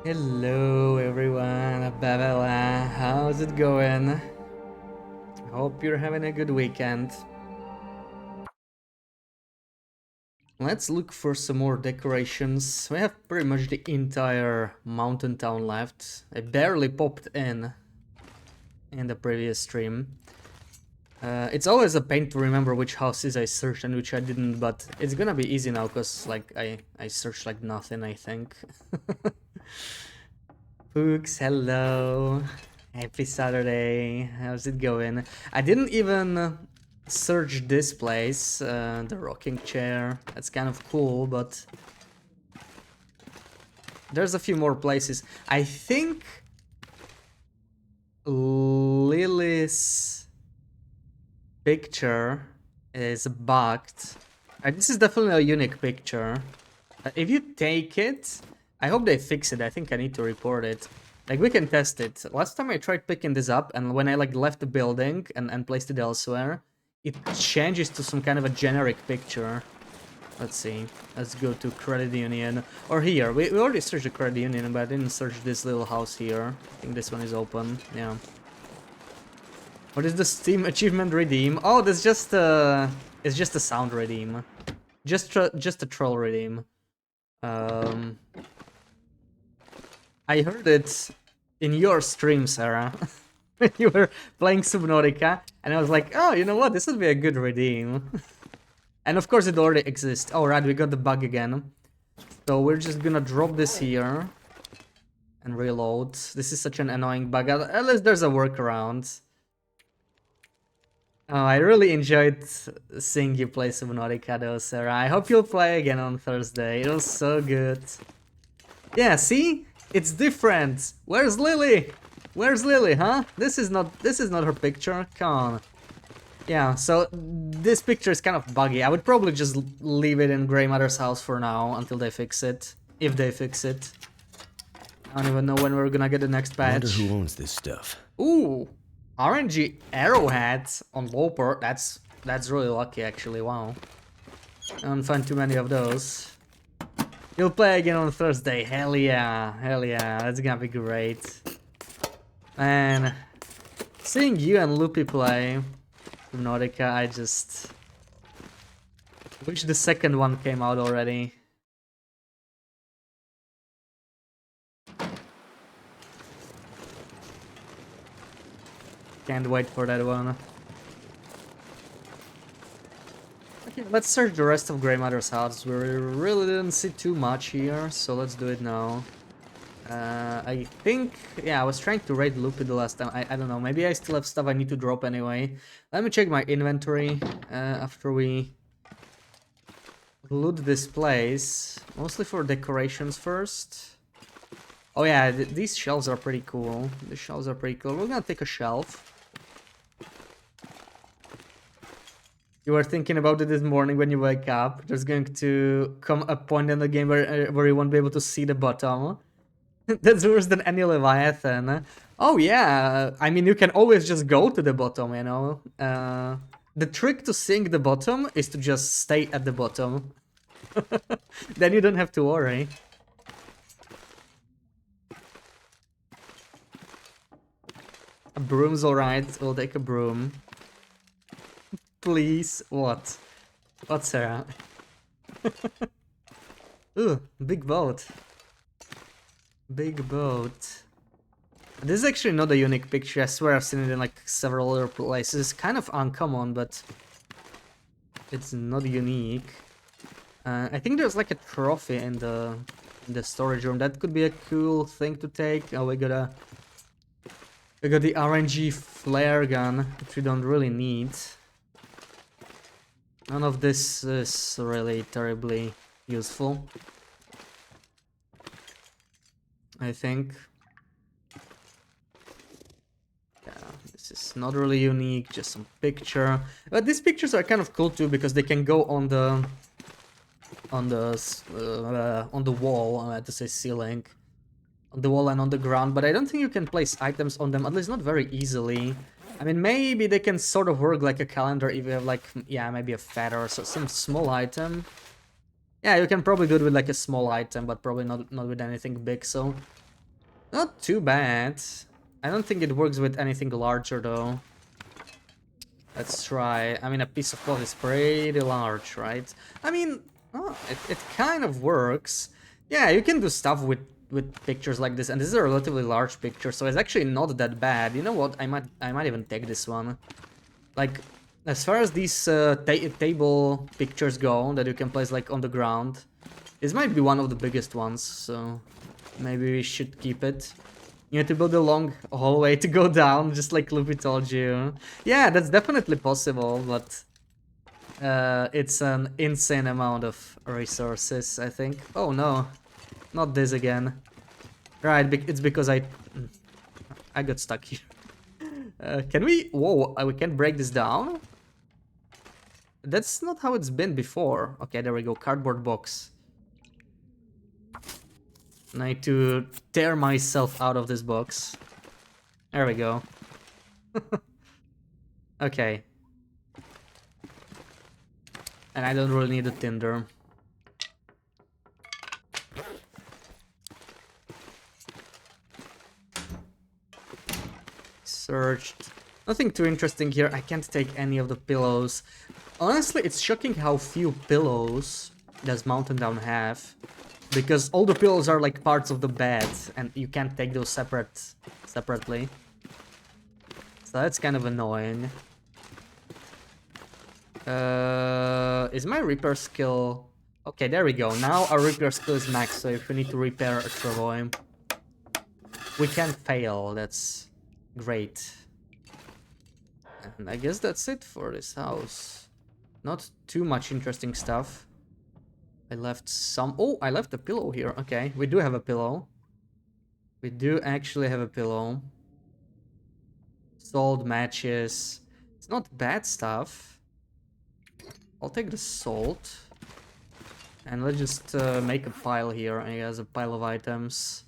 Hello everyone, Babala, how's it going? Hope you're having a good weekend. Let's look for some more decorations. We have pretty much the entire mountain town left. I barely popped in the previous stream. It's always a pain to remember which houses I searched and which I didn't, but it's gonna be easy now because like I searched like nothing, I think. Pooks, hello. Happy Saturday. How's it going? I didn't even search this place, the rocking chair. That's kind of cool, but there's a few more places. I think Lily's picture is bugged. This is definitely a unique picture. If you take it, I hope they fix it. I think I need to report it. Like, we can test it. Last time I tried picking this up, and when I like left the building and placed it elsewhere, it changes to some kind of a generic picture. Let's see. Let's go to Credit Union. Or here. We already searched the Credit Union, but I didn't search this little house here. I think this one is open. Yeah. What is the Steam achievement redeem? Oh, that's just it's just a sound redeem. Just a troll redeem. I heard it in your stream, Sarah. When you were playing Subnautica, and I was like, oh, you know what, this would be a good redeem. And of course it already exists. Oh, right, we got the bug again. So we're just gonna drop this here and reload. This is such an annoying bug, at least there's a workaround. Oh, I really enjoyed seeing you play Subnautica though, Sarah. I hope you'll play again on Thursday. It was so good. Yeah, see? It's different. Where's Lily? Where's Lily, huh? This is not her picture. Come on. Yeah, so this picture is kind of buggy. I would probably just leave it in Grey Mother's house for now until they fix it. If they fix it. I don't even know when we're gonna get the next patch. Wonder who owns this stuff. Ooh, RNG arrowheads on Loper. That's really lucky, actually. Wow. I don't find too many of those. You'll play again on Thursday. Hell yeah, that's gonna be great. Man, seeing you and Loopy play Subnautica, I just wish the second one came out already. Can't wait for that one. Okay, let's search the rest of Grey Mother's house. We really didn't see too much here, so let's do it now. I think, yeah, I was trying to raid Loopy the last time. I don't know, maybe I still have stuff I need to drop anyway. Let me check my inventory after we loot this place. Mostly for decorations first. Oh yeah, these shelves are pretty cool. The shelves are pretty cool. We're gonna take a shelf. You were thinking about it this morning when you wake up. There's going to come a point in the game where you won't be able to see the bottom. That's worse than any Leviathan. Oh yeah, I mean, you can always just go to the bottom, you know. The trick to seeing the bottom is to just stay at the bottom. Then you don't have to worry. A broom's alright, we'll take a broom. Please, what? What, Sarah? Ooh, big boat. Big boat. This is actually not a unique picture. I swear I've seen it in like several other places. It's kind of uncommon, but it's not unique. I think there's like a trophy in the storage room. That could be a cool thing to take. Oh, we got the RNG flare gun, which we don't really need. None of this is really terribly useful, I think. Yeah, this is not really unique, just some picture. But these pictures are kind of cool too because they can go on the wall. I had to say ceiling, on the wall and on the ground. But I don't think you can place items on them, at least not very easily. I mean, maybe they can sort of work like a calendar if you have like, yeah, maybe a feather or some small item. Yeah, you can probably do it with like a small item, but probably not with anything big, so Not too bad. I don't think it works with anything larger though. Let's try. I mean, a piece of cloth is pretty large, right? I mean, oh, it kind of works. Yeah, you can do stuff with pictures like this, and this is a relatively large picture, so it's actually not that bad. You know what? I might even take this one. Like, as far as these table pictures go that you can place like on the ground, this might be one of the biggest ones, so maybe we should keep it. You need to build a long hallway to go down, just like Luffy told you. Yeah, that's definitely possible, but it's an insane amount of resources, I think. Oh no, not this again. Right, it's because I got stuck here. Can we? Whoa, we can break this down? That's not how it's been before. Okay, there we go. Cardboard box. I need to tear myself out of this box. There we go. Okay. And I don't really need a tinder. Searched. Nothing too interesting here. I can't take any of the pillows. Honestly, it's shocking how few pillows does Mountain Down have. Because all the pillows are like parts of the bed, and you can't take those separately. So that's kind of annoying. Is my repair skill... Okay, there we go. Now our repair skill is max, so if we need to repair a travois, we can fail. That's great. And I guess that's it for this house. Not too much interesting stuff. I left some... Oh, I left a pillow here. Okay, we do have a pillow. We do actually have a pillow. Salt, matches. It's not bad stuff. I'll take the salt. And let's just make a pile here. I guess a pile of items.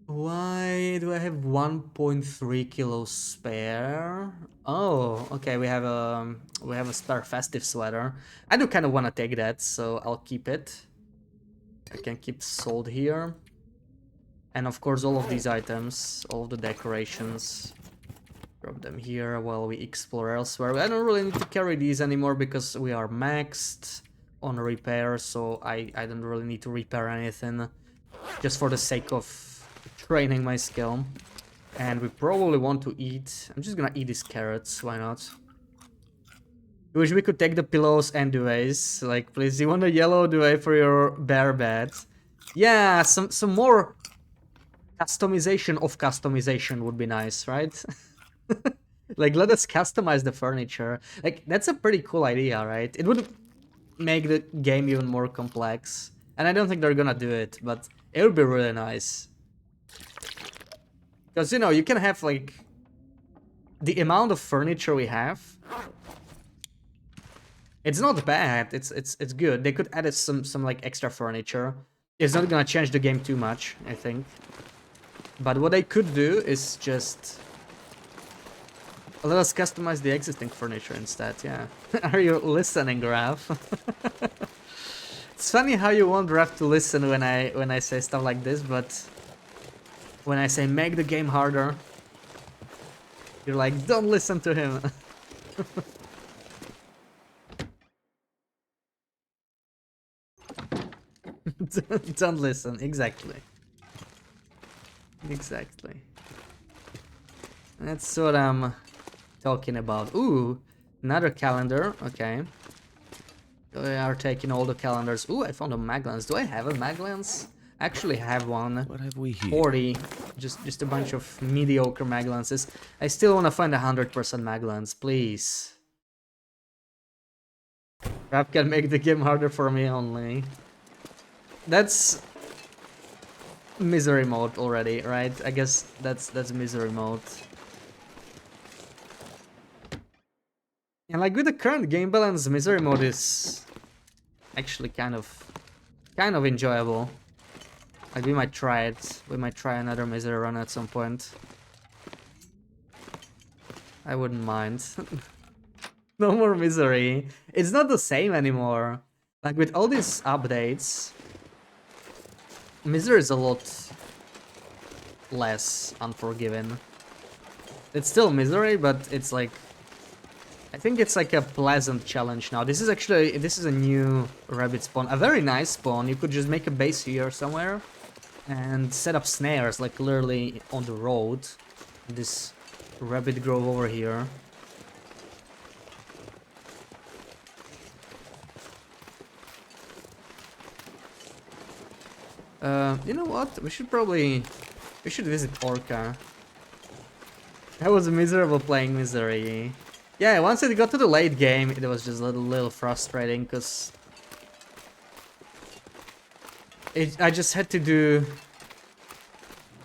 Why do I have 1.3 kilos spare? Oh, okay, we have a spare festive sweater. I do kind of want to take that, so I'll keep it. I can keep salt here. And of course all of these items, all of the decorations. Drop them here while we explore elsewhere. I don't really need to carry these anymore because we are maxed on repair, so I don't really need to repair anything. Just for the sake of training my skill. And we probably want to eat... I'm just gonna eat these carrots, why not? I wish we could take the pillows and duvets. Like, please, you want a yellow duvet for your bear bed? Yeah, some more customization of customization would be nice, right? Like, let us customize the furniture. Like, that's a pretty cool idea, right? It would make the game even more complex. And I don't think they're gonna do it, but it would be really nice. Because, you know, you can have, like, the amount of furniture we have. It's not bad, it's good. They could add some like, extra furniture. It's not gonna change the game too much, I think. But what they could do is just... let us customize the existing furniture instead, yeah. Are you listening, Raph? It's funny how you want Raph to listen when I say stuff like this, but... when I say make the game harder, you're like, don't listen to him. Don't listen, exactly. Exactly. That's what I'm talking about. Ooh, another calendar, okay. We are taking all the calendars. Ooh, I found a Maglans. Do I have a Maglans? I actually have one. What have we here? 40. Just a bunch of mediocre Maglances. I still want to find 100% Maglans, please. Rap can make the game harder for me only. That's misery mode already, right? I guess that's misery mode. And like with the current game balance, misery mode is actually kind of enjoyable. Like we might try it. We might try another misery run at some point. I wouldn't mind. No more misery. It's not the same anymore. Like with all these updates, misery is a lot less unforgiving. It's still misery, but it's like, I think it's like a pleasant challenge now. This is a new rabbit spawn, a very nice spawn. You could just make a base here somewhere and set up snares like literally on the road. This rabbit grove over here. You know what? We should visit Orca. That was miserable playing Misery. Yeah, once it got to the late game, it was just a little frustrating because I just had to do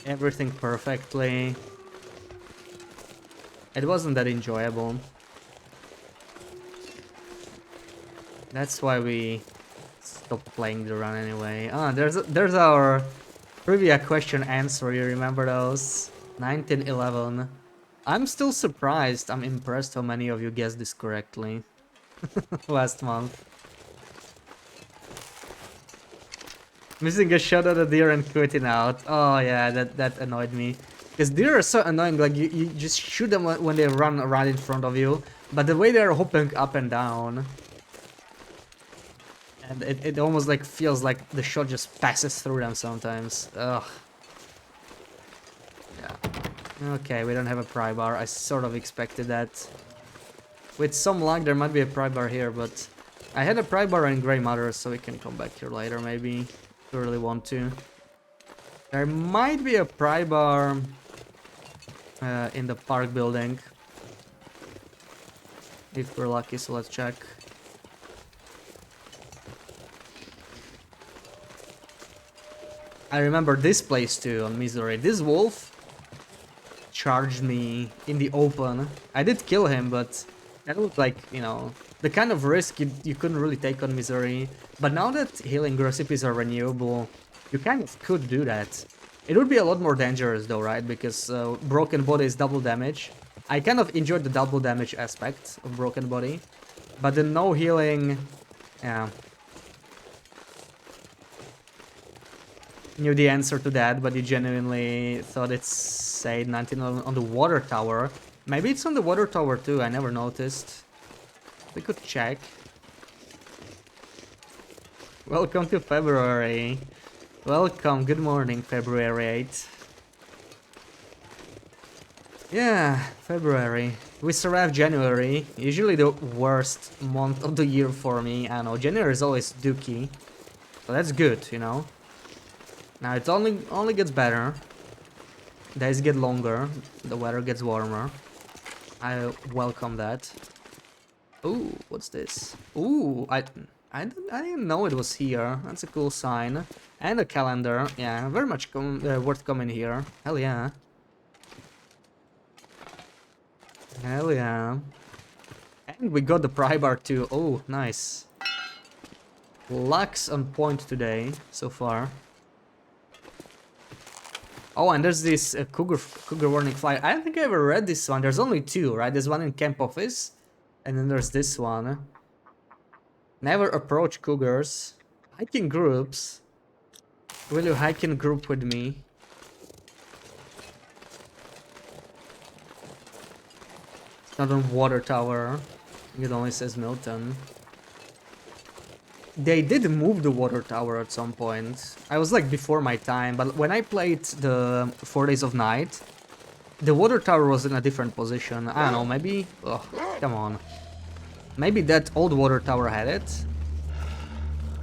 everything perfectly. It wasn't that enjoyable. That's why we stopped playing the run anyway. Ah, there's our trivia question answer. You remember those? 1911. I'm still surprised. I'm impressed how many of you guessed this correctly last month. Missing a shot at a deer and quitting out. Oh yeah, that annoyed me. Because deer are so annoying, like you just shoot them when they run right in front of you. But the way they're hopping up and down. And it almost like feels like the shot just passes through them sometimes. Ugh. Yeah. Okay, we don't have a pry bar. I sort of expected that. With some luck, there might be a pry bar here, but I had a pry bar in Grey Matter, so we can come back here later, maybe. If we really want to. There might be a pry bar in the park building. If we're lucky, so let's check. I remember this place too, on Misery. This wolf charged me in the open. I did kill him, but that was like, you know, the kind of risk you couldn't really take on Misery. But now that healing recipes are renewable, you kind of could do that. It would be a lot more dangerous though, right? Because Broken Body is double damage. I kind of enjoyed the double damage aspect of Broken Body. But the no healing... yeah. Knew the answer to that, but you genuinely thought it's, say, 19 on the water tower. Maybe it's on the water tower too, I never noticed. We could check. Welcome to February. Welcome, good morning, February 8th. Yeah, February. We survived January, usually the worst month of the year for me. I know, January is always dookie. So that's good, you know. Now it only gets better. Days get longer, the weather gets warmer. I welcome that. Ooh, what's this? Ooh, I didn't know it was here. That's a cool sign. And a calendar. Yeah, very much worth coming here. Hell yeah. Hell yeah. And we got the pry bar too. Oh, nice. Luck's on point today, so far. Oh, and there's this cougar warning flyer. I don't think I ever read this one. There's only two, right? There's one in camp office, and then there's this one. Never approach cougars. Hiking groups. Will you hike in group with me? It's not on water tower. It only says Milton. They did move the water tower at some point. I was like before my time, but when I played the 4 Days of Night, the water tower was in a different position. I don't know, maybe... oh, come on. Maybe that old water tower had it.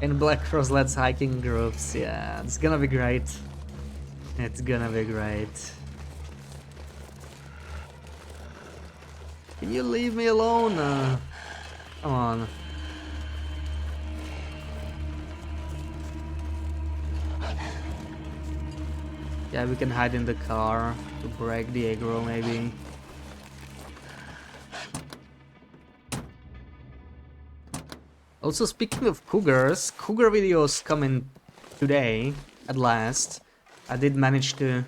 In Black Cross Let's Hiking groups, yeah, it's gonna be great. It's gonna be great. Can you leave me alone? Come on. Yeah, we can hide in the car to break the aggro, maybe. Also, speaking of cougars, cougar videos coming today, at last. I did manage to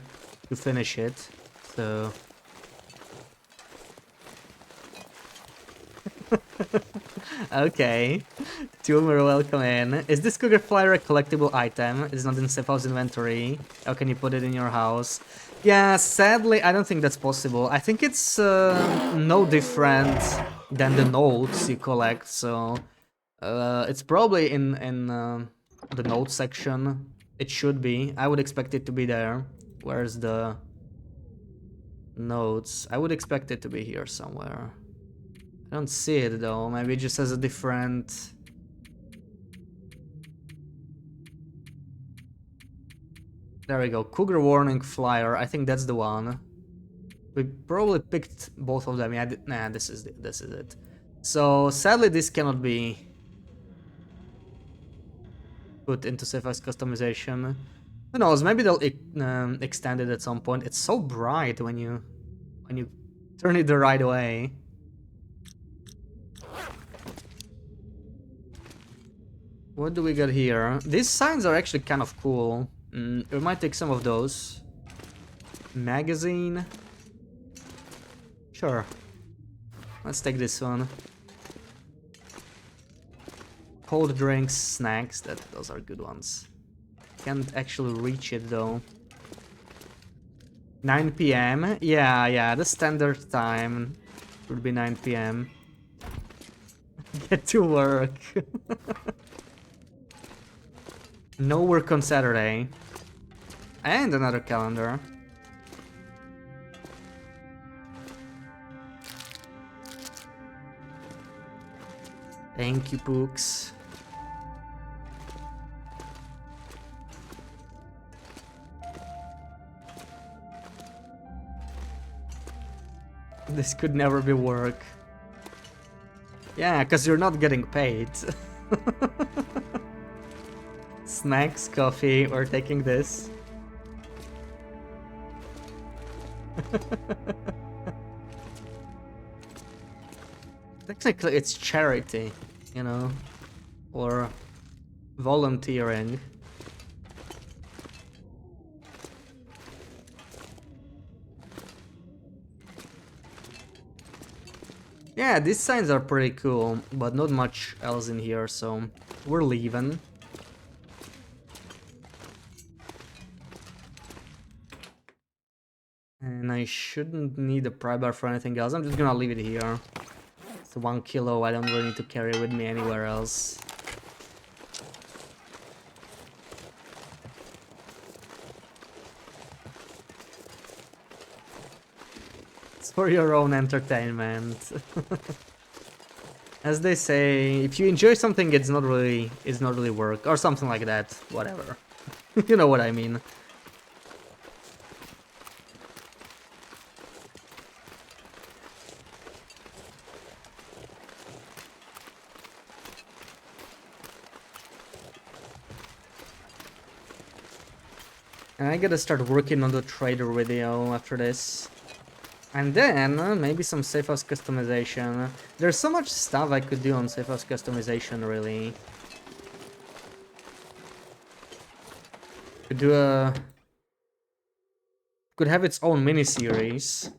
finish it, so... Okay. Tumor, welcome in. Is this Cougar Flyer a collectible item? It's not in Cephal's inventory. How can you put it in your house? Yeah, sadly, I don't think that's possible. I think it's no different than the notes you collect, so it's probably in the notes section. It should be. I would expect it to be there. Where's the notes? I would expect it to be here somewhere. I don't see it though. Maybe it just has a different... There we go. Cougar Warning Flyer. I think that's the one. We probably picked both of them. Yeah, nah, this is it. So sadly, this cannot be put into Cephal's customization. Who knows? Maybe they'll extend it at some point. It's so bright when you turn it the right way. What do we got here? These signs are actually kind of cool. We might take some of those. Magazine. Sure. Let's take this one. Cold drinks, snacks. Those are good ones. Can't actually reach it though. 9 p.m. Yeah, the standard time would be 9 p.m. Get to work. No work on Saturday. And another calendar. Thank you, Pooks. This could never be work. Yeah, because you're not getting paid. Snacks, coffee, we're taking this. Technically, it's charity, you know, or volunteering. Yeah, these signs are pretty cool, but not much else in here, so we're leaving. And I shouldn't need a pry bar for anything else. I'm just gonna leave it here. It's 1 kilo, I don't really need to carry it with me anywhere else. It's for your own entertainment. As they say, if you enjoy something, it's not really work, or something like that. Whatever. You know what I mean. And I gotta start working on the trader video after this. And then, maybe some safe house customization. There's so much stuff I could do on safe house customization, really. Could do a... Could have its own mini-series.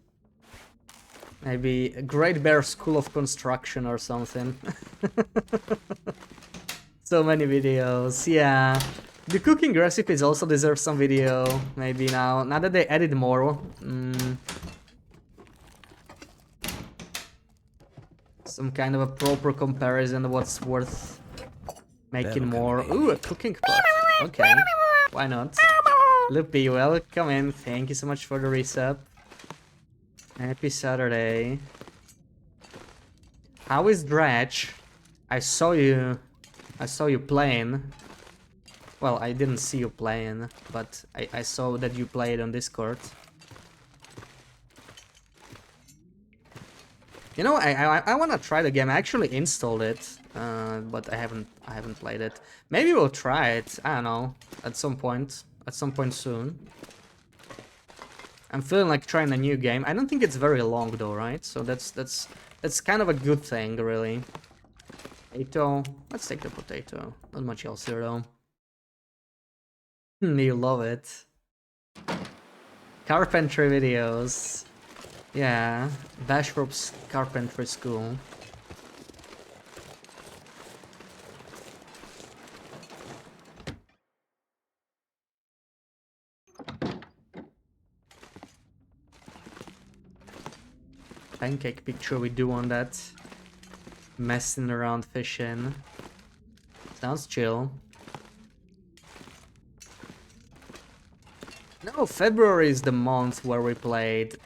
Maybe a Great Bear School of Construction or something. So many videos, yeah. The cooking recipes also deserve some video, maybe now that they added more. Some kind of a proper comparison of what's worth making more. Ooh, a cooking pot. Okay, why not? Loopy, welcome in. Thank you so much for the resub. Happy Saturday. How is Dratch? I saw you playing. Well, I didn't see you playing, but I saw that you played on Discord. You know, I wanna try the game. I actually installed it, but I haven't played it. Maybe we'll try it. I don't know, at some point soon. I'm feeling like trying a new game. I don't think it's very long though, right? So that's kind of a good thing, really. Potato. Let's take the potato. Not much else here though. You love it. Carpentry videos. Yeah, Bashrop's carpentry school. pancake picture we do on that. Messing around fishing. Sounds chill. No, February is the month where we played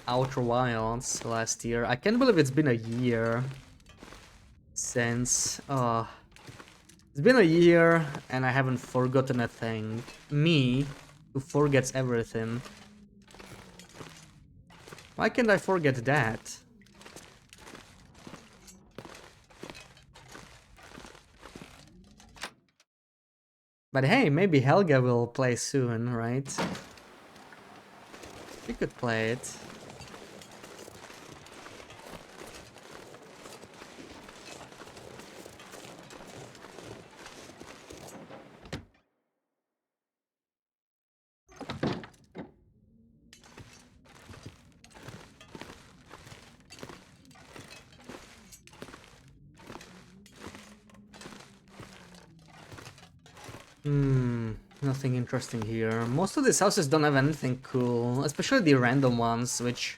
Outer Wilds last year. I can't believe it's been a year since... it's been a year and I haven't forgotten a thing. Me, who forgets everything. Why can't I forget that? But hey, maybe Helga will play soon, right? We could play it. Nothing interesting here. Most of these houses don't have anything cool, especially the random ones, which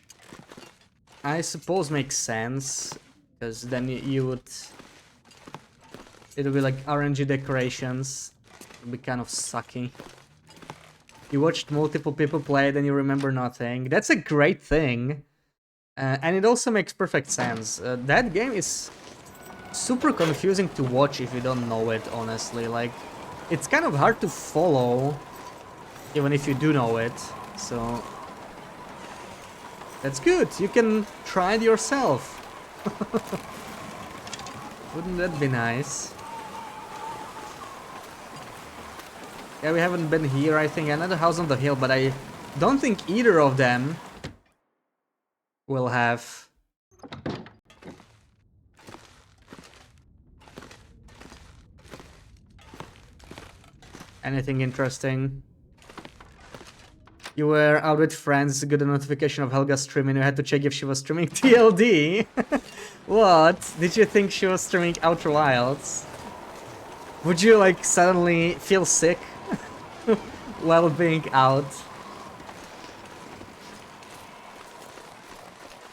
I suppose makes sense, because then you would... It would be like RNG decorations. It would be kind of sucky. You watched multiple people play it and you remember nothing. That's a great thing. And it also makes perfect sense. That game is super confusing to watch if you don't know it, honestly. Like, it's kind of hard to follow, even if you do know it, so... That's good, you can try it yourself. Wouldn't that be nice? Yeah, we haven't been here, I think. Another house on the hill, but I don't think either of them will have... anything interesting. You were out with friends, got a notification of Helga streaming, you had to check if she was streaming TLD. What? Did you think she was streaming Outer Wilds? Would you like suddenly feel sick while being out?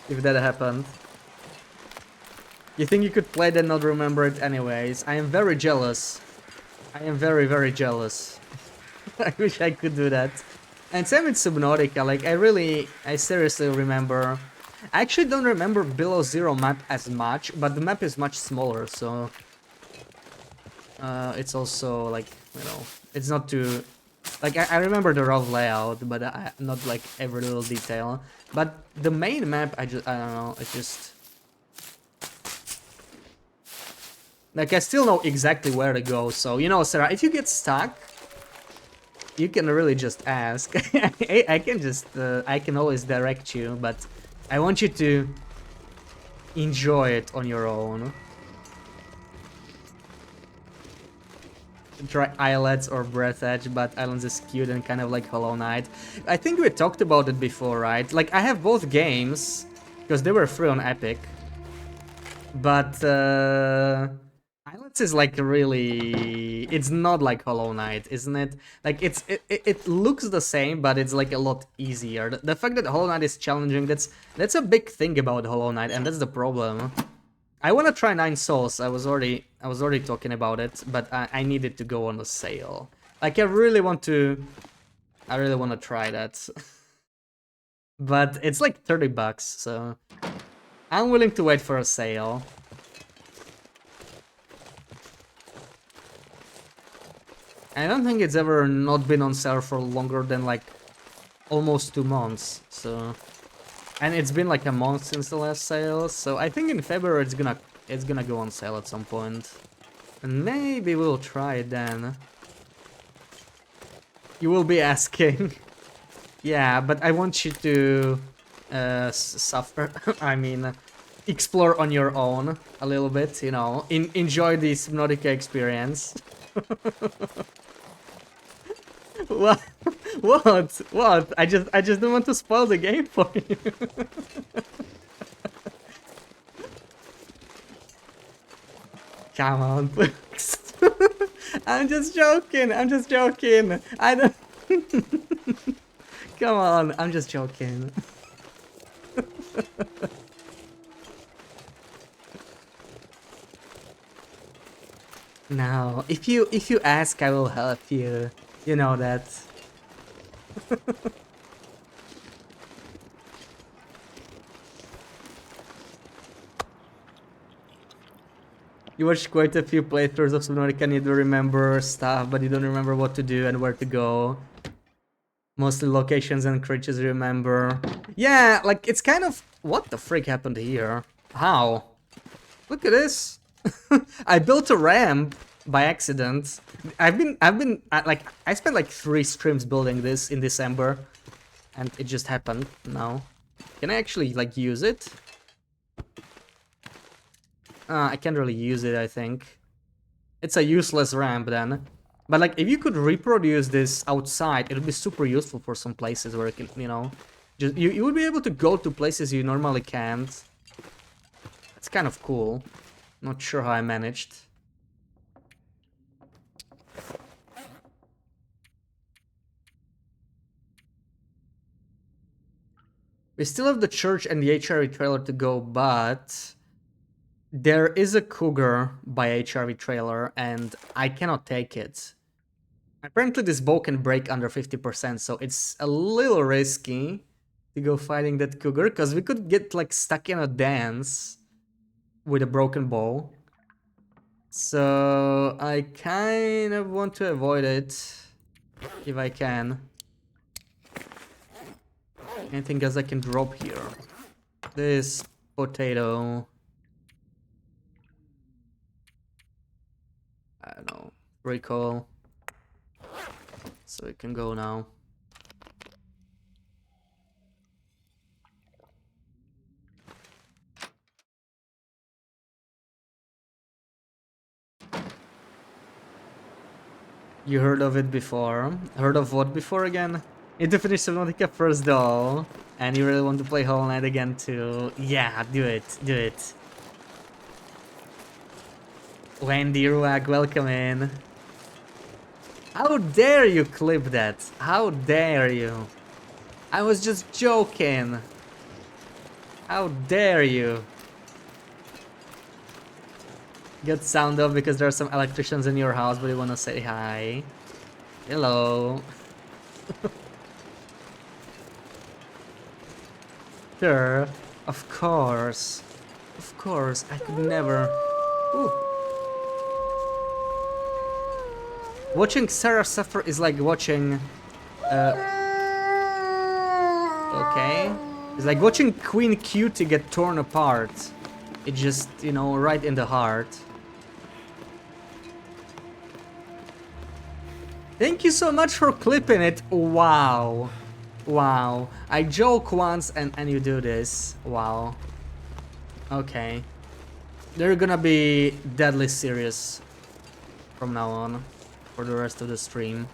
If that happened. You think you could play it and not remember it anyways? I am very jealous. I am very, very jealous. I wish I could do that. And same with Subnautica, like I seriously remember... I actually don't remember Below Zero map as much, but the map is much smaller, so... it's also like, you know, it's not too... Like, I remember the rough layout, but not like every little detail. But the main map, I don't know, it's just... Like, I still know exactly where to go, so, you know, Sarah, if you get stuck, you can really just ask. I can just, I can always direct you, but I want you to enjoy it on your own. Try Islets or Breath Edge, but Islands is cute and kind of like Hollow Knight. I think we talked about it before, right? Like, I have both games, because they were free on Epic. But, Islets is like really... It's not like Hollow Knight, isn't it? Like, it looks the same, but it's like a lot easier. The fact that Hollow Knight is challenging, that's a big thing about Hollow Knight, and that's the problem. I want to try Nine Souls. I was already talking about it, but I needed to go on a sale. Like, I really want to try that. But it's like 30 bucks, so I'm willing to wait for a sale. I don't think it's ever not been on sale for longer than like almost 2 months, so... And it's been like a month since the last sale, so I think in February it's gonna go on sale at some point. And maybe we'll try it then. You will be asking. Yeah, but I want you to suffer, I mean, explore on your own a little bit, you know, enjoy the Subnautica experience. What? What? I just don't want to spoil the game for you. Come on, please. I'm just joking. I don't... Come on, I'm just joking. No, if you ask, I will help you. You know that. You watched quite a few playthroughs of Subnautica and you do remember stuff, but you don't remember what to do and where to go. Mostly locations and creatures you remember. Yeah, like it's kind of... What the frick happened here? How? Look at this. I built a ramp by accident. Like I spent like 3 streams building this in December, and it just happened now. Can I actually like use it? I can't really use it, I think. It's a useless ramp then. But like if you could reproduce this outside, it would be super useful for some places where you can, you know, just you would be able to go to places you normally can't. It's kind of cool. Not sure how I managed. We still have the church and the HRV trailer to go, but there is a cougar by HRV trailer and I cannot take it. Apparently this bow can break under 50%, so it's a little risky to go fighting that cougar, because we could get like stuck in a dance with a broken bow. So I kind of want to avoid it if I can. Anything else I can drop here? This potato. I don't know. Recall. So we can go now. You heard of it before? Heard of what before again? Need to finish Subnautica first though. And you really want to play Hollow Knight again too? Yeah, do it, do it. Wendy Ruak, welcome in. How dare you clip that? How dare you? I was just joking. How dare you? Get sound off because there are some electricians in your house, but you wanna say hi. Hello. Sure. Of course. Of course. I could never. Ooh. Watching Sarah suffer is like watching... Okay. It's like watching Queen Cutie get torn apart. It just, you know, right in the heart. Thank you so much for clipping it. Wow. Wow. I joke once and you do this. Wow. Okay. They're gonna be deadly serious from now on for the rest of the stream.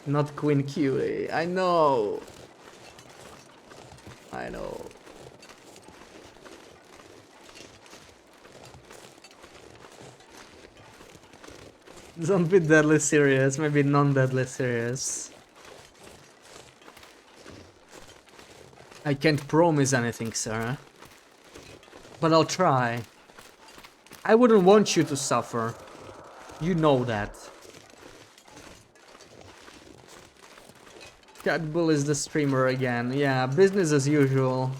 Not Queen Cutie. I know. I know. Don't be deadly serious, maybe non-deadly serious. I can't promise anything, sir. But I'll try. I wouldn't want you to suffer. You know that. Cat Bull is the streamer again. Yeah, business as usual.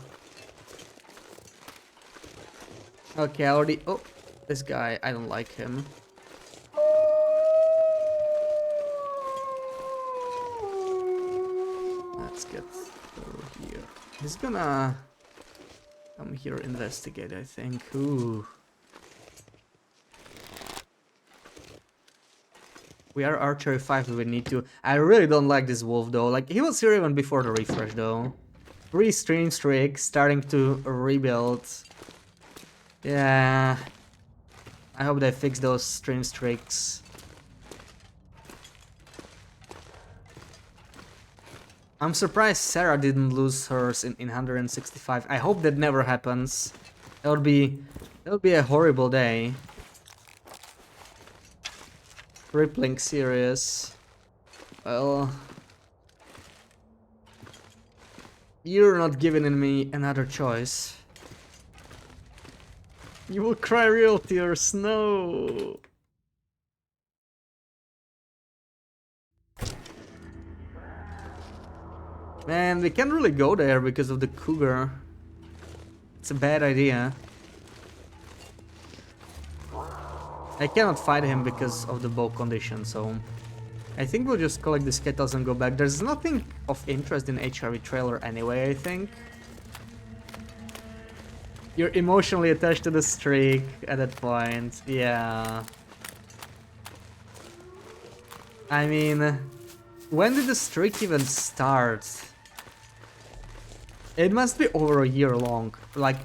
Okay, I already... Oh, this guy, I don't like him. Let's get over here. He's gonna come here investigate, I think. Ooh. We are archery 5 if we need to. I really don't like this wolf though. Like, he was here even before the refresh though. 3 stream streaks, starting to rebuild. Yeah. I hope they fix those stream streaks. I'm surprised Sarah didn't lose hers in 165. I hope that never happens. That would be a horrible day. Rippling serious. Well, You're not giving me another choice. You will cry real tears, no! Man, we can't really go there because of the cougar. It's a bad idea. I cannot fight him because of the bow condition, so... I think we'll just collect these kettles and go back. There's nothing of interest in HRV trailer anyway, I think. You're emotionally attached to the streak at that point, yeah. I mean, when did the streak even start? It must be over a year long. Like,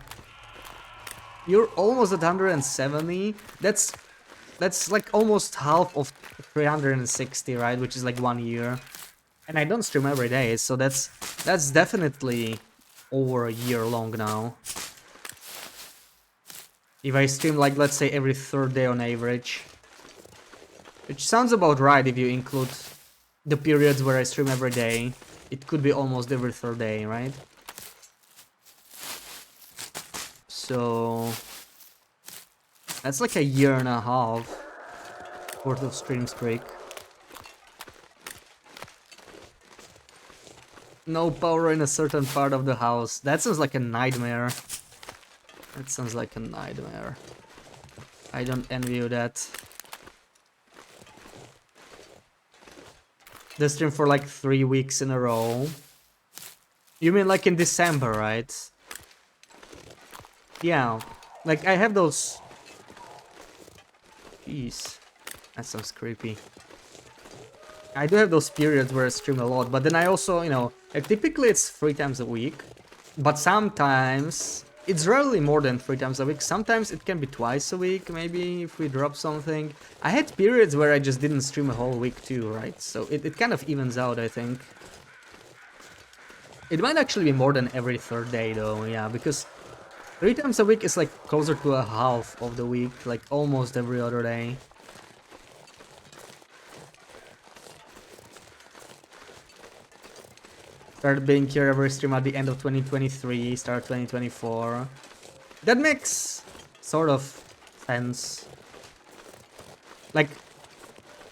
you're almost at 170. That's like almost half of 360, right? Which is like 1 year. And I don't stream every day, so that's definitely over a year long now. If I stream like, let's say, every third day on average. Which sounds about right if you include the periods where I stream every day. It could be almost every third day, right? So... that's like a year and a half worth of stream streak. No power in a certain part of the house. That sounds like a nightmare. That sounds like a nightmare. I don't envy you that. The stream for like 3 weeks in a row. You mean like in December, right? Yeah. Like I have those... Jeez. That sounds creepy. I do have those periods where I stream a lot, but then I also, you know, typically it's 3 times a week. But sometimes... it's rarely more than 3 times a week. Sometimes it can be twice a week, maybe, if we drop something. I had periods where I just didn't stream a whole week too, right? So it kind of evens out, I think. It might actually be more than every third day, though, yeah, because 3 times a week is like closer to a half of the week, like almost every other day. Started being here every stream at the end of 2023, start 2024. That makes sort of sense. Like,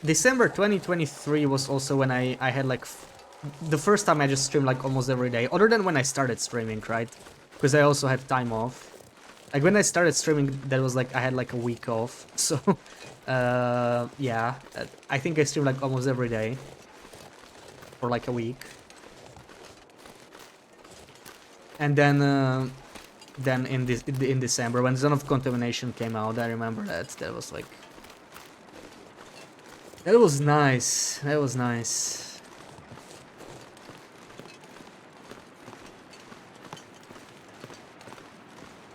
December 2023 was also when I had like the first time I just streamed like almost every day, other than when I started streaming, right? Because I also had time off. Like when I started streaming, that was like I had like a week off. So, yeah, I think I streamed like almost every day for like a week. And then in December, when Zone of Contamination came out, I remember that was like, that was nice. That was nice.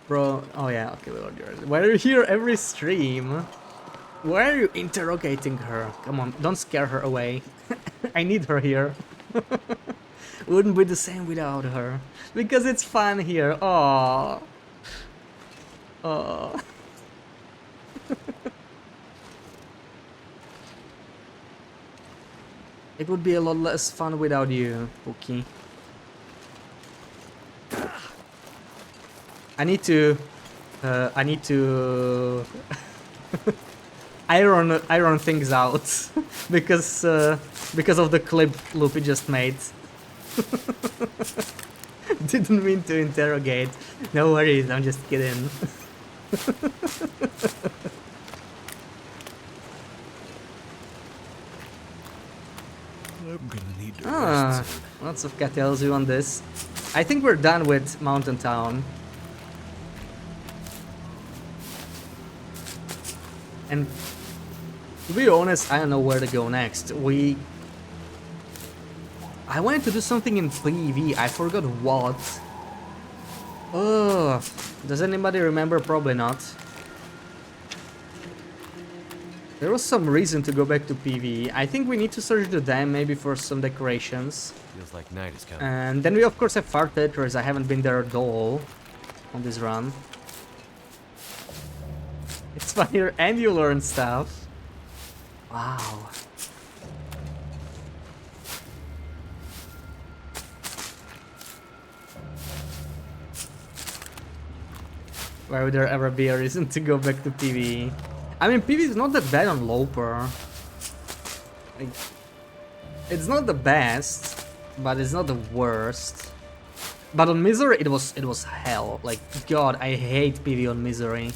Bro, oh yeah, okay, why are you here every stream? Why are you interrogating her? Come on, don't scare her away. I need her here. Wouldn't be the same without her. Because it's fun here. Aww. Aww. It would be a lot less fun without you, Pookie. I need to iron things out because of the clip Loopy just made. Didn't mean to interrogate. No worries, I'm just kidding. I'm gonna need to rest. Lots of Catelzu on this. I think we're done with Mountain Town. And to be honest, I don't know where to go next. I wanted to do something in PvE, I forgot what. Oh, does anybody remember? Probably not. There was some reason to go back to PvE. I think we need to search the dam maybe for some decorations. Feels like night is coming. And then we of course have Far Tetris. I haven't been there at all on this run. It's fun here and you learn stuff. Wow. Why would there ever be a reason to go back to PvE? I mean, PvE is not that bad on Loper. Like, it's not the best, but it's not the worst. But on Misery, it was hell. Like, God, I hate PvE on Misery.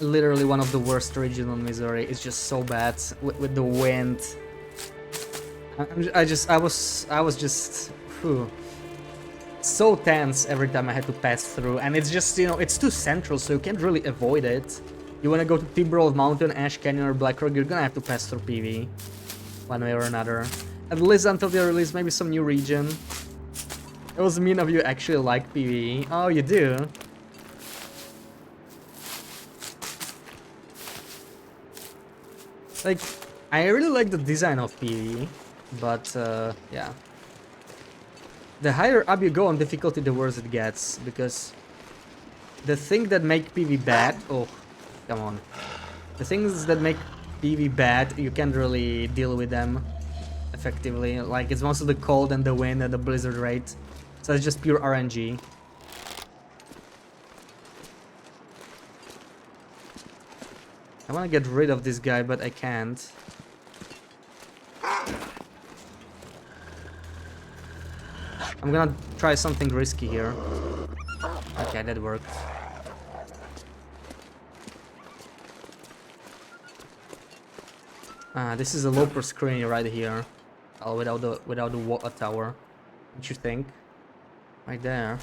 Literally one of the worst regions on Misery. It's just so bad with the wind. I was just whew, so tense every time I had to pass through, and it's just, you know, it's too central, so you can't really avoid it. You wanna go to Timberwolf Mountain, Ash Canyon, or Blackrock, you're gonna have to pass through PvE, one way or another. At least until they release maybe some new region. It was mean of you actually like PvE. Oh, you do? Like, I really like the design of PvE, but yeah. The higher up you go on difficulty, the worse it gets, because the thing that make PvE bad, oh, come on. The things that make PvE bad, you can't really deal with them effectively. Like, it's mostly the cold and the wind and the blizzard rate, so it's just pure RNG. I want to get rid of this guy, but I can't. I'm gonna try something risky here. Okay, that worked. This is a Loper screen right here. Oh, without the water tower. What you think? Right there.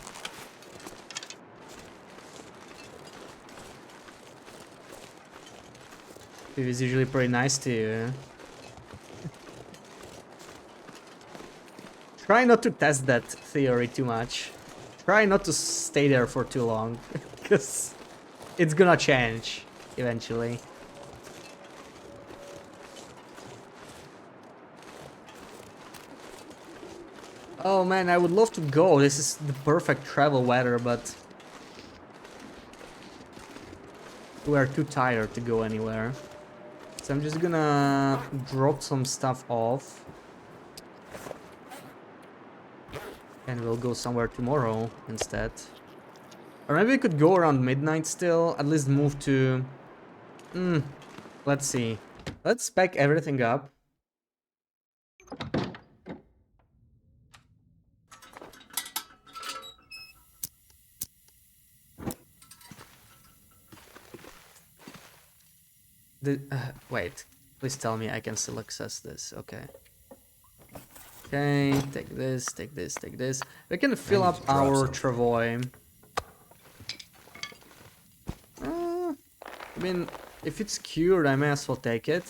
It is usually pretty nice to you. Try not to test that theory too much. Try not to stay there for too long, because it's gonna change eventually. Oh man, I would love to go. This is the perfect travel weather, but we are too tired to go anywhere. So I'm just gonna drop some stuff off. And we'll go somewhere tomorrow instead. Or maybe we could go around midnight still, at least move to... let's see. Let's pack everything up. Wait, please tell me I can still access this. Okay. Okay, take this, take this, take this. We can fill up our travois. I mean, if it's cured, I may as well take it.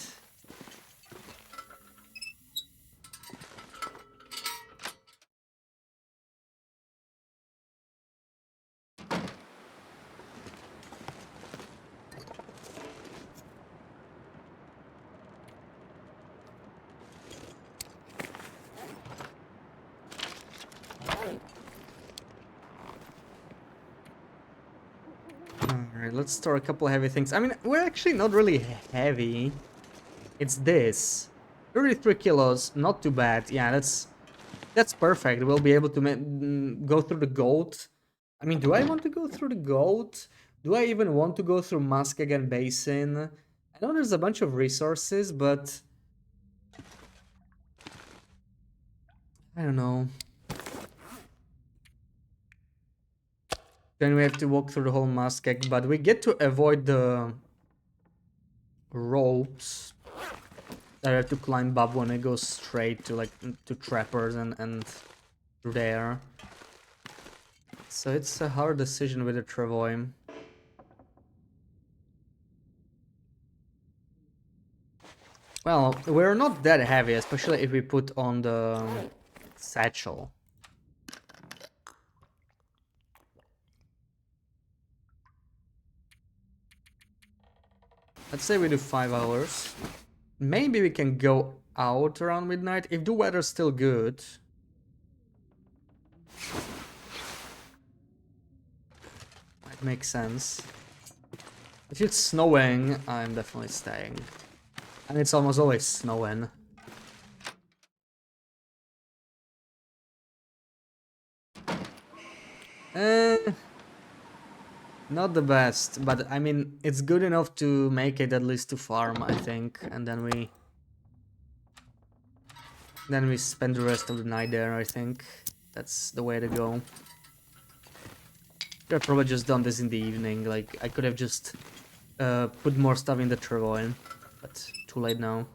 Alright, let's store a couple heavy things. I mean, we're actually not really heavy. It's this. 33 kilos, not too bad. Yeah, that's perfect. We'll be able to go through the goat. I mean, do I want to go through the goat? Do I even want to go through Muskegon Basin? I know there's a bunch of resources, but... I don't know. Then we have to walk through the whole Muskeg, but we get to avoid the ropes that I have to climb up when it goes straight to, like, to trappers and through there. So it's a hard decision with the travois. Well, we're not that heavy, especially if we put on the satchel. Let's say we do 5 hours. Maybe we can go out around midnight if the weather's still good. That makes sense. If it's snowing, I'm definitely staying. And it's almost always snowing. Not the best, but I mean, it's good enough to make it at least to farm, I think, and then we spend the rest of the night there, I think. That's the way to go. Could have probably just done this in the evening, like, I could have just put more stuff in the travois, but too late now.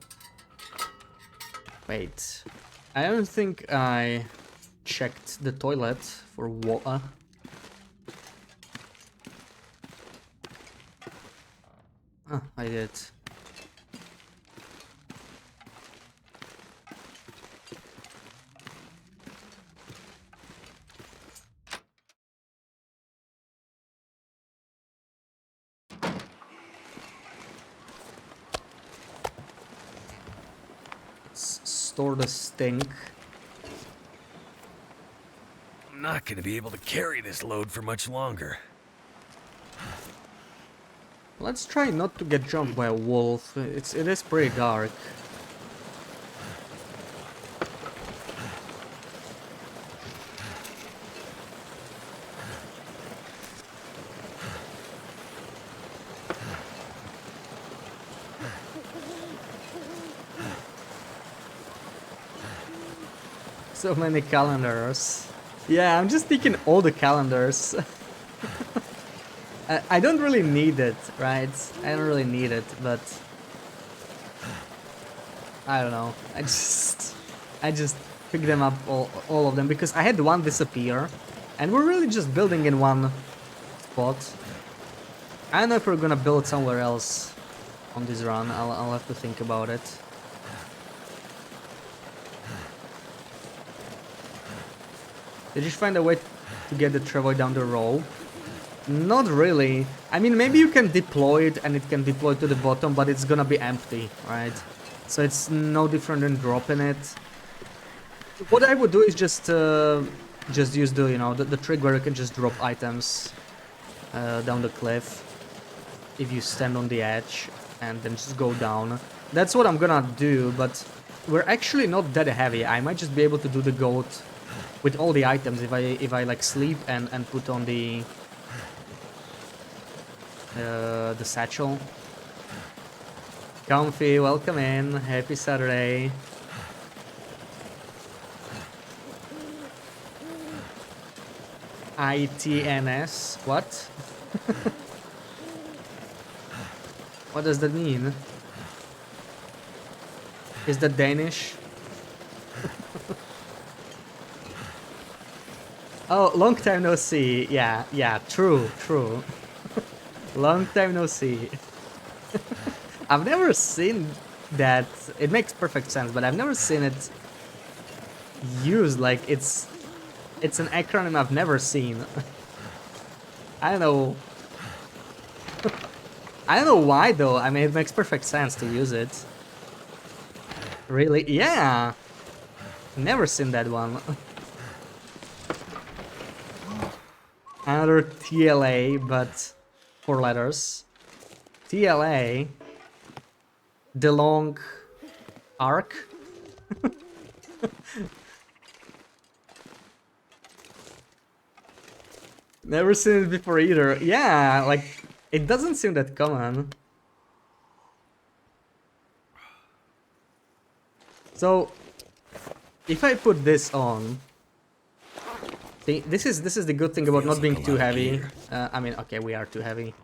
Wait, I don't think I checked the toilet for water. Ah, I did. Let's store the stink. I'm not gonna be able to carry this load for much longer. Let's try not to get jumped by a wolf. It is pretty dark. So many calendars. Yeah, I'm just thinking all the calendars. I don't really need it, right? I don't really need it, but I don't know. I just pick them up, all of them, because I had one disappear, and we're really just building in one spot. I don't know if we're gonna build somewhere else on this run. I'll have to think about it. Did you find a way to get the travois down the row? Not really. I mean, maybe you can deploy it and it can deploy to the bottom, but it's gonna be empty, right? So it's no different than dropping it. What I would do is just use the, you know, the trick where you can just drop items down the cliff if you stand on the edge and then just go down. That's what I'm gonna do, but we're actually not that heavy. I might just be able to do the goat with all the items if I like sleep and put on the satchel. Comfy, welcome in. Happy Saturday. ITNS. What? What does that mean? Is that Danish? Oh, long time no see. Yeah, true. Long time no see. I've never seen that. It makes perfect sense, but I've never seen it used. Like it's an acronym I've never seen. I don't know. I don't know why though. I mean, it makes perfect sense to use it. Really? Yeah. Never seen that one. Another TLA, but 4 letters. TLA. The long arc. Never seen it before either. Yeah, like it doesn't seem that common. So if I put this on, see, this is the good thing about not being too heavy. I mean, okay, we are too heavy.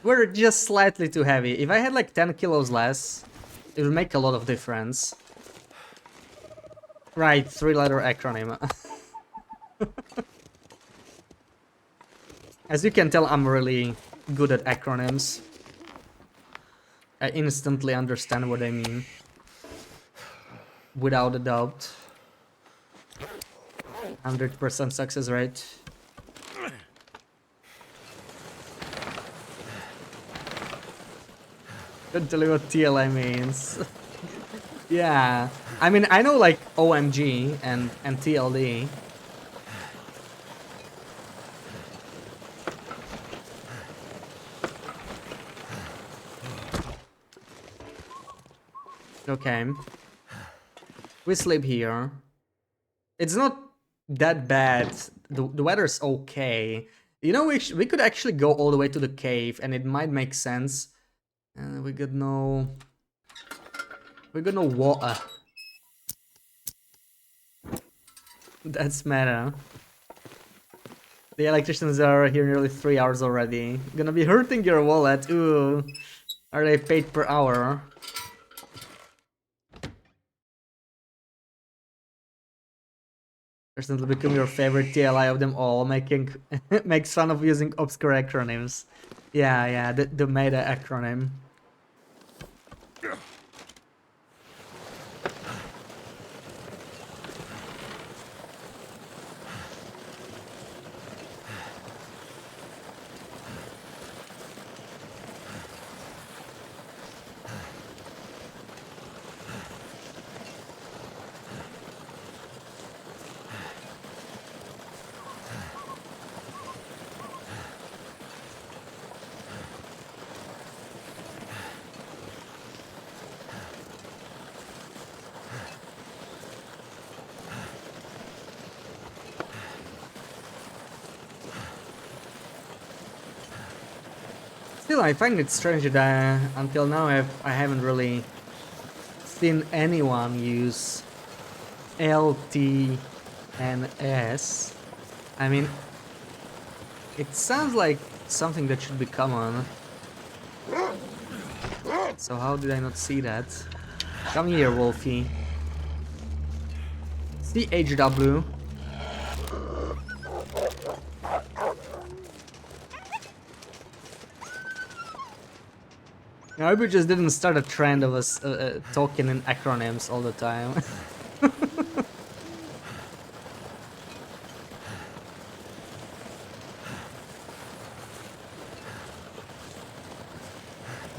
We're just slightly too heavy. If I had like 10 kilos less, it would make a lot of difference. Right, 3-letter acronym. As you can tell, I'm really good at acronyms. I instantly understand what I mean. Without a doubt. 100% success rate. Don't tell you what TLA means. Yeah, I mean, I know like OMG and TLD. Okay. We sleep here. It's not that bad. The weather's okay. You know, we could actually go all the way to the cave, and it might make sense. And we got no water. That's meta. The electricians are here nearly 3 hours already. Gonna be hurting your wallet. Ooh. Are they paid per hour? Recently become your favorite TLI of them all, making makes fun of using obscure acronyms. Yeah, the meta acronym. Still, I find it strange that until now I haven't really seen anyone use LT and S. I mean, it sounds like something that should be common. So how did I not see that? Come here, Wolfie. CHW. I hope we just didn't start a trend of us talking in acronyms all the time.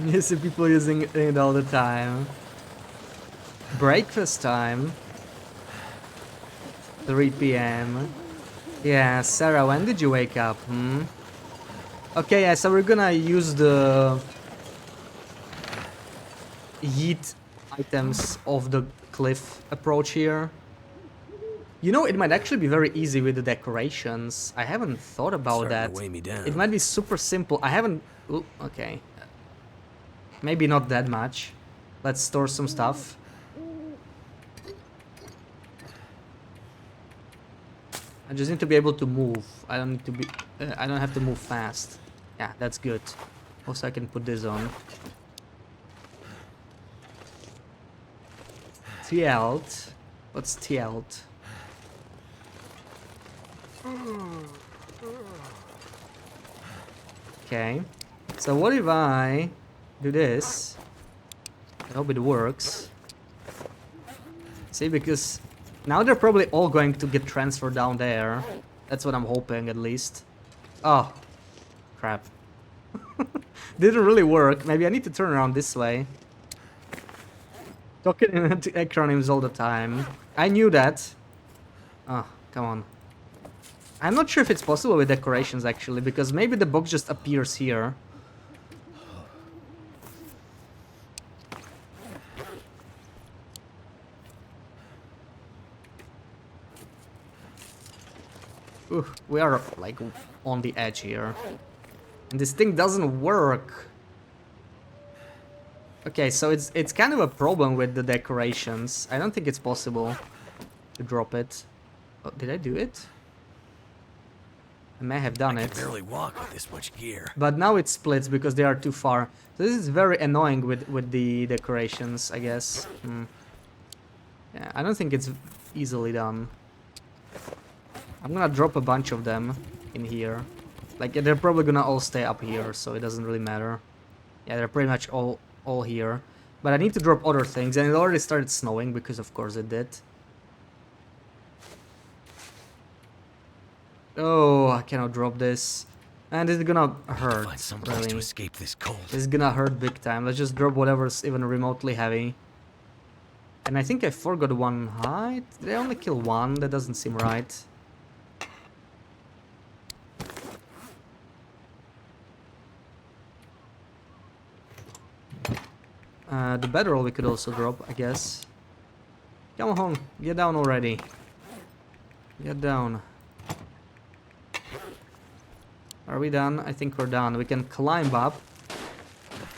You see people using it all the time. Breakfast time. 3 p.m. Yeah, Sarah, when did you wake up? Okay, yeah, so we're gonna use the yeet items off the cliff approach here. You know, it might actually be very easy with the decorations. I haven't thought about Starting that. to weigh me down. It might be super simple. I haven't... Ooh, okay. Maybe not that much. Let's store some stuff. I just need to be able to move. I don't need to be... I don't have to move fast. Yeah, that's good. Also, I can put this on. TLT. What's TLT? Okay. So what if I do this? I hope it works. See, because now they're probably all going to get transferred down there. That's what I'm hoping, at least. Oh, crap. Didn't really work. Maybe I need to turn around this way. Talking in acronyms all the time. I knew that. Oh, come on. I'm not sure if it's possible with decorations, actually, because maybe the box just appears here. Ooh, we are, like, on the edge here. And this thing doesn't work. Okay, so it's kind of a problem with the decorations. I don't think it's possible to drop it. Oh, did I do it? I may have done I it. can barely walk with this much gear. But now it splits because they are too far. So this is very annoying with the decorations, I guess. Yeah, I don't think it's easily done. I'm gonna drop a bunch of them in here. Like, they're probably gonna all stay up here, so it doesn't really matter. Yeah, they're pretty much all here. But I need to drop other things, and it already started snowing, because of course it did. Oh, I cannot drop this. And it's gonna hurt, Find some place to really. escape this cold. It's gonna hurt big time. Let's just drop whatever's even remotely heavy. And I think I forgot one height. Did I only kill one? That doesn't seem right. The bedroll we could also drop, I guess. Come on, get down already. Get down. Are we done? I think we're done. We can climb up.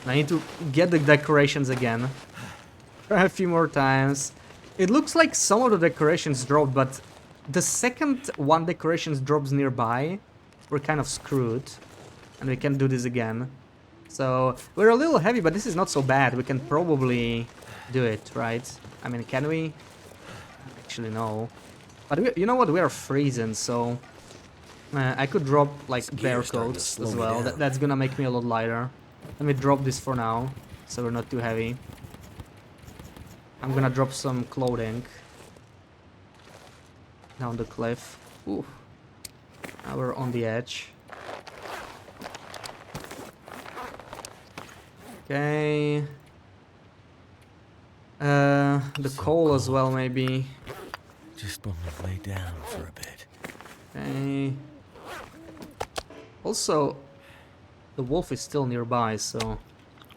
I need to get the decorations again. Try a few more times. It looks like some of the decorations dropped, but the second one decorations drops nearby, we're kind of screwed. And we can do this again. So, we're a little heavy, but this is not so bad. We can probably do it, right? I mean, can we? Actually, no. But you know what? We are freezing, so... I could drop, like, bear coats as well. That's gonna make me a lot lighter. Let me drop this for now, so we're not too heavy. I'm gonna drop some clothing down the cliff. Ooh. Now we're on the edge. Okay. The coal as well, maybe. Just want to lay down for a bit. Okay. Also, the wolf is still nearby, so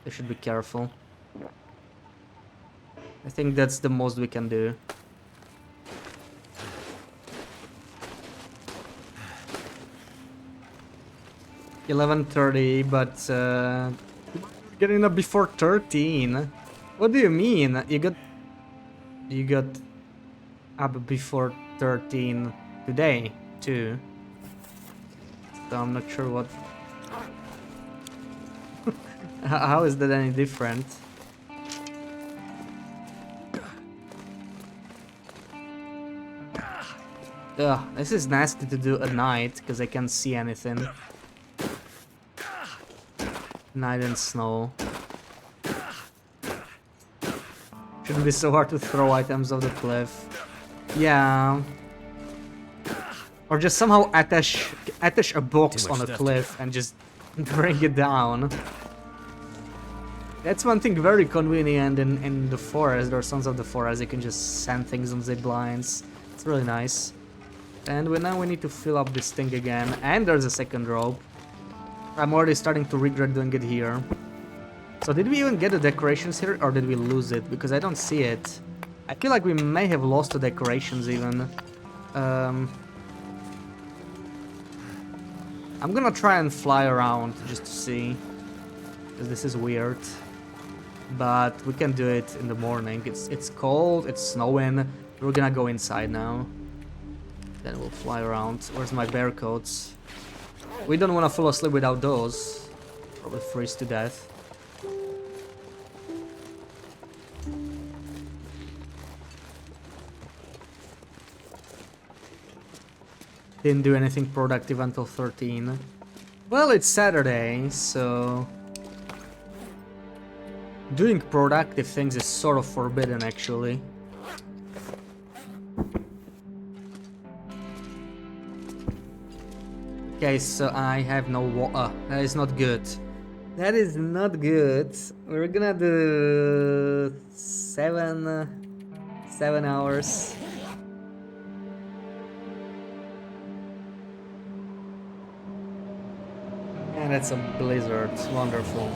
I should be careful. I think that's the most we can do. $11:30, but getting up before 13. What do you mean? You got up before 13 today too. So I'm not sure what. How is that any different? Ugh, this is nasty to do at night because I can't see anything. Night and snow. Shouldn't be so hard to throw items off the cliff. Yeah. Or just somehow attach a box on a cliff and just bring it down. That's one thing very convenient in the forest or Sons of the Forest. You can just send things on zip lines. It's really nice. And now we need to fill up this thing again. And there's a second rope. I'm already starting to regret doing it here. So did we even get the decorations here or did we lose it? Because I don't see it. I feel like we may have lost the decorations even. I'm gonna try and fly around just to see. Because this is weird. But we can do it in the morning. It's cold, it's snowing. We're gonna go inside now. Then we'll fly around. Where's my bear coats? We don't want to fall asleep without those. Probably freeze to death. Didn't do anything productive until 13. Well, it's Saturday, so... doing productive things is sort of forbidden, actually. Okay, so I have no water. That is not good. That is not good. We're gonna do 7 hours. And that's a blizzard. Wonderful.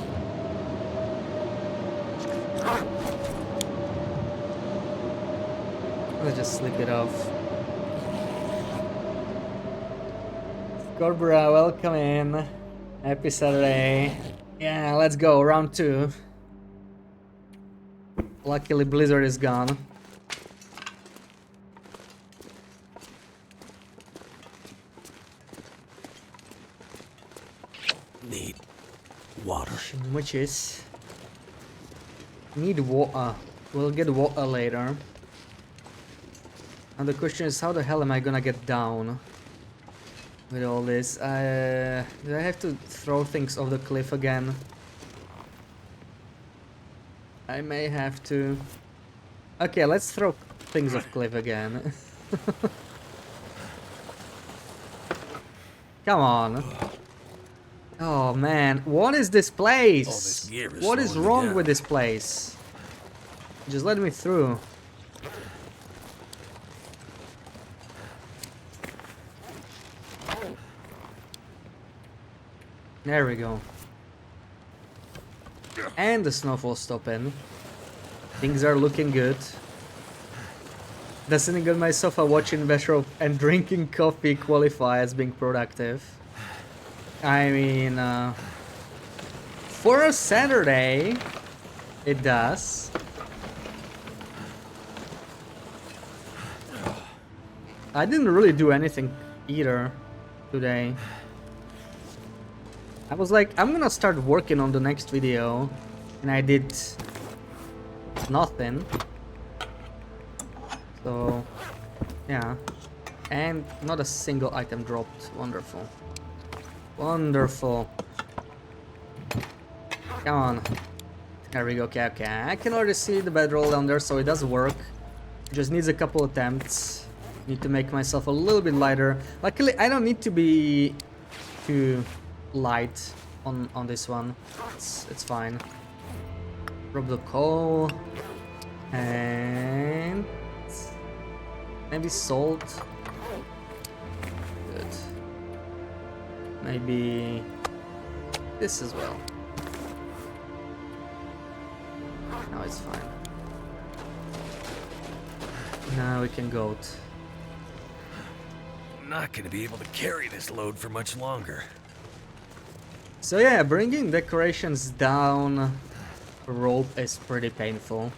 Let's just sleep it off. Corbra, welcome in. Happy Saturday. Yeah, let's go. Round 2. Luckily, Blizzard is gone. Need water. Witches. Need water. We'll get water later. And the question is, how the hell am I gonna get down? With all this, do I have to throw things off the cliff again? I may have to. Okay, let's throw things off cliff again. Come on. Oh man, what is this place? All this gear is What is slowing me wrong down. with this place? Just let me through. There we go. And the snowfall stopping. Things are looking good. Does sitting on my sofa watching Metro and drinking coffee qualify as being productive? I mean, for a Saturday, it does. I didn't really do anything either today. I was like, I'm gonna start working on the next video, and I did nothing. So, yeah. And not a single item dropped. Wonderful. Wonderful. Come on. There we go. Okay, okay. I can already see the bedroll down there, so it does work. Just needs a couple attempts. Need to make myself a little bit lighter. Luckily, I don't need to be too light on this one. It's fine. Rub the coal. And maybe salt. Good. Maybe this as well. Now it's fine. Now we can goat. I'm not gonna be able to carry this load for much longer. So yeah, bringing decorations down rope is pretty painful.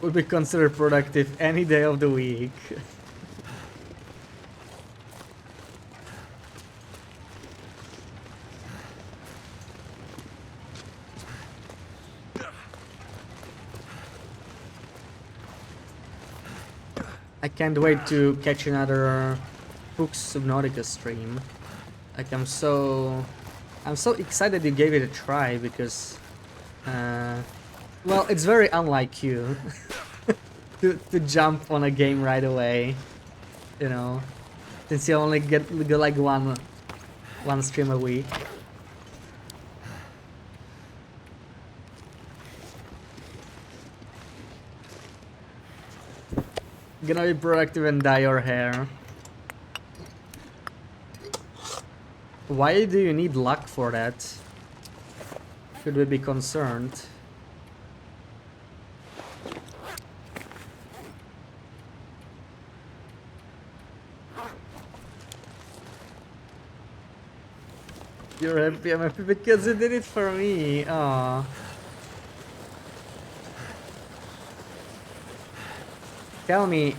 Would be considered productive any day of the week. I can't wait to catch another Hooks Subnautica stream. Like I'm so excited you gave it a try because well, it's very unlike you to jump on a game right away, you know, since you only get like one stream a week. Gonna be productive and dye your hair. Why do you need luck for that? Should we be concerned? You're happy, I'm happy because you did it for me. Aww. Tell me,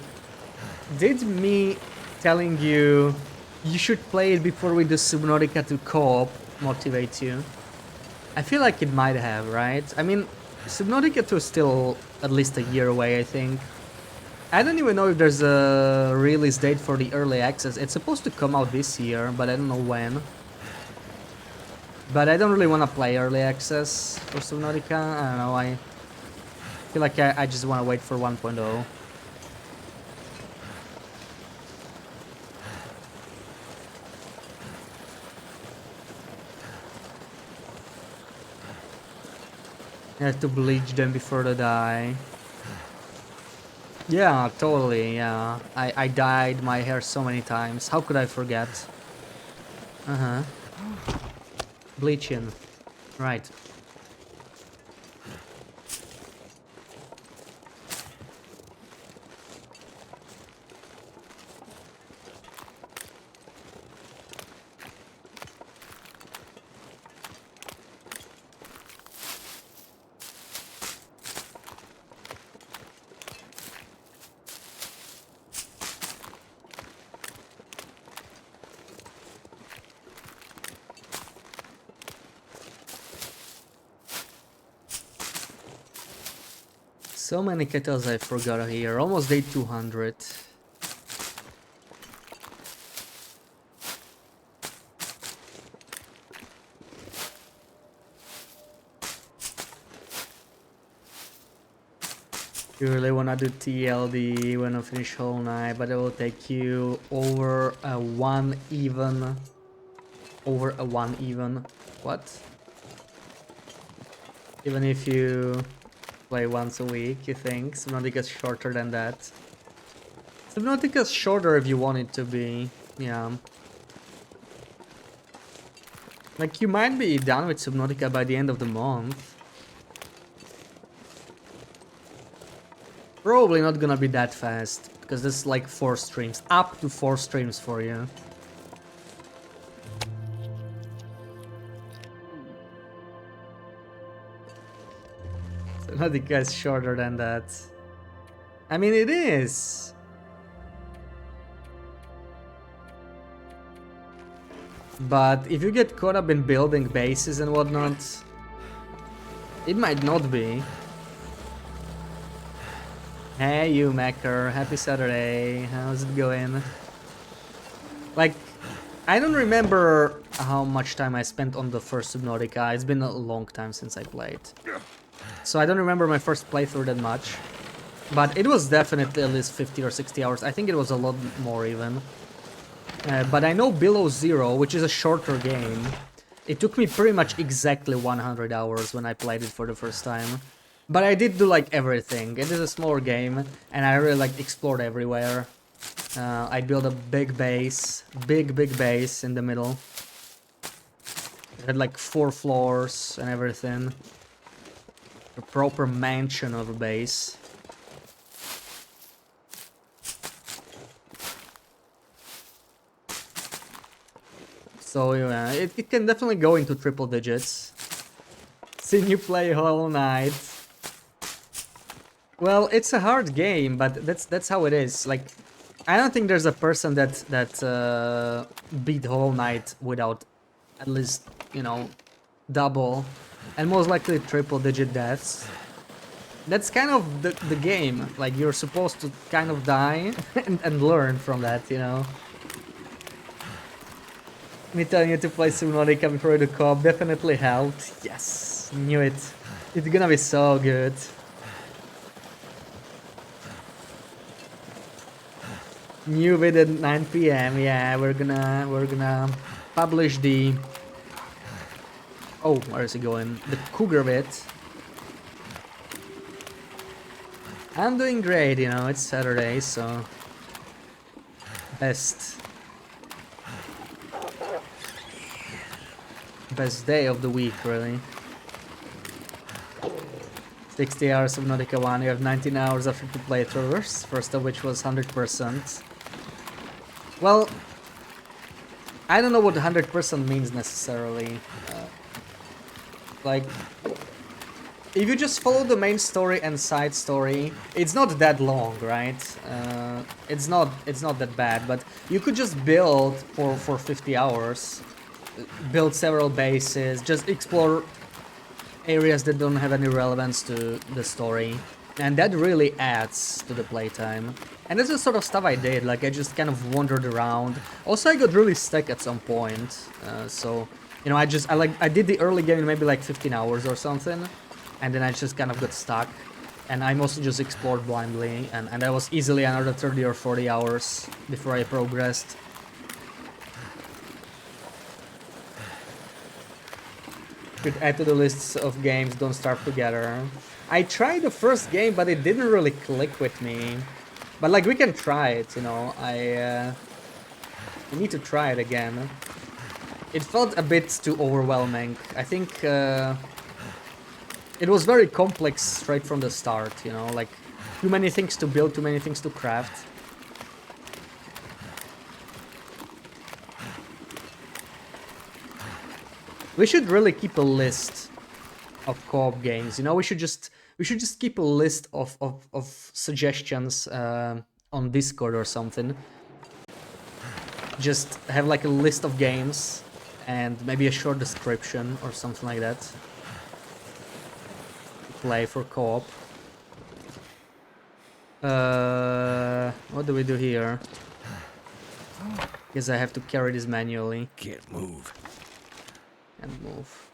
did me telling you you should play it before we do Subnautica 2 co-op motivate you? I feel like it might have, right? I mean, Subnautica 2 is still at least a year away, I think. I don't even know if there's a release date for the early access. It's supposed to come out this year, but I don't know when. But I don't really want to play early access for Subnautica. I don't know, I feel like I just want to wait for 1.0. I have to bleach them before they die. Yeah, totally, yeah. I dyed my hair so many times. How could I forget? Uh-huh. Bleaching. Right. So many kettles I forgot here. Almost day 200. You really wanna do TLD when I finish Whole Night, but it will take you over a one even. What? Even if you play once a week, you think? Subnautica's shorter than that. Subnautica's shorter if you want it to be, yeah. Like, you might be done with Subnautica by the end of the month. Probably not gonna be that fast, because there's like 4 streams, up to 4 streams for you. Subnautica is shorter than that. I mean, it is. But if you get caught up in building bases and whatnot, it might not be. Hey, you Macker. Happy Saturday. How's it going? Like, I don't remember how much time I spent on the first Subnautica. It's been a long time since I played. So I don't remember my first playthrough that much. But it was definitely at least 50 or 60 hours. I think it was a lot more even. But I know Below Zero, which is a shorter game, it took me pretty much exactly 100 hours when I played it for the first time. But I did do like everything. It is a smaller game, and I really like explored everywhere. I built a big base in the middle. It had like 4 floors and everything. A proper mansion of a base. So yeah, it can definitely go into triple digits. Seen you play Hollow Knight. Well, it's a hard game, but that's how it is. Like, I don't think there's a person that beat Hollow Knight without at least, you know, double and most likely triple digit deaths. That's kind of the game. Like, you're supposed to kind of die and learn from that, you know. Me telling you to play Subnautica before the co-op definitely helped. Yes, knew it. It's gonna be so good. New vid at 9 PM. Yeah, we're gonna publish the. Oh, where is it going? The Cougar bit. I'm doing great, you know. It's Saturday, so best day of the week, really. 60 hours of Nautica 1, you have 19 hours of 50 playthroughs, first of which was 100%. Well, I don't know what 100% means necessarily. Like, if you just follow the main story and side story, it's not that long, right? It's not that bad, but you could just build for 50 hours. Build several bases, just explore areas that don't have any relevance to the story, and that really adds to the playtime. And that's the sort of stuff I did. Like, I just kind of wandered around. Also, I got really stuck at some point, so you know, I did the early game in maybe like 15 hours or something, and then I just kind of got stuck, and I mostly just explored blindly, and I was easily another 30 or 40 hours before I progressed. Could add to the lists of games, don't starve together. I tried the first game, but it didn't really click with me. But like, we can try it, you know. I need to try it again. It felt a bit too overwhelming. I think it was very complex straight from the start, you know, like too many things to build, too many things to craft. We should really keep a list of co-op games. You know, we should just keep a list of suggestions on Discord or something. Just have like a list of games and maybe a short description or something like that. Play for co-op. What do we do here? Guess I have to carry this manually. Can't move. And move.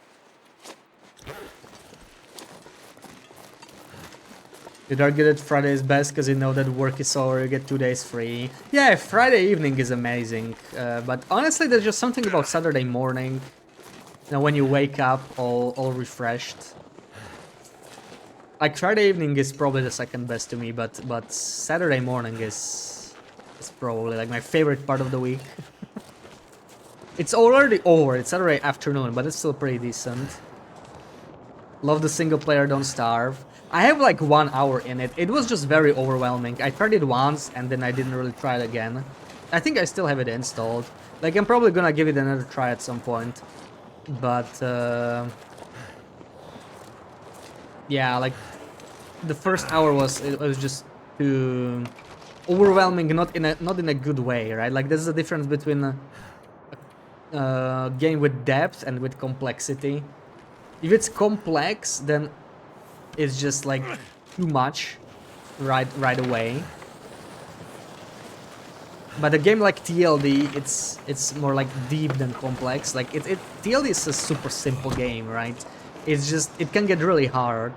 You'd argue that Friday is best because you know that work is over, you get 2 days free. Yeah, Friday evening is amazing, but honestly there's just something about Saturday morning, you know, when you wake up all refreshed. Like, Friday evening is probably the second best to me, but Saturday morning is probably like my favorite part of the week. It's already over, it's Saturday afternoon, but it's still pretty decent. Love the single player Don't Starve. I have like 1 hour in it. It was just very overwhelming. I tried it once and then I didn't really try it again. I think I still have it installed. Like, I'm probably gonna give it another try at some point. But yeah, like, the first hour was just too overwhelming, not in a good way, right? Like there's a difference between a game with depth and with complexity. If it's complex, then it's just like too much right away. But a game like TLD, it's more like deep than complex. Like TLD is a super simple game, right? It's just it can get really hard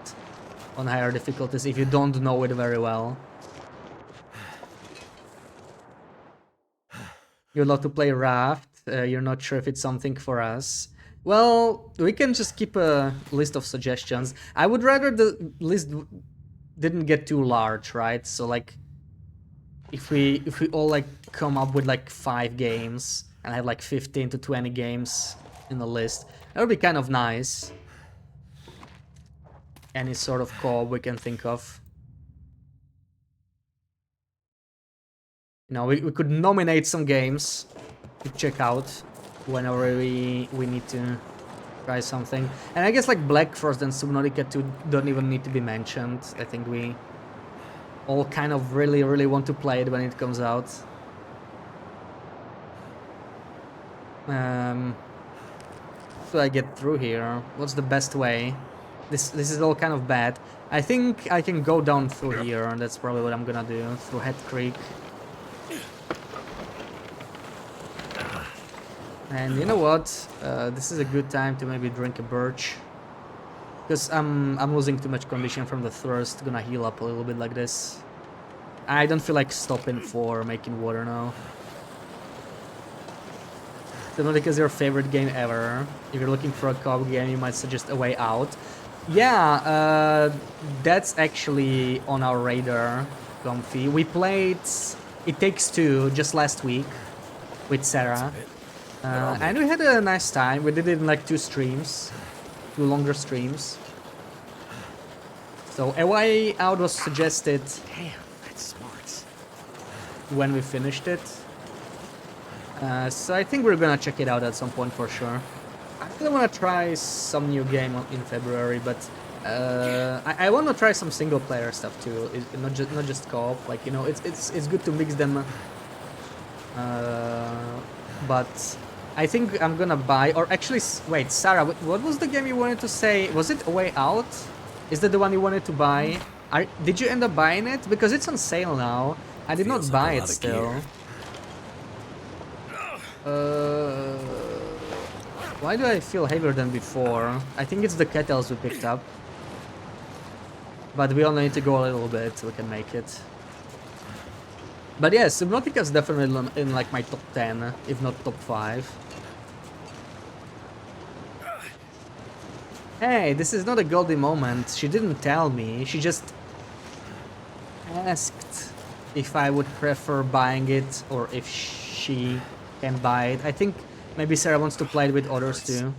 on higher difficulties if you don't know it very well. You'd love to play Raft. You're not sure if it's something for us. Well, we can just keep a list of suggestions. I would rather the list didn't get too large, right? So like, if we all like come up with like 5 games and have like 15 to 20 games in the list, that would be kind of nice. Any sort of co-op we can think of. You know, we could nominate some games to check out whenever we need to try something. And I guess like Black Frost and Subnautica 2 don't even need to be mentioned. I think we all kind of really want to play it when it comes out. So I get through here. What's the best way? This is all kind of bad. I think I can go down through here, and that's probably what I'm gonna do, through Head Creek. And you know what? This is a good time to maybe drink a birch, because I'm losing too much condition from the thirst. Gonna heal up a little bit like this. I don't feel like stopping for making water now. Subnautica is your favorite game ever. If you're looking for a co-op game, you might suggest A Way Out. Yeah, that's actually on our radar, Comfy. We played It Takes Two just last week with Sarah. And we had a nice time. We did it in like 2 streams. 2 longer streams. So A Way Out was suggested. Damn, that's smart. When we finished it. So I think we're gonna check it out at some point for sure. I really wanna try some new game in February, but I wanna try some single player stuff too. Not just co-op. Like, you know, it's good to mix them. But I think I'm gonna buy, or actually, wait, Sarah, what was the game you wanted to say? Was it A Way Out? Is that the one you wanted to buy? Did you end up buying it? Because it's on sale now. I did not buy it still. Why do I feel heavier than before? I think it's the kettles we picked up. But we only need to go a little bit so we can make it. But yeah, Subnautica is definitely in like my top 10, if not top 5. Hey, this is not a Goldie moment. She didn't tell me. She just asked if I would prefer buying it or if she can buy it. I think maybe Sarah wants to play it with others too.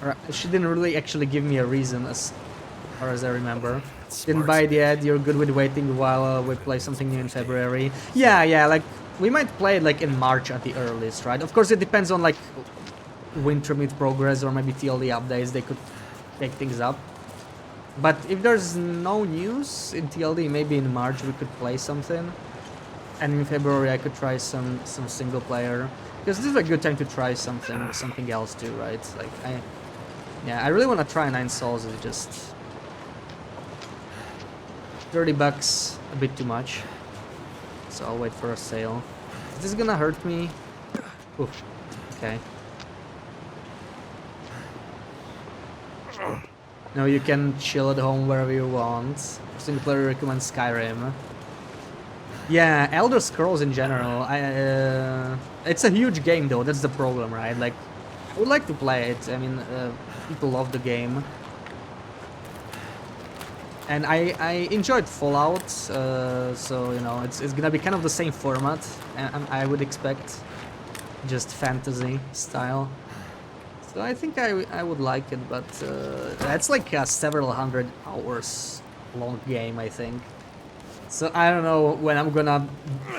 Or she didn't really actually give me a reason, as far as I remember. Didn't buy it yet. You're good with waiting while we play something new in February. Yeah, like we might play it like in March at the earliest, right? Of course, it depends on like Wintermeat progress or maybe TLD updates. They could take things up. But if there's no news in TLD, maybe in March we could play something. And in February I could try some single player, because this is a good time to try something else too, right? Like I really want to try Nine Souls. It's just $30, a bit too much. So I'll wait for a sale. Is this gonna hurt me? Oof. Okay. No, you can chill at home wherever you want. Single player recommends Skyrim. Yeah, Elder Scrolls in general. It's a huge game though. That's the problem, right? Like, I would like to play it. I mean, people love the game, and I enjoyed Fallout. So you know, it's gonna be kind of the same format, and I would expect, just fantasy style. So I think I would like it, but that's like a several hundred hours long game, I think. So I don't know when I'm gonna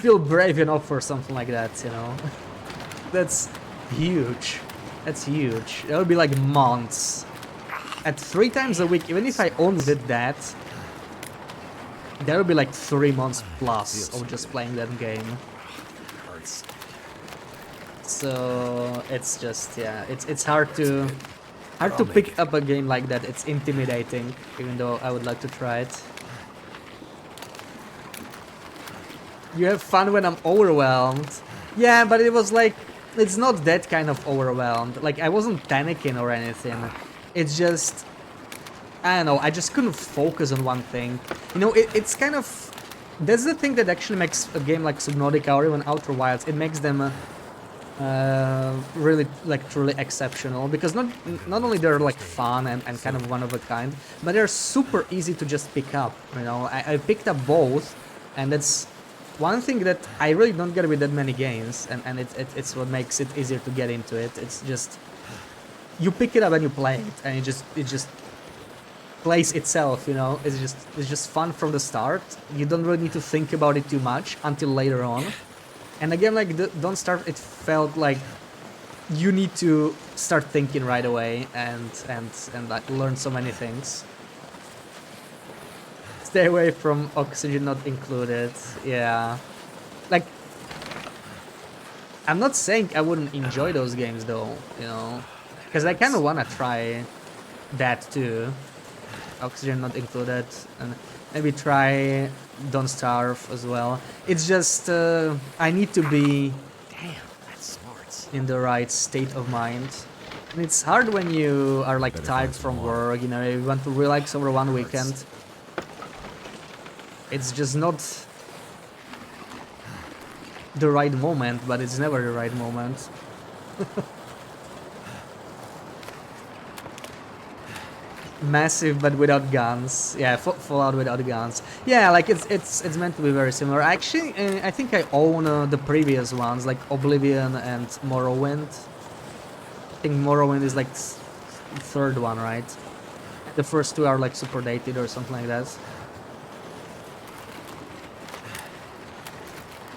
feel brave enough for something like that, you know. That's huge. That's huge. That would be like months. At 3 times a week, even if I only did that, there will be like 3 months plus of just playing that game. Hurts. So it's just, yeah, it's hard to pick up a game like that. It's intimidating, even though I would like to try it. You have fun when I'm overwhelmed. Yeah, but it was like, it's not that kind of overwhelmed. Like, I wasn't panicking or anything. It's just, I don't know, I just couldn't focus on one thing. You know, it's kind of, that's the thing that actually makes a game like Subnautica or even Outer Wilds, it makes them really, like, truly exceptional. Because not only they're like fun and kind of one of a kind, but they're super easy to just pick up, you know. I picked up both, and that's one thing that I really don't get with that many games, and it's what makes it easier to get into it. It's just, you pick it up and you play it, and it just plays itself, you know. It's just fun from the start. You don't really need to think about it too much until later on. And again, like Don't Starve, it felt like you need to start thinking right away and like learn so many things. Stay away from Oxygen Not Included. Yeah, like, I'm not saying I wouldn't enjoy those games though, you know, because I kind of want to try that too. Oxygen Not Included, and maybe try Don't Starve as well. It's just I need to be Damn, that's smart. in the right state of mind. And it's hard when you are like Better tired find some from more. work, you know, you want to relax over one weekend. It's just not the right moment, but it's never the right moment. Massive, but without guns. Yeah, Fallout without guns. Yeah, like it's meant to be very similar. Actually, I think I own the previous ones, like Oblivion and Morrowind. I think Morrowind is like third one, right? The first two are like super dated or something like that.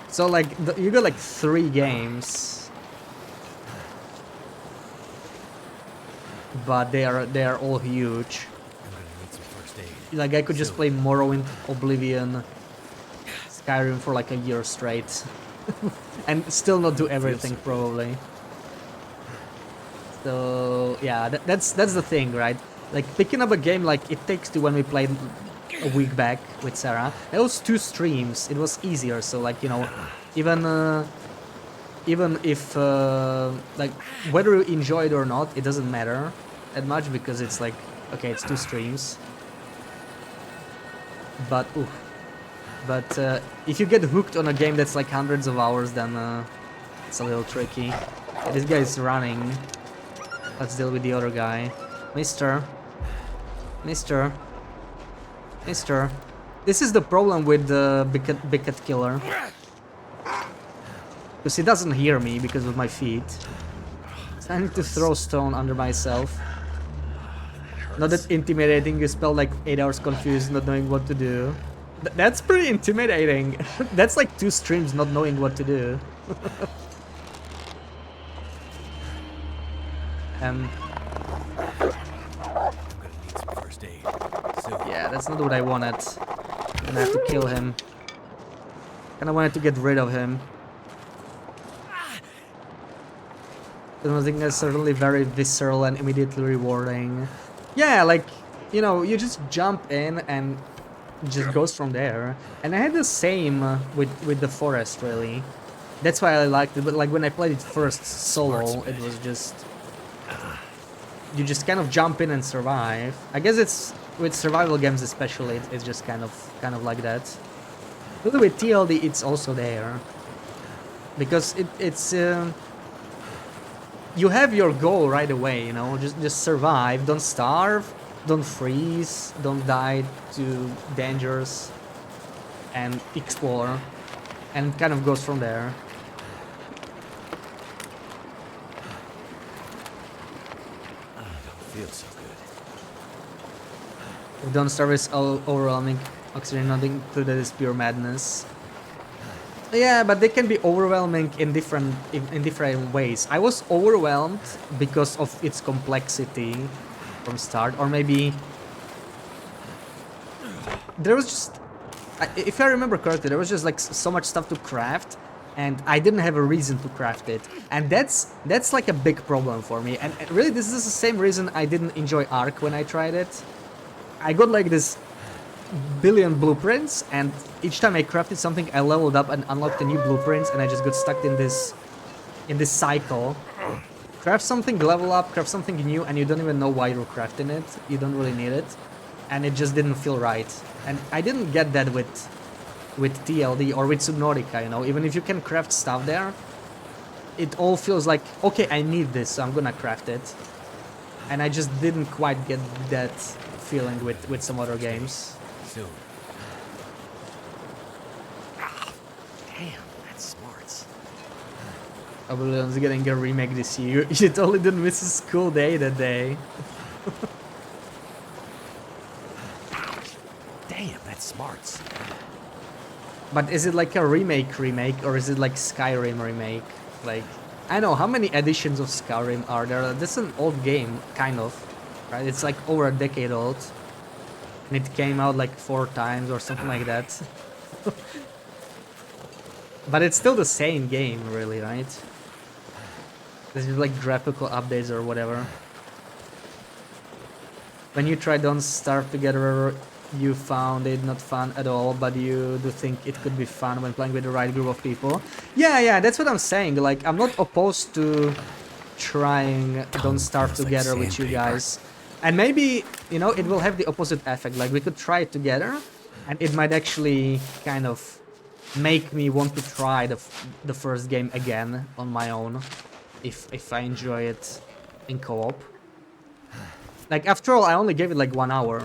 So like you got like 3 games, but they are all huge. I'm gonna need some first aid. Like I could just play Morrowind, Oblivion, Skyrim for like a year straight, and still not do everything probably. So yeah, that's the thing, right? Like picking up a game like It Takes Two when we played a week back with Sarah. It was 2 streams. It was easier. So like, you know, even if like whether you enjoy it or not, it doesn't matter that much because it's like, okay, it's 2 streams. But if you get hooked on a game that's like hundreds of hours, then it's a little tricky. This guy is running. Let's deal with the other guy. Mister. This is the problem with the Big Cat Killer. Because he doesn't hear me because of my feet. So I need to throw stone under myself. Not that intimidating, you spell like 8 hours confused, not knowing what to do. That's pretty intimidating. That's like 2 streams not knowing what to do. I'm gonna need some first aid. Soon. Yeah, that's not what I wanted. I'm gonna have to kill him. And I wanted to get rid of him. It wasn't necessarily very visceral and immediately rewarding. Yeah, like, you know, you just jump in and it just goes from there. And I had the same with the forest, really. That's why I liked it, but like when I played it first solo, it was just... You just kind of jump in and survive. I guess it's with survival games especially, it's just kind of like that. But with TLD, it's also there because it's you have your goal right away. You know, just survive, don't starve, don't freeze, don't die to dangers, and explore, and it kind of goes from there. Feels so good. Don't starve is overwhelming. Oxygen not included is pure madness. Yeah, but they can be overwhelming in different ways. I was overwhelmed because of its complexity from start, or maybe there was just If I remember correctly, there was just like so much stuff to craft, and I didn't have a reason to craft it, and that's like a big problem for me. And really, this is the same reason I didn't enjoy Ark when I tried it. I got like this billion blueprints, and each time I crafted something, I leveled up and unlocked the new blueprints, and I just got stuck in this cycle. Craft something, level up, craft something new, and you don't even know why you're crafting it. You don't really need it, and it just didn't feel right. And I didn't get that with TLD or with Subnautica, you know. Even if you can craft stuff there, it all feels like, okay, I need this, so I'm gonna craft it. And I just didn't quite get that feeling with some other games. Soon. Damn, that's smart. Oblivion's getting a remake this year. You totally didn't miss a school day that day. Damn, that's smart. But is it like a remake, or is it like Skyrim remake? Like, I know, how many editions of Skyrim are there? This is an old game, kind of, right? It's like over a decade old. And it came out like 4 times or something like that. But it's still the same game, really, right? This is like graphical updates or whatever. When you try Don't Starve Together, you found it not fun at all, but you do think it could be fun when playing with the right group of people. Yeah, that's what I'm saying. Like, I'm not opposed to trying Don't Starve Together with you guys. And maybe, you know, it will have the opposite effect. Like, we could try it together, and it might actually kind of make me want to try the first game again on my own, if I enjoy it in co-op. Like, after all, I only gave it like 1 hour.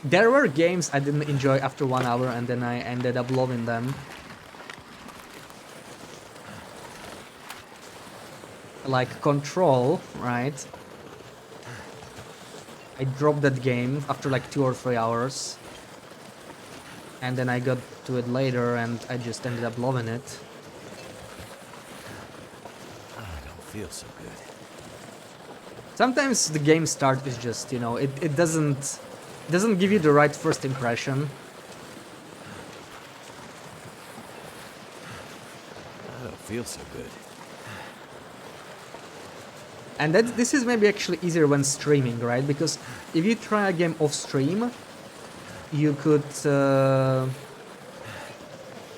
There were games I didn't enjoy after 1 hour, and then I ended up loving them. Like Control, right? I dropped that game after like 2 or 3 hours. And then I got to it later, and I just ended up loving it. I don't feel so good. Sometimes the game start is just, you know, it doesn't give you the right first impression. I don't feel so good. And this is maybe actually easier when streaming, right? Because if you try a game off stream, you could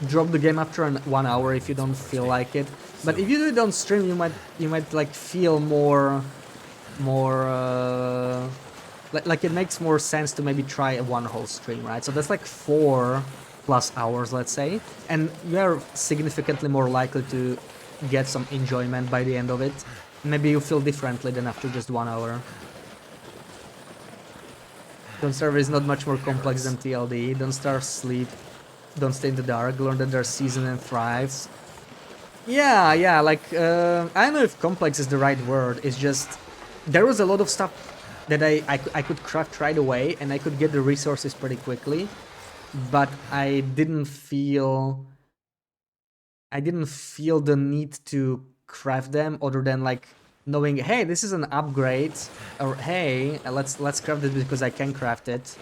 drop the game after 1 hour if you don't feel like it. But if you do it on stream, you might like feel more like it makes more sense to maybe try one whole stream, right? So that's like 4+ hours, let's say, and you are significantly more likely to get some enjoyment by the end of it. Maybe you feel differently than after just 1 hour. Don't Starve is not much more complex than TLD. Don't Starve, Sleep, Don't Stay in the Dark, Learn that there's Season and Thrive. Yeah, like, I don't know if complex is the right word. It's just, there was a lot of stuff that I could craft right away, and I could get the resources pretty quickly, but I didn't feel the need to craft them, other than like knowing, hey, this is an upgrade, or hey, let's craft it because I can craft it.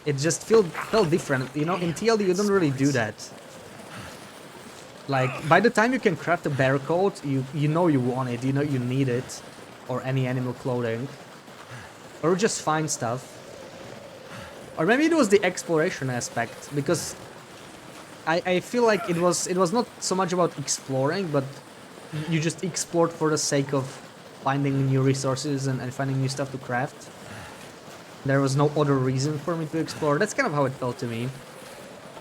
It just felt different, you know. In TLD you don't really do that. Like, by the time you can craft a bear coat, you know you want it, you know you need it, or any animal clothing, or just find stuff. Or maybe it was the exploration aspect, because I feel like it was not so much about exploring, but you just explored for the sake of finding new resources and finding new stuff to craft. There was no other reason for me to explore. That's kind of how it felt to me.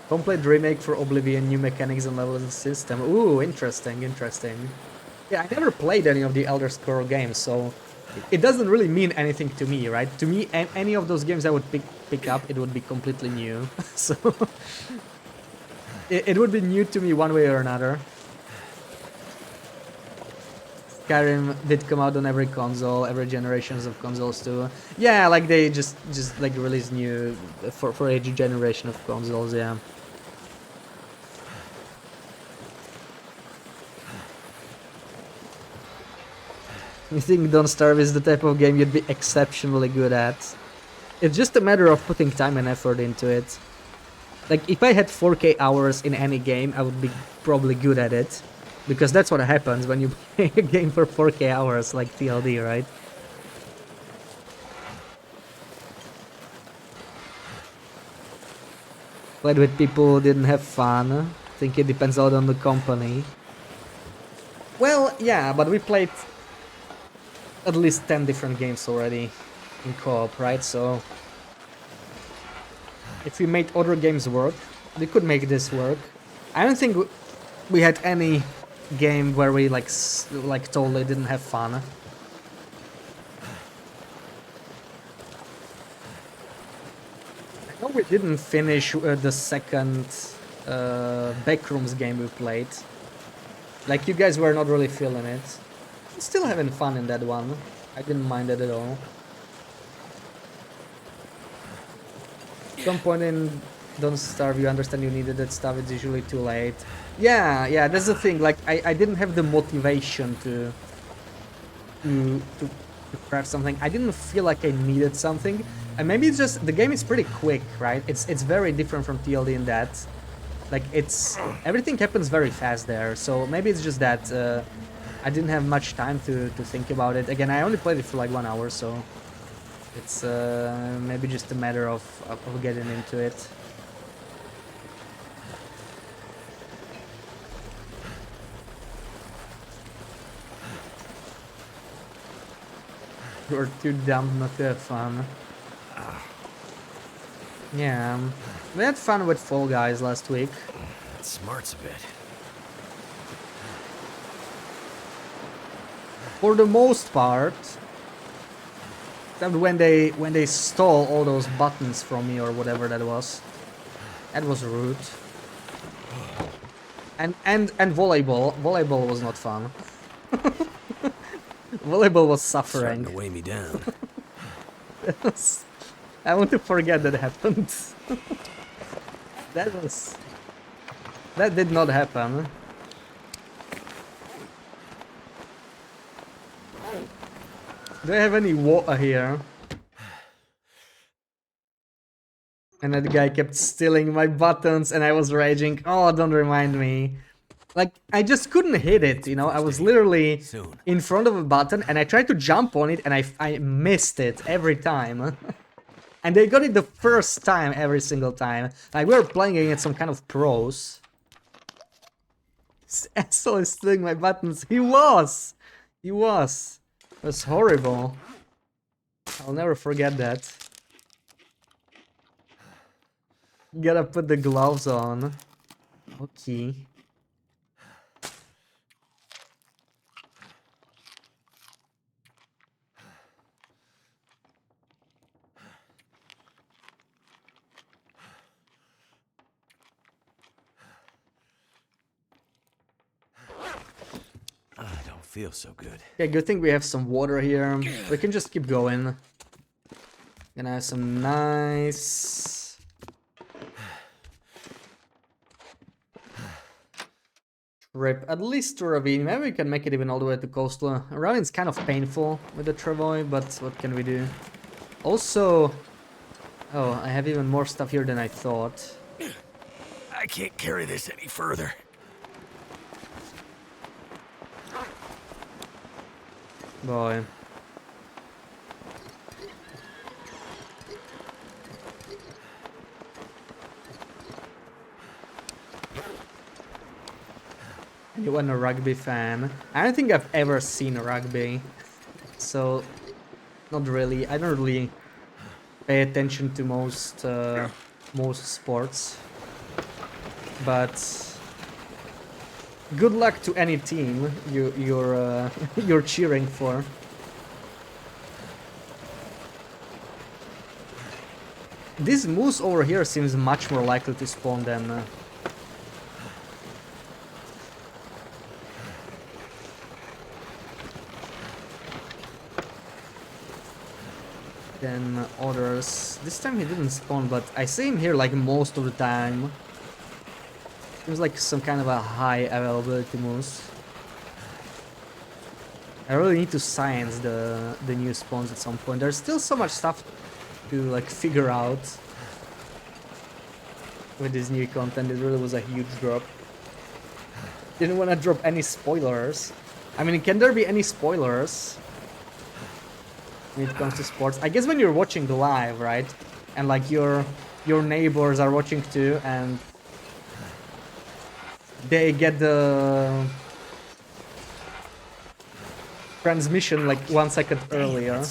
Complete remake for Oblivion, new mechanics and levels and system. Ooh, interesting. Yeah, I never played any of the Elder Scrolls games, so it doesn't really mean anything to me, right? To me, any of those games I would pick up, it would be completely new. So it would be new to me one way or another. Skyrim did come out on every console, every generations of consoles too. Yeah, like they just like release new for each generation of consoles, yeah. You think Don't Starve is the type of game you'd be exceptionally good at? It's just a matter of putting time and effort into it. Like, if I had 4K hours in any game, I would be probably good at it. Because that's what happens when you play a game for 4K hours, like TLD, right? Played with people who didn't have fun. I think it depends a lot on the company. Well, yeah, but we played at least 10 different games already in co-op, right? So if we made other games work, we could make this work. I don't think we had any game where we like totally didn't have fun. I know we didn't finish the second Backrooms game we played. Like, you guys were not really feeling it. Still having fun in that one. I didn't mind it at all. Some point in Don't Starve, you understand you needed that stuff, it's usually too late. Yeah, that's the thing, like, I didn't have the motivation to craft something. I didn't feel like I needed something. And maybe it's just, the game is pretty quick, right? It's very different from TLD in that. Like, everything happens very fast there, so maybe it's just that I didn't have much time to think about it. Again, I only played it for like 1 hour, so it's maybe just a matter of getting into it. You're too dumb not to have fun. Yeah, we had fun with Fall Guys last week. That smarts a bit. For the most part, except when they stole all those buttons from me or whatever that was. That was rude. And volleyball. Volleyball was not fun. Volleyball was suffering. Starting to weigh me down. I want to forget that happened. That did not happen. Do I have any water here? And that guy kept stealing my buttons and I was raging. Oh, don't remind me. Like, I just couldn't hit it, you know? I was literally in front of a button and I tried to jump on it and I missed it every time. And they got it the first time every single time. Like, we were playing against some kind of pros. This asshole is stealing my buttons. He was! He was. It was horrible. I'll never forget that. Gotta put the gloves on. Okay. I don't feel so good. Okay, good thing we have some water here. We can just keep going. Gonna have some nice trip, at least to Ravine. Maybe we can make it even all the way to Coastal. Ravine's kind of painful with the Travoy, but what can we do? Also, oh, I have even more stuff here than I thought. I can't carry this any further. Boy. Anyone a rugby fan? I don't think I've ever seen rugby, so not really. I don't really pay attention to most sports, but good luck to any team you're cheering for. This moose over here seems much more likely to spawn than others. This time he didn't spawn, but I see him here like most of the time. Seems like some kind of a high availability moose. I really need to science the new spawns at some point. There's still so much stuff to like figure out. with this new content. It really was a huge drop. Didn't want to drop any spoilers. I mean, can there be any spoilers when it comes to sports? I guess when you're watching the live, right? And like your neighbors are watching too, and they get the transmission like 1 second earlier. And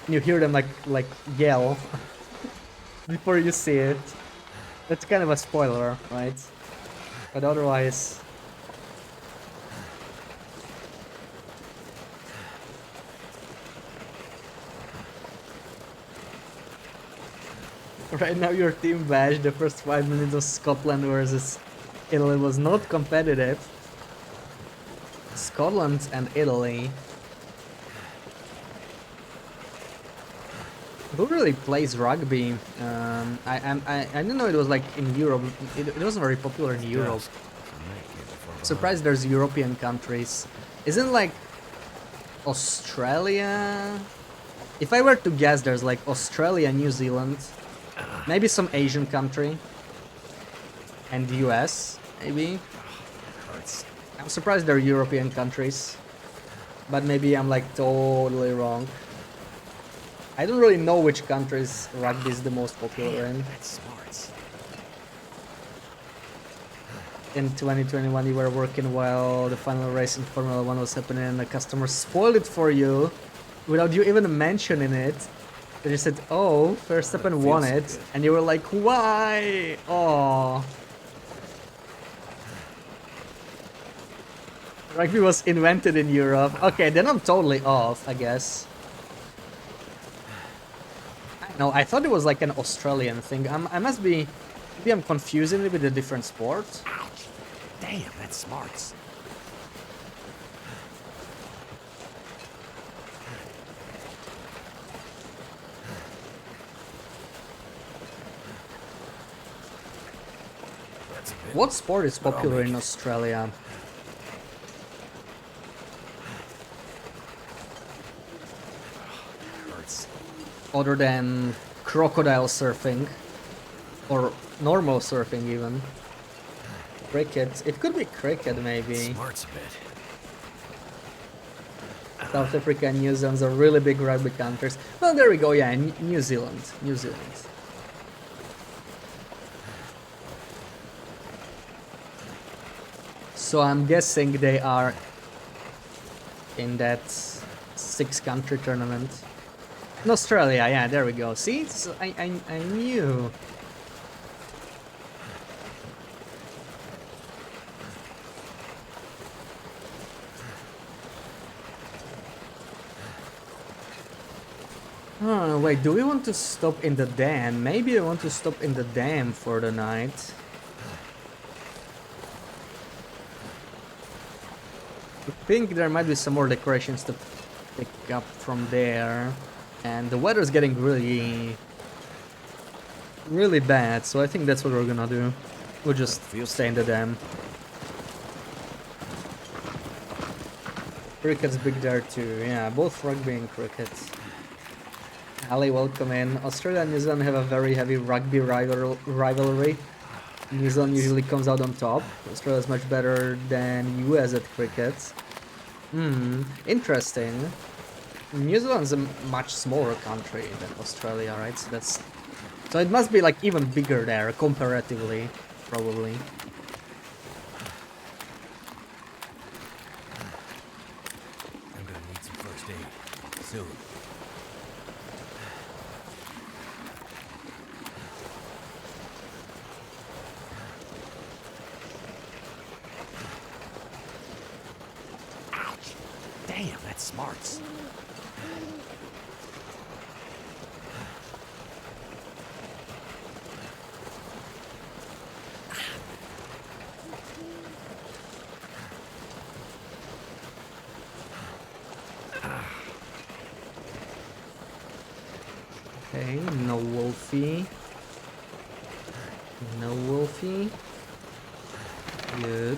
you hear them like yell before you see it. That's kind of a spoiler, right? But otherwise, right now your team bash, the first 5 minutes of Scotland versus Italy was not competitive. Scotland and Italy. Who really plays rugby? I didn't know it was like in Europe. It wasn't very popular in Europe. Surprised there's European countries. Isn't like Australia? If I were to guess, there's like Australia, New Zealand, maybe some Asian country, and the US, maybe. I'm surprised they're European countries, but maybe I'm like totally wrong. I don't really know which countries rugby is the most popular in. In 2021 you were working well, the final race in Formula 1 was happening and the customer spoiled it for you without you even mentioning it. They just said, oh, Verstappen won it, and you were like, why? Oh. Rugby was invented in Europe. Okay, then I'm totally off, I guess. No, I thought it was like an Australian thing. I must be... Maybe I'm confusing it with a different sport. Ouch! Damn, that's smarts. What sport is popular in Australia? Other than crocodile surfing, or normal surfing even. Cricket. It could be cricket maybe. Smarts a bit. South Africa and New Zealand are really big rugby countries. Well, there we go. Yeah, New Zealand. New Zealand. So I'm guessing they are in that 6-country tournament. In Australia, yeah, there we go. See, I knew. Oh, wait, do we want to stop in the dam? Maybe I want to stop in the dam for the night. I think there might be some more decorations to pick up from there. And the weather's getting really bad, so I think that's what we're gonna do. We'll just stay in the dam. Cricket's big there too, yeah, both rugby and cricket. Ali, welcome in. Australia and New Zealand have a very heavy rugby rivalry. New Zealand usually comes out on top. Australia is much better than US at cricket. Interesting. New Zealand's a much smaller country than Australia, right? So it must be like even bigger there comparatively, probably. I'm gonna need some first aid soon. Ouch! Damn, that's smarts. Okay, no Wolfie. No Wolfie. Good.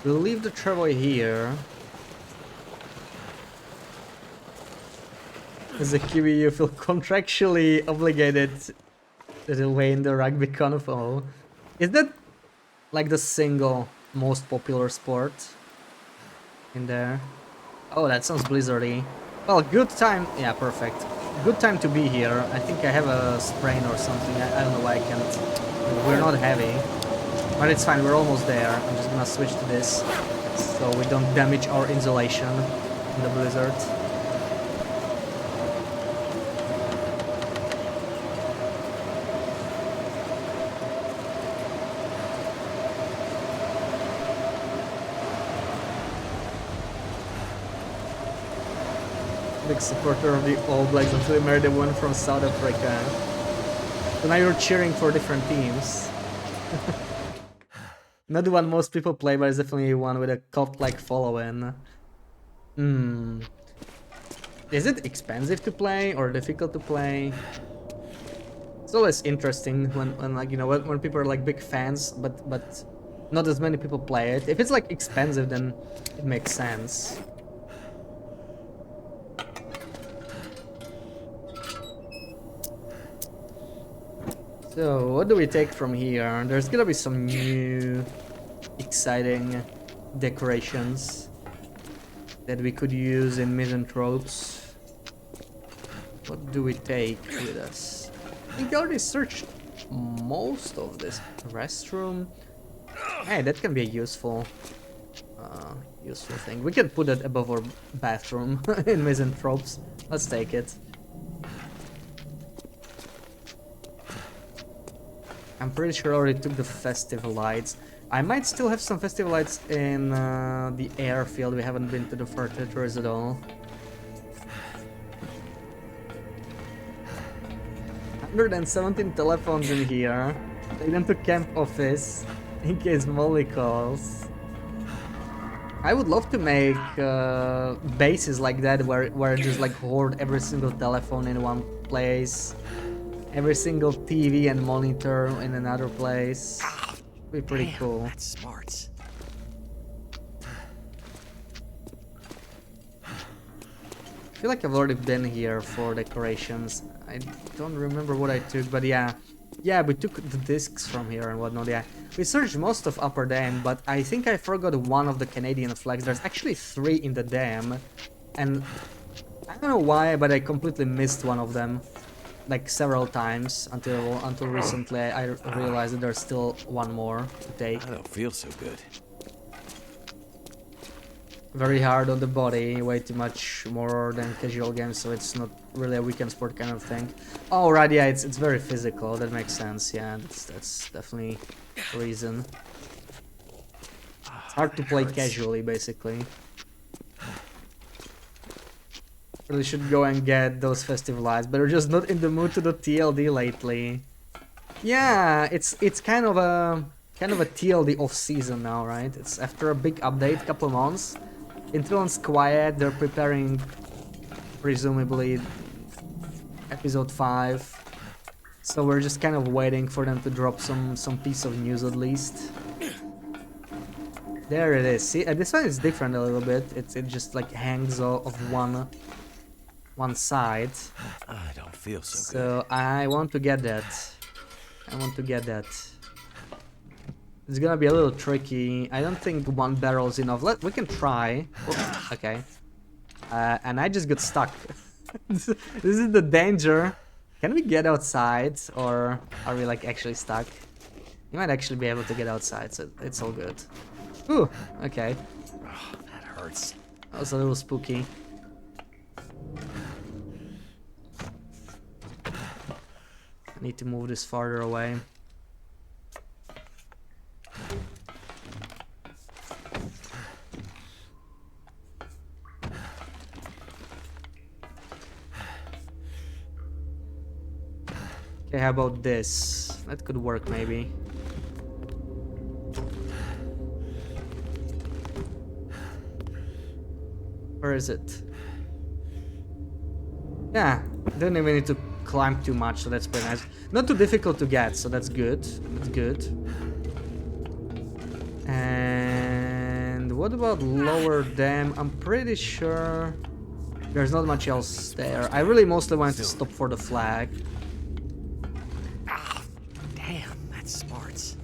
We'll leave the Travoy here. As a Kiwi, you feel contractually obligated to win the rugby convo. Is that like the single most popular sport in there? Oh, that sounds blizzardy. Well, good time. Yeah, perfect. Good time to be here. I think I have a sprain or something. I don't know why I can't. We're not heavy. But it's fine, we're almost there. I'm just gonna switch to this so we don't damage our insulation in the blizzard. Big supporter of the All Blacks until we married the one from South Africa. So now you're cheering for different teams. Not the one most people play, but it's definitely one with a cult-like following. Is it expensive to play or difficult to play? It's always interesting when like, you know, when people are like big fans, but not as many people play it. If it's like expensive, then it makes sense. So, what do we take from here? There's gonna be some new, exciting decorations that we could use in Misanthropes. What do we take with us? I think I already searched most of this restroom. Hey, that can be a useful thing. We can put that above our bathroom in Misanthropes. Let's take it. I'm pretty sure I already took the festive lights. I might still have some festive lights in the airfield. We haven't been to the Fort Tetris at all. 117 telephones in here. Take them to camp office in case Molly calls. I would love to make bases like that where just like hoard every single telephone in one place. Every single TV and monitor in another place. Be pretty Damn, cool. That's smart. I feel like I've already been here for decorations. I don't remember what I took, but yeah. Yeah, we took the discs from here and whatnot, yeah. We searched most of Upper Dam, but I think I forgot one of the Canadian flags. There's actually 3 in the dam. And I don't know why, but I completely missed one of them. Like several times until recently I realized that there's still one more to take. I don't feel so good. Very hard on the body, way too much more than casual games, so it's not really a weekend sport kind of thing. Oh right, yeah, it's very physical, that makes sense, yeah, that's definitely a reason. It's hard to play casually, basically. Really should go and get those festive lights, but we're just not in the mood to do TLD lately. Yeah, it's kind of a TLD off season now, right? It's after a big update, couple months. Intron's quiet. They're preparing, presumably, episode 5. So we're just kind of waiting for them to drop some piece of news at least. There it is. See, this one is different a little bit. It just like hangs off one side. I don't feel so good. So I want to get that. I want to get that. It's gonna be a little tricky. I don't think 1 barrel is enough. We can try. Oh, okay. And I just got stuck. This is the danger. Can we get outside, or are we like actually stuck? You might actually be able to get outside, so it's all good. Ooh, okay. Oh, that hurts. That was a little spooky. I need to move this farther away. Okay, how about this? That could work maybe. Where is it? Yeah, don't even need to climb too much, so that's pretty nice. Not too difficult to get, so that's good. That's good. And what about lower dam? I'm pretty sure there's not much else there. I really mostly wanted to stop for the flag. Damn, that's smart.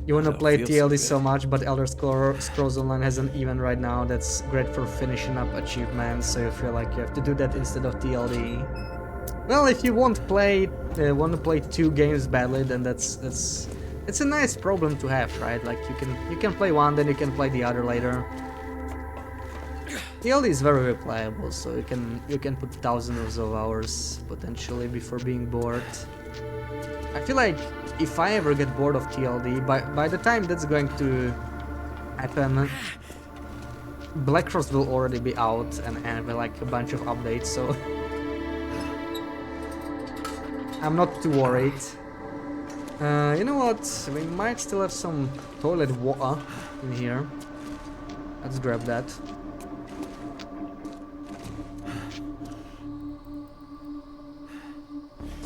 You wanna Don't play feel so TLD good. so much, but Elder Scrolls Online has an event right now that's great for finishing up achievements, so you feel like you have to do that instead of TLD. Well, if you want to play 2 games badly, then that's it's a nice problem to have, right? Like you can play one, then you can play the other later. TLD is very replayable, so you can put thousands of hours potentially before being bored. I feel like if I ever get bored of TLD, by the time that's going to happen, Black Cross will already be out and have like a bunch of updates, so I'm not too worried. You know what? We might still have some toilet water in here. Let's grab that.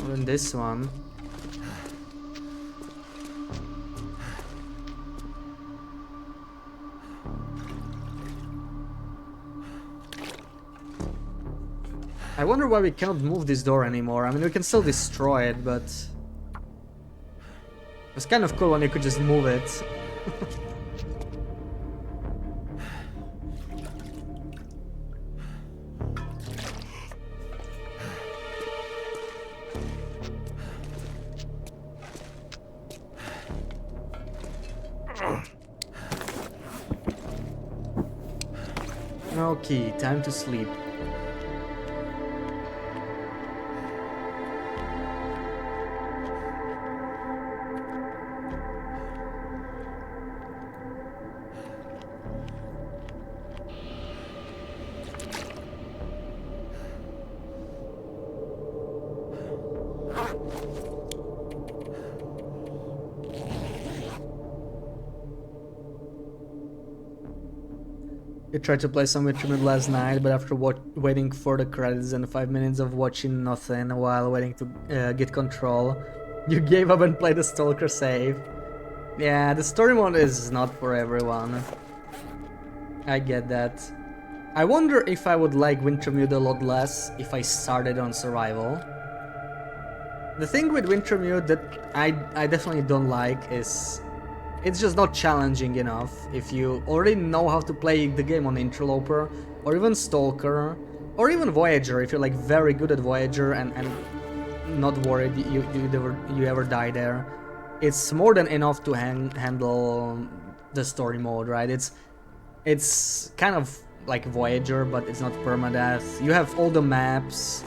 Or in this one. I wonder why we cannot move this door anymore. I mean, we can still destroy it, but it's kind of cool when you could just move it. Okay, time to sleep. I tried to play some Witcher last night, but after waiting for the credits and 5 minutes of watching nothing while waiting to get control, you gave up and played the Stalker save. Yeah, the story mode is not for everyone. I get that. I wonder if I would like Wintermute a lot less if I started on survival. The thing with Wintermute that I definitely don't like is it's just not challenging enough. If you already know how to play the game on Interloper, or even Stalker, or even Voyager, if you're like very good at Voyager and not worried you ever die there, it's more than enough to handle the story mode, right? It's kind of like Voyager, but it's not permadeath. You have all the maps,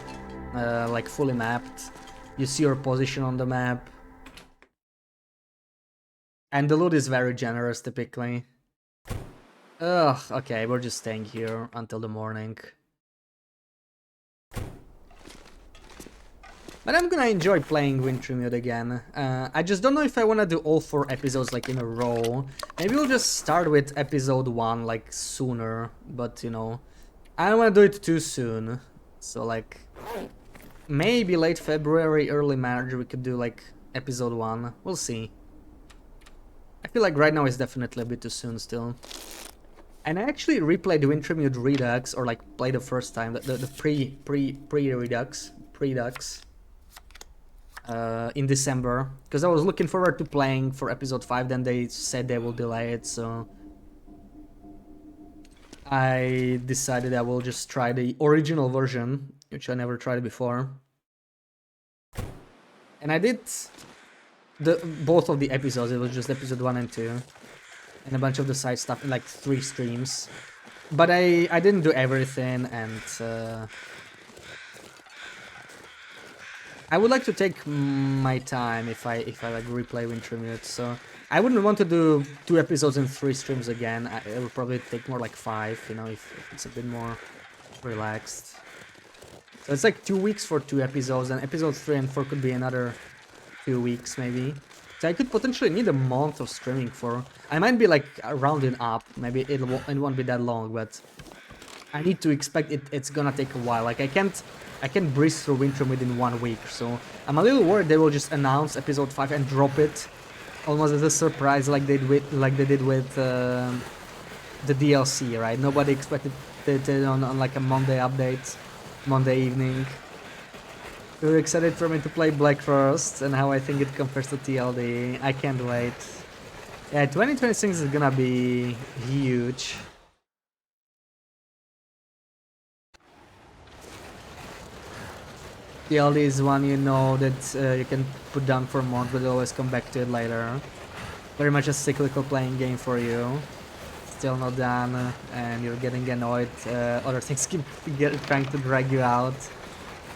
like fully mapped. You see your position on the map. And the loot is very generous, typically. Ugh, okay, we're just staying here until the morning. But I'm gonna enjoy playing Wintermute again. I just don't know if I wanna do all 4 episodes like in a row. Maybe we'll just start with episode 1 like sooner, but you know, I don't wanna do it too soon. So like, maybe late February, early March we could do like episode 1. We'll see. I feel like right now is definitely a bit too soon still. And I actually replayed Wintermute Redux, or like play the first time, the pre-Redux, in December, because I was looking forward to playing for episode 5, then they said they will delay it, so I decided I will just try the original version, which I never tried before. And I did both of the episodes. It was just episode 1 and 2, and a bunch of the side stuff in like 3 streams. But I didn't do everything, and I would like to take my time if I like replay Wintermute. So I wouldn't want to do 2 episodes in 3 streams again. It would probably take more like 5, you know, if it's a bit more relaxed. So it's like 2 weeks for 2 episodes, and episodes 3 and 4 could be another 2 weeks maybe. So I could potentially need a month of streaming for. I might be like rounding up. Maybe it won't be that long, but I need to expect it's gonna take a while. Like I can't breeze through Wintermute within 1 week. So I'm a little worried they will just announce episode 5 and drop it almost as a surprise, like they did with the DLC, right? Nobody expected it on like a Monday update, Monday evening. You're excited for me to play Black Frost and how I think it compares to TLD. I can't wait. Yeah, 2026 is gonna be huge. TLD is one you know that you can put down for a month, but always come back to it later. Very much a cyclical playing game for you. Still not done, and you're getting annoyed. Other things keep trying to drag you out.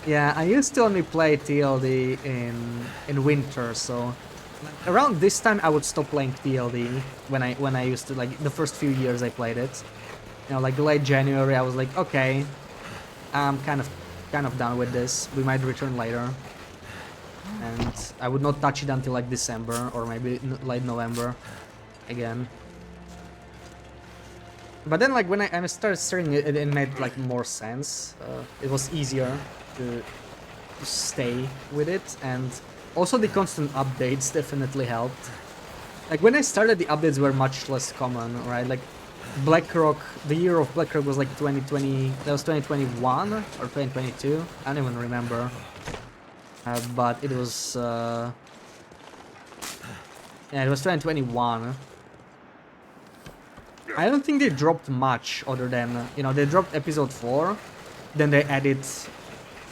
Yeah, I used to only play TLD in winter, so like, around this time I would stop playing TLD when I used to, like, the first few years I played it. You know, like late January, I was like, okay, I'm kind of done with this. We might return later, and I would not touch it until like December or maybe late November again. But then, like, when I started studying it, it made like more sense. It was easier to stay with it, and also the constant updates definitely helped. Like when I started, the updates were much less common, right? Like BlackRock, the year of BlackRock was like 2020, that was 2021 or 2022, I don't even remember. But it was, yeah, it was 2021. I don't think they dropped much other than, you know, they dropped episode 4, then they added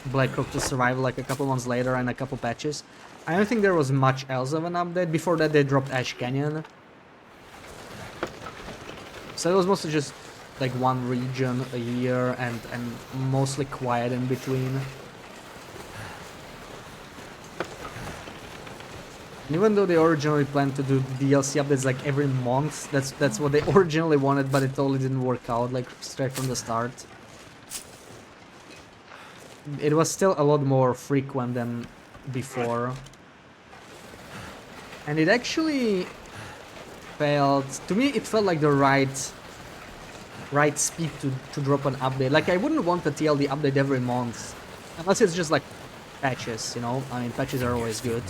BlackRock to Survival like a couple months later and a couple patches. I don't think there was much else of an update. Before that they dropped Ash Canyon. So it was mostly just like one region a year and mostly quiet in between. And even though they originally planned to do DLC updates like every month, that's what they originally wanted, but it totally didn't work out like straight from the start. It was still a lot more frequent than before. And it actually felt, to me it felt like the right speed to drop an update. Like I wouldn't want a TLD update every month, unless it's just like patches, you know? I mean, patches are always good,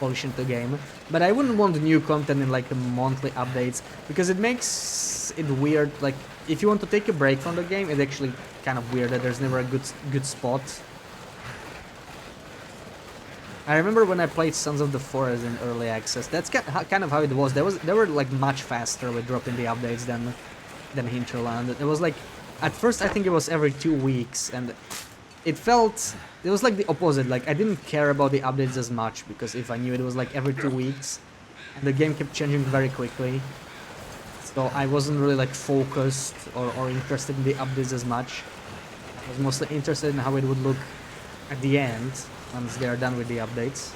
polishing the game. But I wouldn't want new content in like the monthly updates, because it makes it weird. Like if you want to take a break from the game, it's actually kind of weird that there's never a good spot. I remember when I played Sons of the Forest in early access. That's kind of how it was. They were like much faster with dropping the updates than Hinterland. It was like, at first I think it was every 2 weeks, and it was like the opposite. Like I didn't care about the updates as much, because if I knew it was like every 2 weeks, and the game kept changing very quickly, so I wasn't really like focused or interested in the updates as much. I was mostly interested in how it would look at the end, once they are done with the updates.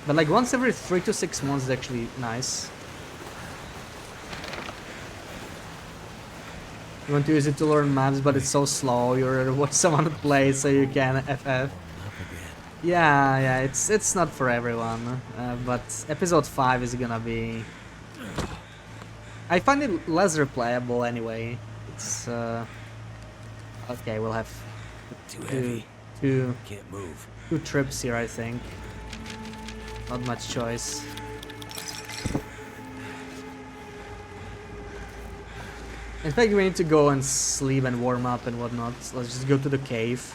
But like once every 3 to 6 months is actually nice. You want to use it to learn maps, but it's so slow. You're watch someone play so you can FF. Yeah, it's not for everyone. But episode 5 is gonna be... I find it less replayable anyway. It's okay, we'll have Too heavy. Can't move. 2 trips here, I think. Not much choice. In fact, we need to go and sleep and warm up and whatnot. So let's just go to the cave.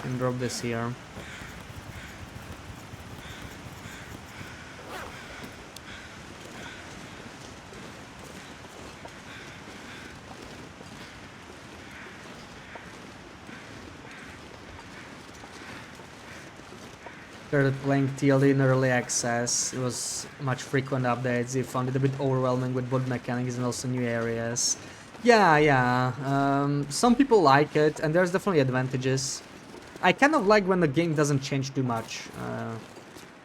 And drop this here. Started playing TLD in early access. It was much frequent updates. You found it a bit overwhelming with both mechanics and also new areas. Yeah. Some people like it, and there's definitely advantages. I kind of like when the game doesn't change too much.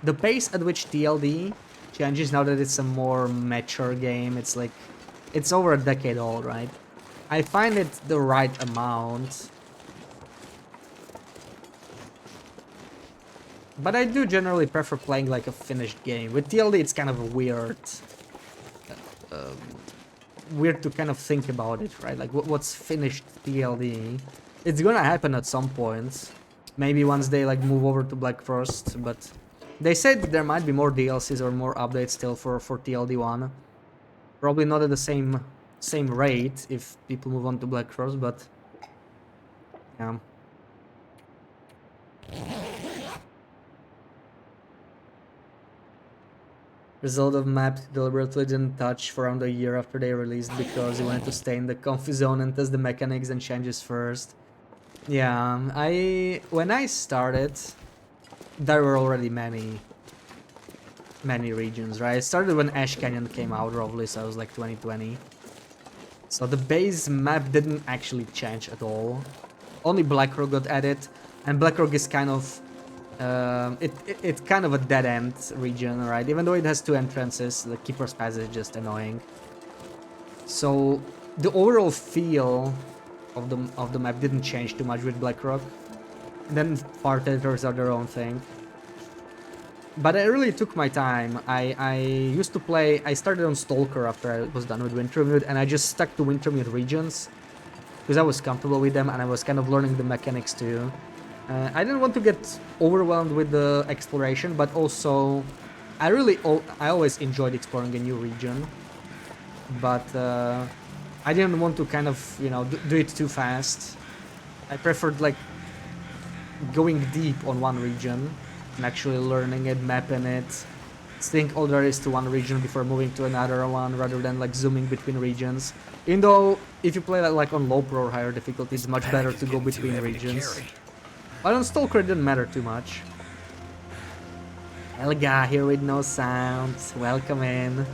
The pace at which TLD changes now that it's a more mature game, it's like, it's over a decade old, right? I find it the right amount. But I do generally prefer playing like a finished game. With TLD it's kind of weird. Weird to kind of think about it, right? Like what's finished TLD? It's gonna happen at some point. Maybe once they like move over to Black Frost, but they said there might be more DLCs or more updates still for TLD 1. Probably not at the same rate if people move on to Black Frost, but yeah. Result of map deliberately didn't touch for around a year after they released because he wanted to stay in the comfy zone and test the mechanics and changes first. Yeah, when I started, there were already many regions, right? I started when Ash Canyon came out roughly, so it was like 2020. So the base map didn't actually change at all. Only Blackrock got added, and Blackrock is kind of it's kind of a dead-end region, right? Even though it has 2 entrances, the Keeper's Pass is just annoying. So the overall feel of the map didn't change too much with Blackrock. And then part editors are their own thing. But I really took my time. I used to play. I started on Stalker after I was done with Wintermute, and I just stuck to Wintermute regions because I was comfortable with them and I was kind of learning the mechanics too. I didn't want to get overwhelmed with the exploration, but also I always enjoyed exploring a new region. But I didn't want to kind of, you know, do it too fast. I preferred like going deep on one region and actually learning it, mapping it, seeing all there is to one region before moving to another one, rather than like zooming between regions. Even though if you play that like on low pro or higher difficulty, it's much better to go between regions. But on Stalker it didn't matter too much. Helga here with no sounds. Welcome in.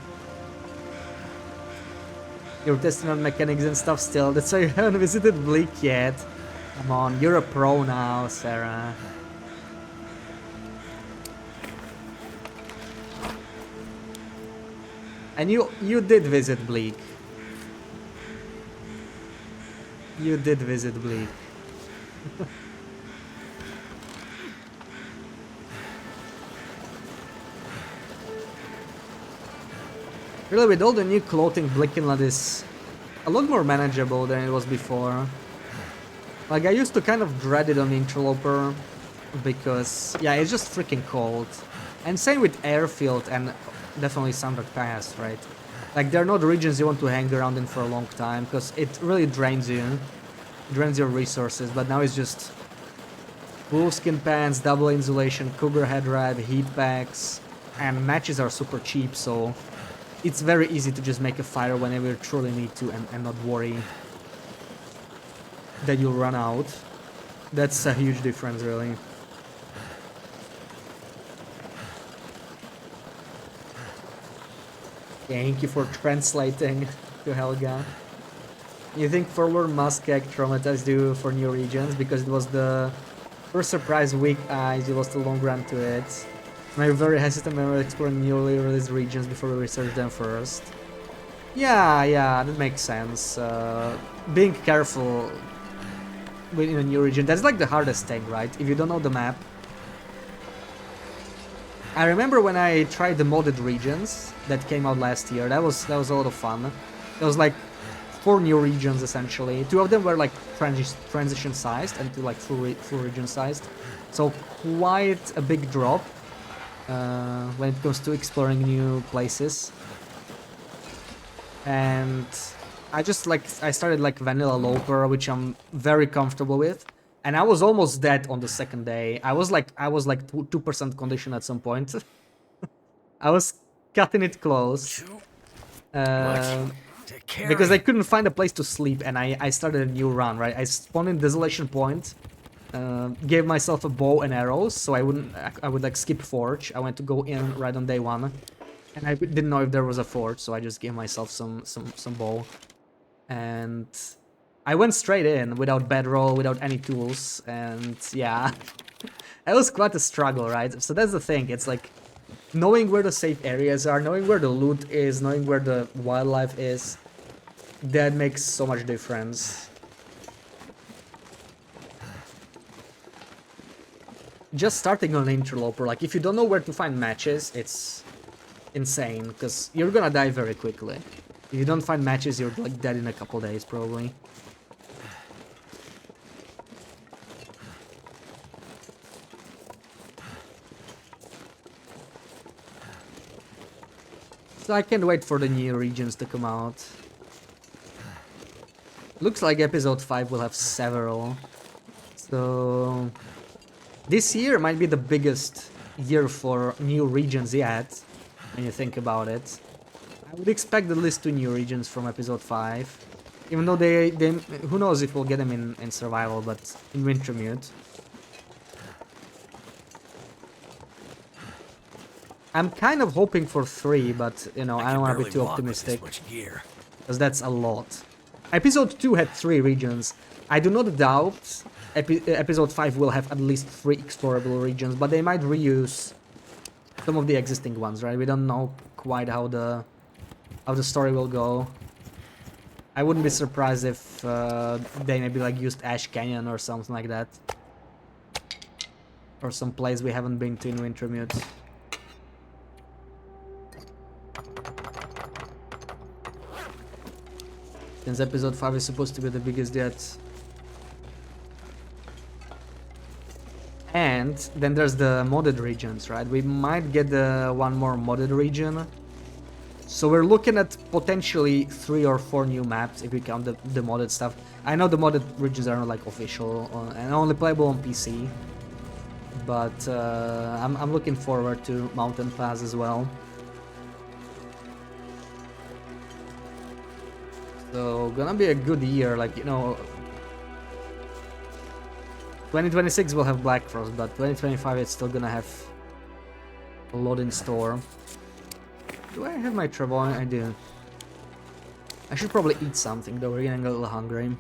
You're testing on mechanics and stuff still. That's why you haven't visited Bleak yet. Come on, you're a pro now, Sarah. And you did visit Bleak. You did visit Bleak. Really, with all the new clothing, Bleak Inlet is a lot more manageable than it was before. Like, I used to kind of dread it on Interloper because, yeah, it's just freaking cold. And same with Airfield and definitely Sundered Pass, right? Like, they're not regions you want to hang around in for a long time because it really drains you. It drains your resources, but now it's just wolfskin pants, double insulation, cougar head wrap, heat packs, and matches are super cheap, so it's very easy to just make a fire whenever you truly need to and not worry that you'll run out. That's a huge difference, really. Thank you for translating to Helga. You think Forlorn Muskeg traumatized you for new regions because it was the first surprise weak eyes, you lost a long run to it. And I'm very hesitant when we're exploring newly released regions before we research them first. Yeah, that makes sense. Being careful in a new region, that's like the hardest thing, right? If you don't know the map. I remember when I tried the modded regions that came out last year, that was a lot of fun. There was like 4 new regions essentially. 2 of them were like transition sized and 2 like full region sized. So quite a big drop when it comes to exploring new places. And I started like vanilla Loper, which I'm very comfortable with. And I was almost dead on the second day. I was like 2% condition at some point. I was cutting it close. Because I couldn't find a place to sleep and I started a new run, right? I spawned in Desolation Point, gave myself a bow and arrows, so I would like skip Forge. I went to go in right on day 1. And I didn't know if there was a Forge, so I just gave myself some bow. And I went straight in without bedroll, without any tools, and yeah. It was quite a struggle, right? So that's the thing, it's like knowing where the safe areas are, knowing where the loot is, knowing where the wildlife is, that makes so much difference. Just starting on Interloper, like if you don't know where to find matches, it's insane, because you're gonna die very quickly. If you don't find matches, you're like dead in a couple days, probably. So I can't wait for the new regions to come out. Looks like episode 5 will have several. So this year might be the biggest year for new regions yet. when you think about it. I would expect at least 2 new regions from episode 5. Even though they who knows if we'll get them in survival, but in Wintermute. I'm kind of hoping for 3, but you know, I don't want to be too optimistic. Because that's a lot. Episode 2 had 3 regions. I do not doubt episode 5 will have at least 3 explorable regions, but they might reuse some of the existing ones, right? We don't know quite how the story will go. I wouldn't be surprised if they maybe like used Ash Canyon or something like that. Or some place we haven't been to in Wintermute. Since episode 5 is supposed to be the biggest yet. And then there's the modded regions, right? We might get one more modded region. So we're looking at potentially 3 or 4 new maps if we count the modded stuff. I know the modded regions are not like official and only playable on PC. But I'm looking forward to Mountain Pass as well. So gonna be a good year, like, you know, 2026 will have Black Frost, but 2025 it's still gonna have a lot in store. Do I have my Travois? I do. I should probably eat something though, we're getting a little hungry.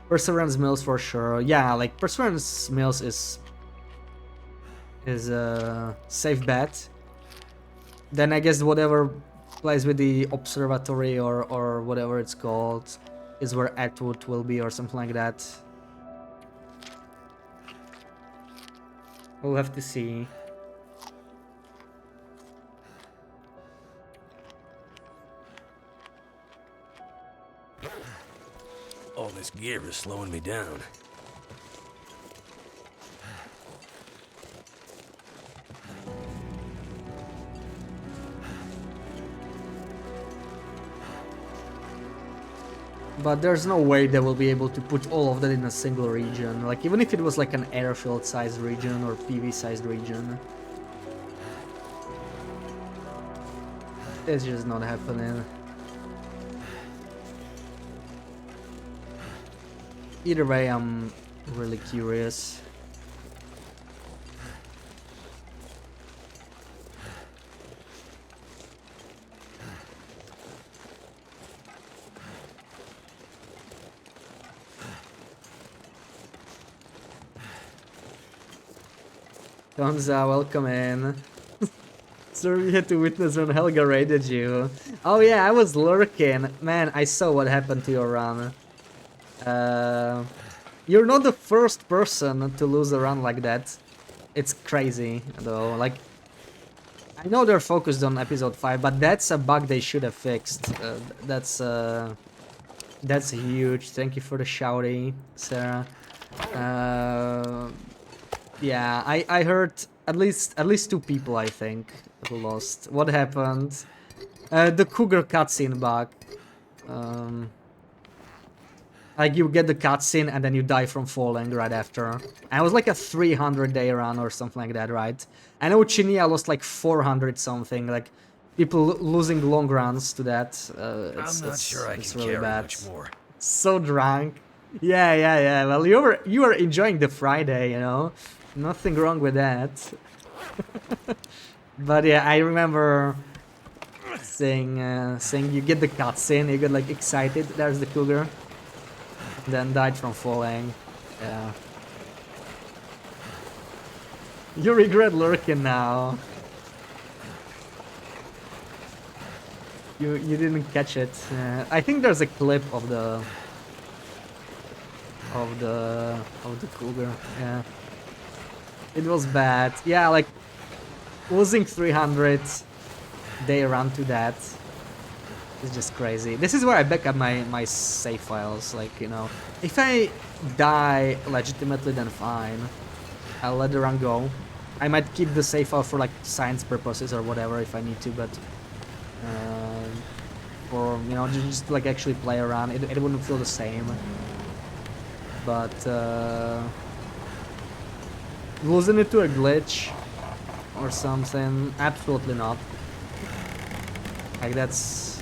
Perseverance Mills for sure. Yeah, like Perseverance Mills is a safe bet. Then I guess whatever place with the observatory or whatever it's called is where Atwood will be or something like that. We'll have to see. All this gear is slowing me down. But there's no way they will be able to put all of that in a single region. Like, even if it was like an airfield-sized region or PV-sized region. It's just not happening. Either way, I'm really curious. Gonza, welcome in. So we had to witness when Helga raided you. Oh yeah, I was lurking. Man, I saw what happened to your run. You're not the first person to lose a run like that. It's crazy, though. Like, I know they're focused on episode 5, but that's a bug they should have fixed. That's huge. Thank you for the shouty, Sarah. Yeah, I heard at least 2 people, I think, who lost. What happened? The Cougar cutscene bug. Like, you get the cutscene and then you die from falling right after. And it was like a 300-day run or something like that, right? I know Chinia lost like 400 something, like people losing long runs to that. I'm not sure I can really carry bad. much more. So drunk. Yeah. Well, you were enjoying the Friday, you know. Nothing wrong with that. But yeah, I remember saying you get the cutscene, you get like excited. There's the Cougar. Then died from falling. Yeah. You regret lurking now. You didn't catch it. I think there's a clip of the Cougar. Yeah. It was bad. Yeah, like losing 300 day run to that. It's just crazy. This is where I back up my save files, like, you know. If I die legitimately, then fine. I'll let the run go. I might keep the save file for like science purposes or whatever if I need to, but for, you know, just like actually play around, it wouldn't feel the same. But losing it to a glitch or something. Absolutely not. Like that's...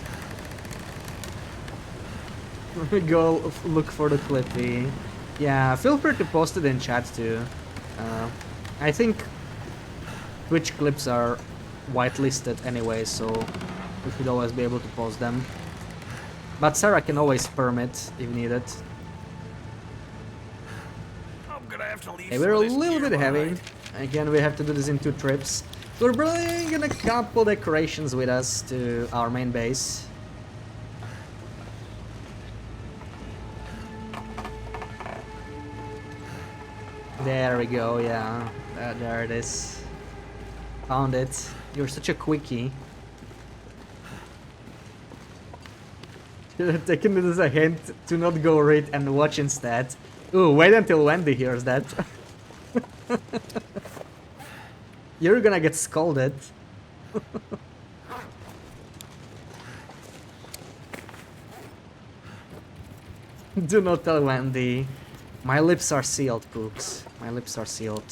Let me go look for the Clippy. Yeah, feel free to post it in chat too. I think Twitch clips are whitelisted anyway, so we should always be able to post them. But Sarah can always permit if needed. I'm gonna have to leave Hey, we're a some of this little gear bit heavy. behind. Again, we have to do this in 2 trips. We're bringing a couple decorations with us to our main base. There we go, yeah. There it is. Found it. You're such a quickie. Should have taken it as a hint to not go read and watch instead. Ooh, wait until Wendy hears that. You're gonna get scolded. Do not tell Wendy. My lips are sealed, Pooks. My lips are sealed.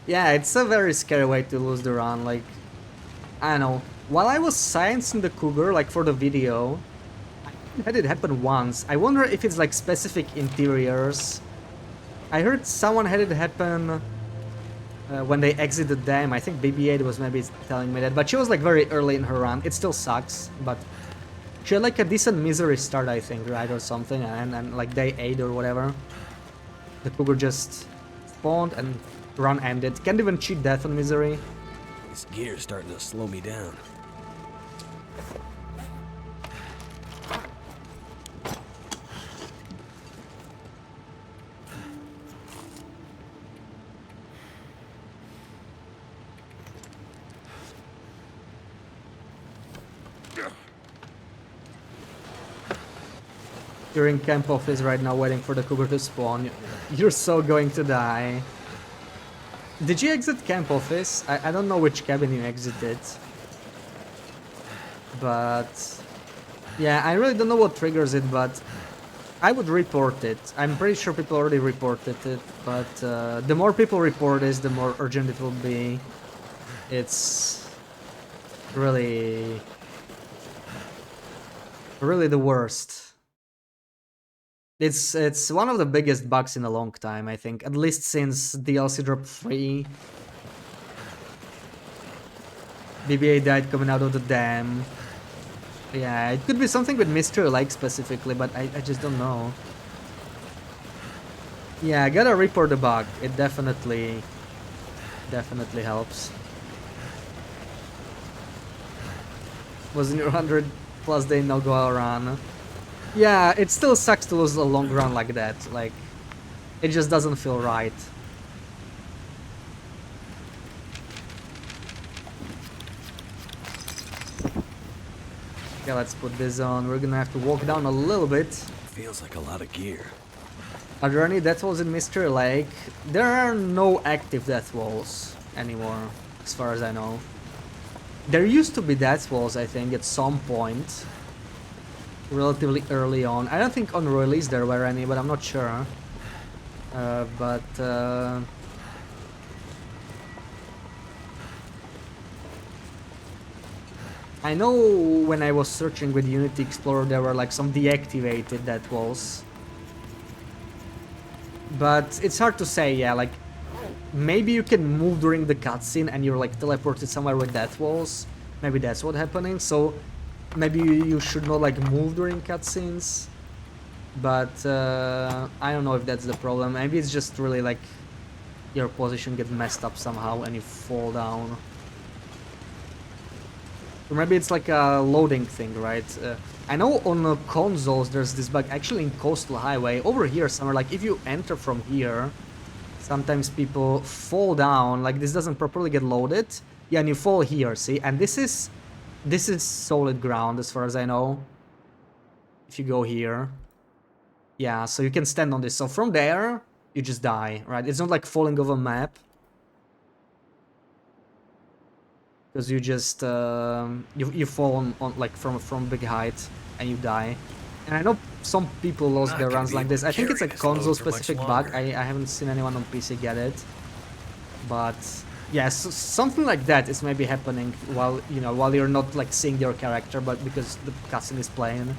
Yeah, it's a very scary way to lose the run, like... I don't know. While I was sciencing the Cougar, like for the video, I had it happen once. I wonder if it's like specific interiors. I heard someone had it happen when they exited the dam. I think BB-8 was maybe telling me that, but she was like very early in her run. It still sucks, but she had like a decent misery start, I think, right, or something, and like day 8 or whatever. The Cougar just spawned and run ended. Can't even cheat death on misery. This gear's starting to slow me down. You're in camp office right now waiting for the Cougar to spawn. You're so going to die. Did you exit camp office? I don't know which cabin you exited. But... yeah, I really don't know what triggers it, but... I would report it. I'm pretty sure people already reported it, but the more people report this, the more urgent it will be. It's... really... really the worst. It's one of the biggest bugs in a long time, I think. At least since DLC Drop 3. BB-8 died coming out of the dam. Yeah, it could be something with Mystery Lake specifically, but I just don't know. Yeah, I gotta report the bug. It definitely helps. Was in your 100+ day no-go run. Yeah, it still sucks to lose a long run like that. Like, it just doesn't feel right. Okay, let's put this on. We're gonna have to walk down a little bit. Feels like a lot of gear. Are there any death walls in Mystery Lake? There are no active death walls anymore, as far as I know. There used to be death walls, I think, at some point. Relatively early on. I don't think on release there were any, but I'm not sure. I know when I was searching with Unity Explorer there were like some deactivated death walls. But it's hard to say, yeah, like maybe you can move during the cutscene and you're like teleported somewhere with death walls. Maybe that's what's happening, so maybe you should not like move during cutscenes. But I don't know if that's the problem. Maybe it's just really like your position gets messed up somehow and you fall down. Or maybe it's like a loading thing, right? I know on consoles there's this bug actually in Coastal Highway. Over here somewhere, like if you enter from here, sometimes people fall down, like this doesn't properly get loaded. Yeah, and you fall here, see? And this is solid ground as far as I know. If you go here. Yeah, so you can stand on this. So from there, you just die, right? It's not like falling off a map. because you just you fall on like from big height and you die. And I know some people lost Not their gonna runs be like able this. to I think it's a carry this load console for much specific bug. longer. I haven't seen anyone on PC get it. But yeah, so something like that is maybe happening while while you're not like seeing your character, but because the cutscene is playing.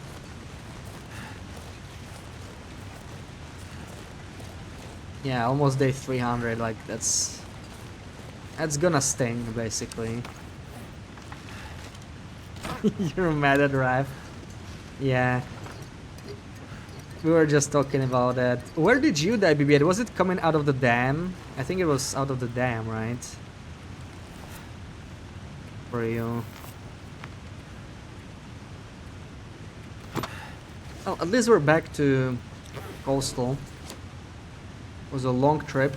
Yeah, almost day 300. Like that's gonna sting basically. You're mad at Raph. Yeah. We were just talking about that. Where did you die, BB-8? Was it coming out of the dam? I think it was out of the dam, right? For you. Oh, at least we're back to Coastal. It was a long trip.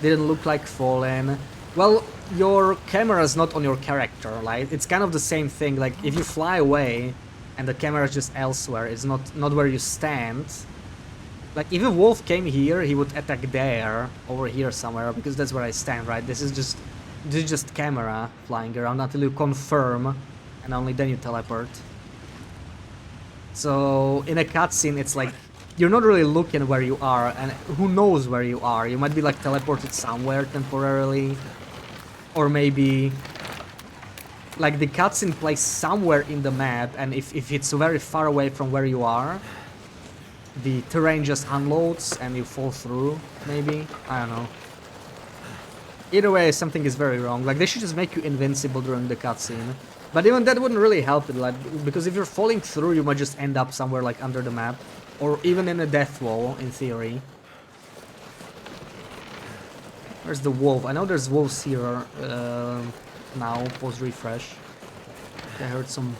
Didn't look like falling. Well, your camera's not on your character, like it's kind of the same thing. Like if you fly away and the camera is just elsewhere, it's not where you stand. Like if a wolf came here, he would attack there, over here somewhere, because that's where I stand, right? This is just camera flying around until you confirm, and only then you teleport. So in a cutscene, it's like you're not really looking where you are, and who knows where you are. You might be like teleported somewhere temporarily, or maybe like the cutscene plays somewhere in the map, and if it's very far away from where you are, the terrain just unloads and you fall through, maybe? I don't know. Either way, something is very wrong. Like, they should just make you invincible during the cutscene. But even that wouldn't really help it, like, because if you're falling through, you might just end up somewhere, like, under the map. Or even in a death wall, in theory. Where's the wolf? I know there's wolves here now, post-refresh. I heard some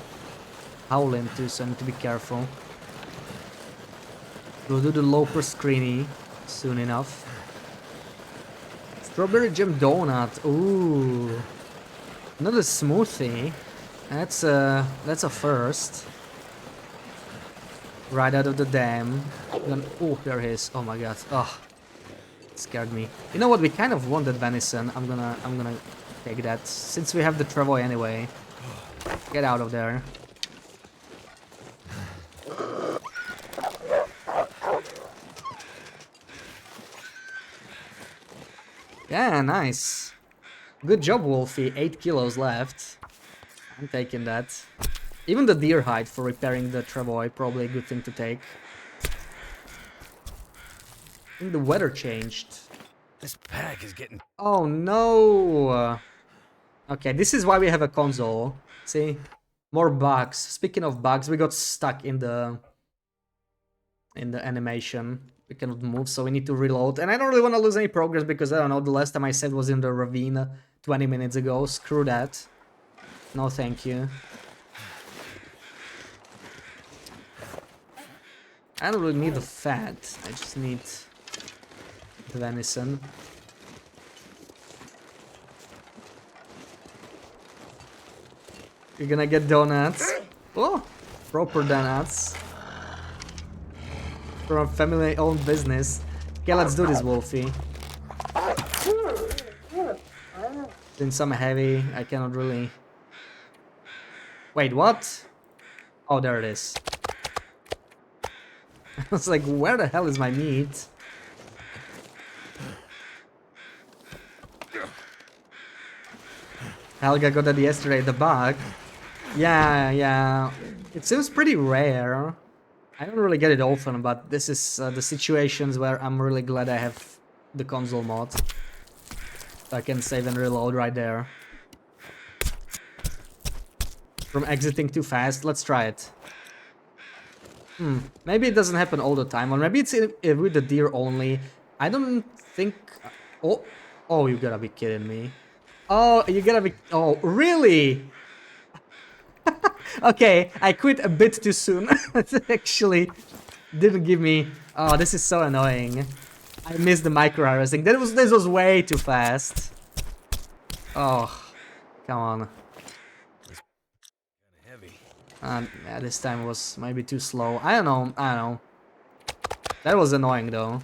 howling too, so I need to be careful. We'll do the loper screeny soon enough. Strawberry jam donut. Ooh, another smoothie. That's a first. Right out of the dam. Oh, there he is. Oh my god. Oh, it scared me. You know what? We kind of want that venison. I'm gonna take that since we have the travois anyway. Get out of there. Yeah, nice. Good job, Wolfie. 8 kilos left. I'm taking that. Even the deer hide for repairing the travois, probably a good thing to take. I think the weather changed. This pack is getting... Oh no! Okay, this is why we have a console. See? More bugs. Speaking of bugs, we got stuck in the animation. We cannot move, so we need to reload. And I don't really want to lose any progress because, I don't know, the last time I said was in the ravine 20 minutes ago. Screw that. No thank you. I don't really need the fat. I just need the venison. You're gonna get donuts. Oh, proper donuts. From a family-owned business. Okay, let's do this, Wolfie. Since I'm heavy, I cannot really... Wait, what? Oh, there it is. I was like, where the hell is my meat? Helga got that yesterday, the bug. Yeah. It seems pretty rare. I don't really get it often, but this is the situations where I'm really glad I have the console mod. So I can save and reload right there. From exiting too fast, let's try it. Maybe it doesn't happen all the time, or maybe it's with the deer only. I don't think... Oh, you gotta be kidding me. Oh, you gotta be... Oh, really? Okay, I quit a bit too soon. It actually didn't give me... Oh, this is so annoying. I missed the micro harvesting. This was way too fast. Oh, come on. heavy. Yeah, this time was maybe too slow. I don't know. That was annoying though.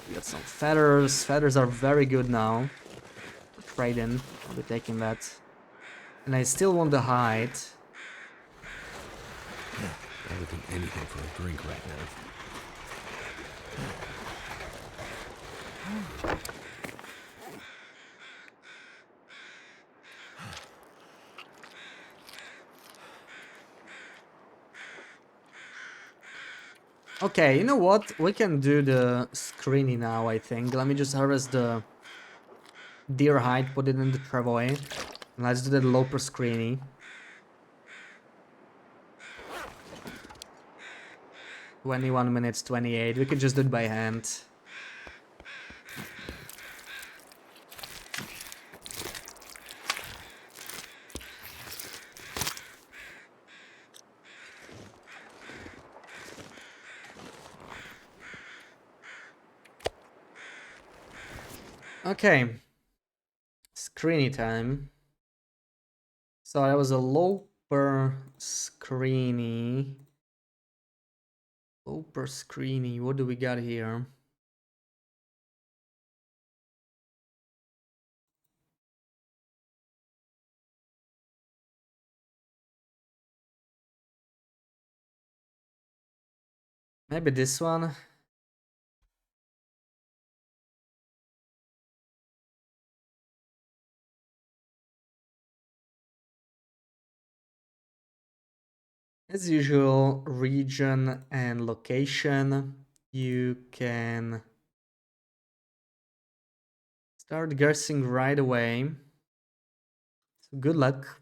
We got some feathers. Feathers are very good now. Trading. I'll be taking that. And I still want the hide. I would do anything for a drink right now. Okay, you know what? We can do the screeny now, I think. Let me just harvest the deer hide, put it in the travoy. And let's do the loper screeny. 21 minutes, 28. We could just do it by hand. Okay. Screeny time. So that was a loper screeny. Loper screeny. What do we got here? Maybe this one. As usual, region and location. You can start guessing right away. So good luck.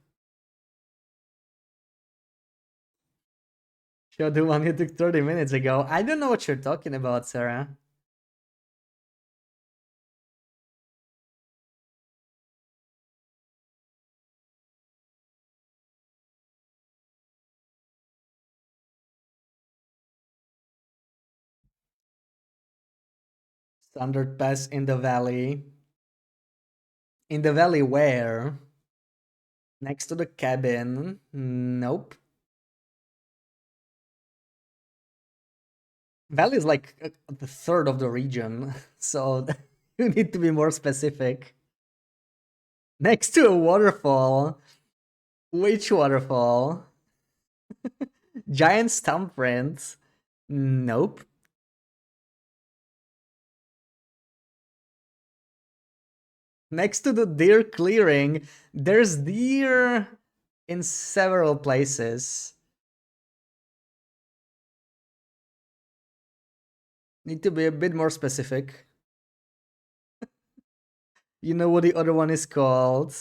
Show the one you took 30 minutes ago. I don't know what you're talking about, Sarah. Standard pass in the valley. In the valley where? Next to the cabin? Nope. Valley is like the third of the region, so you need to be more specific. Next to a waterfall? Which waterfall? Giant thumbprint? Nope. Next to the deer clearing, there's deer in several places. Need to be a bit more specific. You know what the other one is called.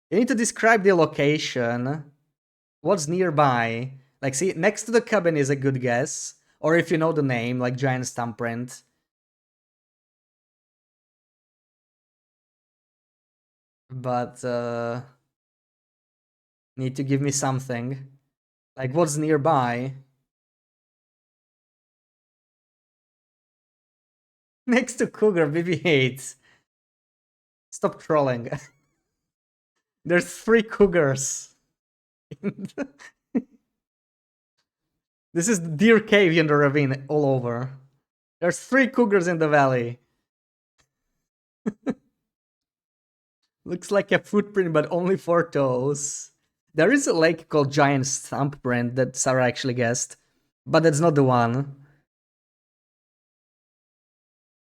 You need to describe the location. What's nearby? Like, see, next to the cabin is a good guess. Or if you know the name, like Giant Thumbprint. But, need to give me something. Like, what's nearby? Next to Cougar, BB-8. Stop trolling. There's 3 cougars. This is the deer cave in the ravine all over. There's 3 cougars in the valley. Looks like a footprint, but only 4 toes. There is a lake called Giant Thumbprint that Sarah actually guessed, but that's not the one.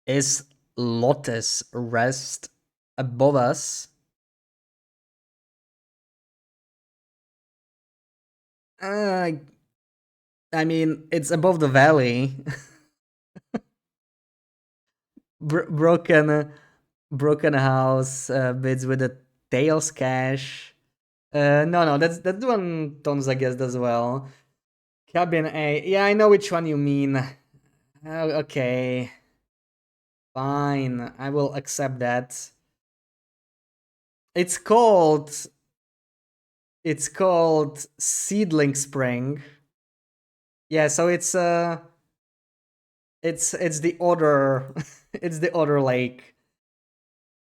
Is Lotus Rest above us? I mean, it's above the valley. Broken house, bids with a tails cache. No, that's the one Tonza guessed as well. Cabin A. Yeah, I know which one you mean. Okay. Fine, I will accept that. It's called Seedling Spring. Yeah, so it's the other it's the other lake.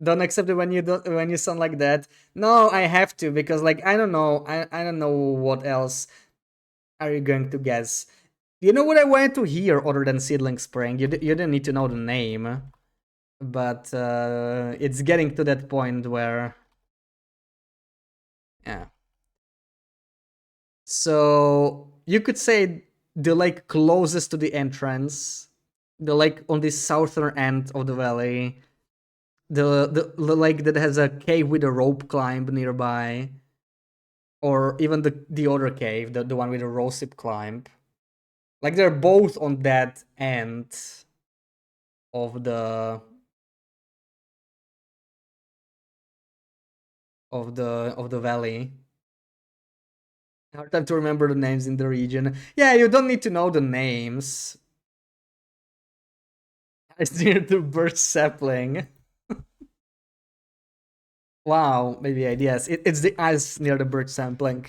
Don't accept it when you sound like that. No, I have to because like I don't know what else are you going to guess. You know what I wanted to hear other than Seedling Spring? You didn't need to know the name. but it's getting to that point where, yeah. So you could say the lake closest to the entrance, the lake on the southern end of the valley, the lake that has a cave with a rope climb nearby, or even the other cave, the one with a rope climb. Like they're both on that end of the valley. Hard time to remember the names in the region. Yeah, you don't need to know the names. It's near the birch sapling. Wow, maybe ideas. It's the ice near the birch sapling.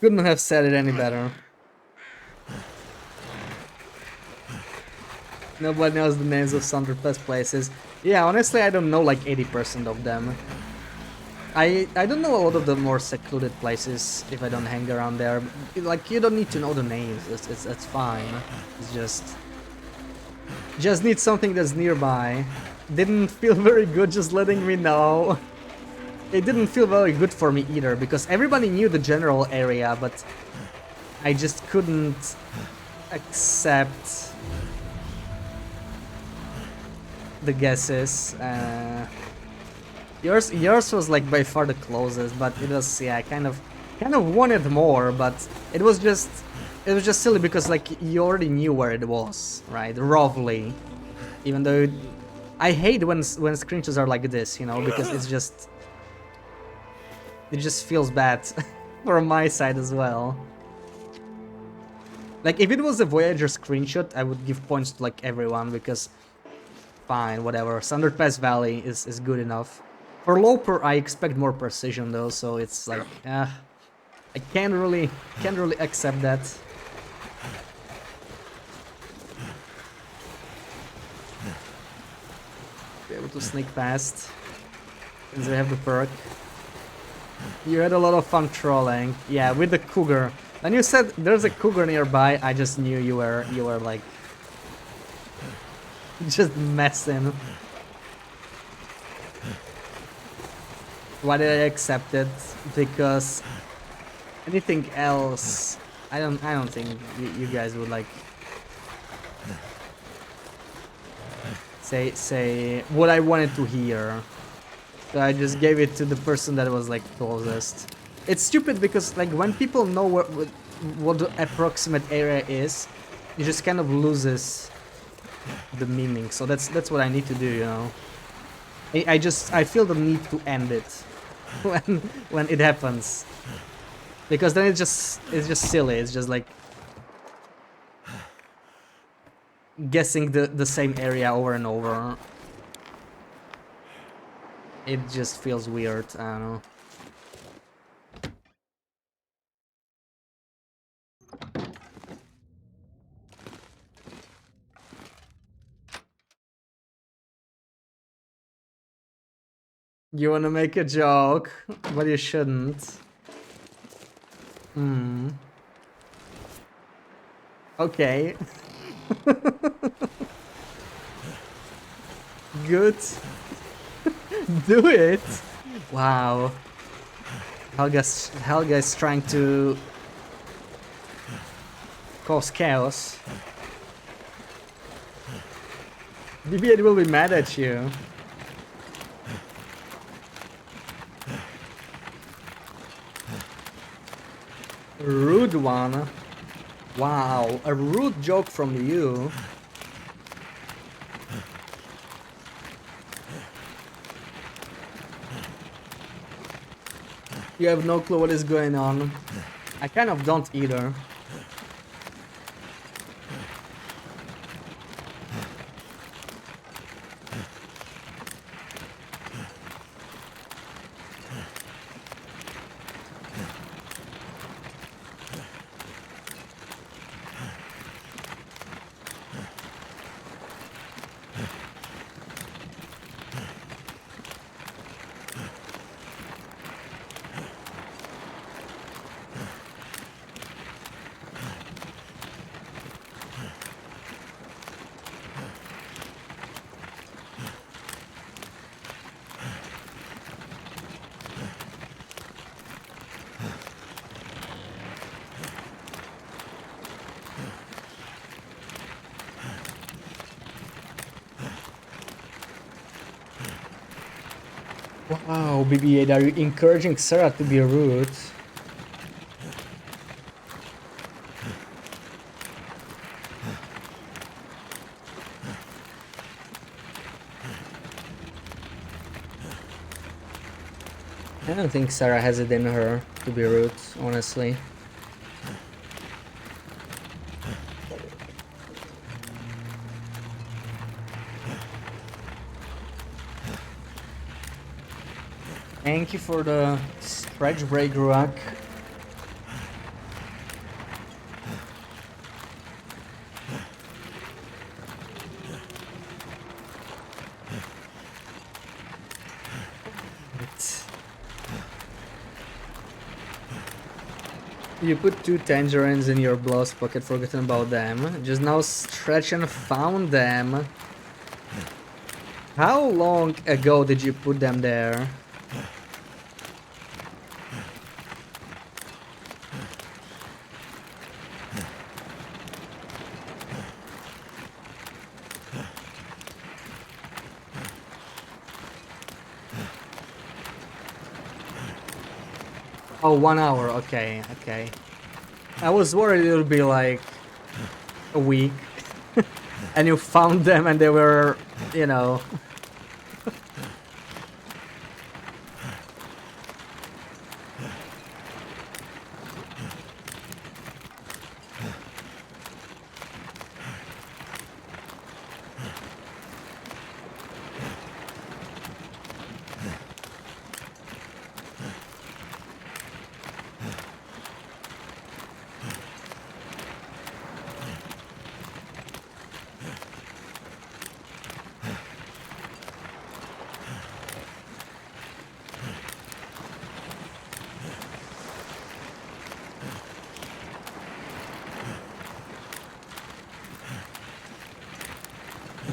Couldn't have said it any better. Nobody knows the names of some best places. Yeah, honestly, I don't know like 80% of them. I don't know a lot of the more secluded places if I don't hang around there. Like, you don't need to know the names. It's fine. It's just need something that's nearby. Didn't feel very good just letting me know. It didn't feel very good for me either, because everybody knew the general area, but I just couldn't accept the guesses. Yours was like by far the closest, but it was, yeah, kind of wanted more, but it was just silly because like you already knew where it was, right? Roughly, even though I hate when screenshots are like this, you know, because it just feels bad from my side as well. Like if it was a Voyager screenshot, I would give points to like everyone because fine, whatever. Sundered Pass Valley is good enough. For Loper, I expect more precision though, so it's like, I can't really accept that. Be able to sneak past, since I have the perk. You had a lot of fun trolling, yeah, with the cougar. When you said there's a cougar nearby, I just knew you were like just messing. Why did I accept it? Because anything else, I don't think you guys would like say what I wanted to hear. So I just gave it to the person that was like closest. It's stupid because like when people know what the approximate area is, it just kind of loses the meaning. So that's what I need to do, you know. I feel the need to end it when it happens, because then it's just silly. It's just like guessing the same area over and over. It just feels weird. I don't know. You wanna make a joke, but you shouldn't. Hmm. Okay. Good. Do it. Wow. Helga's trying to cause chaos. BB-8 will be mad at you. Rude one. Wow, a rude joke from you. You have no clue what is going on. I kind of don't either. Oh, BB-8, are you encouraging Sarah to be rude? I don't think Sarah has it in her to be rude, honestly. Thank you for the stretch break, Ruak. You put 2 tangerines in your blouse pocket, forgetting about them. Just now stretch and found them. How long ago did you put them there? Oh, 1 hour, okay, okay. I was worried it would be like a week. And you found them and they were, you know...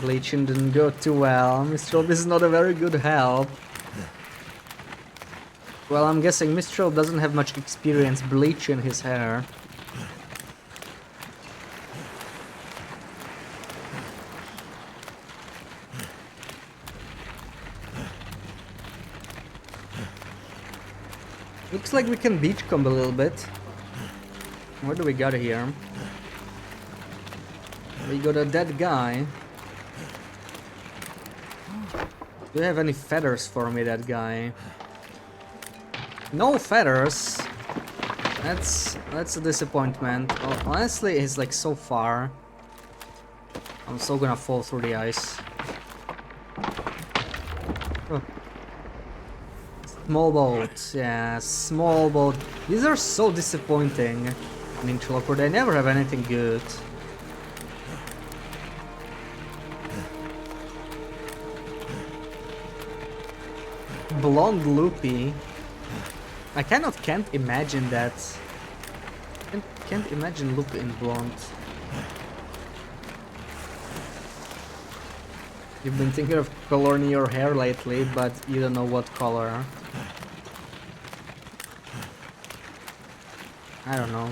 Bleaching didn't go too well. Mistral, this is not a very good help. Well, I'm guessing Mistral doesn't have much experience bleaching his hair. Looks like we can beachcomb a little bit. What do we got here? We got a dead guy. Do you have any feathers for me, that guy? No feathers. That's a disappointment. Well, honestly, he's like so far. I'm still gonna fall through the ice. Oh. Small boat, yeah, small boat. These are so disappointing in Interloper. They never have anything good. Blonde Loopy. I kind of can't imagine that. Can't imagine Loopy in blonde. You've been thinking of coloring your hair lately, but you don't know what color. I don't know.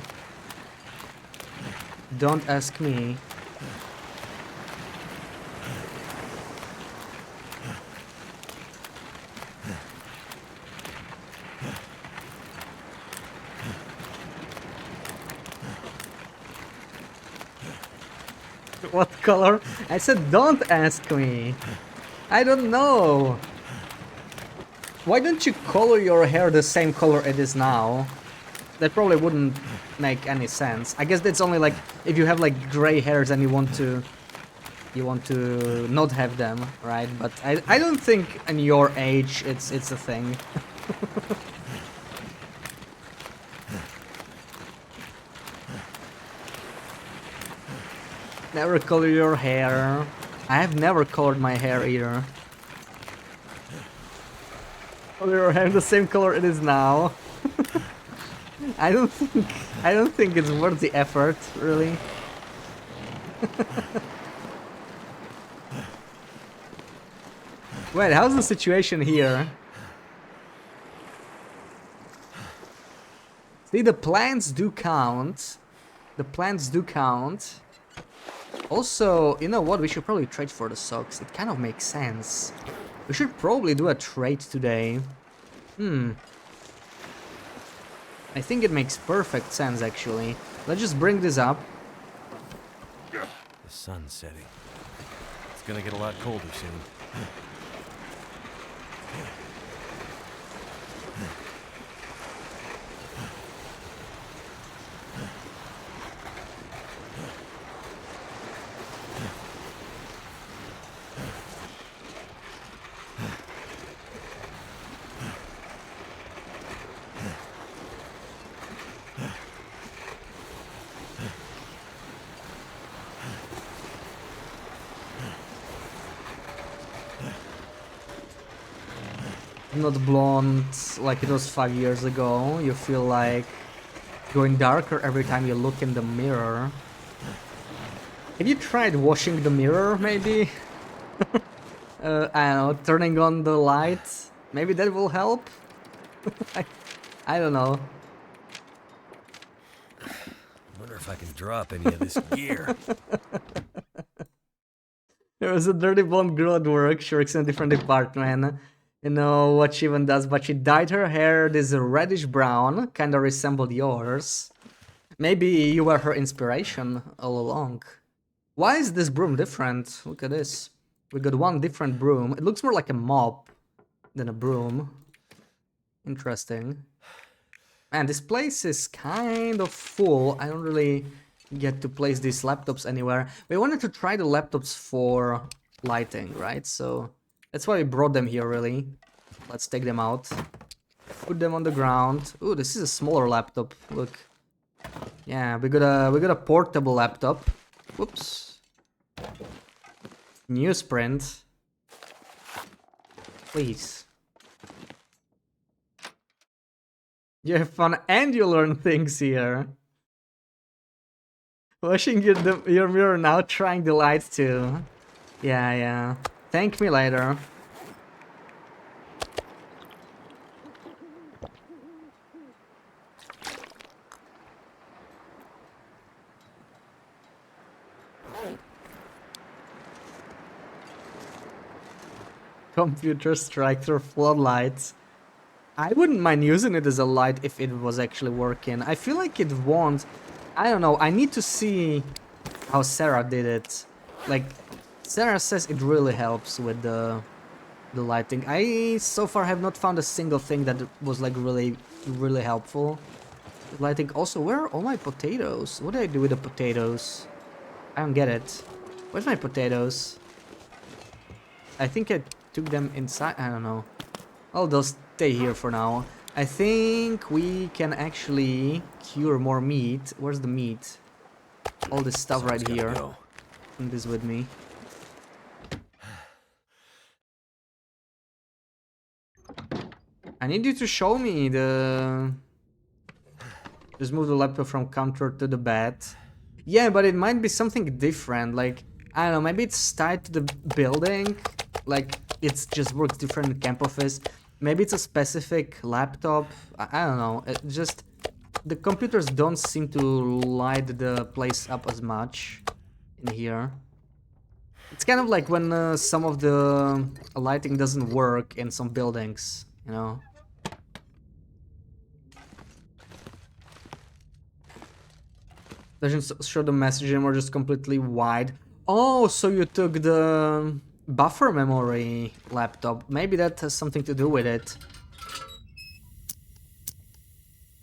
Don't ask me. What color? I said don't ask me. I don't know. Why don't you color your hair the same color it is now? That probably wouldn't make any sense. I guess that's only like if you have like gray hairs and you want to not have them, right? But I don't think in your age it's a thing. Never color your hair. I have never colored my hair either. Color your hair the same color it is now. I don't think it's worth the effort, really. Wait, how's the situation here? See, the plants do count. The plants do count. Also, you know what? We should probably trade for the socks. It kind of makes sense. We should probably do a trade today. I think it makes perfect sense, actually. Let's just bring this up. The sun's setting. It's gonna get a lot colder soon. Not blonde like it was 5 years ago. You feel like going darker every time you look in the mirror. Have you tried washing the mirror, maybe? I don't know, turning on the light? Maybe that will help? I don't know. Wonder if I can drop any of this gear. There was a dirty blonde girl at work. She works in a different department. You know what she even does, but she dyed her hair this reddish brown, kind of resembled yours. Maybe you were her inspiration all along. Why is this broom different? Look at this. We got one different broom. It looks more like a mop than a broom. Interesting. Man, this place is kind of full. I don't really get to place these laptops anywhere. We wanted to try the laptops for lighting, right? So that's why we brought them here, really. Let's take them out. Put them on the ground. Ooh, this is a smaller laptop. Look. Yeah, we got a portable laptop. Whoops. Newsprint. Please. You have fun and you learn things here. Washing your mirror now, trying the lights too. Yeah. Thank me later. Computer strike through floodlights. I wouldn't mind using it as a light if it was actually working. I feel like it won't. I don't know. I need to see how Sarah did it. Like, Sarah says it really helps with the lighting. I so far have not found a single thing that was like really helpful. Lighting. Also, where are all my potatoes? What do I do with the potatoes? I don't get it. Where's my potatoes? I think I took them inside. I don't know. Oh, they'll stay here for now. I think we can actually cure more meat. Where's the meat? All this stuff right here. Bring this with me. I need you to show me the... Just move the laptop from counter to the bed. Yeah, but it might be something different. Like, I don't know, maybe it's tied to the building. Like, it just works different in camp office. Maybe it's a specific laptop. I don't know. It just... The computers don't seem to light the place up as much in here. It's kind of like when some of the lighting doesn't work in some buildings, you know? Doesn't show the message anymore, just completely wide. Oh, so you took the buffer memory laptop. Maybe that has something to do with it.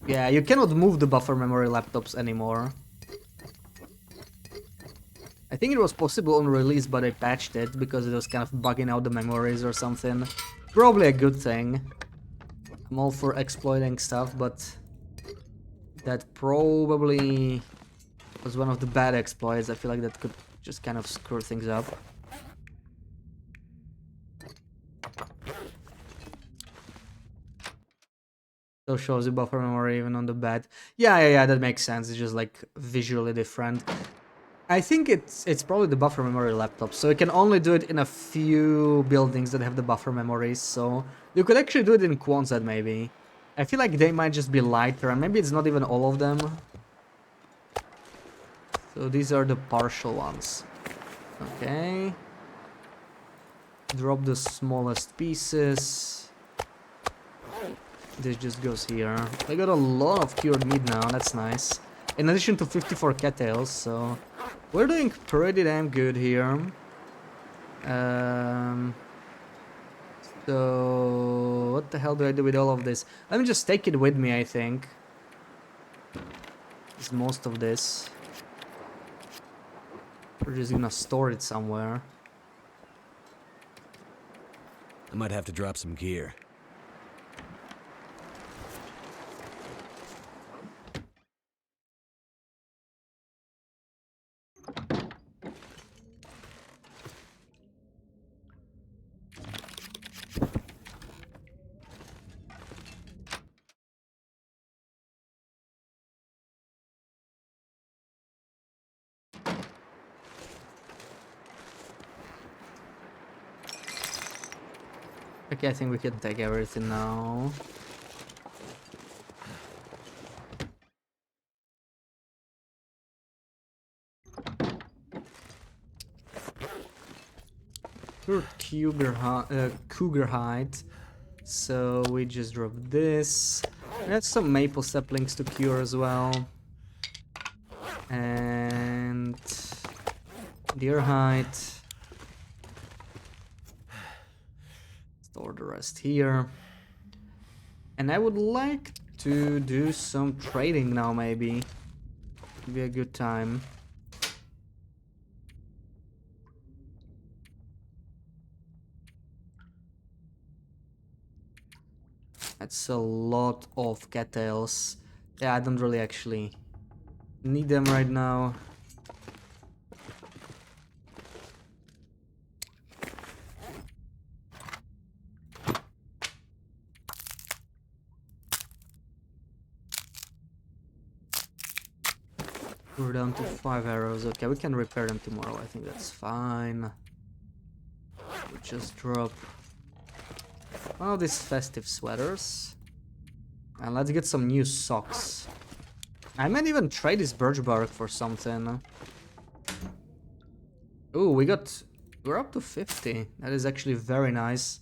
Yeah, you cannot move the buffer memory laptops anymore. I think it was possible on release, but I patched it because it was kind of bugging out the memories or something. Probably a good thing. I'm all for exploiting stuff, but that probably was one of the bad exploits. I feel like that could just kind of screw things up. Still shows the buffer memory even on the bed. Yeah, that makes sense. It's just like visually different. I think it's probably the buffer memory laptop, so you can only do it in a few buildings that have the buffer memories, so you could actually do it in Quonset maybe. I feel like they might just be lighter, and maybe it's not even all of them. So these are the partial ones. Okay. Drop the smallest pieces. This just goes here. I got a lot of cured meat now, that's nice. In addition to 54 cattails, so we're doing pretty damn good here. So what the hell do I do with all of this? Let me just take it with me, I think. It's most of this. We're just gonna store it somewhere. I might have to drop some gear. Okay, I think we can take everything now. Cougar hide. So we just drop this. We have some maple saplings to cure as well. And deer hide. Store the rest here. And I would like to do some trading now, maybe. Would be a good time. That's a lot of cattails. Yeah, I don't really actually need them right now. We're down to 5 arrows. Okay, we can repair them tomorrow. I think that's fine. We just drop all these festive sweaters. And let's get some new socks. I might even trade this birch bark for something. Ooh, we're up to 50. That is actually very nice.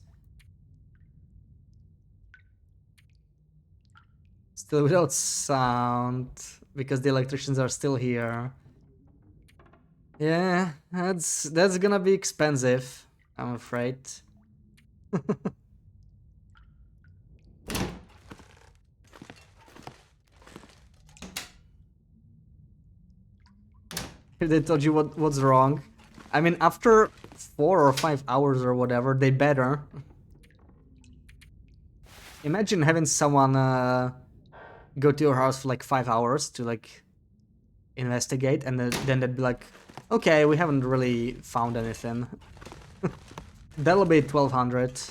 Still without sound, because the electricians are still here. Yeah, that's gonna be expensive, I'm afraid. They told you what's wrong. I mean, after 4 or 5 hours or whatever, they better. Imagine having someone go to your house for like 5 hours to like investigate, and then they'd be like, okay, we haven't really found anything. That'll be 1200.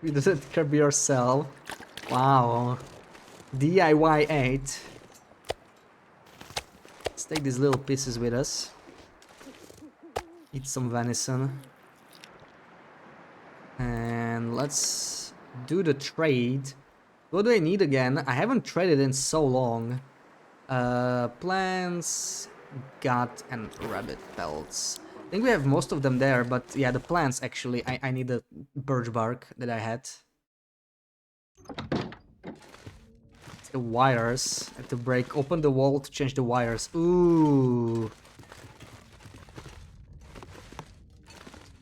You did it curb yourself. Wow. DIY 8. Let's take these little pieces with us. Eat some venison. And let's do the trade. What do I need again? I haven't traded in so long. Plants, gut, and rabbit pelts. I think we have most of them there, but yeah, the plants actually, I need the birch bark that I had. The wires. I have to break open the wall to change the wires. Ooh.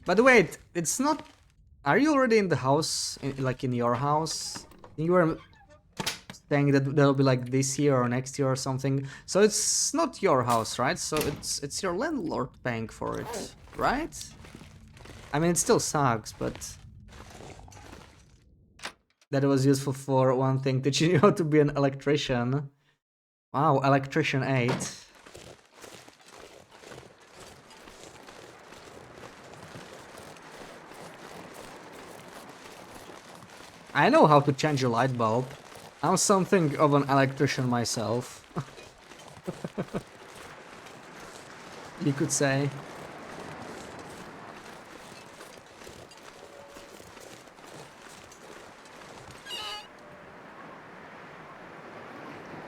By the way, it's not... Are you already in the house? Like in your house? You were saying that that'll be like this year or next year or something. So it's not your house, right? So it's your landlord paying for it, right? I mean, it still sucks, but... That was useful for one thing, teaching you how to be an electrician. Wow, electrician 8. I know how to change a light bulb. I'm something of an electrician myself. you could say.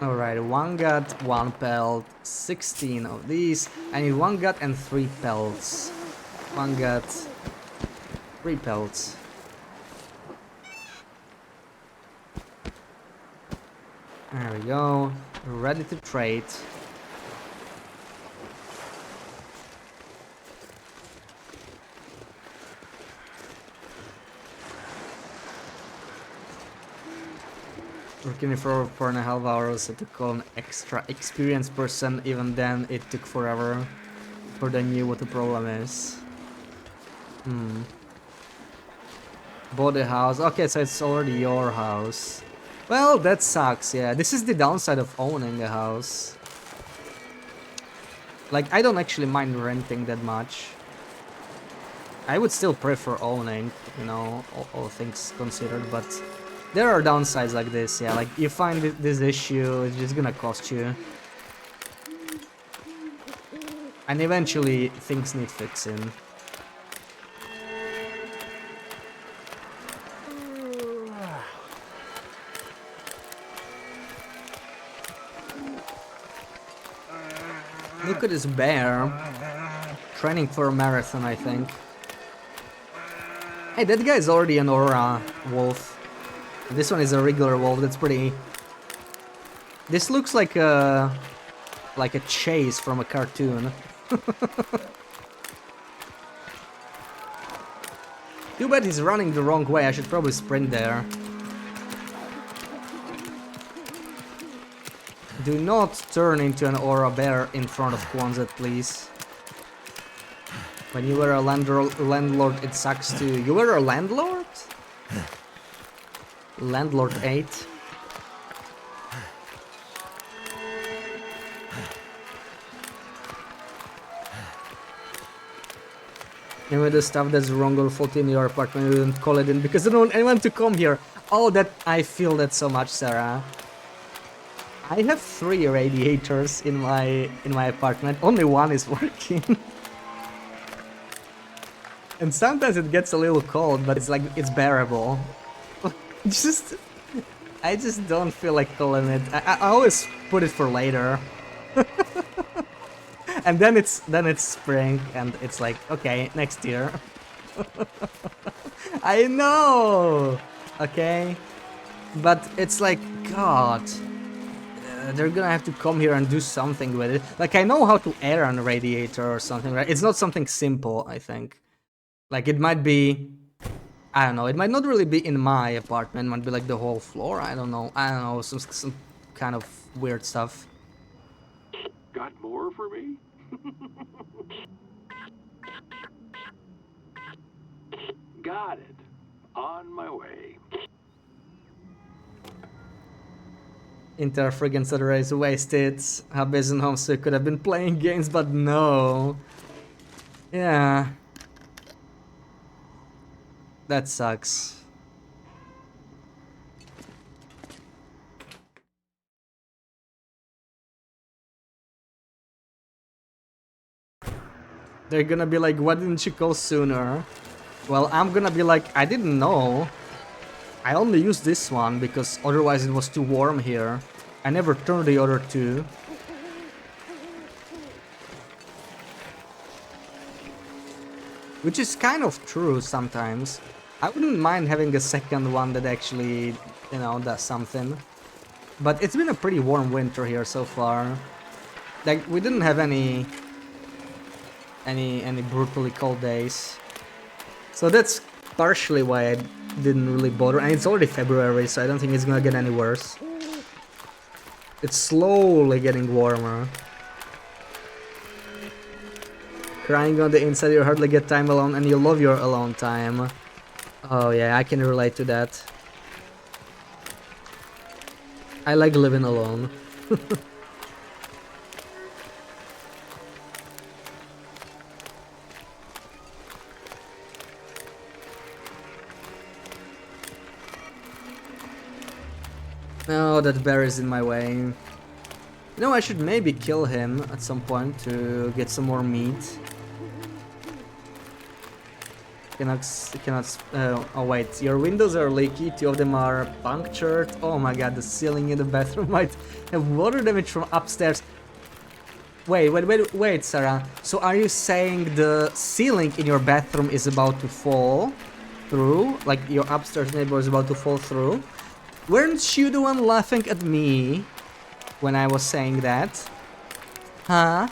Alright, 1 gut, 1 pelt, 16 of these. I need 1 gut and 3 pelts. 1 gut, 3 pelts. There we go. Ready to trade. Working for 4.5 hours, I had to call an extra experienced person. Even then, it took forever before they knew what the problem is. Bought a house. Okay, so it's already your house. Well, that sucks, yeah. This is the downside of owning a house. Like, I don't actually mind renting that much. I would still prefer owning, you know, all things considered, but there are downsides like this, yeah. Like, you find this issue, it's just gonna cost you. And eventually, things need fixing. Look at this bear. Training for a marathon, I think. Hey, that guy is already an aura wolf. This one is a regular wolf. That's pretty... This looks like a chase from a cartoon. Too bad he's running the wrong way. I should probably sprint there. Do not turn into an aura bear in front of Quonset, please. When you were a landlord, it sucks too. You were a landlord? Landlord 8. And with the stuff that's wrong or faulty in your apartment, you didn't call it in because I don't want anyone to come here. Oh, that I feel that so much, Sarah. I have 3 radiators in my apartment. Only one is working. And sometimes it gets a little cold, but it's like, it's bearable. I just don't feel like calling it. I always put it for later. And then it's spring, and it's like, okay, next year. I know! Okay? But it's like, God. They're gonna have to come here and do something with it. Like, I know how to air a radiator or something, right? It's not something simple, I think. Like, it might be... I don't know, it might not really be in my apartment, it might be like the whole floor, I don't know, some kind of weird stuff. Got more for me? Got it. On my way. Inter friggin' Saturday is wasted. Hubbies and Homesick could have been playing games, but no. Yeah. That sucks. They're gonna be like, why didn't you call sooner? Well, I'm gonna be like, I didn't know. I only used this one because otherwise it was too warm here. I never turned the other two. Which is kind of true sometimes. I wouldn't mind having a second one that actually, you know, does something. But it's been a pretty warm winter here so far. Like, we didn't have any brutally cold days. So that's partially why I didn't really bother. And it's already February, so I don't think it's gonna get any worse. It's slowly getting warmer. Crying on the inside, you hardly get time alone and you love your alone time. Oh yeah, I can relate to that. I like living alone. Oh, that bear is in my way. You know, I should maybe kill him at some point to get some more meat. Oh wait, your windows are leaky, 2 of them are punctured. Oh my god, the ceiling in the bathroom might have water damage from upstairs. Wait, Sarah. So are you saying the ceiling in your bathroom is about to fall through? Like your upstairs neighbor is about to fall through? Weren't you the one laughing at me when I was saying that? Huh?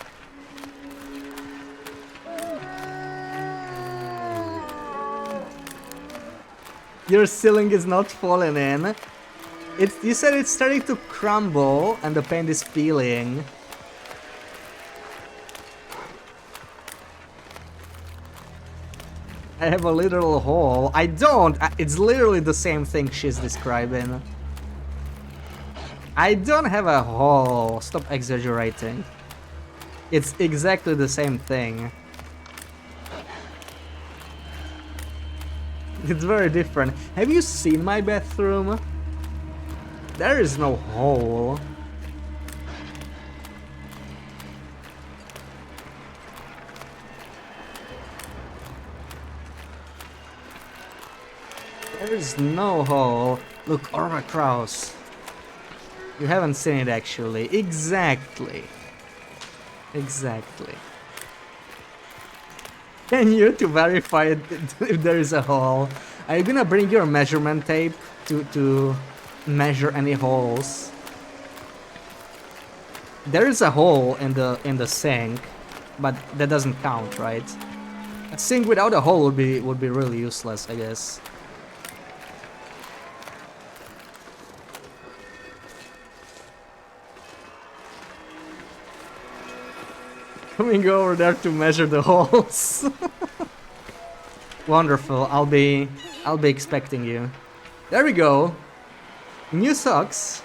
Your ceiling is not falling in. You said it's starting to crumble and the paint is peeling. I have a literal hole. I don't. It's literally the same thing she's describing. I don't have a hole. Stop exaggerating. It's exactly the same thing. It's very different. Have you seen my bathroom? There is no hole. There is no hole. Look, Orma Kraus. You haven't seen it actually. Exactly. Exactly. Can you to verify it, if there is a hole? Are you gonna bring your measurement tape to measure any holes? There is a hole in the sink, but that doesn't count, right? A sink without a hole would be really useless, I guess. Coming over there to measure the holes. Wonderful. I'll be expecting you. There we go. New socks.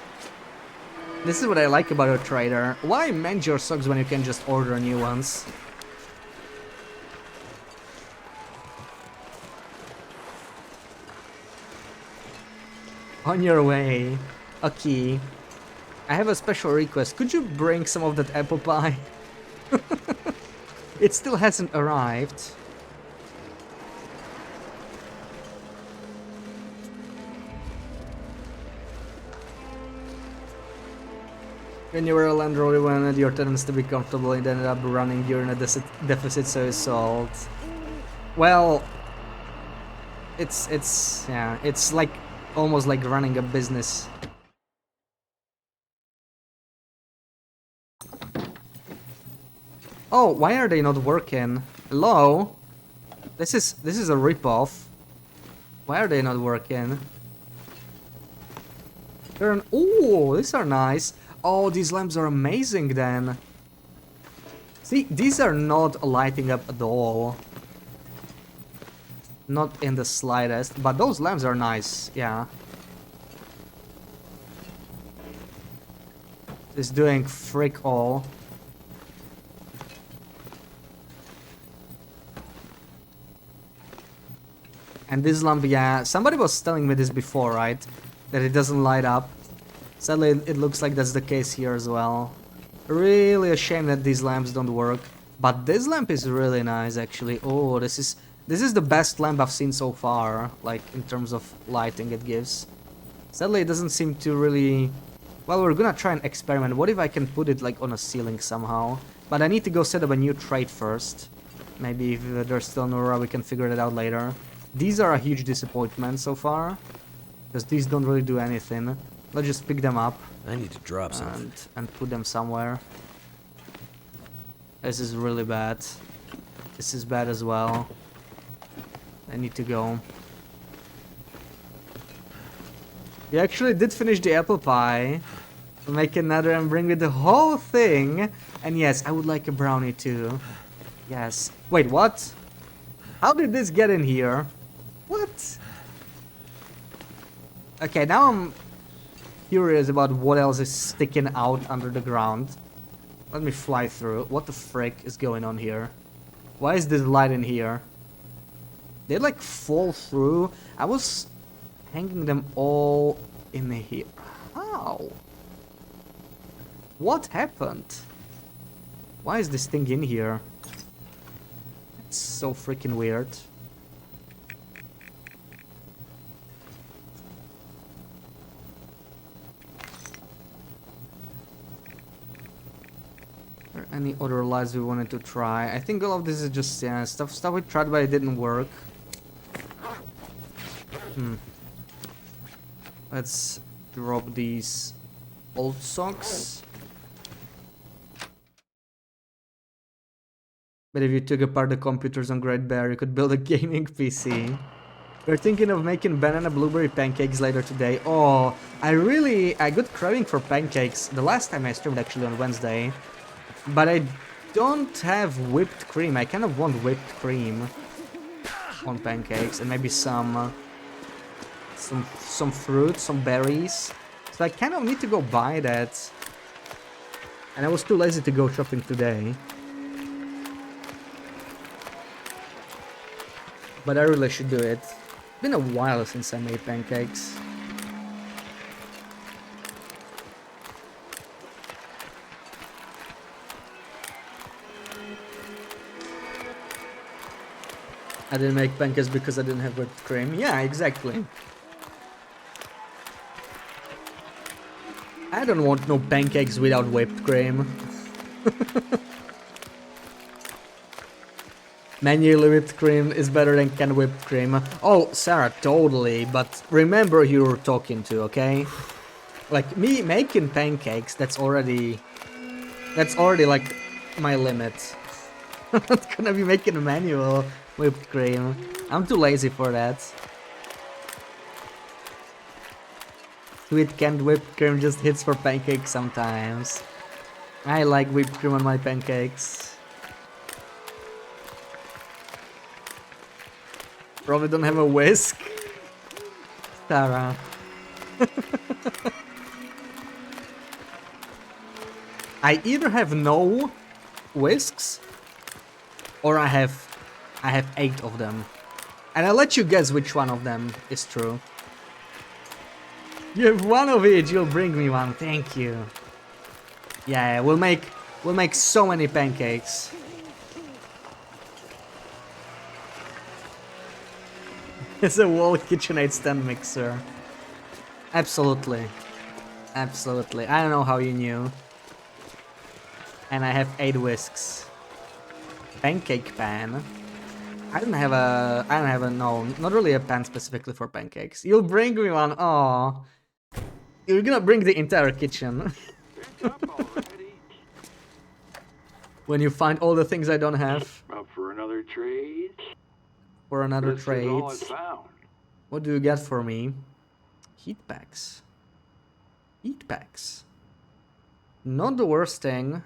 This is what I like about a trader. Why mend your socks when you can just order new ones? On your way. Okay. I have a special request. Could you bring some of that apple pie? It still hasn't arrived. When you were a landlord, you wanted your tenants to be comfortable and ended up running during a deficit, so you sold. Well, it's like almost like running a business. Oh, why are they not working? Hello? This is a ripoff. Why are they not working? Oh, these are nice. Oh, these lamps are amazing then. See, these are not lighting up at all. Not in the slightest, but those lamps are nice, yeah. It's doing frick all. And this lamp, yeah, somebody was telling me this before, right? That it doesn't light up. Sadly, it looks like that's the case here as well. Really a shame that these lamps don't work. But this lamp is really nice, actually. Oh, this is the best lamp I've seen so far, like, in terms of lighting it gives. Sadly, it doesn't seem to really... Well, we're gonna try and experiment. What if I can put it, like, on a ceiling somehow? But I need to go set up a new trade first. Maybe if there's still Nora, we can figure it out later. These are a huge disappointment so far, because these don't really do anything. Let's just pick them up. I need to drop something. And put them somewhere. This is really bad. This is bad as well. I need to go. You actually did finish the apple pie. Make another and bring me the whole thing. And yes, I would like a brownie too. Yes. Wait, what? How did this get in here? What? Okay, now I'm curious about what else is sticking out under the ground. Let me fly through. What the frick is going on here? Why is this light in here? They like fall through. I was hanging them all in here. How? What happened? Why is this thing in here? It's so freaking weird. Are there any other lights we wanted to try? I think all of this is just stuff we tried but it didn't work. Let's drop these old socks. But if you took apart the computers on Great Bear, you could build a gaming PC. We're thinking of making banana blueberry pancakes later today. Oh, I got craving for pancakes the last time I streamed actually on Wednesday. But I don't have whipped cream. I kind of want whipped cream on pancakes and maybe some fruit, some berries. So I kind of need to go buy that. And I was too lazy to go shopping today. But I really should do it. It's been a while since I made pancakes. I didn't make pancakes because I didn't have whipped cream. Yeah, exactly. I don't want no pancakes without whipped cream. Manually whipped cream is better than canned whipped cream. Oh, Sarah, totally. But remember who you're talking to, okay? Like, me making pancakes, that's already like my limit. I'm not gonna be making manual whipped cream. I'm too lazy for that. Sweet canned whipped cream just hits for pancakes sometimes. I like whipped cream on my pancakes. Probably don't have a whisk. Sarah. I either have no whisks or I have 8 of them. And I'll let you guess which one of them is true. You have one of each, you'll bring me one, thank you. Yeah, we'll make so many pancakes. It's a wall KitchenAid stand mixer. Absolutely. Absolutely. I don't know how you knew. And I have 8 whisks. Pancake pan. I don't have a, no, not really a pan specifically for pancakes. You'll bring me one, oh. You're gonna bring the entire kitchen. It's up already. When you find all the things I don't have. Up for another trade? For another This trade. is all I found. What do you get for me? Heat packs. Heat packs. Not the worst thing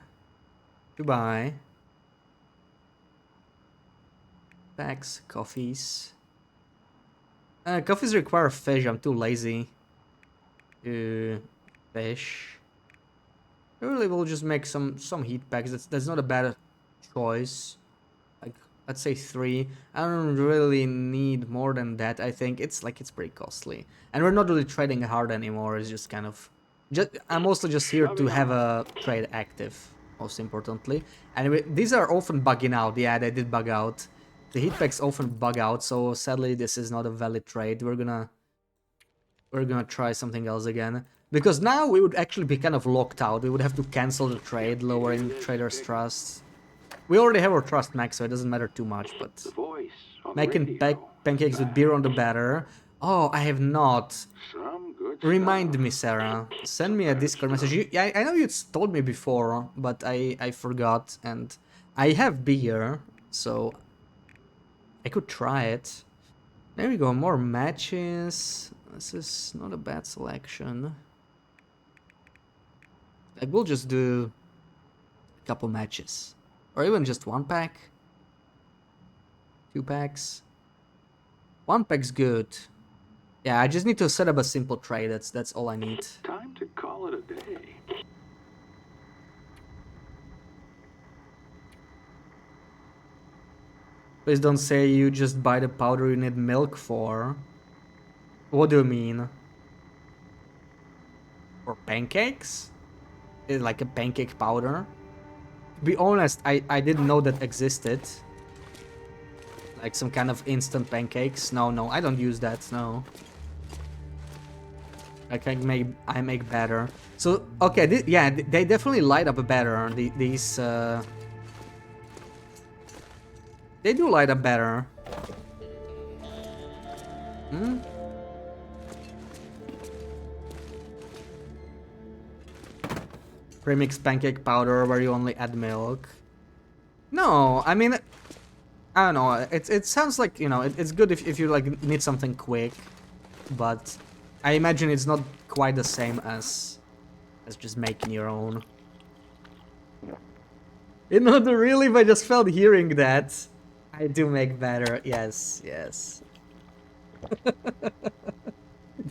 to buy. Packs, coffees. Coffees require fish. I'm too lazy to fish. Really, we'll just make some heat packs. That's not a bad choice. Like, let's say 3. I don't really need more than that. I think it's pretty costly, and we're not really trading hard anymore. It's just kind of, I'm mostly just here to have a trade active, most importantly. Anyway, these are often bugging out. Yeah, they did bug out. The heat packs often bug out, so sadly this is not a valid trade. We're gonna try something else again. Because now we would actually be kind of locked out. We would have to cancel the trade, lowering trader's trust. We already have our trust max, so it doesn't matter too much, but The voice on the making radio. pancakes with beer on the batter. Oh, I have not. Some good Remind stuff. me, Sarah. Send me a Discord message. I know you told me before, but I forgot, and I have beer, so I could try it. There we go, more matches. This is not a bad selection. I will just do a couple matches. Or even just 1 pack. 2 packs. 1 pack's good. Yeah, I just need to set up a simple trade. That's all I need. Time to call it a day. Please don't say you just buy the powder you need milk for. What do you mean? For pancakes? like a pancake powder. To be honest, I didn't know that existed. Like some kind of instant pancakes. No, I don't use that. No. Like I make batter. So okay, yeah, they definitely light up better. These they do light up better. Hmm. Premix pancake powder where you only add milk. No, I mean, I don't know. It sounds like, you know, it's good if you like need something quick, but I imagine it's not quite the same as just making your own. You know, the relief I just felt hearing that. I do make batter. Yes, yes.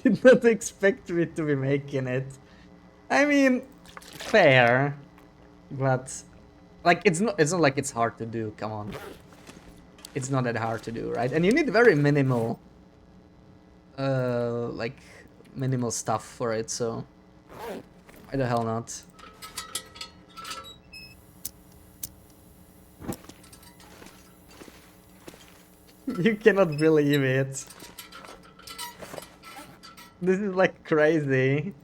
Did not expect me to be making it. I mean, fair, but like it's not like it's hard to do. Come on, it's not that hard to do, right? And you need very minimal, like minimal stuff for it. So why the hell not? You cannot believe it. This is like crazy.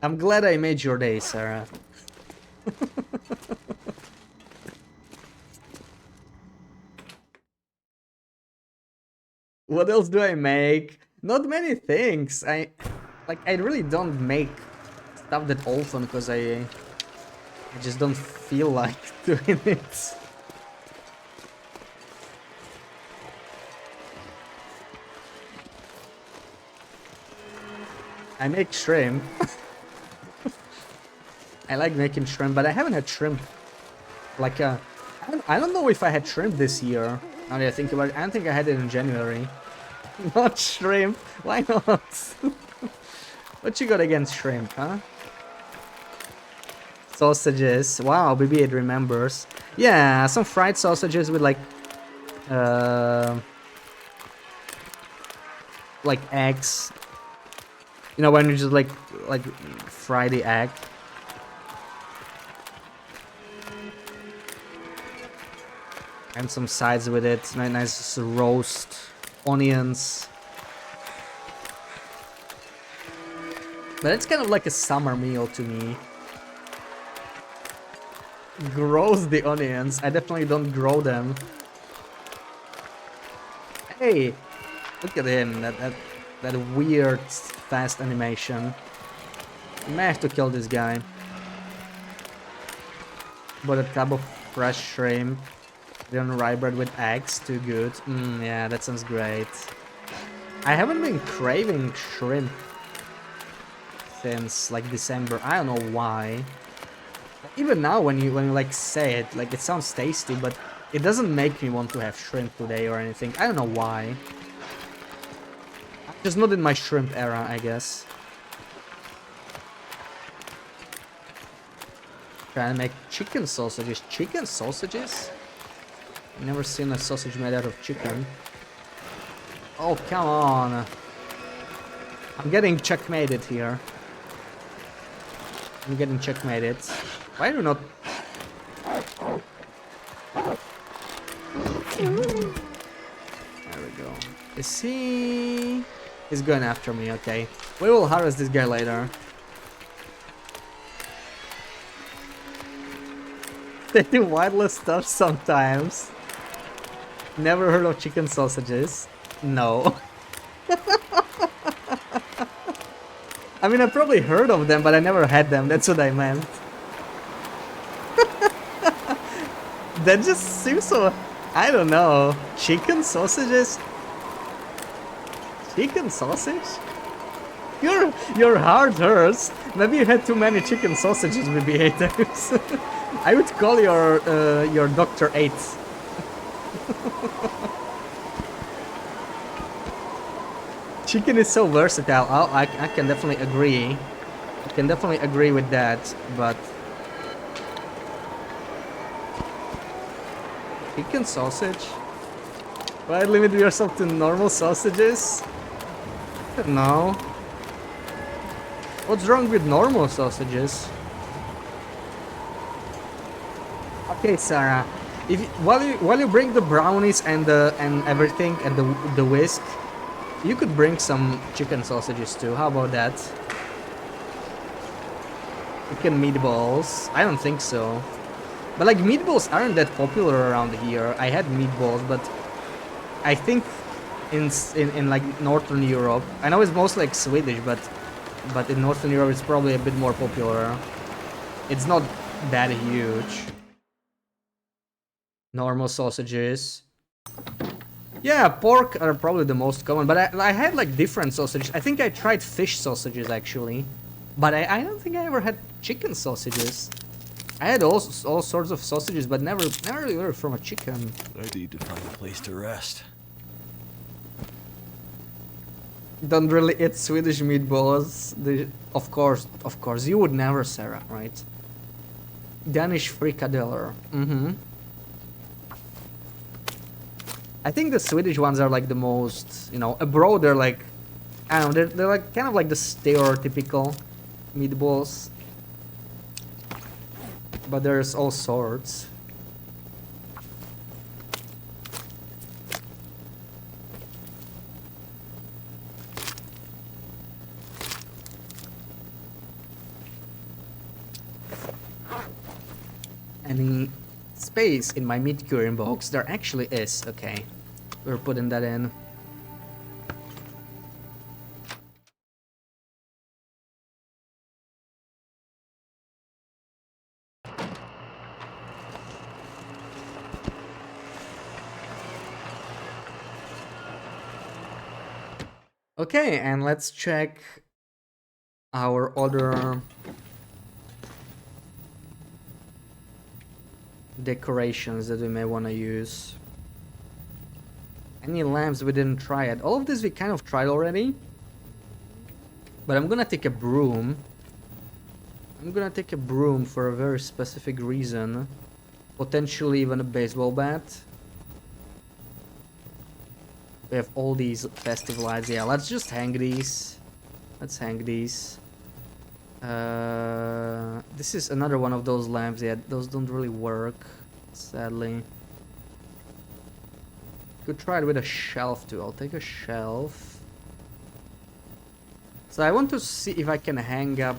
I'm glad I made your day, Sarah. What else do I make? Not many things. I really don't make stuff that often because I just don't feel like doing it. I make shrimp. I like making shrimp, but I haven't had shrimp. Like, I don't know if I had shrimp this year. Now that I think about it, I don't think I had it in January. Not shrimp. Why not? What you got against shrimp, huh? Sausages. Wow, BB8 remembers. Yeah, some fried sausages with like eggs. You know, when you just like fry the egg. And some sides with it. Nice roast onions. But it's kind of like a summer meal to me. Grows the onions. I definitely don't grow them. Hey, look at him. That weird fast animation. I may have to kill this guy. Bought a tub of fresh shrimp. Then rye bread with eggs, too good. Yeah, that sounds great. I haven't been craving shrimp since like December. I don't know why. Even now, when you like say it, like it sounds tasty, but it doesn't make me want to have shrimp today or anything. I don't know why. Just not in my shrimp era, I guess. Trying to make chicken sausages. Chicken sausages? Never seen a sausage made out of chicken. Oh, come on. I'm getting checkmated here. I'm getting checkmated. Why do not... There we go. Is he... He's going after me, okay. We will harass this guy later. They do wildless stuff sometimes. Never heard of chicken sausages? No. I mean, I probably heard of them, but I never had them. That's what I meant. That just seems so... I don't know. Chicken sausages? Chicken sausage? Your heart hurts. Maybe you had too many chicken sausages with the haters. I would call your Dr. 8. Chicken is so versatile. I can definitely agree. I can definitely agree with that, but chicken sausage? Why limit yourself to normal sausages? No. What's wrong with normal sausages? Okay, Sarah. If you, while you bring the brownies and everything and the whisk, you could bring some chicken sausages too. How about that? Chicken meatballs. I don't think so. But like meatballs aren't that popular around here. I had meatballs, but I think in like Northern Europe, I know it's mostly like Swedish, but in Northern Europe it's probably a bit more popular. It's not that huge. Normal sausages. Yeah, pork are probably the most common, but I had like different sausages. I think I tried fish sausages actually, but I don't think I ever had chicken sausages. I had all sorts of sausages, but never really from a chicken. I need to find a place to rest. Don't really eat Swedish meatballs. Of course, you would never, Sarah, right? Danish frikadeller. I think the Swedish ones are like the most, you know, abroad they're like, I don't know, they're like kind of like the stereotypical meatballs. But there's all sorts. Any space in my meat curing box? There actually is. Okay, we're putting that in. Okay, and let's check our other decorations that we may want to use. Any lamps we didn't try yet. All of this we kind of tried already. But I'm gonna take a broom. I'm gonna take a broom for a very specific reason. Potentially even a baseball bat. We have all these festive lights. Yeah, let's just hang these. Let's hang these. This is another one of those lamps. Yeah, those don't really work, sadly. Could try it with a shelf too. I'll take a shelf. So I want to see if I can hang up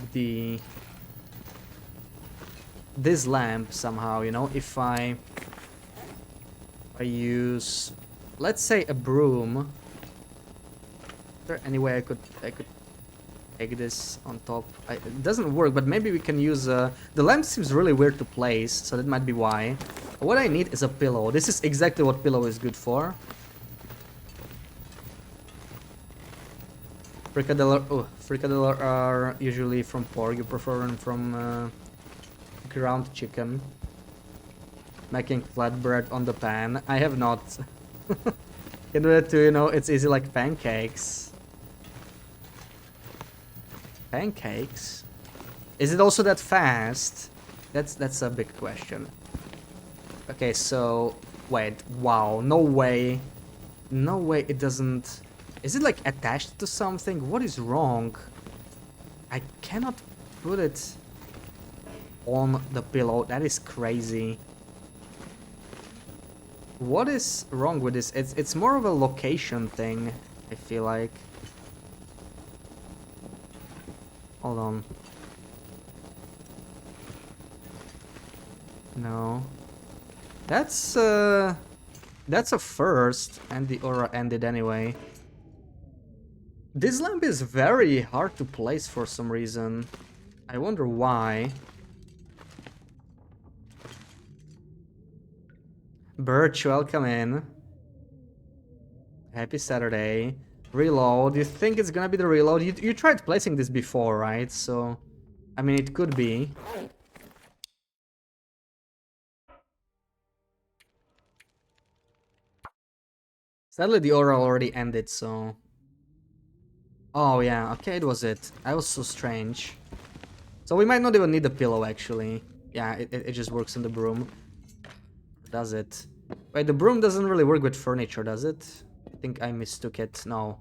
this lamp somehow, you know, if I use, let's say, a broom. Is there any way I could take this on top? It doesn't work, but maybe we can use the lamp seems really weird to place, so that might be why. What I need is a pillow. This is exactly what pillow is good for. Frikadeller are usually from pork. You prefer them from ground chicken. Making flatbread on the pan. I have not. Can do that too, you know, it's easy like pancakes. Pancakes? Is it also that fast? That's a big question. Okay, so wait, wow, no way. No way it doesn't. Is it like attached to something? What is wrong? I cannot put it on the pillow. That is crazy. What is wrong with this? It's more of a location thing, I feel like. Hold on. No. That's a first, and the aura ended anyway. This lamp is very hard to place for some reason. I wonder why. Birch, welcome in. Happy Saturday. Reload. You think it's gonna be the reload? You tried placing this before, right? So, I mean, it could be. Sadly, the aura already ended, so... Oh, yeah. Okay, it was it. I was so strange. So we might not even need the pillow, actually. Yeah, it just works in the broom. Does it? Wait, the broom doesn't really work with furniture, does it? I think I mistook it. No.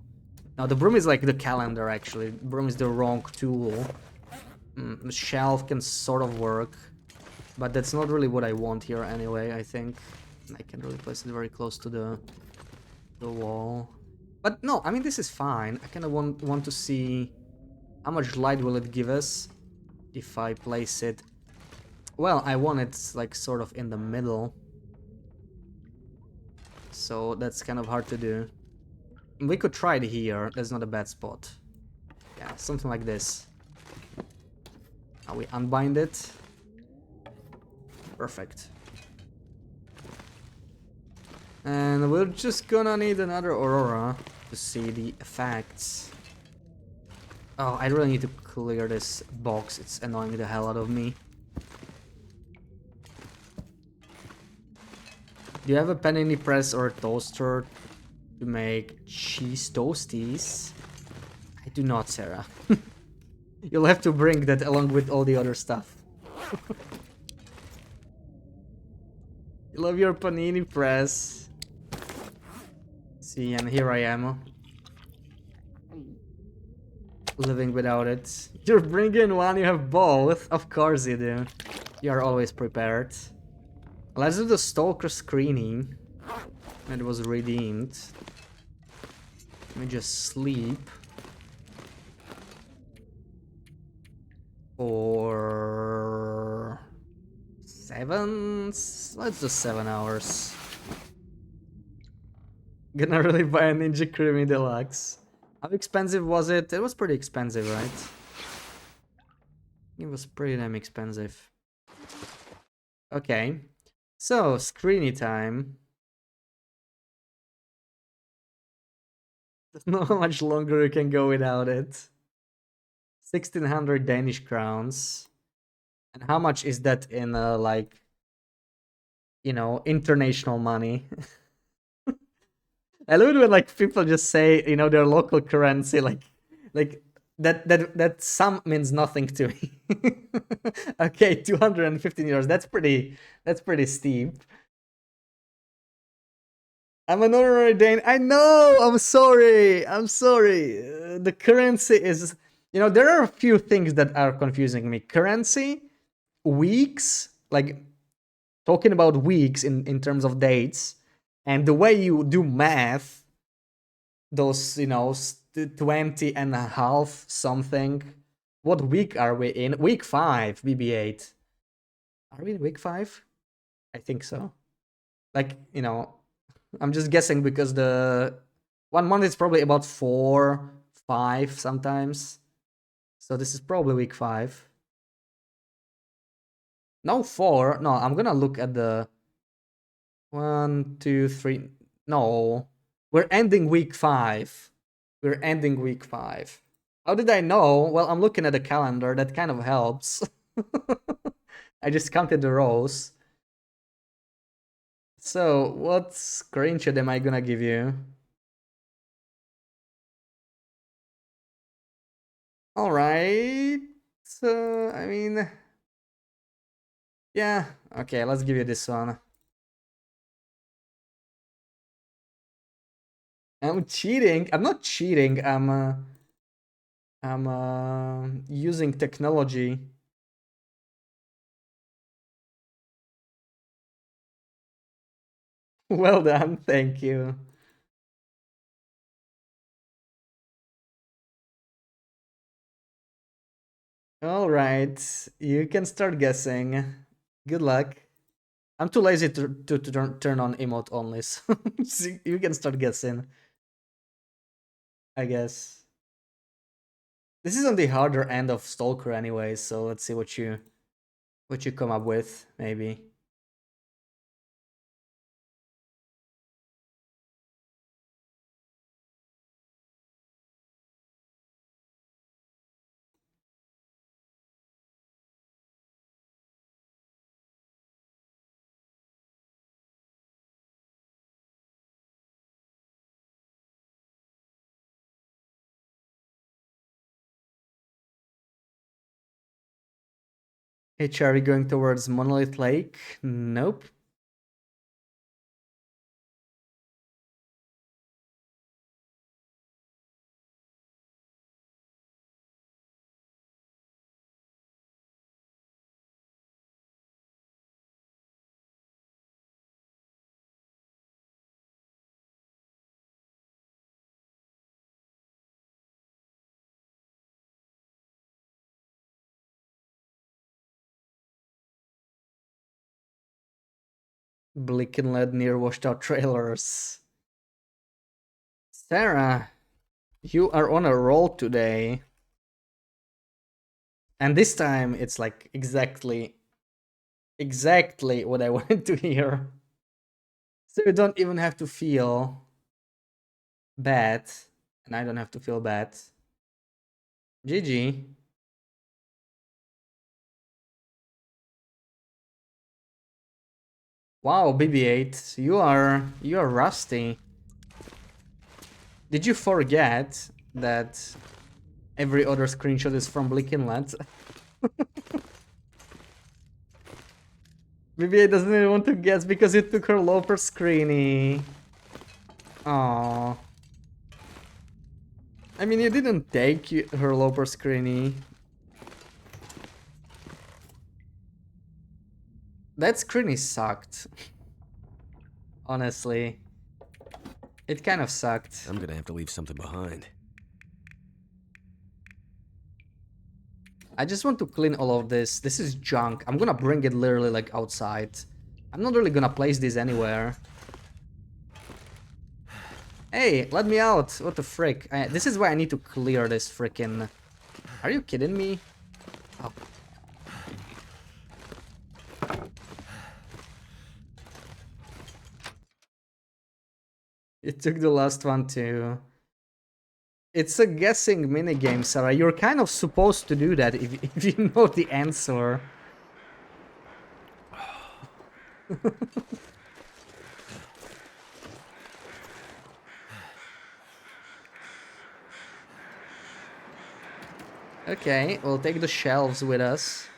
No, the broom is like the calendar, actually. The broom is the wrong tool. The shelf can sort of work. But that's not really what I want here anyway, I think. I can really place it very close to the wall. But no, I mean, this is fine. I kind of want to see how much light will it give us if I place it. Well, I want it like sort of in the middle. So that's kind of hard to do. We could try it here. That's not a bad spot. Yeah, something like this. Now we unbind it. Perfect. And we're just gonna need another Aurora to see the effects. Oh, I really need to clear this box. It's annoying the hell out of me. Do you have a panini press or a toaster to make cheese toasties? I do not, Sarah. You'll have to bring that along with all the other stuff. You love your panini press. See, and here I am. Living without it. You're bringing one, you have both. Of course you do. You are always prepared. Let's do the Stalker screening. It was redeemed. Let me just sleep. For 7? Let's do 7 hours. Gonna really buy a Ninja Creamy Deluxe. How expensive was it? It was pretty expensive, right? It was pretty damn expensive. Okay. So, screeny time. There's not much longer you can go without it. 1600 Danish crowns. And how much is that in, like, you know, international money? I love it when, like, people just say, you know, their local currency, like that sum means nothing to me. Okay, 215 euros. That's pretty steep. I'm an honorary Dane. I know. I'm sorry. The currency is, you know, there are a few things that are confusing me. Currency, weeks, like talking about weeks in terms of dates, and the way you do math, those, you know, 20 and a half something. What week are we in? Week 5, BB8. Are we in week 5? I think so. Like, you know, I'm just guessing because the 1 month is probably about 4, 5 sometimes. So this is probably week 5. No, 4. No, I'm gonna look at the 1, 2, 3. No, we're ending week 5. We're ending week 5. How did I know? Well, I'm looking at the calendar. That kind of helps. I just counted the rows. So, what screenshot am I gonna give you? Alright. So, I mean... Yeah, okay, let's give you this one. I'm cheating. I'm not cheating. I'm using technology. Well done, thank you. All right, you can start guessing. Good luck. I'm too lazy to turn on emote only, so you can start guessing. I guess. This is on the harder end of Stalker anyway, so let's see what you come up with, maybe. Hey, are we going towards Monolith Lake? Nope. Blick Inlet near washed out trailers. Sarah, you are on a roll today. And this time it's like exactly what I wanted to hear. So you don't even have to feel bad. And I don't have to feel bad. GG. Wow, BB-8, you are rusty. Did you forget that every other screenshot is from Blick Inlet? BB-8 doesn't even want to guess because it took her loper screeny. Aww. I mean, you didn't take her loper screeny. That screeny sucked. Honestly. It kind of sucked. I'm gonna have to leave something behind. I just want to clean all of this. This is junk. I'm gonna bring it literally like outside. I'm not really gonna place this anywhere. Hey, let me out. What the frick? This is why I need to clear this frickin'... Are you kidding me? Oh. It took the last one too. It's a guessing minigame, Sarah. You're kind of supposed to do that if you know the answer. Okay, we'll take the shelves with us.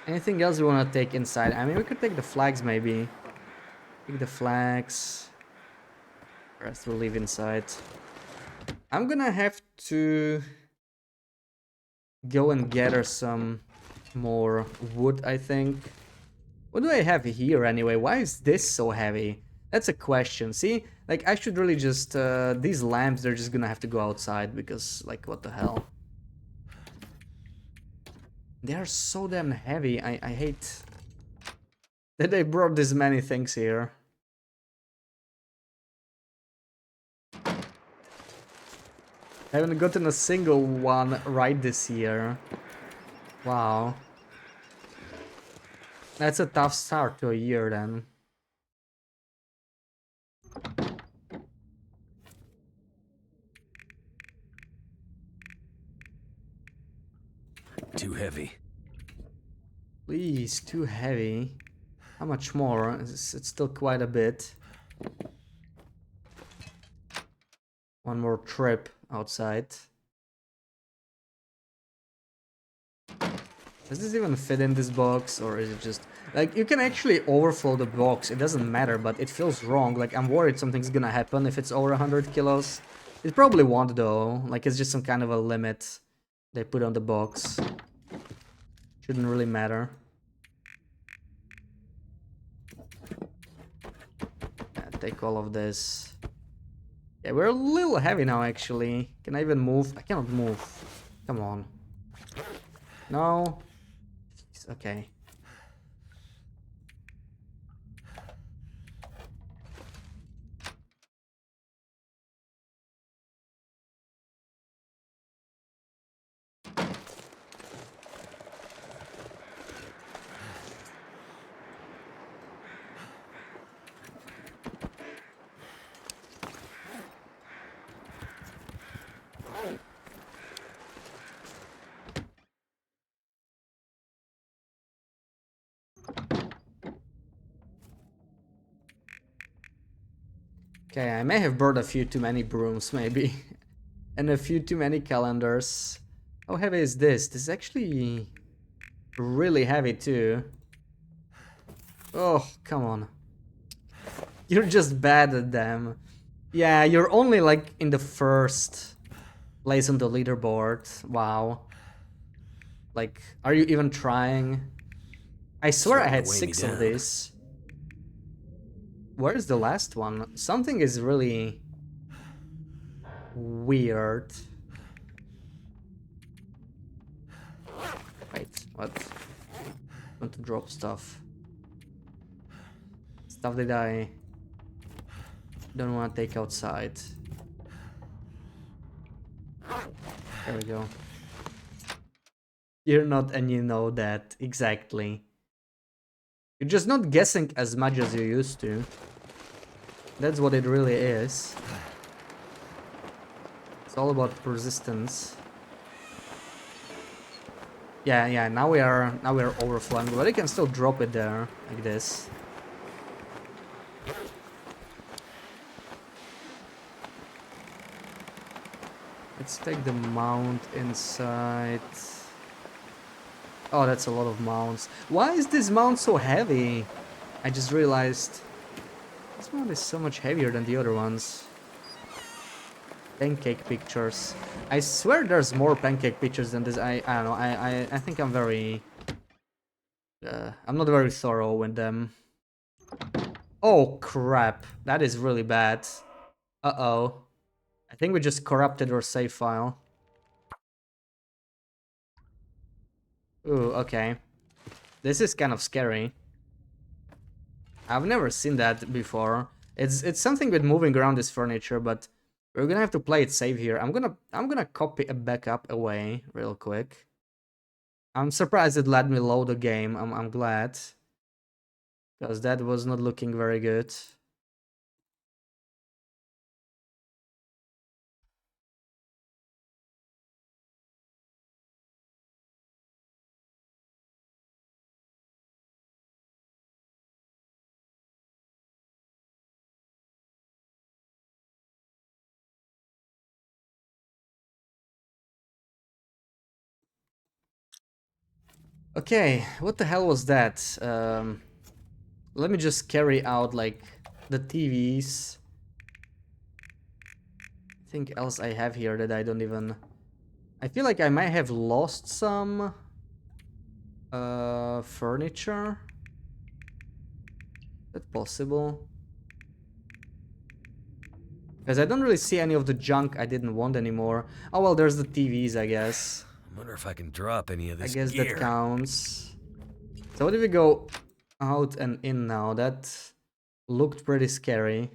Anything else we want to take inside? I mean, we could take the flags maybe. Take the flags. The rest we'll leave inside. I'm gonna have to go and gather some more wood, I think. What do I have here anyway? Why is this so heavy? That's a question. See, like I should really just these lamps, they're just gonna have to go outside because like what the hell. They are so damn heavy. I hate that they brought this many things here. I haven't gotten a single one right this year. Wow. That's a tough start to a year then. Too heavy. Please, too heavy. How much more? It's still quite a bit. One more trip outside. Does this even fit in this box, or is it just... Like, you can actually overflow the box, it doesn't matter, but it feels wrong. Like, I'm worried something's gonna happen if it's over 100 kilos. It probably won't though, like it's just some kind of a limit they put on the box. Shouldn't really matter. Yeah, take all of this. Yeah, we're a little heavy now actually. Can I even move? I cannot move. Come on. No. Okay. Okay, I may have brought a few too many brooms, maybe. And a few too many calendars. How heavy is this? This is actually really heavy too. Oh, come on. You're just bad at them. Yeah, you're only like in the first place on the leaderboard. Wow. Like, are you even trying? I swear I had 6 of these. Where's the last one? Something is really weird. Wait, what? Want to drop stuff. Stuff that I don't want to take outside. There we go. You're not, and you know that. Exactly. You're just not guessing as much as you used to. That's what it really is. It's all about persistence. Yeah, now we are overflowing, but I can still drop it there, like this. Let's take the mount inside. Oh, that's a lot of mounts. Why is this mount so heavy? I just realized this mount is so much heavier than the other ones. Pancake pictures. I swear there's more pancake pictures than this. I don't know. I think I'm very I'm not very thorough with them. Oh crap. That is really bad. Uh-oh. I think we just corrupted our save file. Ooh, okay. This is kind of scary. I've never seen that before. It's something with moving around this furniture, but we're gonna have to play it safe here. I'm gonna copy a backup away real quick. I'm surprised it let me load the game. I'm glad. Because that was not looking very good. Okay, what the hell was that? Let me just carry out like the TVs. Anything else I have here that I don't even... I feel like I might have lost some furniture. Is that possible? Because I don't really see any of the junk I didn't want anymore. Oh well, there's the TVs, I guess. I wonder if I can drop any of this I guess gear. that counts. So what if we go out and in now? That looked pretty scary.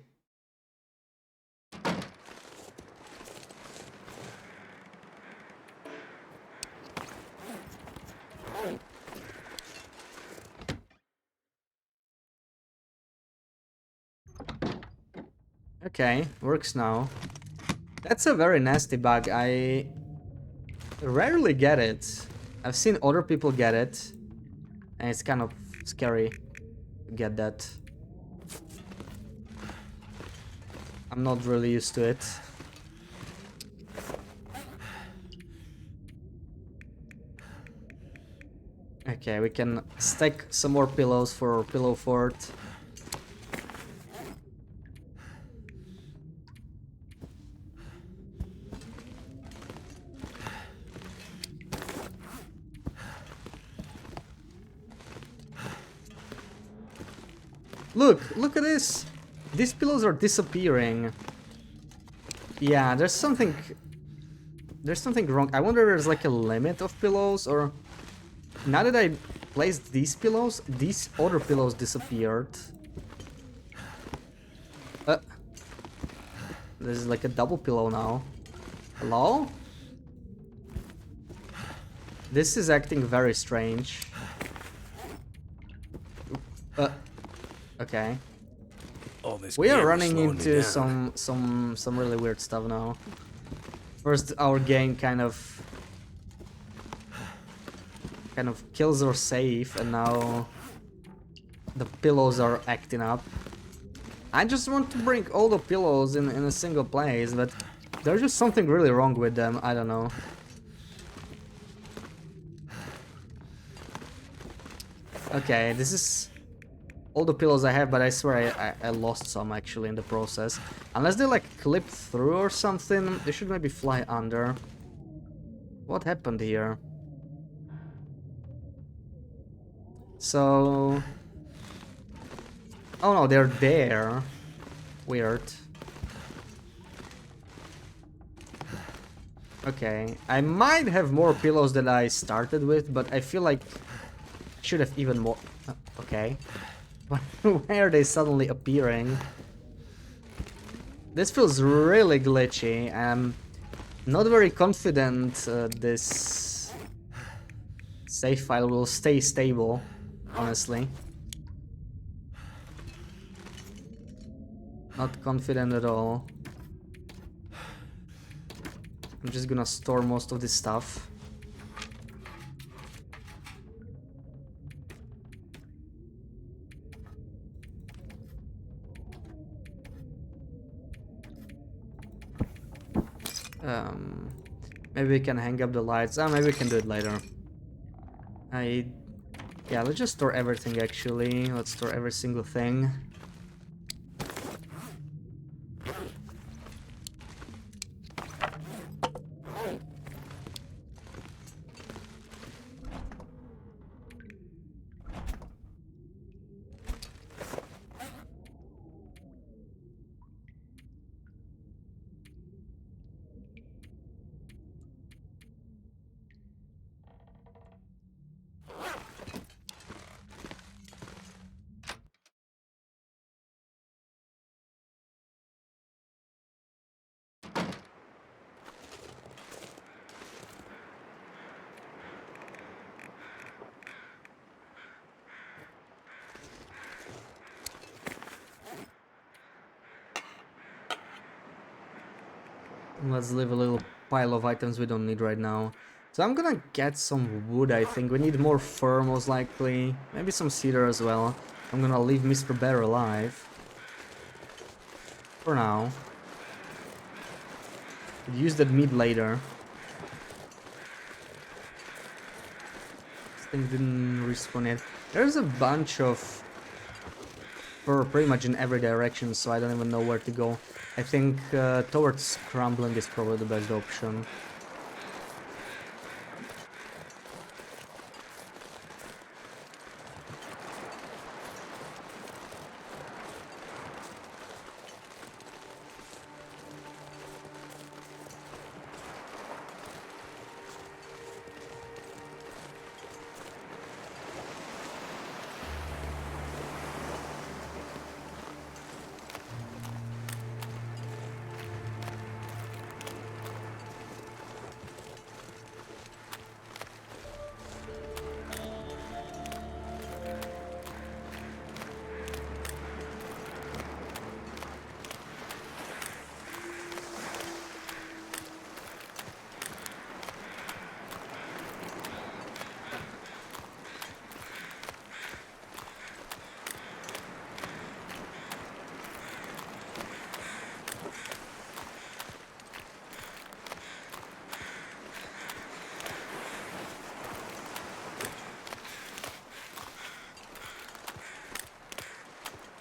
Okay, works now. That's a very nasty bug. I rarely get it. I've seen other people get it, and it's kind of scary to get that. I'm not really used to it. Okay, we can stack some more pillows for pillow fort. Look at this! These pillows are disappearing. Yeah, there's something wrong. I wonder if there's like a limit of pillows, or now that I placed these pillows, these other pillows disappeared. This is like a double pillow now. Hello? This is acting very strange. Okay. All this We gear are was running slowing me into down. some really weird stuff now. First, our game kind of kills our save, and now the pillows are acting up. I just want to bring all the pillows in a single place, but there's just something really wrong with them. I don't know. Okay, this is all the pillows I have, but I swear I lost some actually in the process. Unless they like clip through or something, they should maybe fly under. What happened here? So... oh no, they're there. Weird. Okay, I might have more pillows than I started with, but I feel like Should have even more. Okay. Why are they suddenly appearing? This feels really glitchy. I'm not very confident this save file will stay stable, honestly. Not confident at all. I'm just gonna store most of this stuff. Maybe we can hang up the lights. Maybe we can do it later. Yeah, let's just store everything actually. Let's store every single thing. Let's leave a little pile of items we don't need right now. So I'm gonna get some wood, I think. We need more fur, most likely. Maybe some cedar as well. I'm gonna leave Mr. Bear alive. For now. Use that meat later. This thing didn't respawn yet. There's a bunch of fur pretty much in every direction, so I don't even know where to go. I think towards scrambling is probably the best option.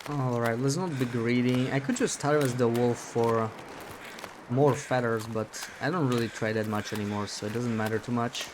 Alright, let's not be greedy. I could just harvest the wolf for more feathers, but I don't really try that much anymore, so it doesn't matter too much.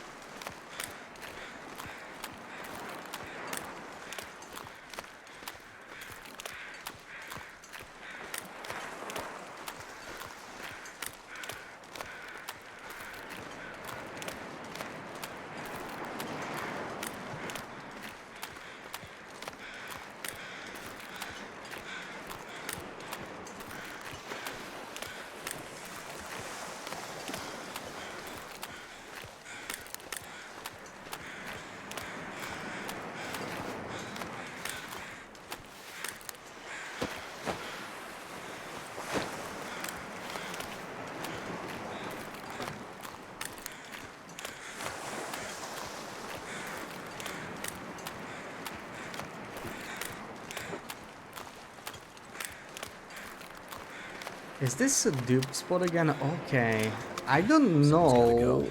Is this a dupe spot again? Okay. I don't know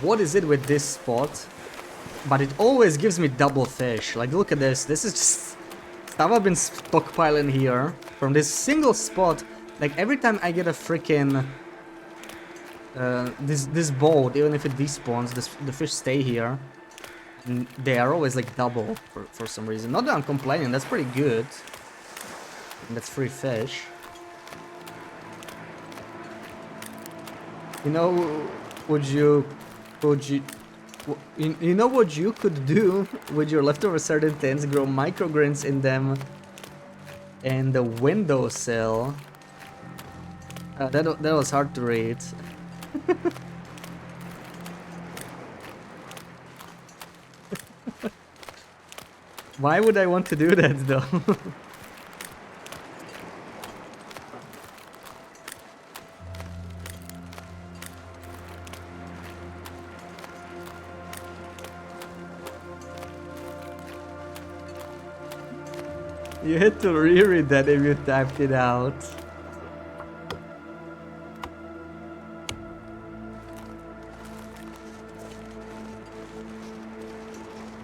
what is it with this spot, but it always gives me double fish. Like, look at this. This is just stuff I've been stockpiling here from this single spot. Like, every time I get a freaking this boat, even if it despawns, the fish stay here. And they are always like double for some reason. Not that I'm complaining. That's pretty good. And that's free fish. You know, would you You know what you could do with your leftover sardines? Grow microgreens in them and the windowsill. That was hard to read. Why would I want to do that though? You had to reread that if you typed it out.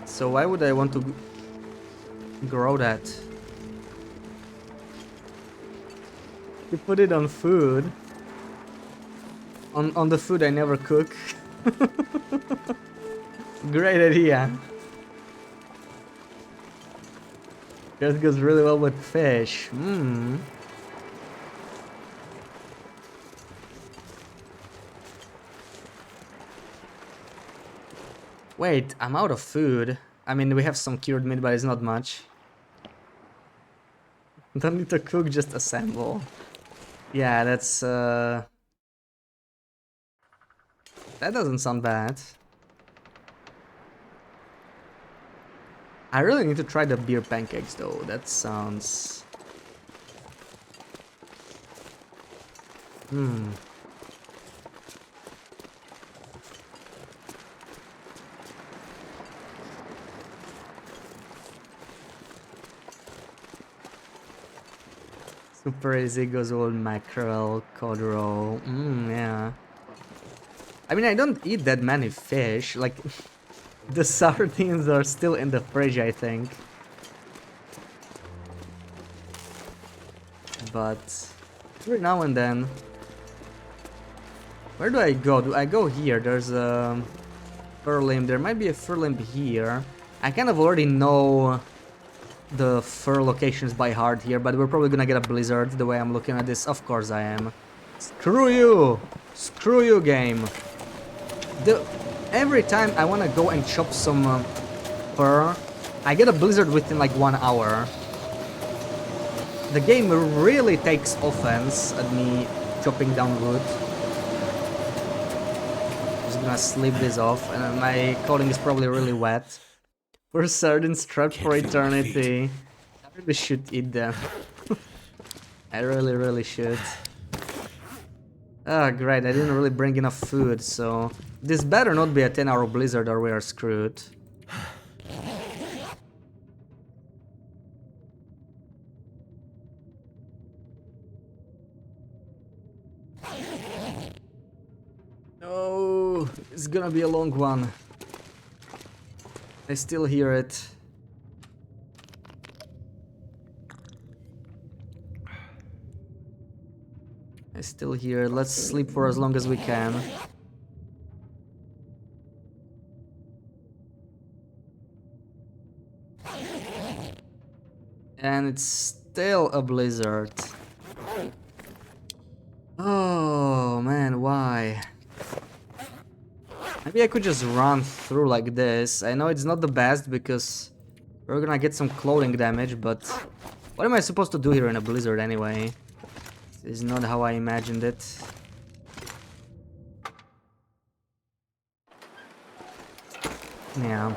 So why would I want to grow that? You put it on food. On the food I never cook. Great idea. That goes really well with fish. Mmm. Wait, I'm out of food. I mean, we have some cured meat, but it's not much. Don't need to cook, just assemble. Yeah, that's that doesn't sound bad. I really need to try the beer pancakes though. That sounds... Hmm. Super easy goes old mackerel, cod roe. Yeah. I mean, I don't eat that many fish. Like, the sardines are still in the fridge, I think. But every now and then. Where do I go? Do I go here? There's a fur limb. There might be a fur limb here. I kind of already know the fur locations by heart here, but we're probably gonna get a blizzard the way I'm looking at this. Of course I am. Screw you! Screw you, game. Every time I wanna go and chop some fur, I get a blizzard within like 1 hour. The game really takes offense at me chopping down wood. Just gonna sleep this off, and my clothing is probably really wet. We're sardines trapped for eternity. I really should eat them. I really should. Ah, great, I didn't really bring enough food, so... This better not be a 10-hour blizzard or we are screwed. No, it's gonna be a long one. I still hear it. I still hear it. Let's sleep for as long as we can. And it's still a blizzard. Oh man, why? Maybe I could just run through like this. I know it's not the best because we're gonna get some clothing damage, but what am I supposed to do here in a blizzard anyway? This is not how I imagined it. Yeah.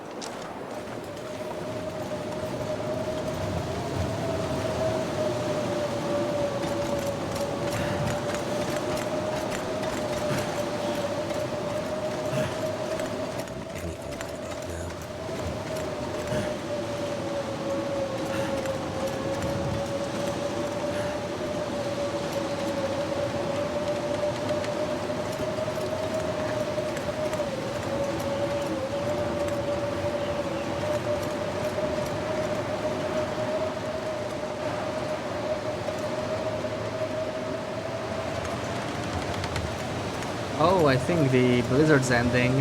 Oh, I think the blizzard's ending.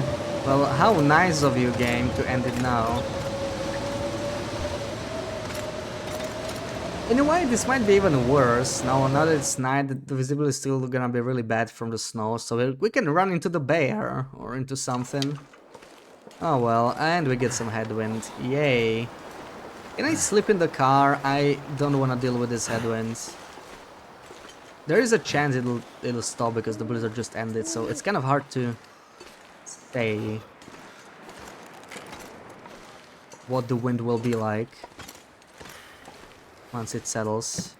Well, how nice of you, game, to end it now. In a way, this might be even worse. Now that it's night, the visibility is still gonna be really bad from the snow, so we can run into the bear or into something. Oh well, and we get some headwind. Yay. Can I sleep in the car? I don't want to deal with this headwind. There is a chance it'll stop because the blizzard just ended, so it's kind of hard to say what the wind will be like once it settles.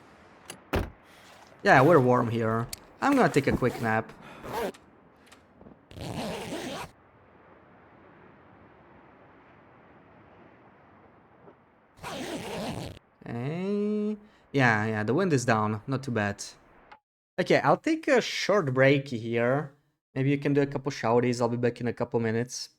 Yeah, we're warm here. I'm gonna take a quick nap. Okay. Yeah, the wind is down. Not too bad. Okay, I'll take a short break here. Maybe you can do a couple shouties. I'll be back in a couple minutes.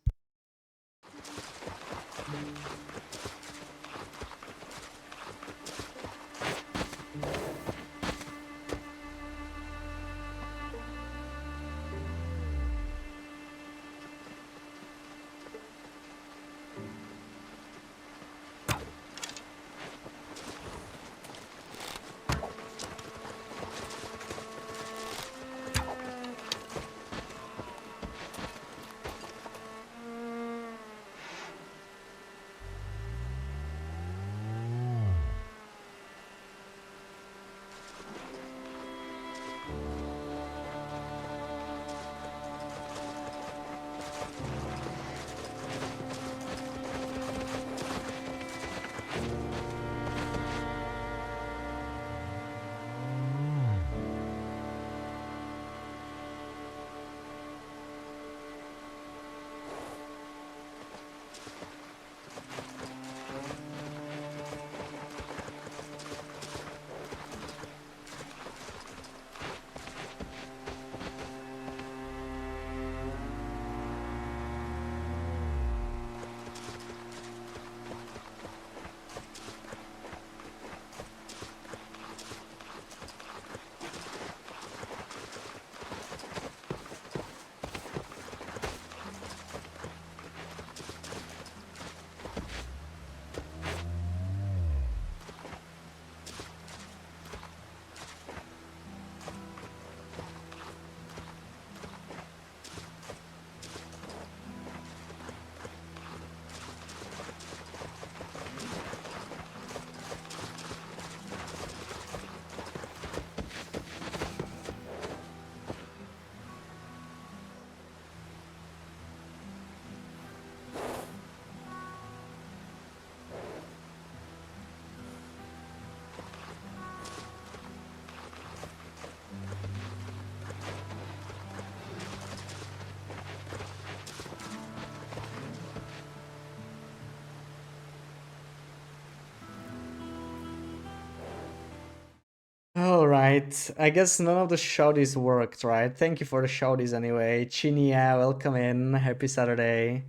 Alright, I guess none of the shouties worked, right? Thank you for the shouties anyway. Chinia, welcome in. Happy Saturday.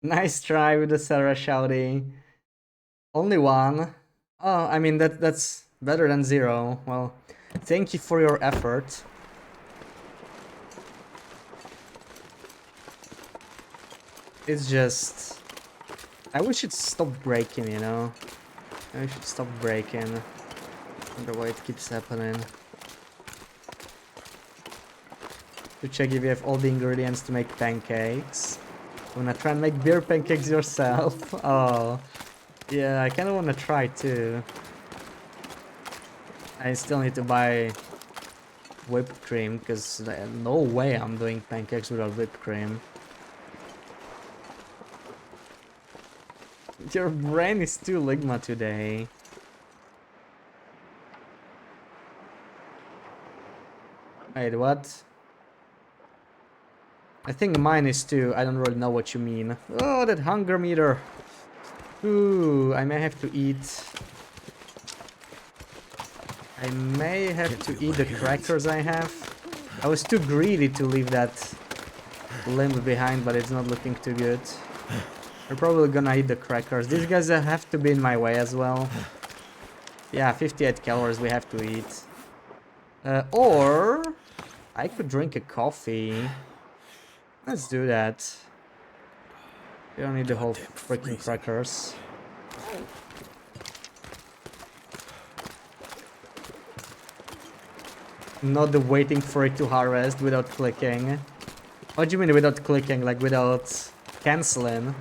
Nice try with the Sarah shouty. Only one. Oh, I mean, that's better than zero. Well, thank you for your effort. It's just... I wish it stopped breaking, you know? I wish it stopped breaking. Wonder why it keeps happening. To check if you have all the ingredients to make pancakes. Wanna try and make beer pancakes yourself? Oh, yeah, I kinda wanna try too. I still need to buy whipped cream because no way I'm doing pancakes without whipped cream. Your brain is too Ligma today. Wait, what? I think mine is too. I don't really know what you mean. Oh, that hunger meter. Ooh, I may have to eat. I may have to eat the crackers I have. I was too greedy to leave that limb behind, but it's not looking too good. We're probably gonna eat the crackers. These guys have to be in my way as well. Yeah, 58 calories we have to eat. Or I could drink a coffee. Let's do that. We don't need the whole freaking crackers. Not the waiting for it to harvest without clicking. What do you mean without clicking? Like without canceling.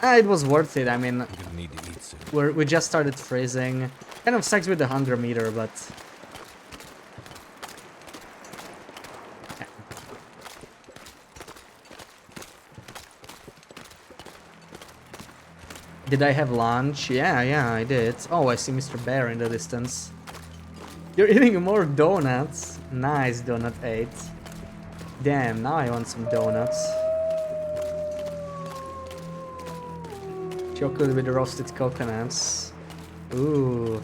It was worth it. I mean, I'm gonna need to eat soon. we just started freezing. Kind of sucks with the hunger meter, but did I have lunch? Yeah, I did. Oh, I see Mr. Bear in the distance. You're eating more donuts. Nice, Donut 8. Damn, now I want some donuts. Chocolate with roasted coconuts. Ooh.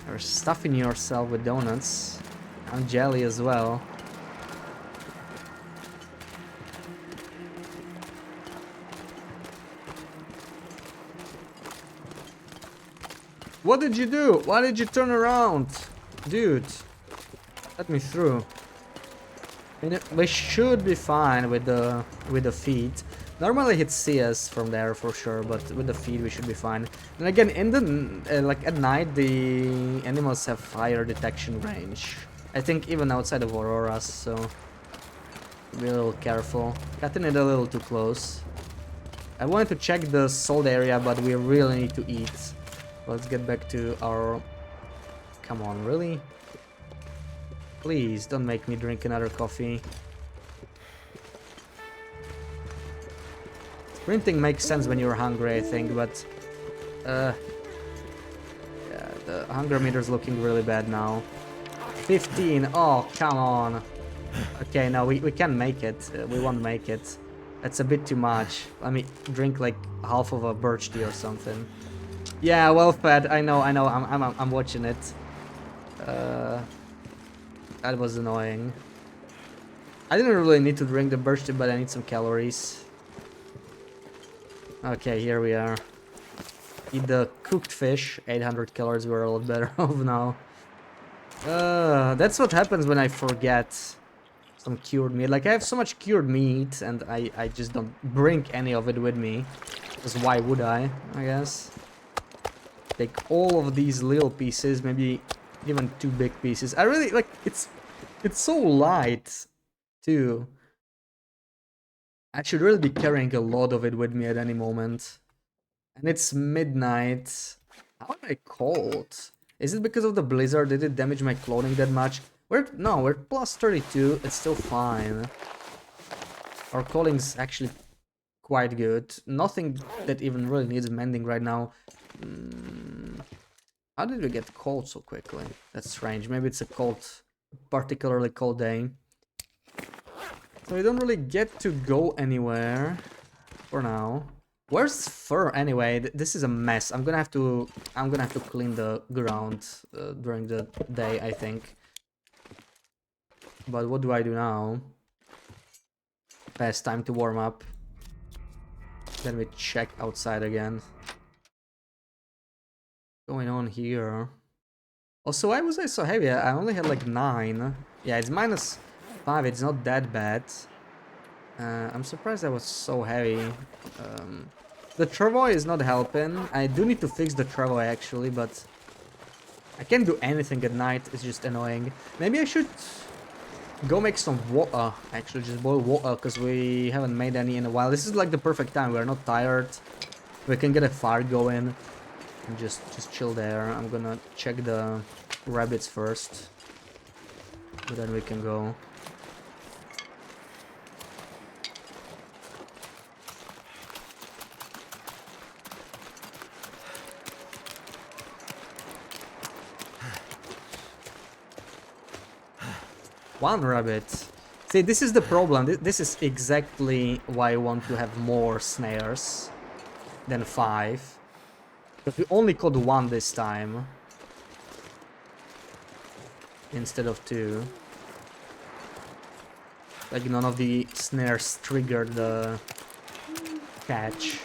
You're stuffing yourself with donuts. I'm jelly as well. What did you do? Why did you turn around? Dude, let me through. We should be fine with the feet. Normally he'd see us from there for sure, but with the feet we should be fine. And again, in the like at night, the animals have higher detection range. I think even outside of Auroras, so be a little careful. Cutting it a little too close. I wanted to check the sold area, but we really need to eat. Let's get back to our... Come on, really? Please, don't make me drink another coffee. Sprinting makes sense when you're hungry, I think, but... yeah, the hunger meter's looking really bad now. 15, oh, come on. Okay, no, we can make it. We won't make it. That's a bit too much. Let me drink like half of a birch tea or something. Yeah, well fed. I know. I'm watching it. That was annoying. I didn't really need to drink the birch tea, but I need some calories. Okay, here we are. Eat the cooked fish. 800 calories. We're a lot better off now. That's what happens when I forget some cured meat. Like, I have so much cured meat, and I just don't bring any of it with me. Because why would I guess. Take all of these little pieces, maybe even 2 big pieces. I really like it's so light too. I should really be carrying a lot of it with me at any moment. And it's midnight. How am I cold? Is it because of the blizzard? Did it damage my clothing that much? We're plus 32. It's still fine. Our clothing's actually quite good. Nothing that even really needs mending right now. How did we get cold so quickly? That's strange. Maybe it's a particularly cold day. So we don't really get to go anywhere for now. Where's fur anyway? This is a mess. I'm gonna have to clean the ground during the day, I think. But what do I do now? Best time to warm up. Then we check outside again. Going on here? Also, why was I so heavy? I only had like 9. Yeah, it's -5. It's not that bad. I'm surprised I was so heavy. The travois is not helping. I do need to fix the travois actually, but I can't do anything at night. It's just annoying. Maybe I should go make some water. Actually, just boil water because we haven't made any in a while. This is like the perfect time. We're not tired. We can get a fire going. And just chill there. I'm gonna check the rabbits first, but then we can go. One rabbit. See, this is the problem. This is exactly why I want to have more snares than 5. But we only caught 1 this time. Instead of 2. Like none of the snares triggered the catch.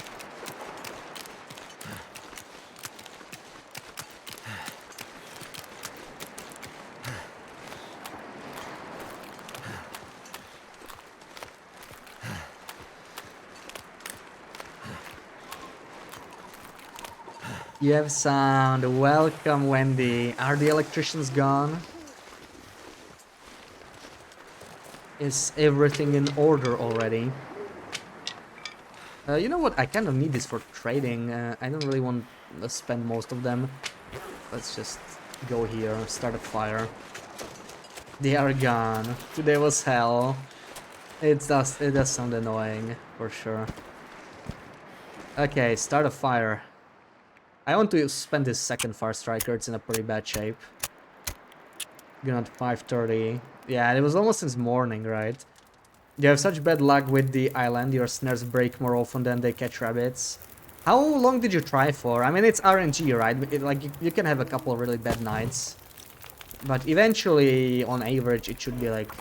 You have sound. Welcome, Wendy. Are the electricians gone? Is everything in order already? You know what? I kind of need this for trading. I don't really want to spend most of them. Let's just go here, start a fire. They are gone. Today was hell. It does sound annoying, for sure. Okay, start a fire. I want to spend this second fire striker. It's in a pretty bad shape. Gonna at 5:30. Yeah, it was almost since morning, right? You have such bad luck with the island. Your snares break more often than they catch rabbits. How long did you try for? I mean, it's RNG, right? Like you can have a couple of really bad nights, but eventually, on average, it should be like,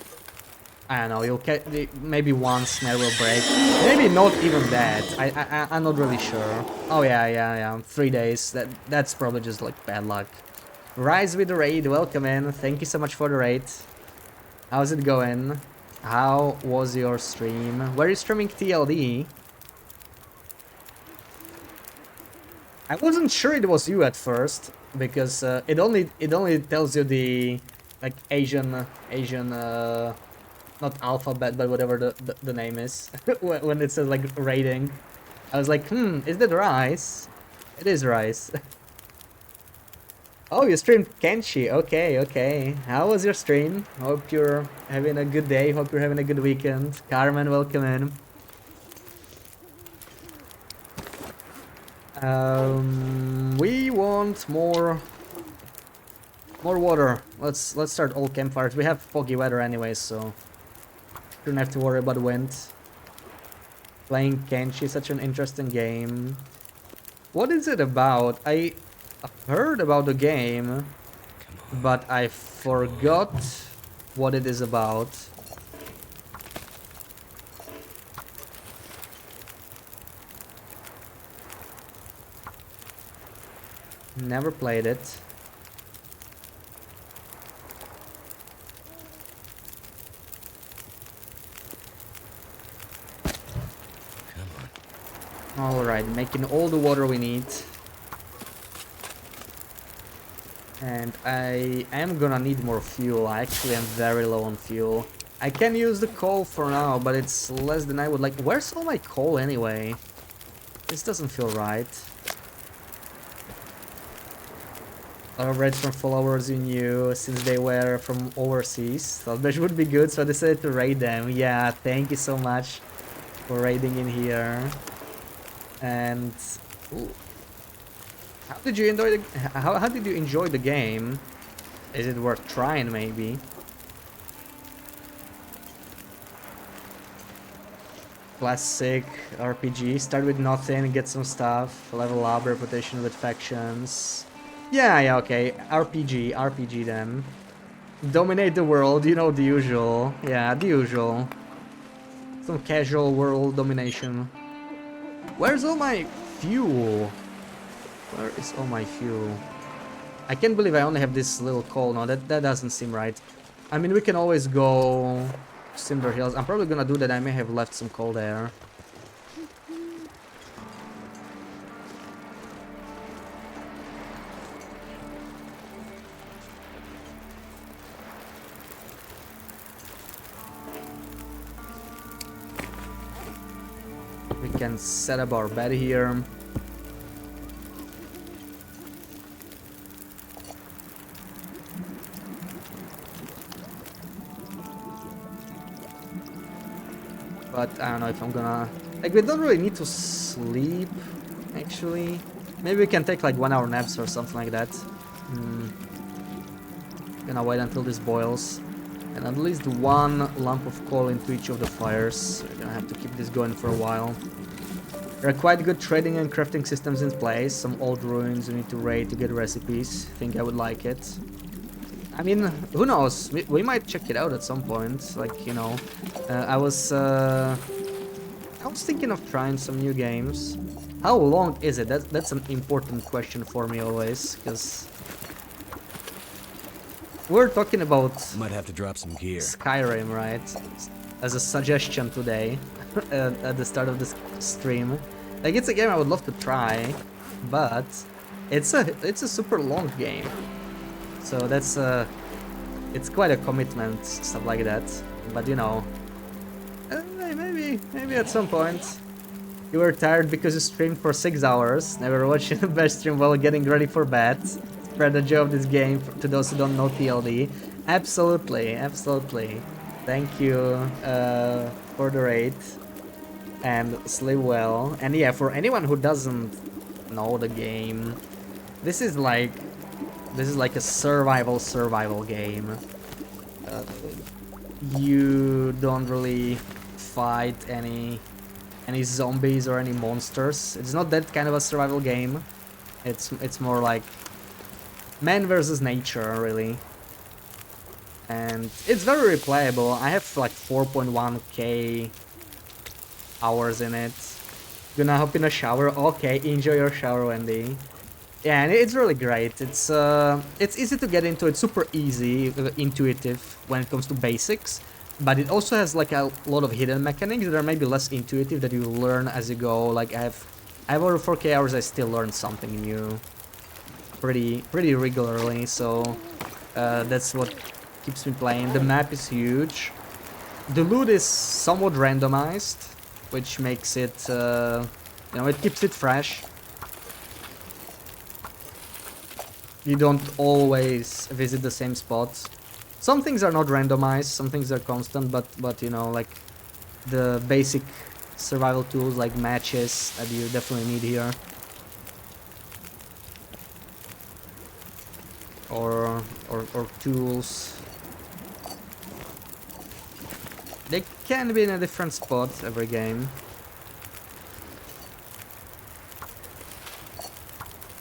I don't know. You'll get maybe one snare will break. Maybe not even that. I'm not really sure. Oh yeah. 3 days. That's probably just like bad luck. Rise with the raid. Welcome in. Thank you so much for the raid. How's it going? How was your stream? Were you streaming TLD? I wasn't sure it was you at first because it only tells you the like Asian not alphabet but whatever the name is when it says like rating. I was like, is that Rice? It is Rice. Oh, you streamed Kenshi. Okay. How was your stream? Hope you're having a good day. Hope you're having a good weekend. Carmen, welcome in. We want more water. Let's start all campfires. We have foggy weather anyways, so don't have to worry about wind. Playing Kenshi is such an interesting game. What is it about? I heard about the game, but I forgot what it is about. Never played it. Alright, making all the water we need. And I am gonna need more fuel. I actually am very low on fuel. I can use the coal for now, but it's less than I would like. Where's all my coal anyway? This doesn't feel right. A lot of raids from followers you knew since they were from overseas. Thought that would be good, so I decided to raid them. Yeah, thank you so much for raiding in here. And ooh. How did you enjoy the how did you enjoy the game? Is it worth trying maybe? Classic RPG, start with nothing, get some stuff, level up, reputation with factions. Yeah, okay. RPG then. Dominate the world, you know the usual. Yeah, the usual. Some casual world domination. Where's all my fuel? Where is all my fuel? I can't believe I only have this little coal. No, that doesn't seem right. I mean, we can always go Cinder Hills. I'm probably gonna do that. I may have left some coal there. We can set up our bed here. But I don't know if I'm gonna... Like, we don't really need to sleep, actually. Maybe we can take like 1 hour naps or something like that. Gonna wait until this boils. And at least 1 lump of coal into each of the fires. We're gonna have to keep this going for a while. There are quite good trading and crafting systems in place. Some old ruins you need to raid to get recipes. Think I would like it. I mean, who knows? We might check it out at some point. Like, you know, I was thinking of trying some new games. How long is it? That's an important question for me always, because we're talking about Might have to drop some gear. Skyrim, right? As a suggestion today at the start of this stream. Like, it's a game I would love to try, but it's a super long game. So that's it's quite a commitment, stuff like that. But you know, maybe at some point. You were tired because you streamed for 6 hours. Never watching the best stream while getting ready for bed. Spread the joy of this game to those who don't know TLD. Absolutely, absolutely. Thank you for the raid. And sleep well. And yeah, for anyone who doesn't know the game, this is like a survival game. You don't really fight any zombies or any monsters. It's not that kind of a survival game. It's more like man versus nature, really. And it's very replayable. I have like 4.1k hours in it. Gonna hop in a shower. Okay, enjoy your shower, Wendy. Yeah, and it's really great. It's easy to get into. It's super easy, intuitive when it comes to basics. But it also has like a lot of hidden mechanics that are maybe less intuitive that you learn as you go. Like I have over 4k hours. I still learn something new pretty regularly. So that's what keeps me playing. The map is huge. The loot is somewhat randomized, which makes it you know, it keeps it fresh. You don't always visit the same spots. Some things are not randomized, some things are constant, but you know, like the basic survival tools like matches that you definitely need here. Or tools. They can be in a different spot every game.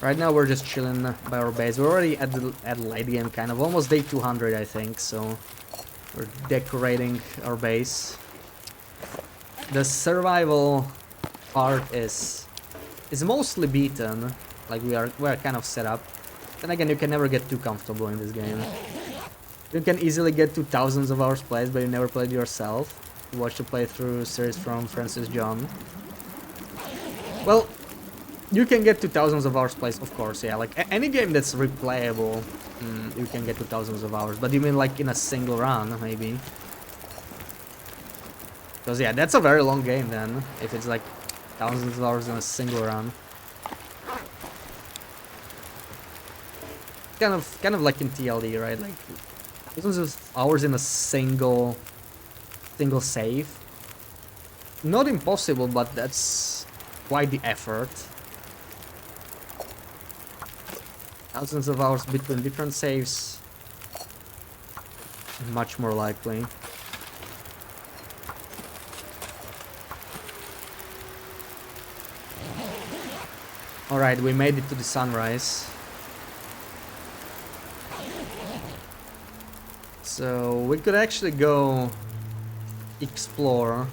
Right now we're just chilling by our base. We're already at the late game, kind of almost day 200, I think. So we're decorating our base. The survival part is mostly beaten. Like we're kind of set up. Then again, you can never get too comfortable in this game. You can easily get to thousands of hours played, but you never played yourself. You watch the playthrough series from Francis John. Well, you can get to thousands of hours played, of course, yeah. Like any game that's replayable, you can get to thousands of hours. But you mean like in a single run, maybe? Because yeah, that's a very long game then, if it's like thousands of hours in a single run. Kind of like in TLD, right? Like thousands of hours in a single save. Not impossible, but that's quite the effort. Thousands of hours between different saves, much more likely. Alright, we made it to the sunrise. So we could actually go explore.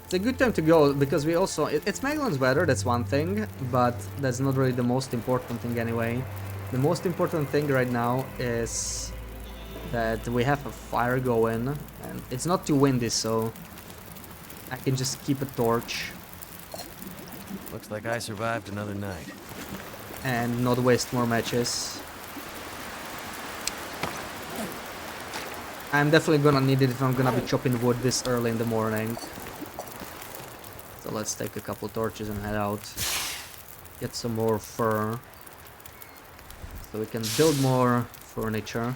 It's a good time to go because we also... It's Magellan's weather, that's one thing, but that's not really the most important thing anyway. The most important thing right now is that we have a fire going, and it's not too windy, so I can just keep a torch. Looks like I survived another night. And not waste more matches. I'm definitely gonna need it if I'm gonna be chopping wood this early in the morning. So let's take a couple torches and head out. Get some more fur. So we can build more furniture.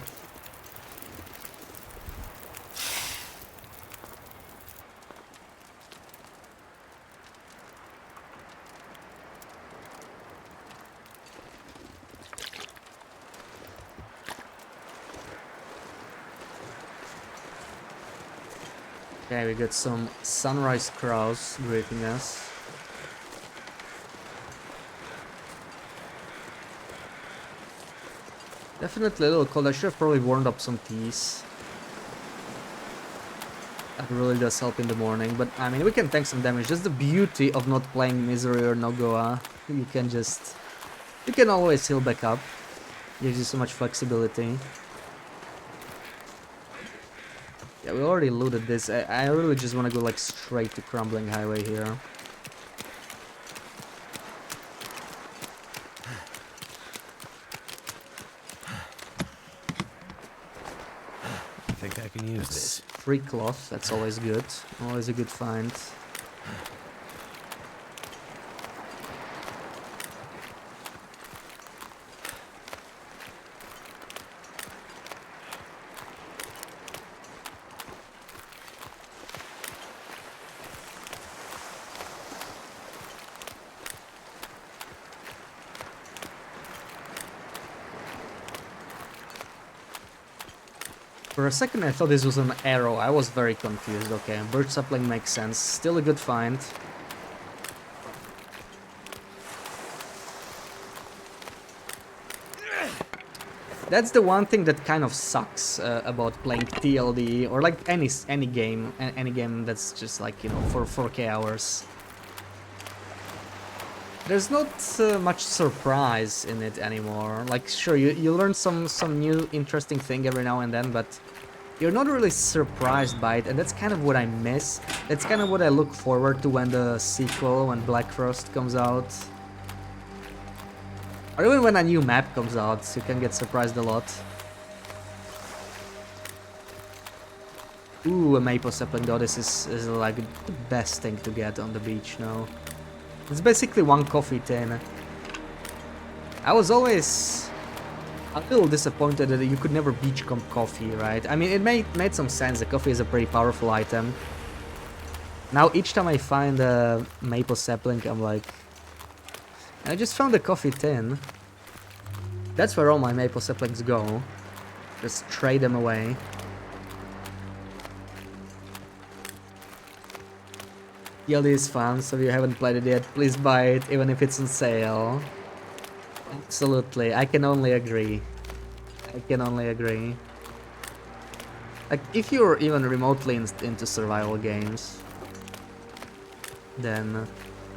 Okay, we got some sunrise crows greeting us. Definitely a little cold. I should have probably warmed up some teas. That really does help in the morning, but I mean, we can tank some damage. That's the beauty of not playing Misery or Nogoa. You can always heal back up. Gives you so much flexibility. Yeah, we already looted this. I really just want to go like straight to Crumbling Highway here. I think I can use this. free cloth, that's always good. Always a good find. For a second I thought this was an arrow, I was very confused. Okay, birch sapling makes sense, still a good find. That's the one thing that kind of sucks about playing TLD, or like any game that's just like, you know, for 4K hours. There's not much surprise in it anymore. Like, sure, you learn some new interesting thing every now and then, but you're not really surprised by it, and that's kind of what I miss. That's kind of what I look forward to when the sequel, when Black Frost comes out. Or even when a new map comes out, you can get surprised a lot. Ooh, a maple sapling though, this is like the best thing to get on the beach now. It's basically one coffee tin. I was always a little disappointed that you could never beachcomb coffee, right? I mean, it made some sense, the coffee is a pretty powerful item. Now each time I find a maple sapling, I'm like, I just found a coffee tin. That's where all my maple saplings go. Just trade them away. TLD is fun, so if you haven't played it yet, please buy it, even if it's on sale. Absolutely, I can only agree. I can only agree. Like, if you're even remotely into survival games, then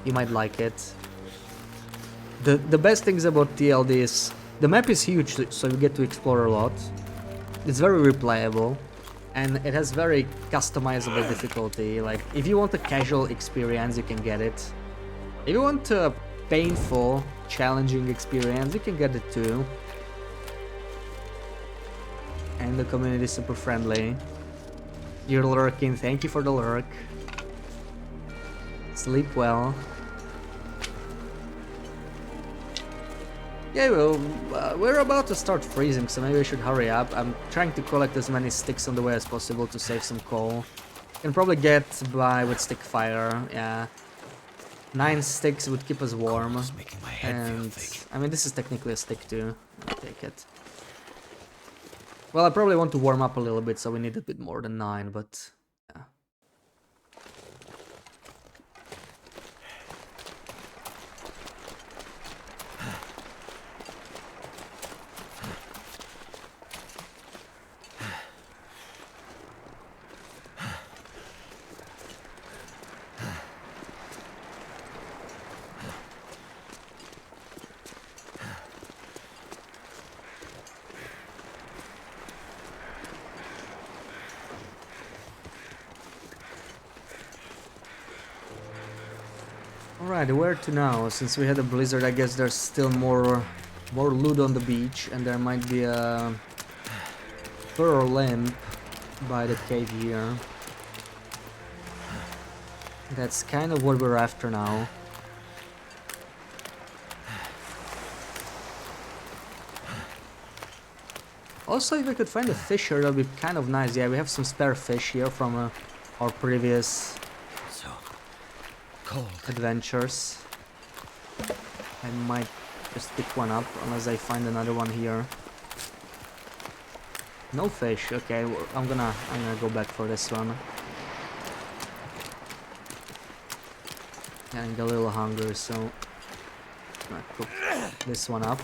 you might like it. The best things about TLD is the map is huge, so you get to explore a lot. It's very replayable, and it has very customizable difficulty. Like, if you want a casual experience, you can get it. If you want a painful, challenging experience, you can get it too. And the community is super friendly. You're lurking, thank you for the lurk. Sleep well. Yeah, well, we're about to start freezing, so maybe we should hurry up. I'm trying to collect as many sticks on the way as possible to save some coal. Can probably get by with stick fire, yeah. 9 sticks would keep us warm. Making my head feel And, thick. I mean, this is technically a stick too. I'll take it. Well, I probably want to warm up a little bit, so we need a bit more than 9, but yeah. Alright, where to now? Since we had a blizzard, I guess there's still more loot on the beach, and there might be a fur limb by the cave here. That's kind of what we're after now. Also, if we could find a fish here, that'd be kind of nice. Yeah, we have some spare fish here from our previous So cold. adventures. I might just pick one up unless I find another one here. No fish. Okay, I'm gonna go back for this one. Getting a little hungry, so I'm gonna cook this one up.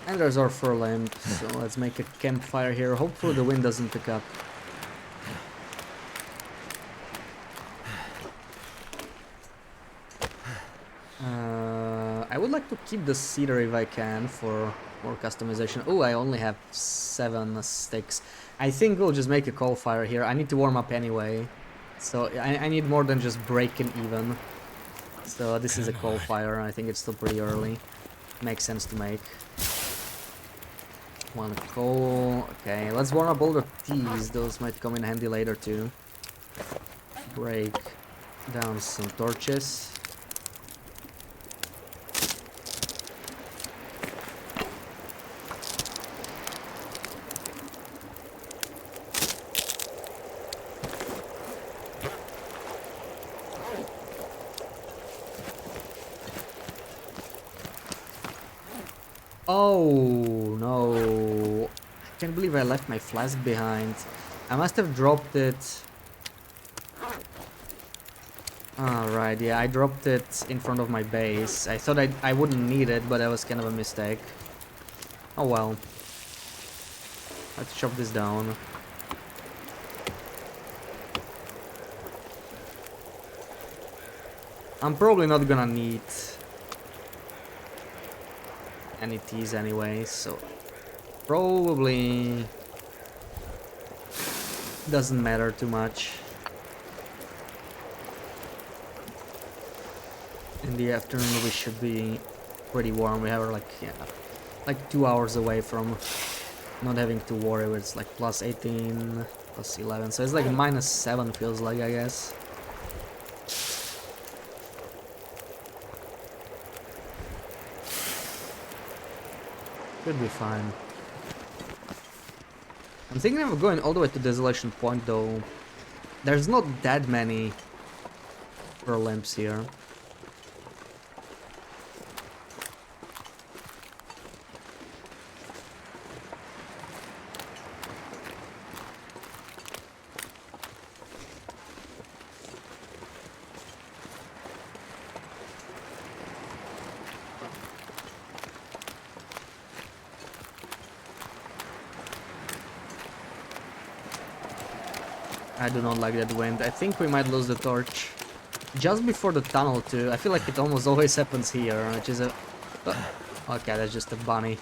And there's our fur lamp, so let's make a campfire here. Hopefully the wind doesn't pick up. I would like to keep the cedar if I can for more customization. Oh, I only have 7 sticks. I think we'll just make a coal fire here. I need to warm up anyway. So I need more than just breaking even. So this is a coal fire. I think it's still pretty early. Makes sense to make. 1 coal. Okay, let's warm up all the teas. Those might come in handy later too. Break down some torches. Oh no, I can't believe I left my flask behind. I must have dropped it. Alright, yeah, I dropped it in front of my base. I thought I wouldn't need it, but that was kind of a mistake. Oh well. Let's chop this down. I'm probably not gonna need any teas anyway, so probably doesn't matter too much. In the afternoon we should be pretty warm. We have like, yeah, like 2 hours away from not having to worry. It's like plus 18, plus 11, so it's like minus 7 feels like, I guess. Should be fine. I'm thinking of going all the way to Desolation Point though. There's not that many pearl lamps here. I do not like that wind. I think we might lose the torch. Just before the tunnel too. I feel like it almost always happens here, which is a... okay, that's just a bunny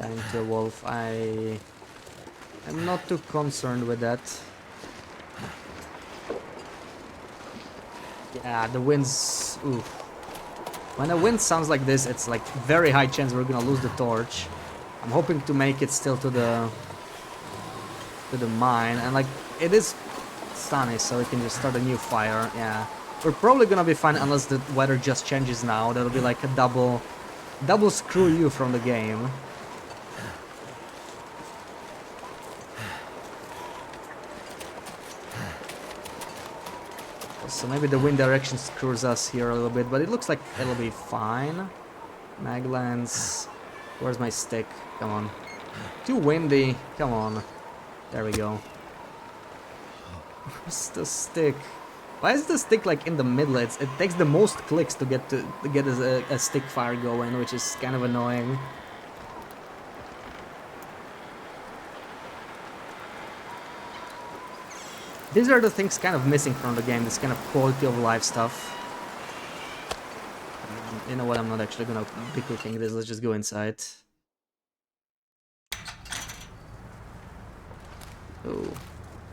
dying to a wolf. I am not too concerned with that. Yeah, the wind's... oof. When a wind sounds like this, it's like very high chance we're gonna lose the torch. I'm hoping to make it still to the mine, and like it is sunny, so we can just start a new fire. Yeah, we're probably gonna be fine unless the weather just changes now. That'll be like a double screw you from the game. So maybe the wind direction screws us here a little bit, but it looks like it'll be fine. Maglans, where's my stick? Come on, too windy. Come on, there we go. Where's the stick? Why is the stick like in the middle? It takes the most clicks to get a stick fire going, which is kind of annoying. These are the things kind of missing from the game, this kind of quality of life stuff. You know what, I'm not actually gonna be cooking this, let's just go inside. Oh,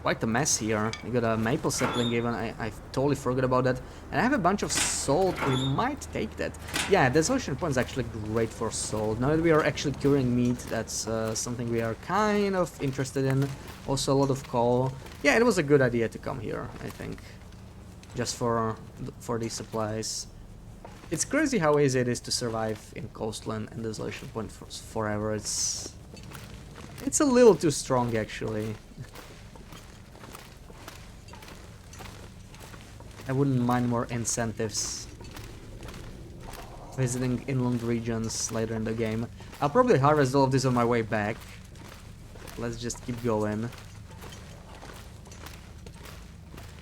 quite a mess here. We got a maple sapling even, I totally forgot about that. And I have a bunch of salt, we might take that. Yeah, Desolation Point is actually great for salt. Now that we are actually curing meat, that's something we are kind of interested in. Also a lot of coal. Yeah, it was a good idea to come here, I think. Just for these supplies. It's crazy how easy it is to survive in Coastland and Desolation Point forever. It's a little too strong, actually. I wouldn't mind more incentives visiting inland regions later in the game. I'll probably harvest all of this on my way back. Let's just keep going.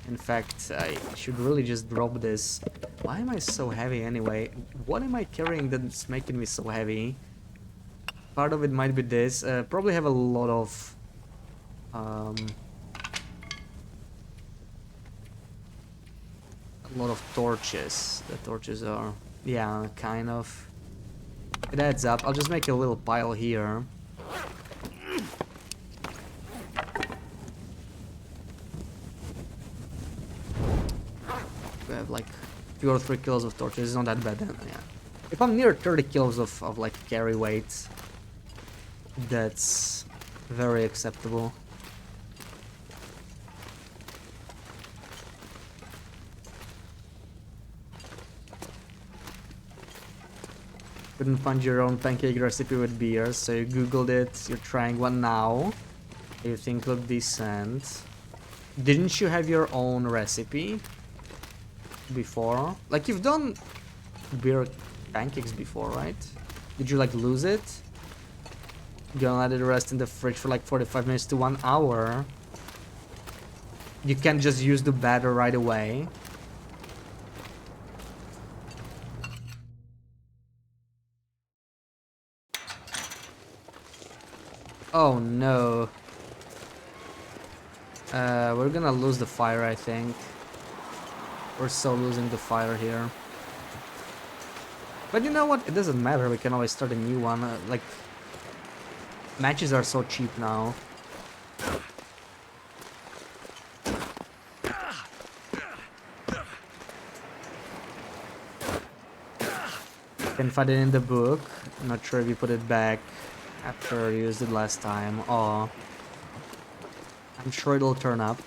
In fact, I should really just drop this. Why am I so heavy anyway? What am I carrying that's making me so heavy? Part of it might be this. Probably have a lot of... torches. The torches are... yeah, kind of... It adds up. I'll just make a little pile here. We have like 2 or 3 kilos of torches. It's not that bad then, yeah. If I'm near 30 kilos of like carry weight, that's very acceptable. Couldn't find your own pancake recipe with beer, so you googled it, you're trying one now. You think look decent. Didn't you have your own recipe before? Like you've done beer pancakes before, right? Did you like lose it? Gonna let it rest in the fridge for like 45 minutes to 1 hour. You can't just use the batter right away. Oh no. We're gonna lose the fire, I think. We're so losing the fire here. But you know what? It doesn't matter. We can always start a new one. Like, matches are so cheap now. Can find it in the book. I'm not sure if you put it back after you used it last time. Oh, I'm sure it'll turn up.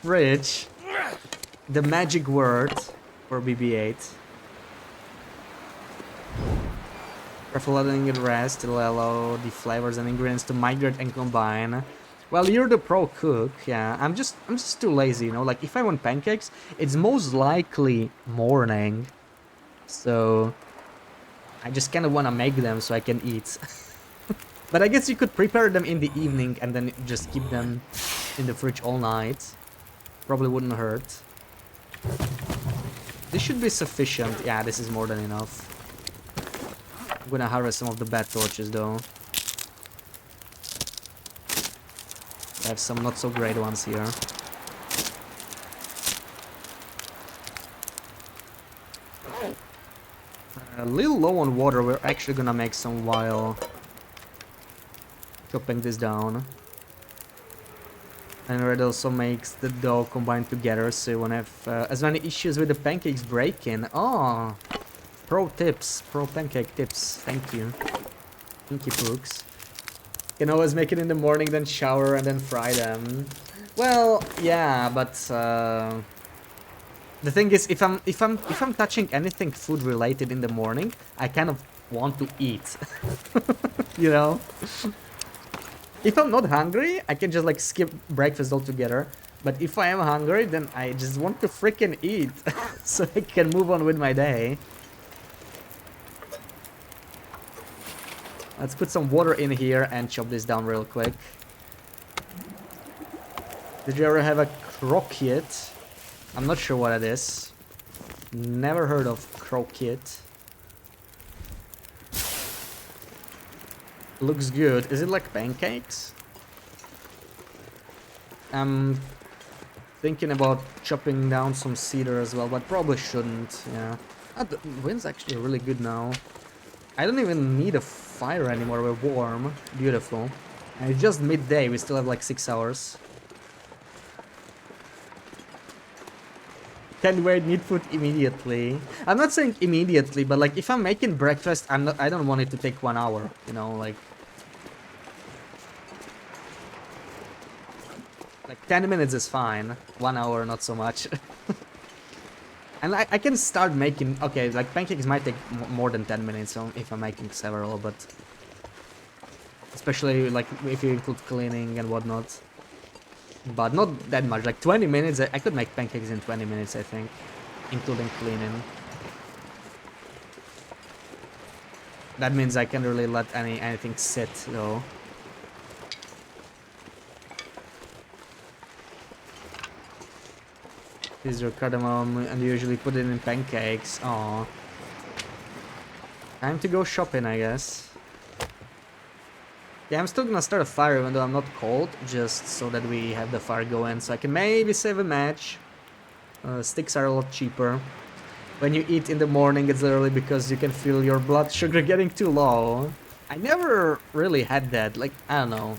Rich, the magic word for BB-8. Careful letting it rest, it'll allow the flavors and ingredients to migrate and combine. Well, you're the pro cook, yeah. I'm just too lazy, you know. Like if I want pancakes, it's most likely morning, so I just kind of want to make them so I can eat. But I guess you could prepare them in the evening and then just keep them in the fridge all night. Probably wouldn't hurt. This should be sufficient. Yeah, this is more than enough. I'm gonna harvest some of the bad torches though. I have some not so great ones here. A little low on water. We're actually gonna make some while chopping this down. And it also makes the dough combine together, so you won't have as many issues with the pancakes breaking. Oh, pro tips, pro pancake tips. Thank you, Pinky Pooks. Can always make it in the morning, then shower and then fry them. Well, yeah, but the thing is, if I'm touching anything food related in the morning, I kind of want to eat. You know. If I'm not hungry, I can just like skip breakfast altogether. But if I am hungry, then I just want to freaking eat so I can move on with my day. Let's put some water in here and chop this down real quick. Did you ever have a croquette? I'm not sure what it is. Never heard of croquette. Looks good. Is it like pancakes? I'm thinking about chopping down some cedar as well, but probably shouldn't. Yeah. The wind's actually really good now. I don't even need a fire anymore. We're warm. Beautiful. And it's just midday. We still have like 6 hours. Can't wait, need food immediately. I'm not saying immediately, but like if I'm making breakfast, I don't want it to take 1 hour, you know, like 10 minutes is fine. 1 hour, not so much. And I can start making, okay, like pancakes might take more than 10 minutes if I'm making several, but especially like if you include cleaning and whatnot. But not that much, like 20 minutes, I could make pancakes in 20 minutes, I think, including cleaning. That means I can't really let anything sit, though. This is your cardamom, and you usually put it in pancakes. Aww. Time to go shopping, I guess. Yeah, I'm still gonna start a fire even though I'm not cold, just so that we have the fire going, so I can maybe save a match. Sticks are a lot cheaper. When you eat in the morning, it's literally because you can feel your blood sugar getting too low. I never really had that. Like, I don't know.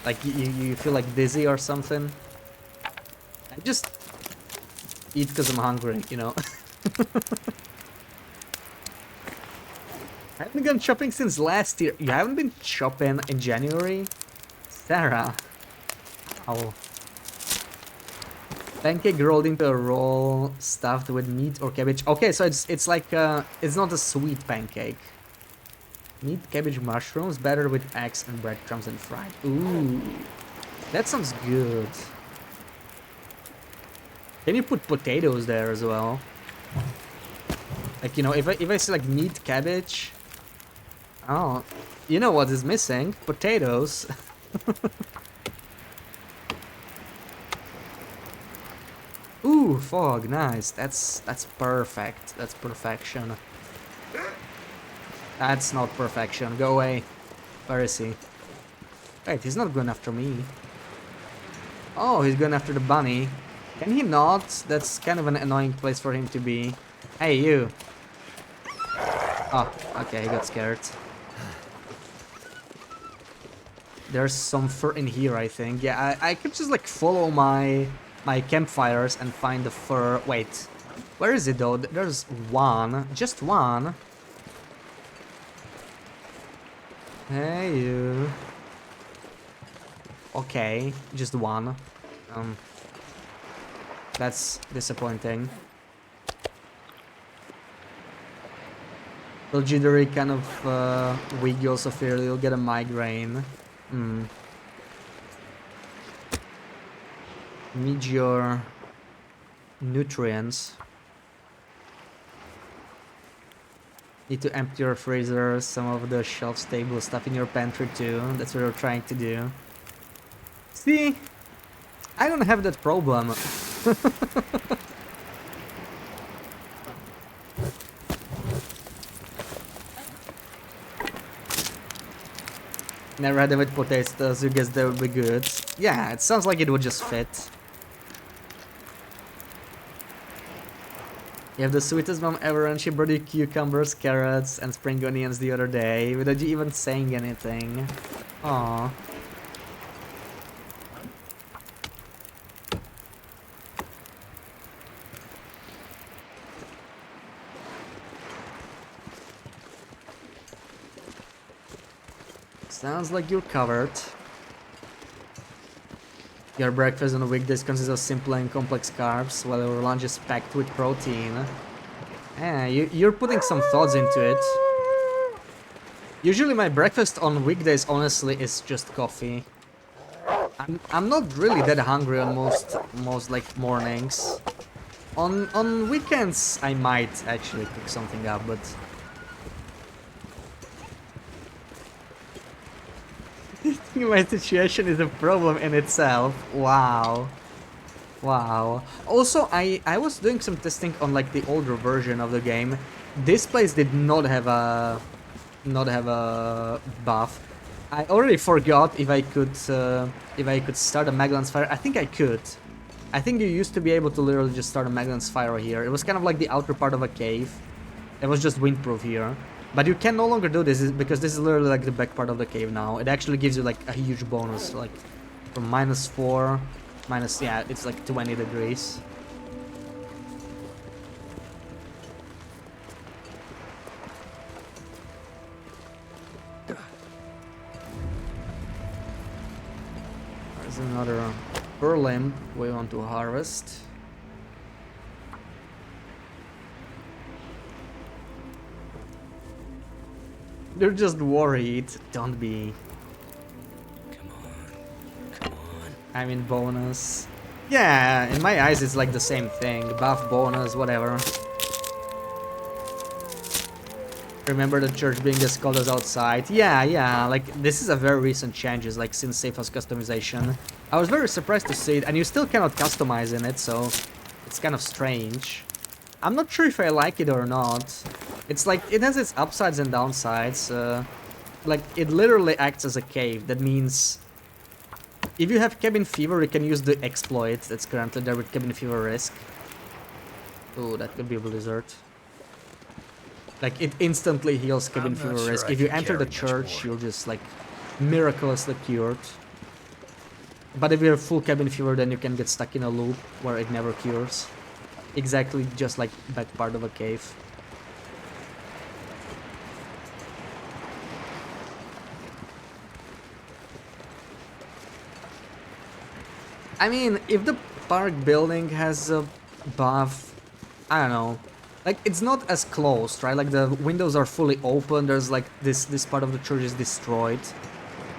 Like you feel like dizzy or something. I just eat because I'm hungry, you know. I haven't gone shopping since last year. You haven't been shopping in January? Sarah. Ow. Pancake rolled into a roll stuffed with meat or cabbage. Okay, so it's like it's not a sweet pancake. Meat, cabbage, mushrooms, batter with eggs and breadcrumbs and fried. Ooh, that sounds good. Can you put potatoes there as well? Like, you know, if I say like meat, cabbage. Oh, you know what is missing? Potatoes. Ooh, fog, nice. That's perfect. That's perfection. That's not perfection. Go away. Where is he? Wait, he's not going after me. Oh, he's going after the bunny. Can he not? That's kind of an annoying place for him to be. Hey, you. Oh, okay, he got scared. There's some fur in here, I think. Yeah, I could just like follow my campfires and find the fur. Wait, where is it though? There's one, just one. Hey you. Okay, just one. That's disappointing. Little jittery, kind of weak. You also fear you'll get a migraine. Need your nutrients. Need to empty your freezer, some of the shelf-stable stuff in your pantry too. That's what we're trying to do. See? I don't have that problem. Never had them with potatoes, you guess they would be good. Yeah, it sounds like it would just fit. You have the sweetest mom ever and she brought you cucumbers, carrots and spring onions the other day without you even saying anything. Aww. Sounds like you're covered. Your breakfast on weekdays consists of simple and complex carbs, while your lunch is packed with protein. Yeah, you're putting some thoughts into it. Usually my breakfast on weekdays, honestly, is just coffee. I'm not really that hungry on most like mornings. On weekends I might actually cook something up, but my situation is a problem in itself. Wow. Wow. Also, I was doing some testing on like the older version of the game. This place did not have a buff. I already forgot if I could start a Magellan's Fire. I think I could. I think you used to be able to literally just start a Magellan's Fire here. It was kind of like the outer part of a cave. It was just windproof here. But you can no longer do this because this is literally like the back part of the cave now. It actually gives you like a huge bonus, like from -4, yeah, it's like 20 degrees. There's another fur limb we want to harvest. You're just worried. Don't be. Come on. Come on. I mean, bonus. Yeah, in my eyes, it's like the same thing. Buff, bonus, whatever. Remember the church being as cold as outside? Yeah, like, this is a very recent changes, like, since Safe House customization. I was very surprised to see it, and you still cannot customize in it, so it's kind of strange. I'm not sure if I like it or not. It's like, it has its upsides and downsides. Like, it literally acts as a cave. That means If you have cabin fever, you can use the exploit that's currently there with cabin fever risk. Oh, that could be a blizzard. Like, it instantly heals cabin I'm not fever sure risk. I If you can enter the carry much church, more. you're just, like, miraculously cured. But if you have full cabin fever, then you can get stuck in a loop where it never cures. Exactly just like back part of a cave. I mean, if the park building has a buff, I don't know. Like, it's not as closed, right? Like, the windows are fully open, there's like this part of the church is destroyed.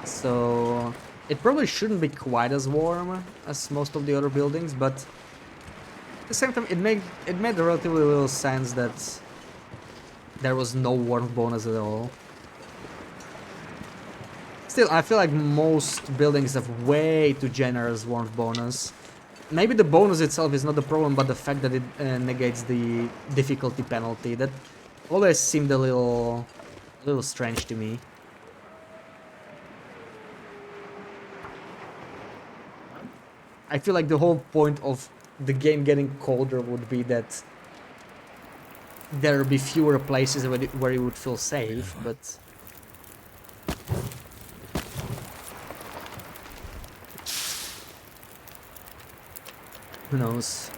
So it probably shouldn't be quite as warm as most of the other buildings, but at the same time it made relatively little sense that there was no warmth bonus at all. Still, I feel like most buildings have way too generous warmth bonus. Maybe the bonus itself is not the problem, but the fact that it negates the difficulty penalty. That always seemed a little strange to me. I feel like the whole point of the game getting colder would be that there would be fewer places where you would feel safe, but... Who knows?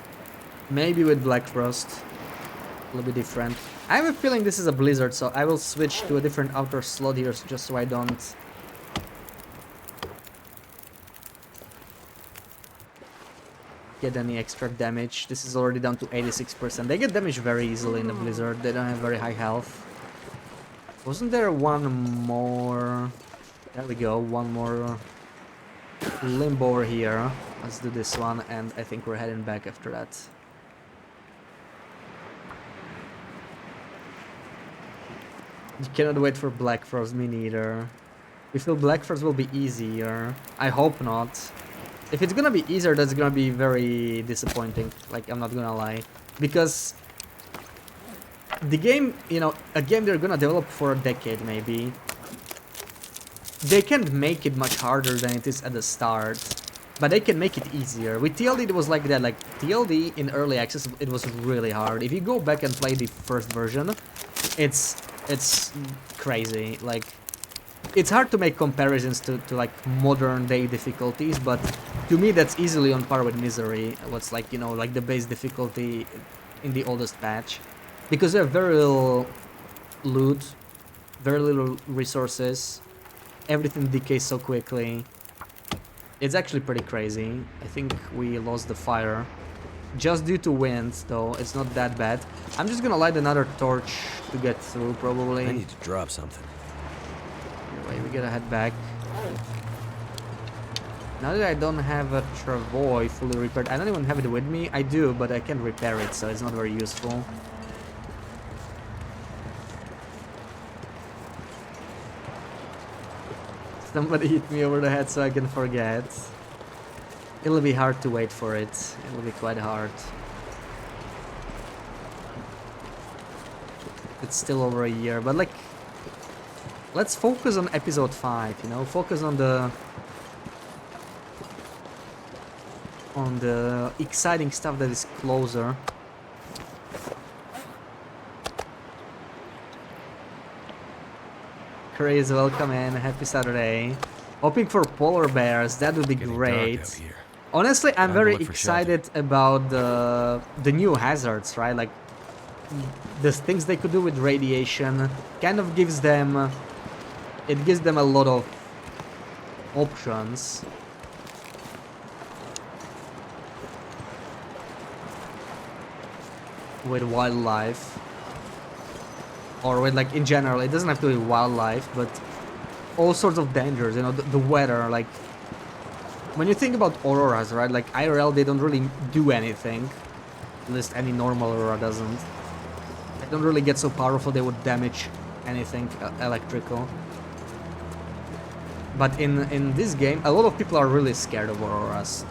Maybe with Black Frost, a little bit different. I have a feeling this is a blizzard, so I will switch to a different outer slot here just so I don't... get any extra damage. This is already down to 86%. They get damaged very easily in the blizzard. They don't have very high health. Wasn't there one more? There we go, one more limbo over here. Let's do this one, and I think we're heading back after that. You cannot wait for Black Frost, me neither. We feel Black Frost will be easier. I hope not. If it's gonna be easier, that's gonna be very disappointing. Like, I'm not gonna lie. Because the game, you know, a game they're gonna develop for a decade maybe. They can't make it much harder than it is at the start. But they can make it easier. With TLD it was like that. Like, TLD in early access, it was really hard. If you go back and play the first version, it's crazy. Like, it's hard to make comparisons to like modern day difficulties, but to me that's easily on par with Misery. What's like, you know, like the base difficulty in the oldest patch. Because we have very little loot, very little resources, everything decays so quickly. It's actually pretty crazy. I think we lost the fire. Just due to wind, though, it's not that bad. I'm just gonna light another torch to get through, probably. I need to drop something. Anyway, we gotta head back. Now that I don't have a travois fully repaired, I don't even have it with me. I do, but I can't repair it, so it's not very useful. Somebody hit me over the head so I can forget. It'll be hard to wait for it. It'll be quite hard. It's still over a year, but like... Let's focus on episode 5, you know? Focus on the exciting stuff that is closer. Chris, welcome in. Happy Saturday. Hoping for polar bears. That would be Getting dark out great. here. Honestly, I'm Time to very look for excited about the new hazards, right? Like the things they could do with radiation kind of gives them it gives them a lot of options. With wildlife. Or with, like, in general, it doesn't have to be wildlife, but all sorts of dangers, you know, the weather, like... When you think about auroras, right, like, IRL, they don't really do anything. At least any normal aurora doesn't. They don't really get so powerful they would damage anything electrical. But in this game, a lot of people are really scared of auroras.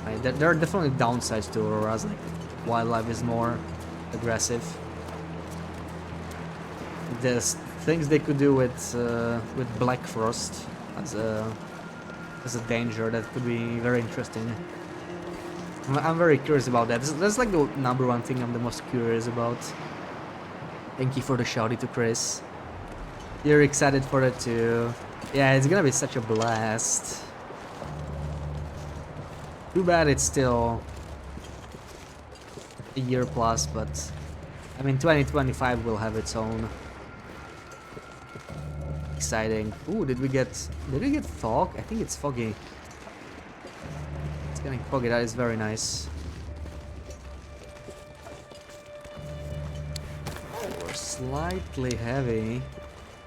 Right? There are definitely downsides to auroras, like, wildlife is more aggressive. There's things they could do with Black Frost as a as a danger. That could be very interesting. I'm very curious about that. That's like the number one thing I'm the most curious about. Thank you for the shouty to Chris. You're excited for it too. Yeah, it's gonna be such a blast. Too bad it's still a year plus, but I mean 2025 will have its own. Exciting. Ooh, did we get fog? I think it's foggy. It's getting foggy, that is very nice. We're slightly heavy.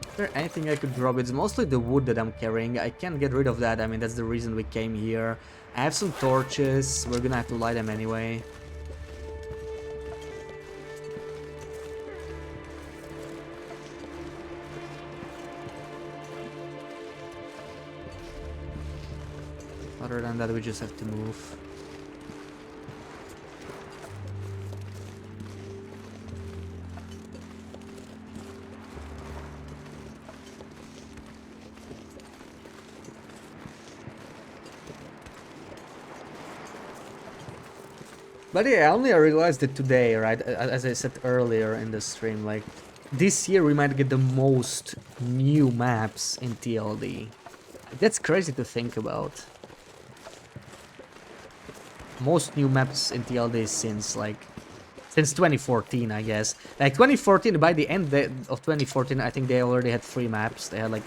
Is there anything I could drop? It's mostly the wood that I'm carrying. I can't get rid of that. I mean, that's the reason we came here. I have some torches. We're gonna have to light them anyway. Other than that, we just have to move. But yeah, I only realized it today, right? As I said earlier in the stream, like, this year we might get the most new maps in TLD. That's crazy to think about. Most new maps in TLD since 2014, I guess. Like 2014, by the end of 2014, I think they already had 3 maps. They had like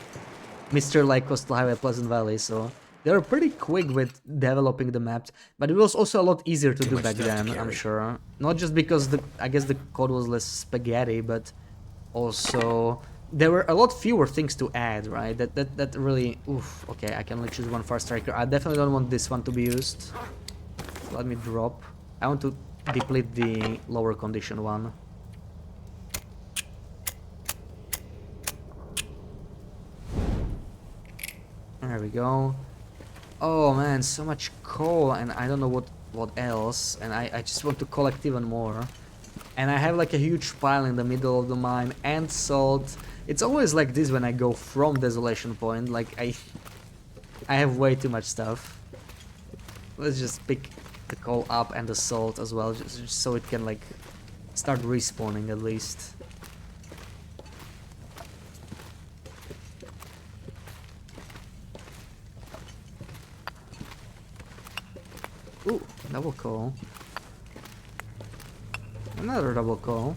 Mr. Lake, Coastal Highway, Pleasant Valley, so they were pretty quick with developing the maps. But it was also a lot easier to do back then, I'm sure. Not just because I guess the code was less spaghetti, but also there were a lot fewer things to add, right? That really, oof. Okay, I can only choose one Far Striker. I definitely don't want this one to be used. Let me drop. I want to deplete the lower condition one. There we go. Oh man, so much coal, and I don't know what else, and I just want to collect even more. And I have like a huge pile in the middle of the mine and salt. It's always like this when I go from Desolation Point, like I have way too much stuff. Let's just pick the coal up and the salt as well, just so it can like start respawning at least. Ooh, double coal. Another double coal.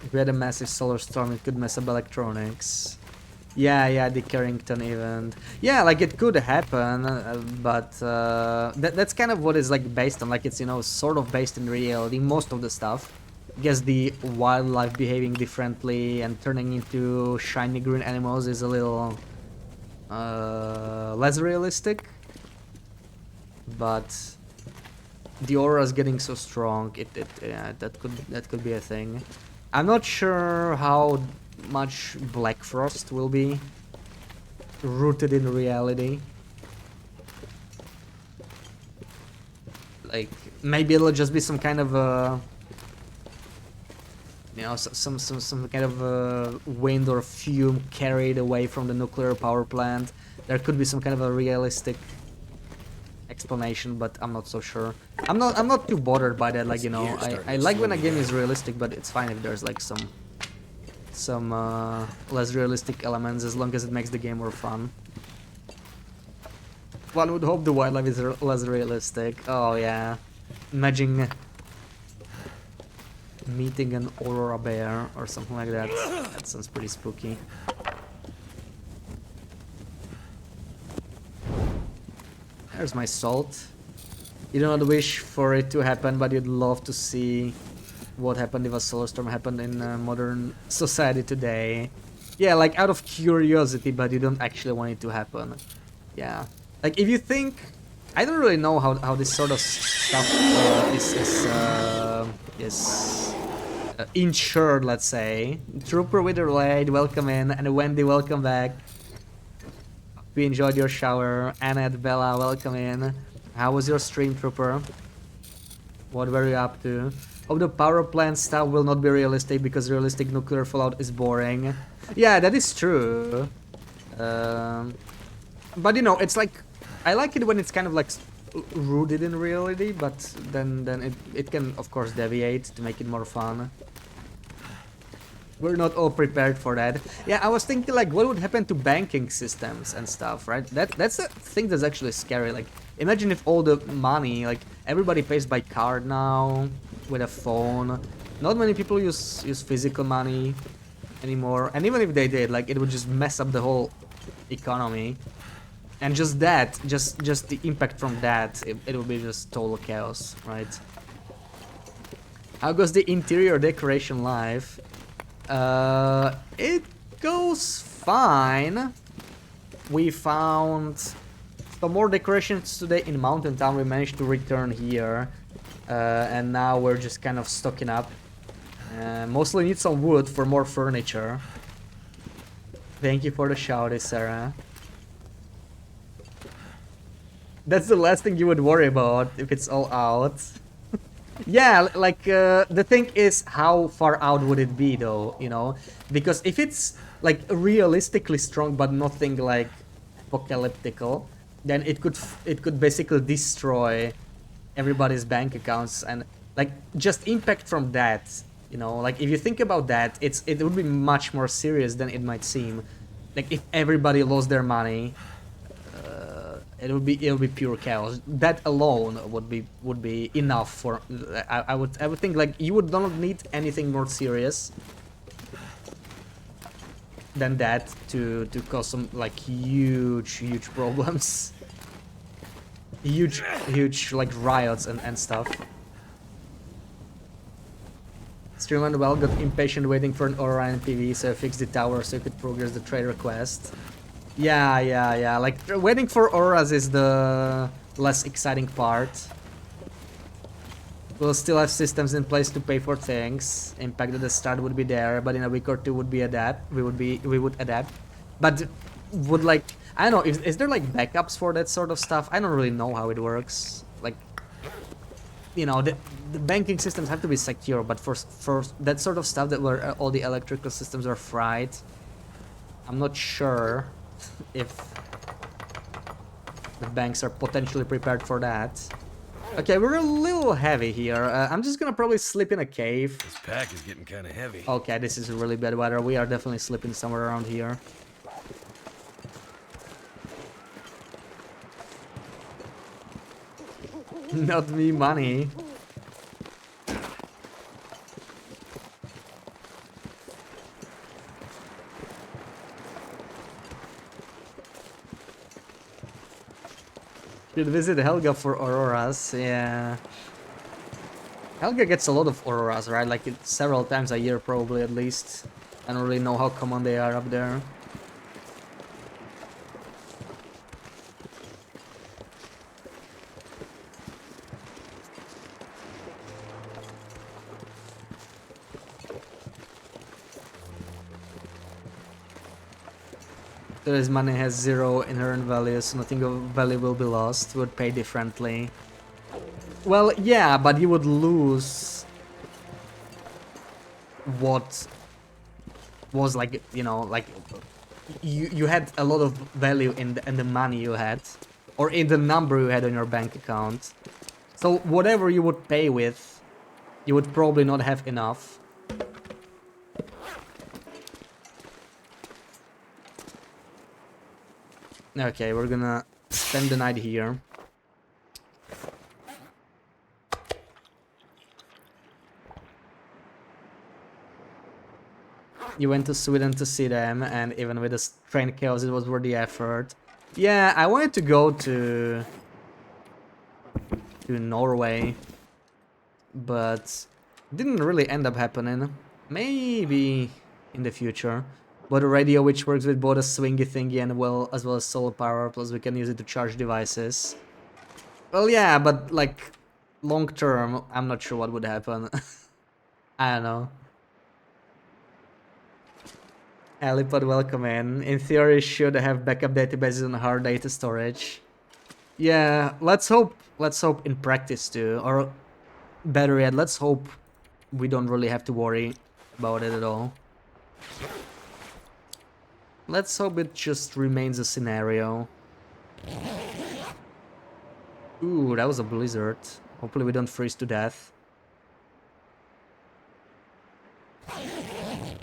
If we had a massive solar storm, it could mess up electronics. Yeah, the Carrington event. Yeah, like it could happen, but that's kind of what it's like based on. Like it's, you know, sort of based in reality, most of the stuff. I guess the wildlife behaving differently and turning into shiny green animals is a little less realistic. But the aura is getting so strong, yeah, that could be a thing. I'm not sure how much Black Frost will be rooted in reality. Like maybe it'll just be some kind of you know, some kind of wind or fume carried away from the nuclear power plant. There could be some kind of a realistic explanation, but I'm not so sure. I'm not too bothered by that. Like, you know, I like when a game is realistic, but it's fine if there's like some less realistic elements, as long as it makes the game more fun. One would hope the wildlife is less realistic. Oh yeah, imagine meeting an aurora bear or something like that. That sounds pretty spooky. There's my salt. You do not wish for it to happen, but you'd love to see what happened if a solar storm happened in modern society today. Yeah, like out of curiosity, but you don't actually want it to happen. Yeah, like if you think, I don't really know how this sort of stuff is insured, let's say. Trooper with a raid, welcome in, and Wendy, welcome back. We enjoyed your shower. Annette, Bella, welcome in. How was your stream, Trooper? What were you up to? of the power plant stuff will not be realistic because realistic nuclear fallout is boring. Yeah, that is true. But you know, it's like I like it when it's kind of like rooted in reality, but then it can of course deviate to make it more fun. We're not all prepared for that. Yeah, I was thinking like what would happen to banking systems and stuff, right? That's a thing that's actually scary. Like imagine if all the money, like everybody pays by card now with a phone. Not many people use physical money anymore. And even if they did, like it would just mess up the whole economy. And just that, just the impact from that, it would be just total chaos, right? How goes the interior decoration live? It goes fine. We found some more decorations today in Mountain Town. We managed to return here, and now we're just kind of stocking up. Mostly need some wood for more furniture. Thank you for the shout, Sarah. That's the last thing you would worry about if it's all out. Yeah, like the thing is, how far out would it be though, you know? Because if it's like realistically strong but nothing like apocalyptical, then it could basically destroy everybody's bank accounts and like just impact from that, you know? Like if you think about that, it would be much more serious than it might seem. Like if everybody lost their money, it would be pure chaos. That alone would be enough for. I would think like you would not need anything more serious than that to cause some like huge problems, huge like riots and stuff. Streamland well got impatient waiting for an Orion PV, so I fixed the tower so I could progress the trade request. Yeah. Like waiting for auras is the less exciting part. We'll still have systems in place to pay for things. Impact at the start would be there, but in a week or two would be adapt. We would adapt. But would like I don't know, is there like backups for that sort of stuff? I don't really know how it works. Like you know, the banking systems have to be secure, but for that sort of stuff that where all the electrical systems are fried, I'm not sure if the banks are potentially prepared for that. Okay, we're a little heavy here. I'm just gonna probably sleep in a cave. This pack is getting kind of heavy. Okay, this is really bad weather. We are definitely sleeping somewhere around here. Not me money. Should visit Helga for auroras, yeah. Helga gets a lot of auroras, right? Like several times a year probably at least. I don't really know how common they are up there. Today's money has 0 inherent value, so nothing of value will be lost. Would pay differently. Well, yeah, but you would lose what was like, you know, like you had a lot of value in the money you had, or in the number you had on your bank account. So whatever you would pay with, you would probably not have enough. Okay, we're gonna spend the night here. You went to Sweden to see them, and even with the train chaos, it was worth the effort. Yeah, I wanted to go to Norway, but didn't really end up happening. Maybe in the future. But a radio which works with both a swingy thingy and as well as solar power, plus we can use it to charge devices. Well, yeah, but like long term, I'm not sure what would happen. I don't know. Alipod, welcome in. In theory, should have backup databases on hard data storage. Yeah, let's hope in practice too, or better yet, let's hope we don't really have to worry about it at all. Let's hope it just remains a scenario. Ooh, that was a blizzard. Hopefully we don't freeze to death.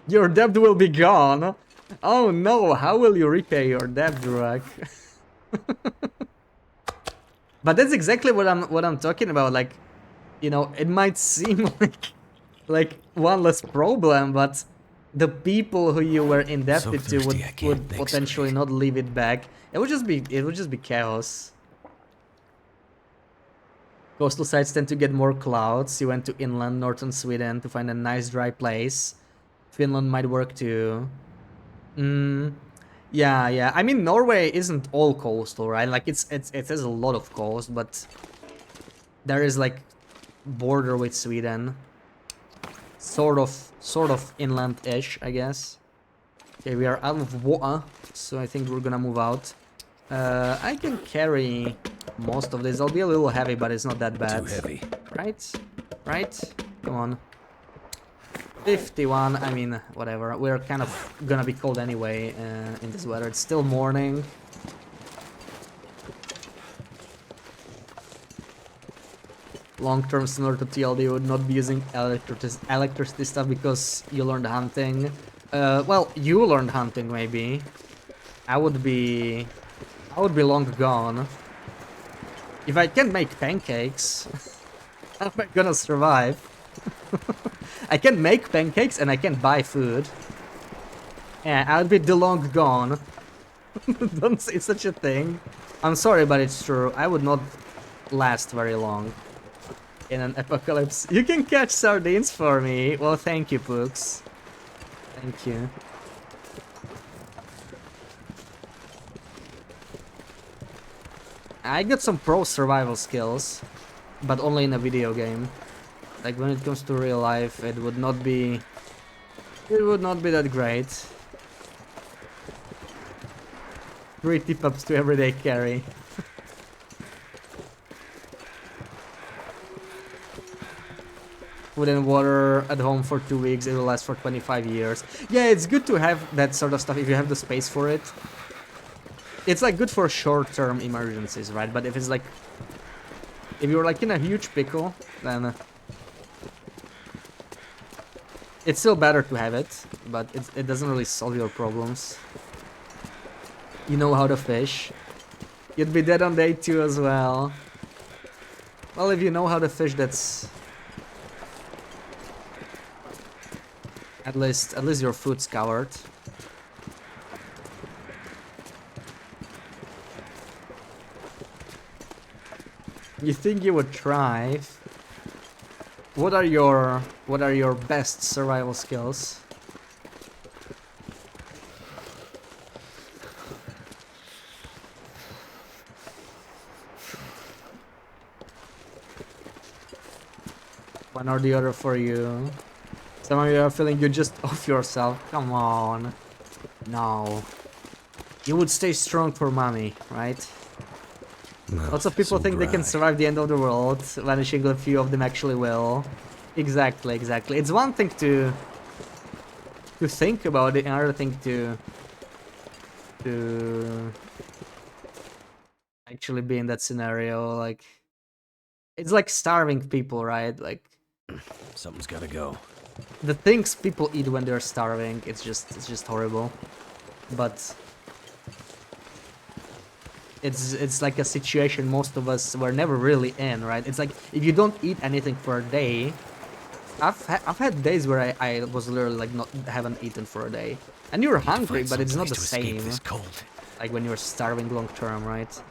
Your debt will be gone. Oh no, how will you repay your debt, Durak? But that's exactly what I'm talking about. Like, you know, it might seem like one less problem, but the people who you were indebted to would potentially not leave it back. It would just be chaos. Coastal sites tend to get more clouds. You went to inland northern Sweden to find a nice dry place. Finland might work too. Yeah. I mean, Norway isn't all coastal, right? Like it has a lot of coast, but there is like border with Sweden. Sort of inland-ish, I guess. Okay, we are out of water, so I think we're gonna move out. I can carry most of this. I'll be a little heavy, but it's not that bad. Too heavy. Right? Come on. 51, I mean, whatever. We're kind of gonna be cold anyway in this weather. It's still morning. Long-term, similar to TLD, you would not be using electricity stuff because you learned hunting. Well, you learned hunting, maybe. I would be long gone. If I can't make pancakes, how am I gonna survive? I can make pancakes and I can buy food. Yeah, I'll be long gone. Don't say such a thing. I'm sorry, but it's true. I would not last very long in an apocalypse. You can catch sardines for me. Well, thank you, Pooks. Thank you. I got some pro survival skills, but only in a video game. Like when it comes to real life, it would not be that great. 3 tip-ups to everyday carry. Food and water at home for 2 weeks, it will last for 25 years. Yeah, it's good to have that sort of stuff if you have the space for it. It's like good for short-term emergencies, right? But if it's like... if you're like in a huge pickle, then... it's still better to have it, but it doesn't really solve your problems. You know how to fish. You'd be dead on day 2 as well. Well, if you know how to fish, that's... At least your food's covered. You think you would thrive? What are your best survival skills? One or the other for you. Some of you are feeling you just off yourself. Come on. No. You would stay strong for mommy, right? No, Lots of people so think they can dry. survive the end of the world. Vanishing, a few of them actually will. Exactly. It's one thing to think about it, another thing to actually be in that scenario. Like, it's like starving people, right? Like, Something's gotta go. the things people eat when they're starving, it's just horrible. But it's like a situation most of us were never really in, right? It's like if you don't eat anything for a day, I've had days where I was literally like haven't eaten for a day, and you're hungry, but it's not the same. This cold. Like when you're starving long term, right?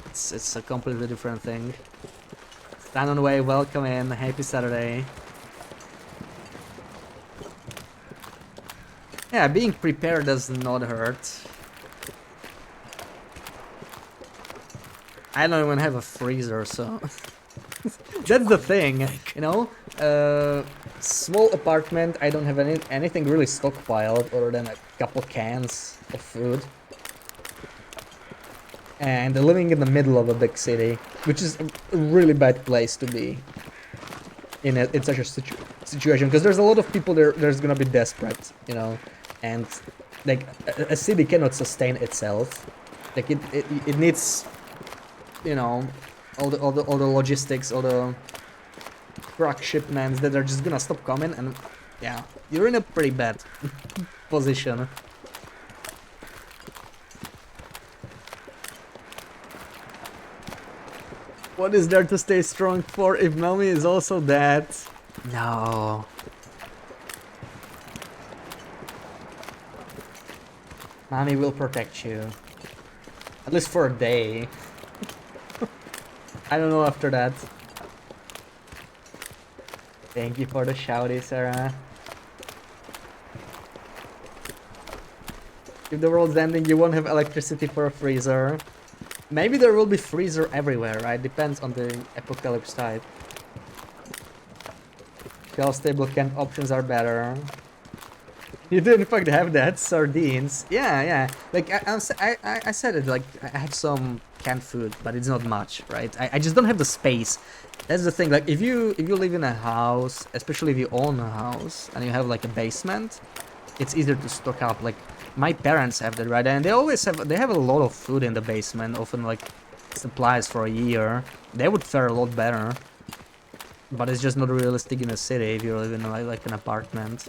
It's a completely different thing. Stand on the way, welcome in, happy Saturday. Yeah, being prepared does not hurt. I don't even have a freezer, so... That's the thing, you know? Small apartment, I don't have anything really stockpiled other than a couple cans of food. And living in the middle of a big city, which is a really bad place to be in such a situation, because there's a lot of people there. There's gonna be desperate, you know, and like a city cannot sustain itself. Like it needs, you know, all the logistics, all the truck shipments that are just gonna stop coming, and yeah, you're in a pretty bad position. What is there to stay strong for if Mommy is also dead? No. Mommy will protect you. At least for a day. I don't know after that. Thank you for the shouty, Sarah. If the world's ending, you won't have electricity for a freezer. Maybe there will be freezer everywhere, right? Depends on the apocalypse type. Shelf stable camp options are better. You do in fact have that, sardines. Yeah, yeah. Like I said it, like I have some canned food, but it's not much, right? I just don't have the space. That's the thing. Like if you live in a house, especially if you own a house and you have like a basement, it's easier to stock up. Like my parents have that, right? And they have a lot of food in the basement, often like supplies for a year. They would fare a lot better. But it's just not realistic in a city if you live in like an apartment.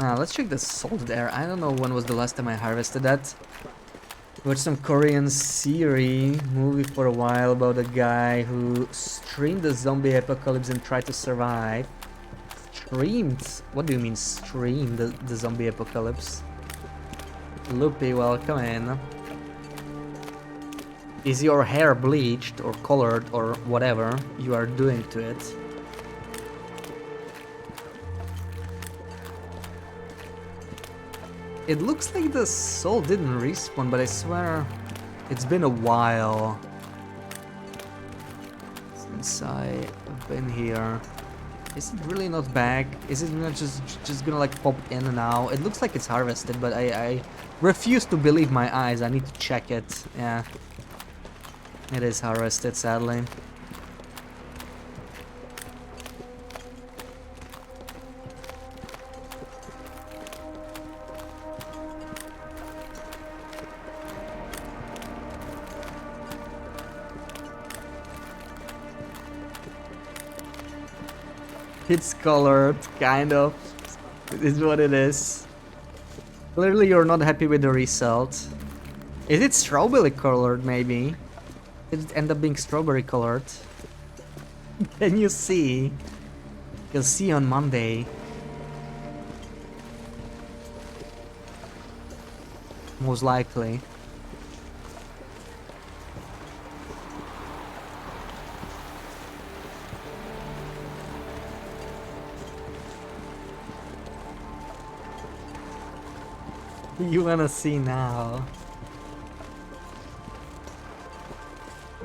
Let's check the salt there. I don't know when was the last time I harvested that. Watched some Korean series movie for a while about a guy who streamed the zombie apocalypse and tried to survive. Streamed? What do you mean streamed the zombie apocalypse? Loopy, welcome in. Is your hair bleached or colored or whatever you are doing to it? It looks like the soul didn't respawn, but I swear it's been a while since I've been here. Is it really not back? Is it not just gonna like pop in now? It looks like it's harvested, but I refuse to believe my eyes. I need to check it. Yeah, it is harvested, sadly. It's colored, kind of. It is what it is. Clearly you're not happy with the result. Is it strawberry colored, maybe? Did it end up being strawberry colored? Can you see? You'll see on Monday. Most likely. You wanna see now?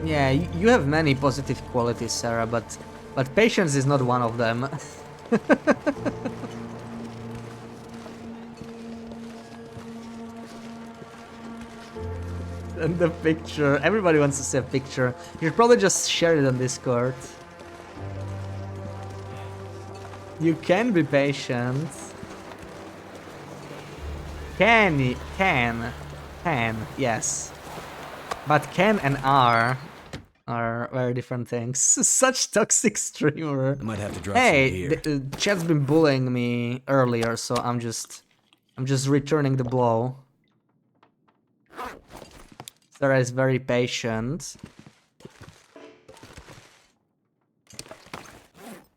Yeah, you have many positive qualities, Sarah, but patience is not one of them. And the picture, everybody wants to see a picture. You should probably just share it on Discord. You can be patient. Can, yes. But can and are very different things. Such toxic streamer. I might have to drop some here. Hey, chat's been bullying me earlier, so I'm just returning the blow. Sarah is very patient.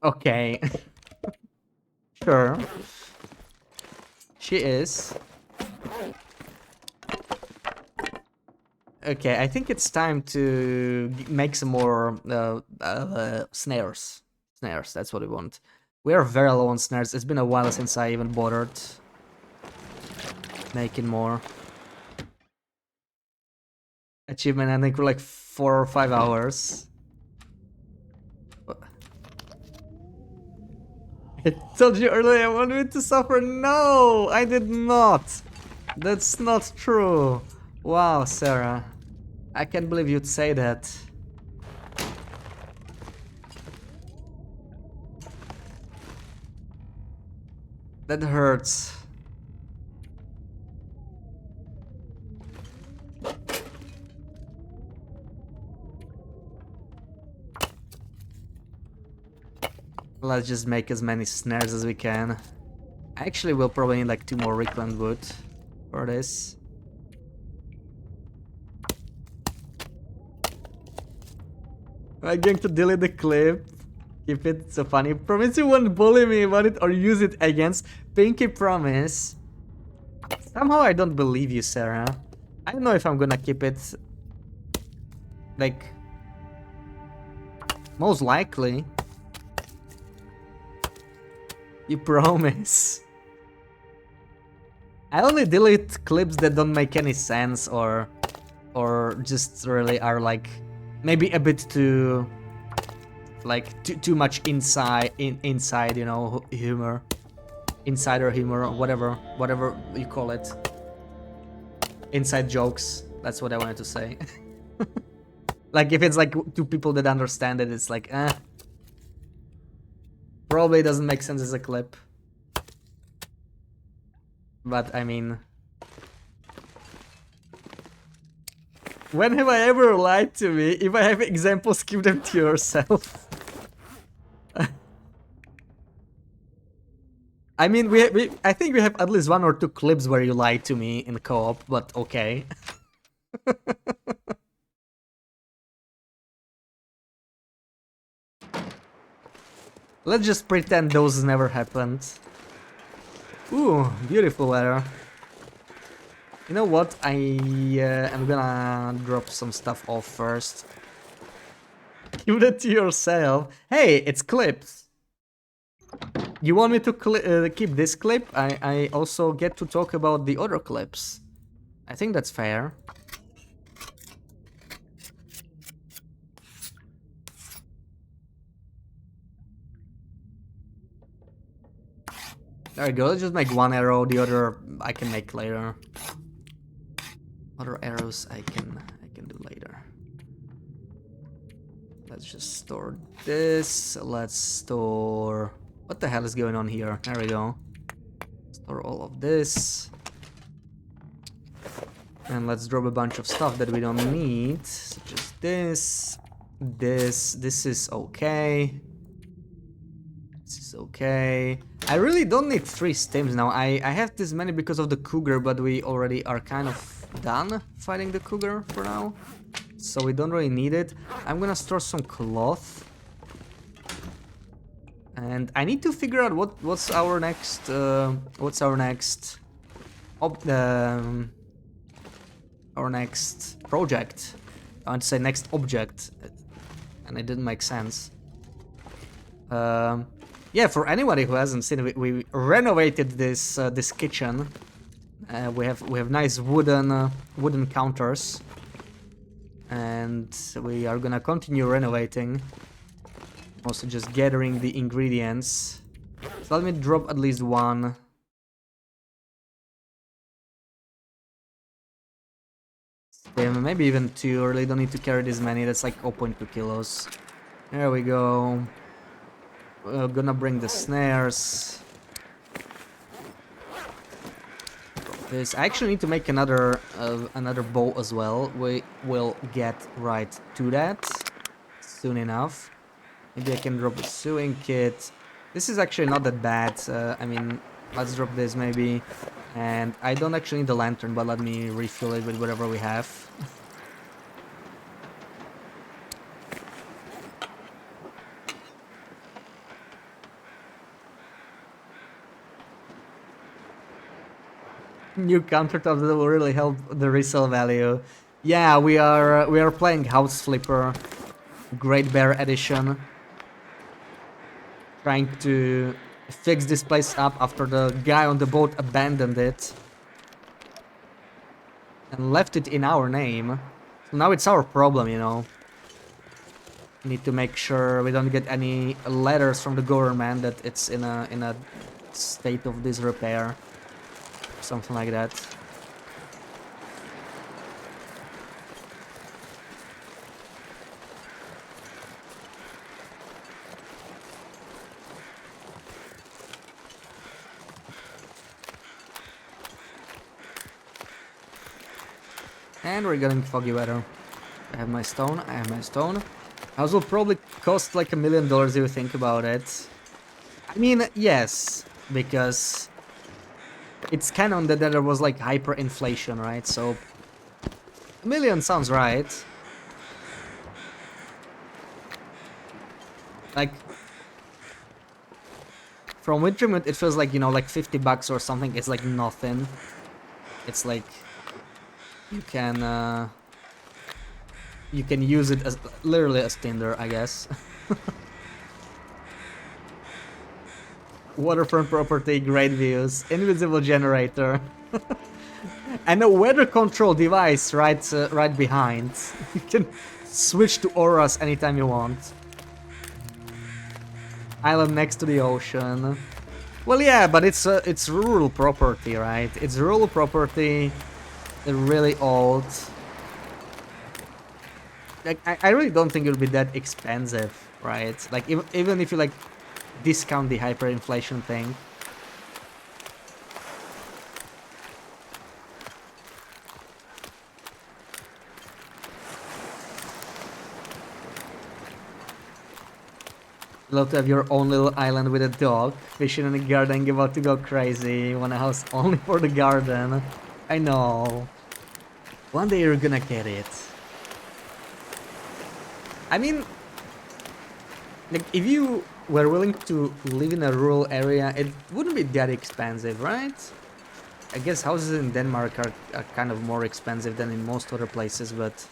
Okay. Sure. She is. Okay, I think it's time to make some more snares. Snares, that's what we want. We are very low on snares. It's been a while since I even bothered making more. Achievement ending for like 4 or 5 hours. I told you earlier I wanted to suffer. No, I did not. That's not true. Wow, Sarah. I can't believe you'd say that. That hurts. Let's just make as many snares as we can. Actually, we'll probably need like 2 more reclaimed wood for this. I'm going to delete the clip. Keep it so funny. Promise you won't bully me about it or use it against. Pinky promise. Somehow I don't believe you, Sarah. I don't know if I'm gonna keep it. Like, most likely. You promise. I only delete clips that don't make any sense or just really are like maybe a bit too like too much inside, you know, humor, insider humor, or whatever you call it, inside jokes. That's what I wanted to say. Like if it's like 2 people that understand it, it's like probably doesn't make sense as a clip. But I mean, when have I ever lied to me? If I have examples, give them to yourself. I mean, I think we have at least 1 or 2 clips where you lied to me in co-op, but okay. Let's just pretend those never happened. Ooh, beautiful weather. You know what? I am gonna drop some stuff off first. Give that to yourself. Hey, it's clips. You want me to keep this clip? I also get to talk about the other clips. I think that's fair. There we go. Let's just make 1 arrow. The other I can make later. Other arrows I can do later. Let's just store this. Let's store... What the hell is going on here? There we go. Store all of this. And let's drop a bunch of stuff that we don't need. Such as this. This is okay. This is okay. I really don't need 3 stims now. I have this many because of the cougar, but we already are kind of done fighting the cougar for now. So we don't really need it. I'm gonna store some cloth. And I need to figure out what's our next our next project. I want to say next object, and it didn't make sense. Yeah, for anybody who hasn't seen it, we renovated this this kitchen. We have nice wooden counters, and we are gonna continue renovating. Also just gathering the ingredients. So let me drop at least 1. Stim, maybe even 2. I really don't need to carry this many. That's like 0.2 kilos. There we go. We're gonna bring the snares. This I actually need to make another bow as well. We will get right to that soon enough. Maybe I can drop a sewing kit. This is actually not that bad. I mean, let's drop this maybe. And I don't actually need the lantern, but let me refill it with whatever we have. New countertops that will really help the resale value. Yeah, we are playing House Flipper, Great Bear Edition. Trying to fix this place up after the guy on the boat abandoned it and left it in our name. So now it's our problem, you know. Need to make sure we don't get any letters from the government that it's in a state of disrepair, something like that. And we're getting foggy weather. I have my stone, I have my stone. House will probably cost like $1 million if you think about it. I mean, yes, because it's canon that there was like hyperinflation, right? So $1 million sounds right. Like, from Wintermute, it feels like, you know, like $50 or something. It's like nothing. It's like you can use it as literally as Tinder, I guess. Waterfront property, great views, invisible generator, and a weather control device right behind. You can switch to auras anytime you want. Island next to the ocean. Well, yeah, but it's rural property, right? It's rural property. They're really old. Like, I really don't think it'll be that expensive, right? Like, even if you like discount the hyperinflation thing. Love to have your own little island with a dog, fishing in the garden, about to go crazy. Want a house only for the garden. I know. One day you're gonna get it. I mean, like, if you were willing to live in a rural area, it wouldn't be that expensive, right? I guess houses in Denmark are kind of more expensive than in most other places, but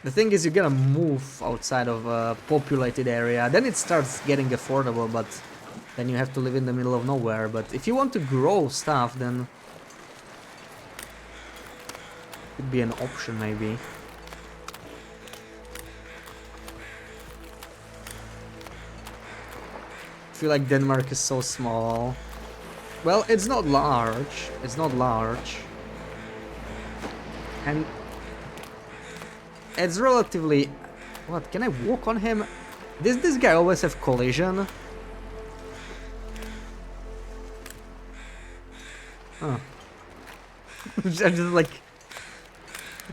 the thing is, you gotta move outside of a populated area, then it starts getting affordable, but then you have to live in the middle of nowhere. But if you want to grow stuff, then it could be an option, maybe. I feel like Denmark is so small. Well, it's not large. It's not large. And it's relatively... What, can I walk on him? Does this guy always have collision? Huh. I'm just like...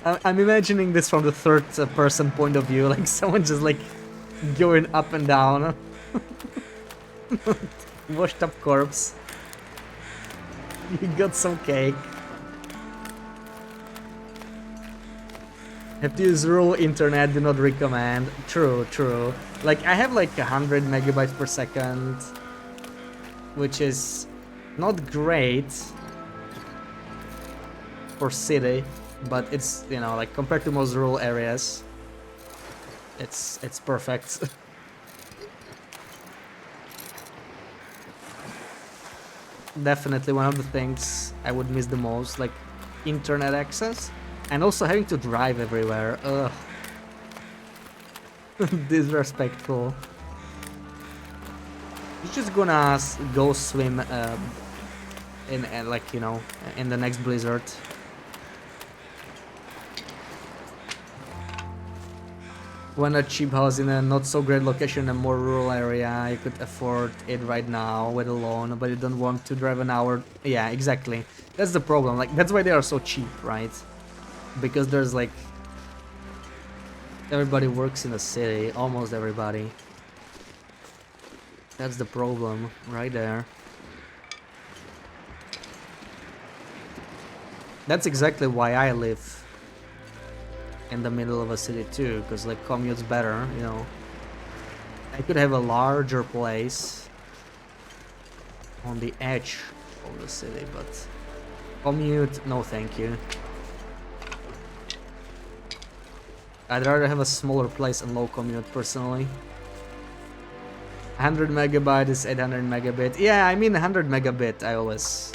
I'm imagining this from the third person point of view, like someone just like going up and down. Washed up corpse. You got some cake. Have to use rural internet, do not recommend. True, true. Like, I have like 100 megabytes per second, which is not great for city, but it's, you know, like compared to most rural areas, it's perfect. Definitely one of the things I would miss the most, like internet access, and also having to drive everywhere. Ugh. Disrespectful. You're just gonna go swim in like, you know, in the next blizzard. Want a cheap house in a not so great location in a more rural area, you could afford it right now with a loan, but you don't want to drive an hour. Yeah, exactly. That's the problem. Like, that's why they are so cheap, right? Because there's like... everybody works in the city, almost everybody. That's the problem, right there. That's exactly why I live in the middle of a city too, because like commute's better, you know. I could have a larger place on the edge of the city, but commute, no thank you. I'd rather have a smaller place and low commute personally. 100 megabyte is 800 megabit. Yeah, I mean 100 megabit. I always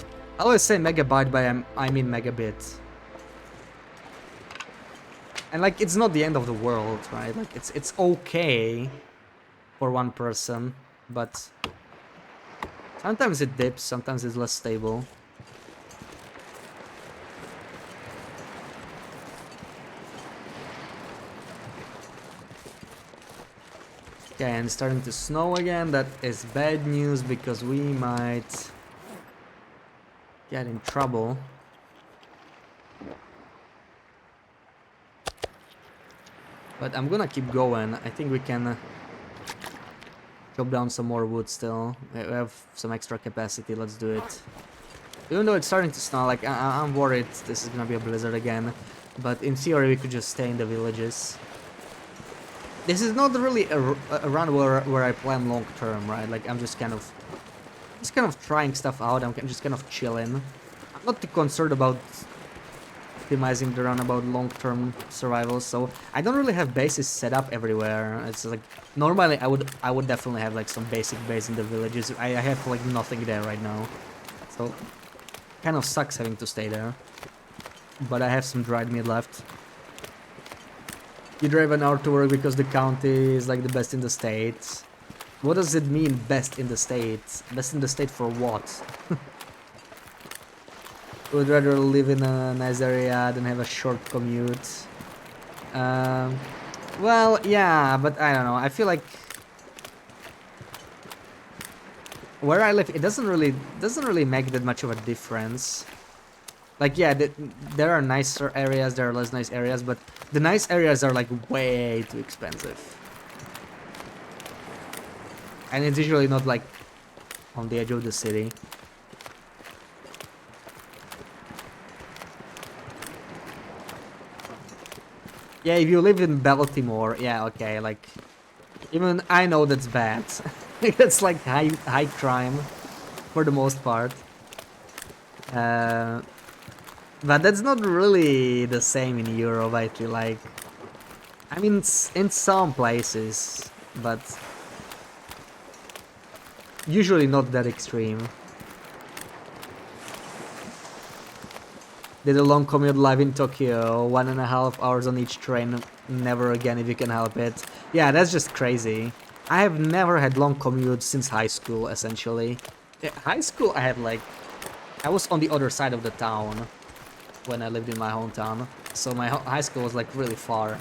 say megabyte, but I mean megabit. And like, it's not the end of the world, right? Like, it's okay for one person, but sometimes it dips, sometimes it's less stable. Okay, and it's starting to snow again. That is bad news because we might get in trouble. But I'm gonna keep going. I think we can chop down some more wood still. We have some extra capacity, let's do it. Even though it's starting to snow, like, I'm worried this is gonna be a blizzard again. But in theory, we could just stay in the villages. This is not really a run where I plan long term, right? Like, I'm just kind of trying stuff out. I'm just kind of chilling. I'm not too concerned about optimizing the run about long-term survival, so I don't really have bases set up everywhere. It's like normally I would definitely have like some basic base in the villages. I have like nothing there right now, so kind of sucks having to stay there. But I have some dried meat left. You drive an hour to work because the county is like the best in the state. What does it mean, best in the state? Best in the state for what? Would rather live in a nice area than have a short commute. Well, yeah, but I don't know. I feel like where I live, it doesn't really make that much of a difference. Like, yeah, there are nicer areas, there are less nice areas, but the nice areas are like way too expensive. And it's usually not like on the edge of the city. Yeah, if you live in Baltimore, yeah, okay, like, even I know that's bad. That's like high crime, for the most part. But that's not really the same in Europe, I feel like. I mean, in some places, but usually not that extreme. Did a long commute live in Tokyo, 1.5 hours on each train, never again if you can help it. Yeah, that's just crazy. I have never had long commutes since high school, essentially. High school, I was on the other side of the town when I lived in my hometown, so my high school was like really far.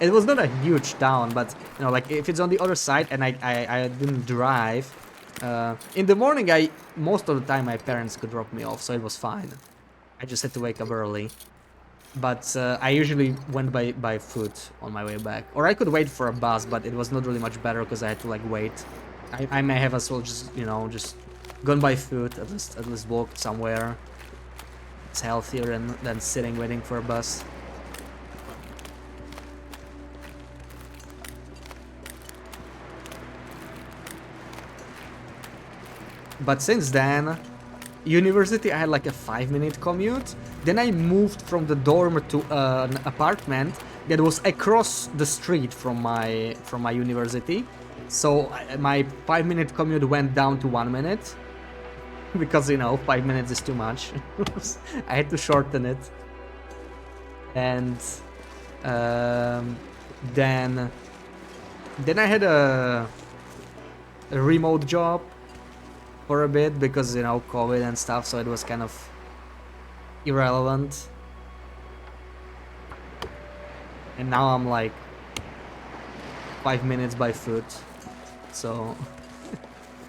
It was not a huge town, but you know, like if it's on the other side and I didn't drive, in the morning most of the time my parents could drop me off, so it was fine. I just had to wake up early. But I usually went by foot on my way back. Or I could wait for a bus, but it was not really much better because I had to like wait. I may have as well just, you know, just gone by foot, at least walked somewhere. It's healthier than sitting waiting for a bus. But since then, university, I had like a 5-minute commute. Then I moved from the dorm to an apartment that was across the street from my university. So my 5-minute commute went down to 1 minute because, you know, 5 minutes is too much. I had to shorten it. And then I had a remote job for a bit because, you know, COVID and stuff, so it was kind of irrelevant. And now I'm like 5 minutes by foot, so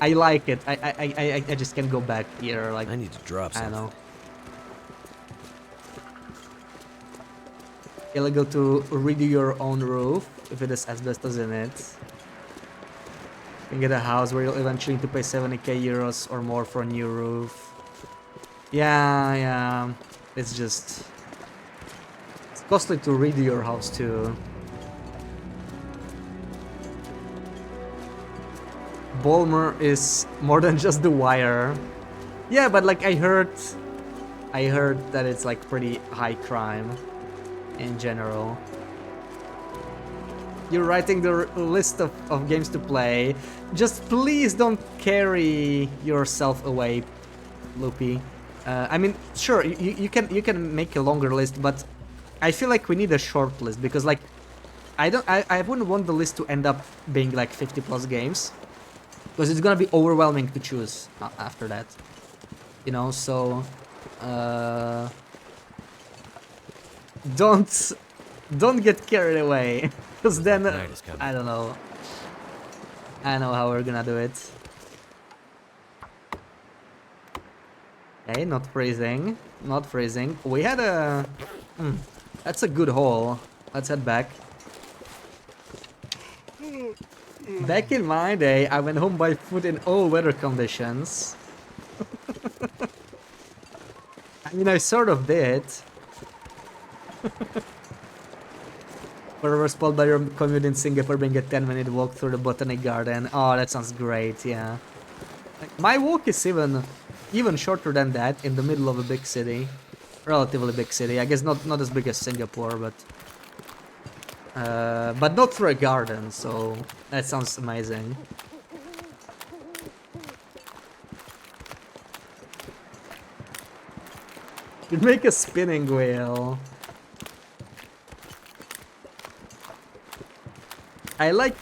I like it. I just can't go back here. Like, I need to drop I something. don't know. Illegal to redo your own roof if it has asbestos in it. You can get a house where you'll eventually need to pay 70k euros or more for a new roof. Yeah, it's just... It's costly to redo your house too. Bolmer is more than just The Wire. Yeah, but like I heard that it's like pretty high crime in general. You're writing the list of games to play. Just please don't carry yourself away, Loopy. I mean, sure, you can make a longer list, but I feel like we need a short list because, like, I wouldn't want the list to end up being like 50 plus games because it's gonna be overwhelming to choose after that, you know. So don't get carried away. Because then, Night is coming. I don't know. I know how we're gonna do it. Okay, not freezing. Not freezing. We had a... that's a good haul. Let's head back. Back in my day, I went home by foot in all weather conditions. I mean, I sort of did. Forever spoiled by your commute in Singapore being a 10-minute walk through the Botanic Garden. Oh, that sounds great, yeah. Like, my walk is even shorter than that in the middle of a big city. Relatively big city. I guess not as big as Singapore, but not through a garden, so that sounds amazing. You'd make a spinning wheel. I like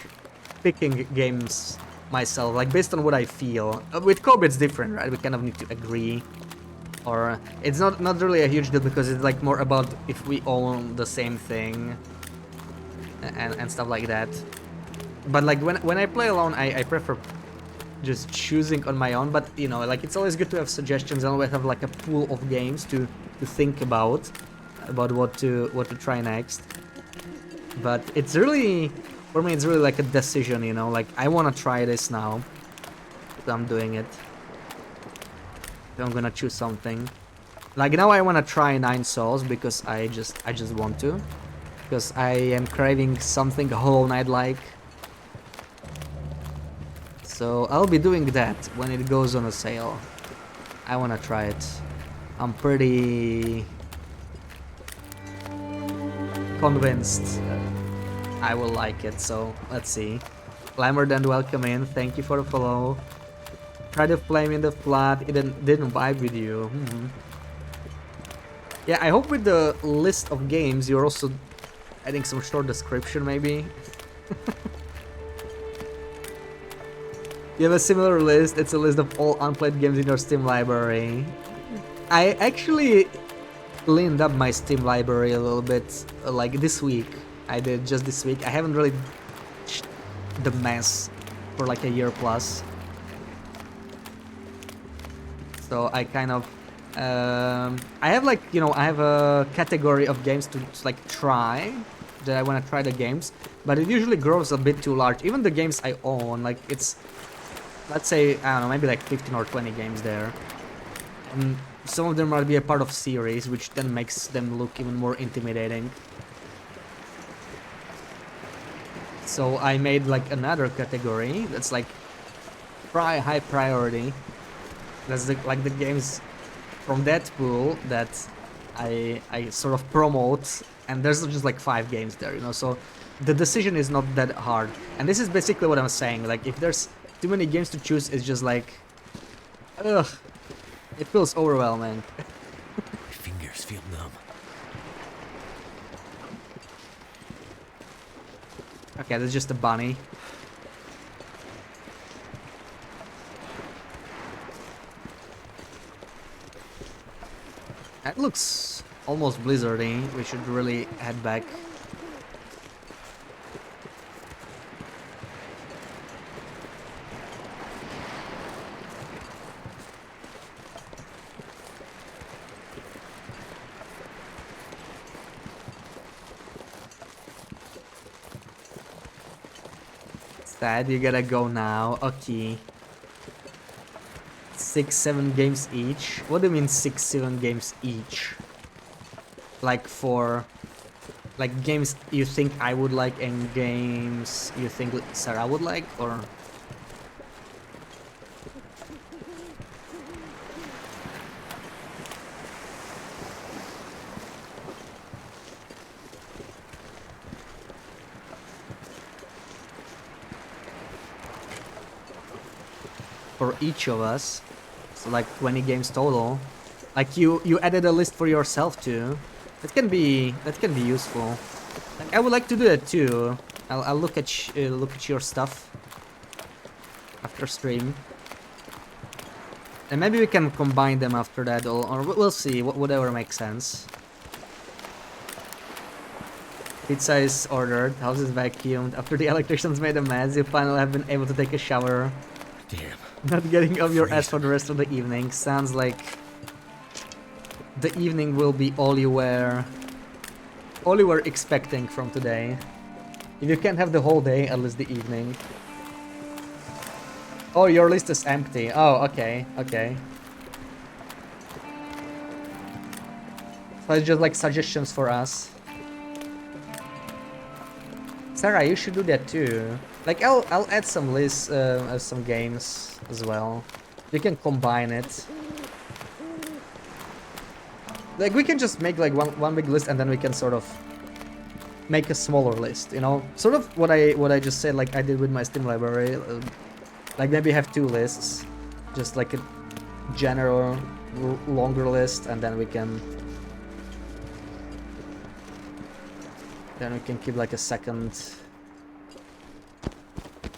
picking games myself, like based on what I feel. With Kobe it's different, right? We kind of need to agree. Or it's not really a huge deal because it's like more about if we own the same thing and stuff like that. But like when I play alone, I prefer just choosing on my own. But you know, like it's always good to have suggestions and always have like a pool of games to think about what to try next. But it's really, for me, it's really like a decision, you know. Like I want to try this now, so I'm doing it. So I'm gonna choose something. Like now I want to try Nine Souls because I just want to, because I am craving something Hollow Knight like. So I'll be doing that when it goes on a sale. I want to try it. I'm pretty convinced I will like it, so let's see. Glamour then welcome in, thank you for the follow. Tried to flame in the flat, it didn't vibe with you. Yeah, I hope with the list of games you're also adding some short description maybe. You have a similar list, it's a list of all unplayed games in your Steam library. I actually cleaned up my Steam library a little bit, like this week. I did just this week. I haven't really the mess for like a year plus. So I kind of I have like, you know, I have a category of games to like try, that I want to try the games, but it usually grows a bit too large. Even the games I own, like it's, let's say, I don't know, maybe like 15 or 20 games there. And some of them might be a part of series, which then makes them look even more intimidating. So I made like another category that's like high priority. That's like the games from that pool that I sort of promote, and there's just like 5 games there, you know, so the decision is not that hard. And this is basically what I'm saying, like if there's too many games to choose, it's just like, ugh, it feels overwhelming. My fingers feel numb. Okay, that's just a bunny. That looks almost blizzardy. We should really head back. Sad, you gotta go now. Okay. 6-7 games each. What do you mean 6-7 games each? Like for like games you think I would like and games you think Sarah would like, or for each of us? So like 20 games total. Like you added a list for yourself too. That can be useful. Like I would like to do that too. I'll look at your stuff after stream, and maybe we can combine them after that, or we'll see. Whatever makes sense. Pizza is ordered. House is vacuumed. After the electricians made a mess, you finally have been able to take a shower. Damn. Not getting off your ass for the rest of the evening. Sounds like the evening will be all you were expecting from today. If you can't have the whole day, at least the evening. Oh, your list is empty. Oh, okay, okay. So it's just like suggestions for us. Sarah, you should do that too. Like I'll add some lists of some games as well. We can combine it. Like we can just make like one big list and then we can sort of make a smaller list, you know? Sort of what I just said, like I did with my Steam library. Like maybe have two lists, just like a general longer list, and then we can keep like a second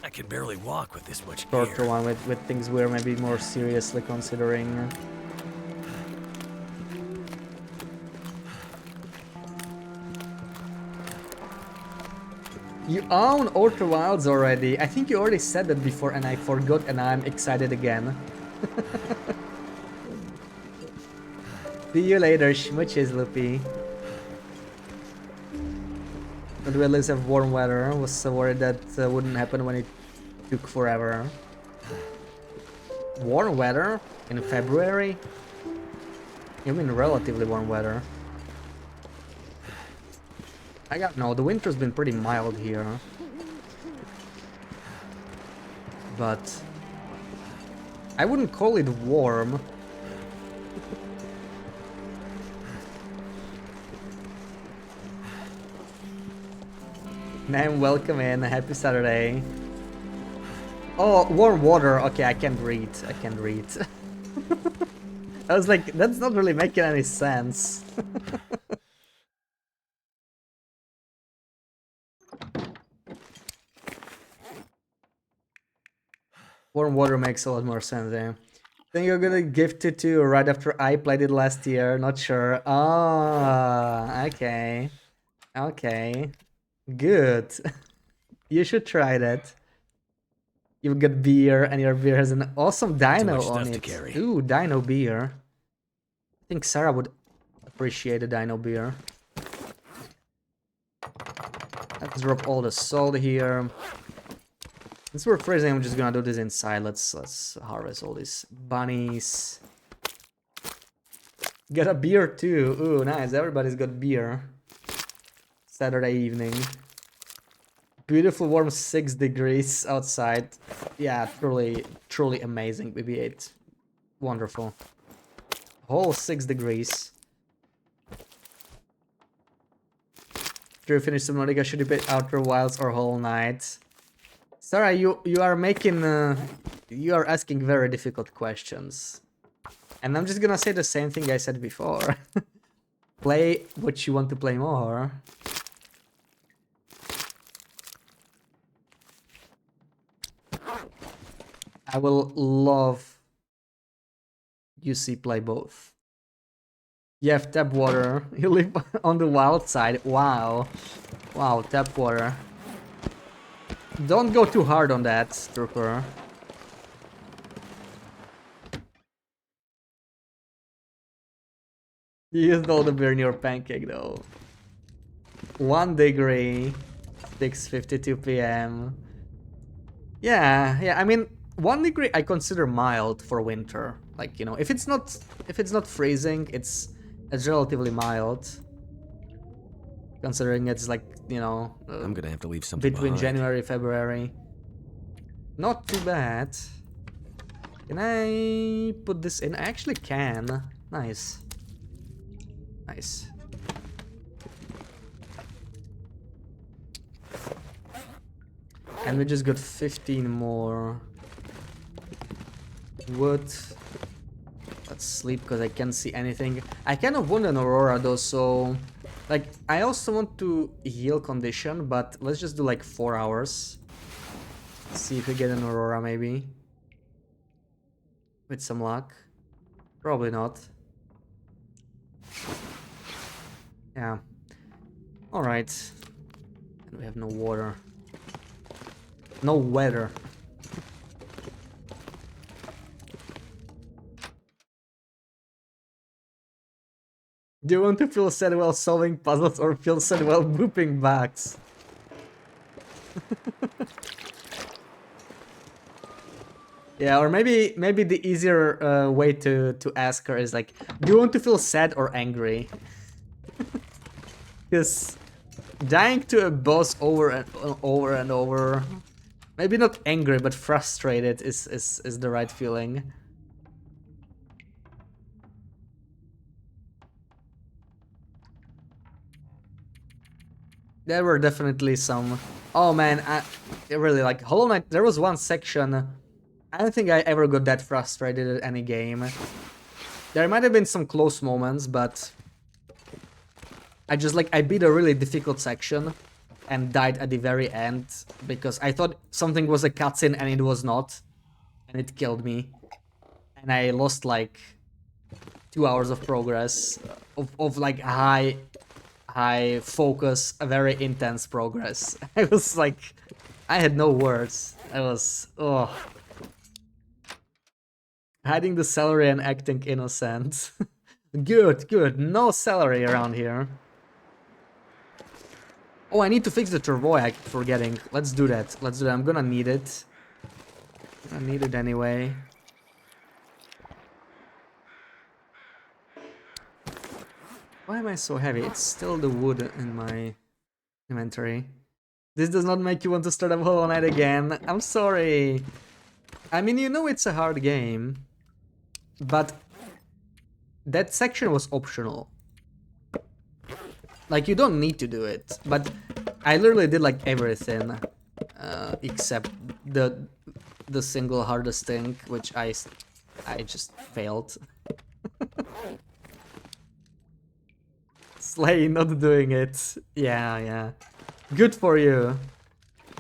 I can barely walk with this much shorter gear. one with things we're maybe more seriously considering. You own Outer Wilds already. I think you already said that before and I forgot and I'm excited again. See you later, schmutches, Loopy. But we at least have warm weather. Was so worried that wouldn't happen when it took forever. Warm weather? In February? You mean relatively warm weather? No, the winter's been pretty mild here. But I wouldn't call it warm. Man, welcome in. Happy Saturday. Oh, warm water. Okay, I can't read. I can't read. I was like, that's not really making any sense. Warm water makes a lot more sense, eh? Think you're gonna gift it to you right after I played it last year. Not sure. Ah, okay. Okay. Good. You should try that. You've got beer, and your beer has an awesome dino much on stuff to it. carry. Ooh, dino beer. I think Sarah would appreciate a dino beer. Let's drop all the salt here. Since we're freezing, I'm just gonna do this inside. Let's harvest all these bunnies. Get a beer too. Ooh, nice. Everybody's got beer. Saturday evening. Beautiful warm 6 degrees outside. Yeah, truly amazing BB-8. Wonderful. Whole 6 degrees. After you finish Subnautica, should you play Outer Wilds or Hollow Knight? Sarah, you are making you are asking very difficult questions. And I'm just gonna say the same thing I said before. Play what you want to play more. I will love you see play both. You have tap water. You live on the wild side. Wow. Wow, tap water. Don't go too hard on that, Trooper. You used all the beer in your pancake though. 1 degree, 6:52 p.m. Yeah, I mean 1 degree I consider mild for winter. Like, you know, if it's not freezing, it's relatively mild. Considering it's like, you know, I'm gonna have to leave something between behind. January February. Not too bad. Can I put this in? I actually can. Nice. Nice. And we just got 15 more wood. Let's sleep because I can't see anything. I kind of want an aurora though, so like I also want to heal condition, but let's just do like 4 hours. See if we get an aurora maybe. With some luck. Probably not. Yeah. Alright. And we have no water. No weather. Do you want to feel sad while solving puzzles or feel sad while booping bugs? Yeah, or maybe the easier way to ask her is like, do you want to feel sad or angry? Because dying to a boss over and over and over, maybe not angry but frustrated is the right feeling. There were definitely some. Oh man, really like Hollow Knight. There was one section. I don't think I ever got that frustrated at any game. There might have been some close moments, but I beat a really difficult section and died at the very end because I thought something was a cutscene and it was not, and it killed me, and I lost like 2 hours of progress of like high focus, a very intense progress. I was like, I had no words. I was, oh. Hiding the celery and acting innocent. Good, good. No celery around here. Oh, I need to fix the turbo. I keep forgetting. Let's do that. Let's do that. I'm gonna need it. I need it anyway. Why am I so heavy? It's still the wood in my inventory. This does not make you want to start up Hollow Knight again. I'm sorry. I mean, you know it's a hard game, but that section was optional. Like, you don't need to do it, but I literally did like everything except the single hardest thing, which I just failed. Slay not doing it. Yeah, yeah. Good for you.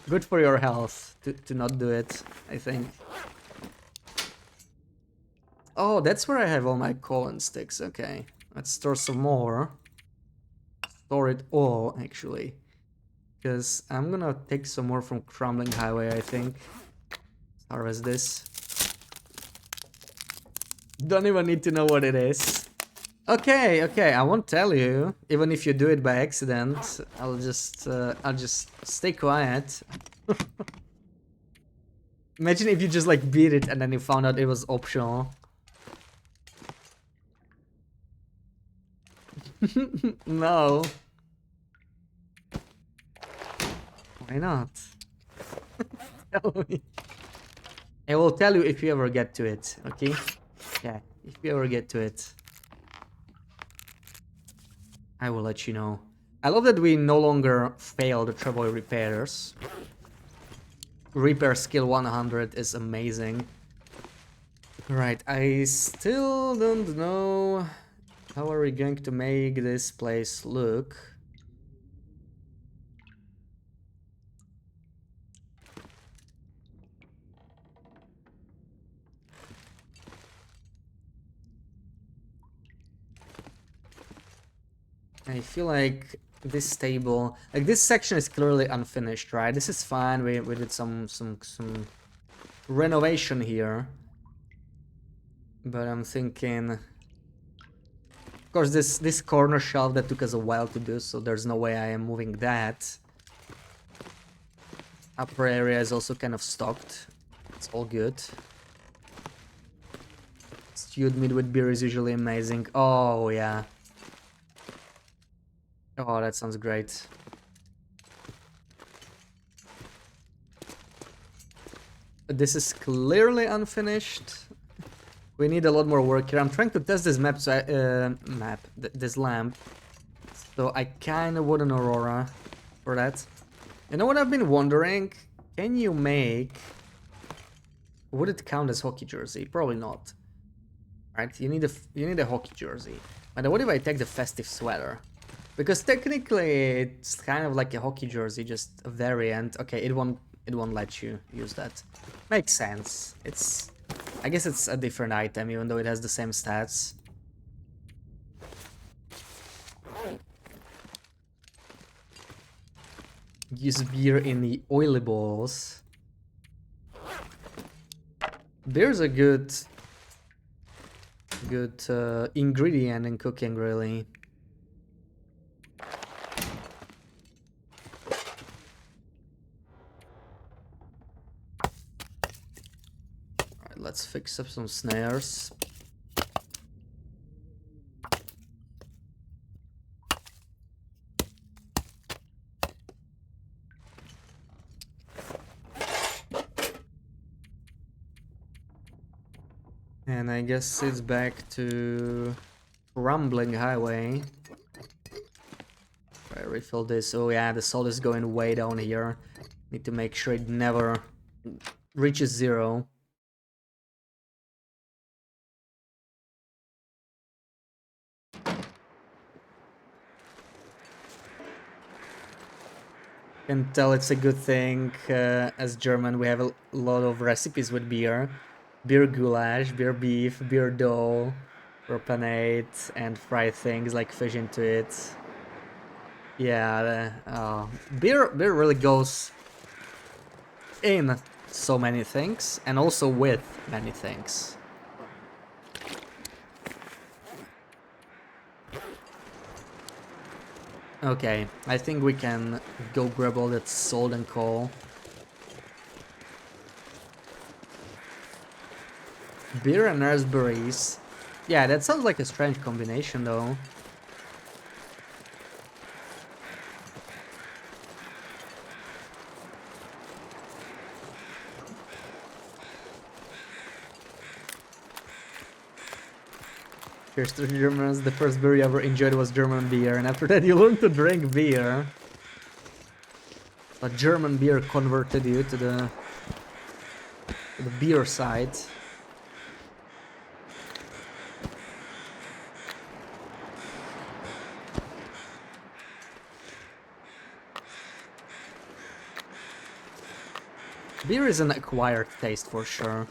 Good for your health to not do it, I think. Oh, that's where I have all my colon sticks. Okay, let's store some more. Store it all, actually. Because I'm gonna take some more from Crumbling Highway, I think. Let's harvest this. Don't even need to know what it is. Okay, okay, I won't tell you. Even if you do it by accident, I'll just stay quiet. Imagine if you just like beat it and then you found out it was optional. No. Why not? Tell me. I will tell you if you ever get to it, okay? Yeah, if you ever get to it, I will let you know. I love that we no longer fail the Treboy repairs. Repair skill 100 is amazing. Right, I still don't know how are we going to make this place look. I feel like this table, like this section is clearly unfinished, right? This is fine. We did some renovation here, but I'm thinking, of course, this corner shelf that took us a while to do, so there's no way I am moving that. Upper area is also kind of stocked. It's all good. Stewed meat with beer is usually amazing. Oh yeah. Oh, that sounds great. This is clearly unfinished. We need a lot more work here. I'm trying to test this map, so this lamp. So I kind of want an Aurora for that. You know what I've been wondering? Can you make... Would it count as hockey jersey? Probably not. Right? You need a hockey jersey. But what if I take the festive sweater? Because technically it's kind of like a hockey jersey, just a variant. Okay, it won't let you use that. Makes sense. I guess it's a different item, even though it has the same stats. Use beer in the oily balls. Beer's a good ingredient in cooking, really. let's fix up some snares. And I guess it's back to Rumbling Highway. I refill this. Oh yeah, the salt is going way down here. Need to make sure it never reaches 0. Can tell it's a good thing. As German, we have a lot of recipes with beer. Beer goulash, beer beef, beer dough, propanate, and fried things like fish into it. Yeah, beer really goes in so many things, and also with many things. Okay, I think we can go grab all that salt and coal. Beer and raspberries. Yeah, that sounds like a strange combination though. Here's to Germans, the first beer you ever enjoyed was German beer, and after that you learned to drink beer. But German beer converted you to the beer side. Beer is an acquired taste for sure.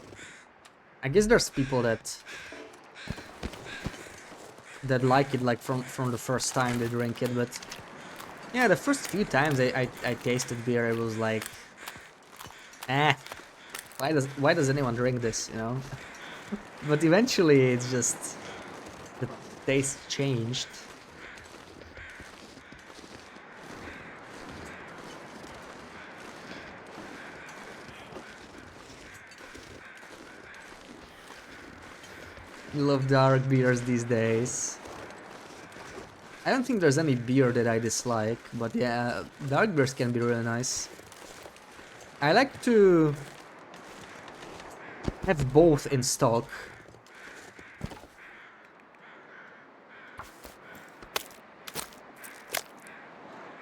I guess there's people that like it like from the first time they drink it, but yeah, the first few times I tasted beer, it was like, why does anyone drink this, you know? But eventually it's just the taste changed. I love dark beers these days. I don't think there's any beer that I dislike, but yeah, dark beers can be really nice. I like to have both in stock.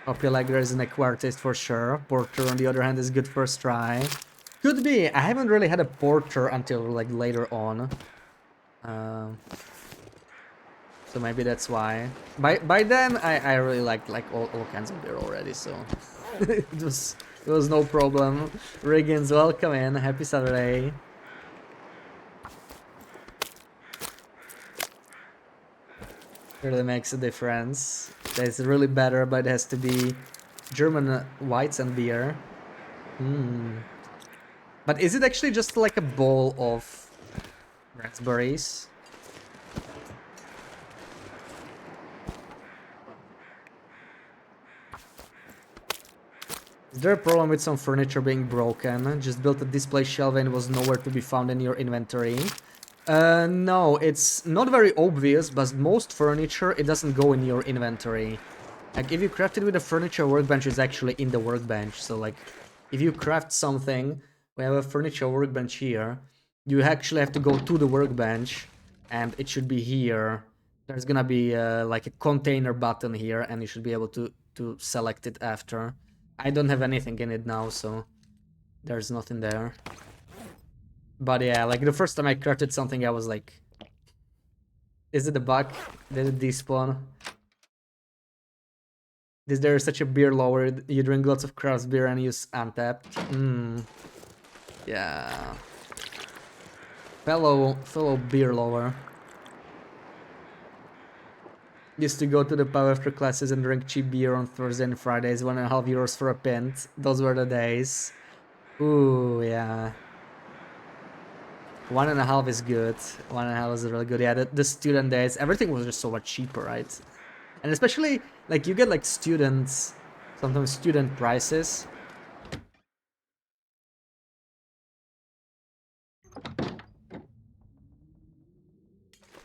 Hope you like there is an acquired taste for sure. Porter on the other hand is good first try. Could be. I haven't really had a porter until like later on. So maybe that's why. By then I really liked like all kinds of beer already, so it was no problem. Riggins, welcome in. Happy Saturday. Really makes a difference. That's really better, but it has to be German whites and beer. But is it actually just like a bowl of raspberries? Is there a problem with some furniture being broken? Just built a display shelf and was nowhere to be found in your inventory. No, it's not very obvious, but most furniture, it doesn't go in your inventory. Like, if you craft it with a furniture workbench, it's actually in the workbench. So, like, if you craft something, we have a furniture workbench here, you actually have to go to the workbench, and it should be here. There's gonna be, like, a container button here, and you should be able to select it after. I don't have anything in it now, so there's nothing there. But yeah, like the first time I crafted something, I was like, is it a bug? Did it despawn? Is there such a beer lover? You drink lots of craft beer and use Untapped? Yeah. Fellow beer lover. Used to go to the pub after classes and drink cheap beer on Thursday and Fridays, €1.5 for a pint. Those were the days. Ooh, yeah. 1.5 is good. 1.5 is really good. Yeah, the student days, everything was just so much cheaper, right? And especially, like, you get, like, students, sometimes student prices.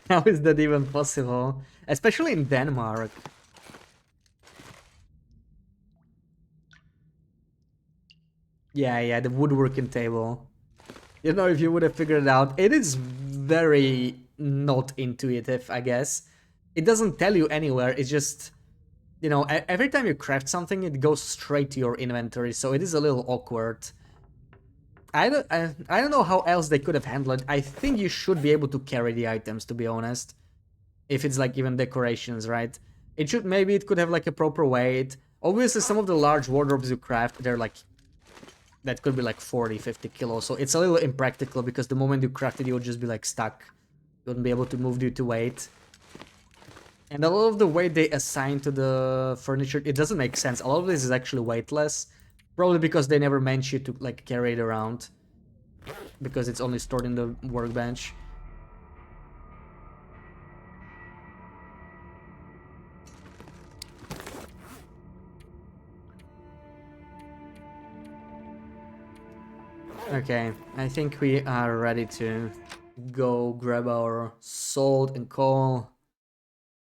How is that even possible? Especially in Denmark. Yeah, the woodworking table. You know, if you would have figured it out, it is very not intuitive, I guess. It doesn't tell you anywhere, it's just, you know, every time you craft something, it goes straight to your inventory, so it is a little awkward. I don't know how else they could have handled it. I think you should be able to carry the items, to be honest. If it's like even decorations, right? Maybe it could have like a proper weight. Obviously, some of the large wardrobes you craft, they're like, that could be like 40-50 kilos, so it's a little impractical because the moment you craft it, you would just be like stuck. You wouldn't be able to move due to weight. And a lot of the weight they assign to the furniture, it doesn't make sense. A lot of this is actually weightless, probably because they never meant you to like carry it around, because it's only stored in the workbench. Okay, I think we are ready to go grab our salt and coal.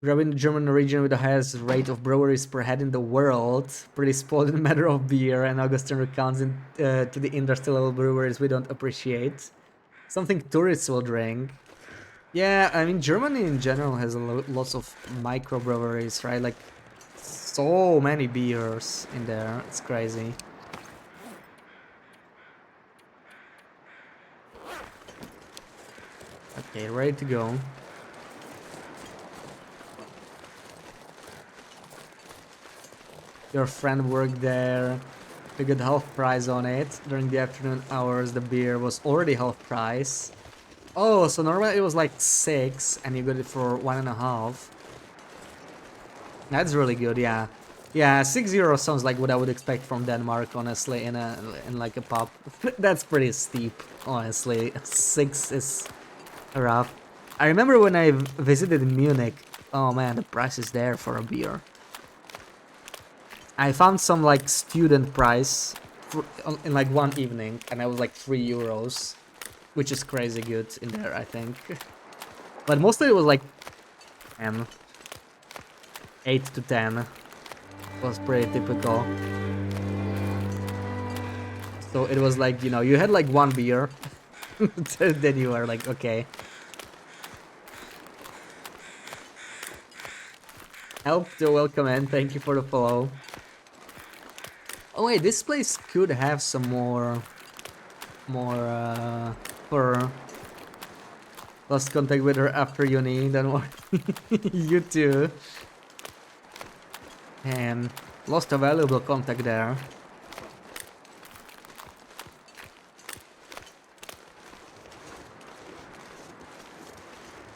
Grabbing the German region with the highest rate of breweries per head in the world. Pretty spoiled in the matter of beer, and Augustine recounts to the industrial level breweries we don't appreciate. Something tourists will drink. Yeah, I mean, Germany in general has lots of microbreweries, right? Like, so many beers in there. It's crazy. Okay, ready to go. Your friend worked there. We got half price on it. During the afternoon hours, the beer was already half price. Oh, so normally it was like 6, and you got it for 1.5. That's really good, yeah. Yeah, 6 euros sounds like what I would expect from Denmark, honestly, in like a pub. That's pretty steep, honestly. 6 is rough. I remember when I visited Munich. Oh man, the price is there for a beer. I found some like student price in like one evening, and I was like 3 euros, which is crazy good in there, I think. But mostly it was like 10, 8 to 10 was pretty typical. So it was like, you know, you had like one beer, then you were like, okay. Help to welcome in, thank you for the follow. Oh wait, this place could have some more for lost contact with her after uni, don't worry. You too. And lost a valuable contact there.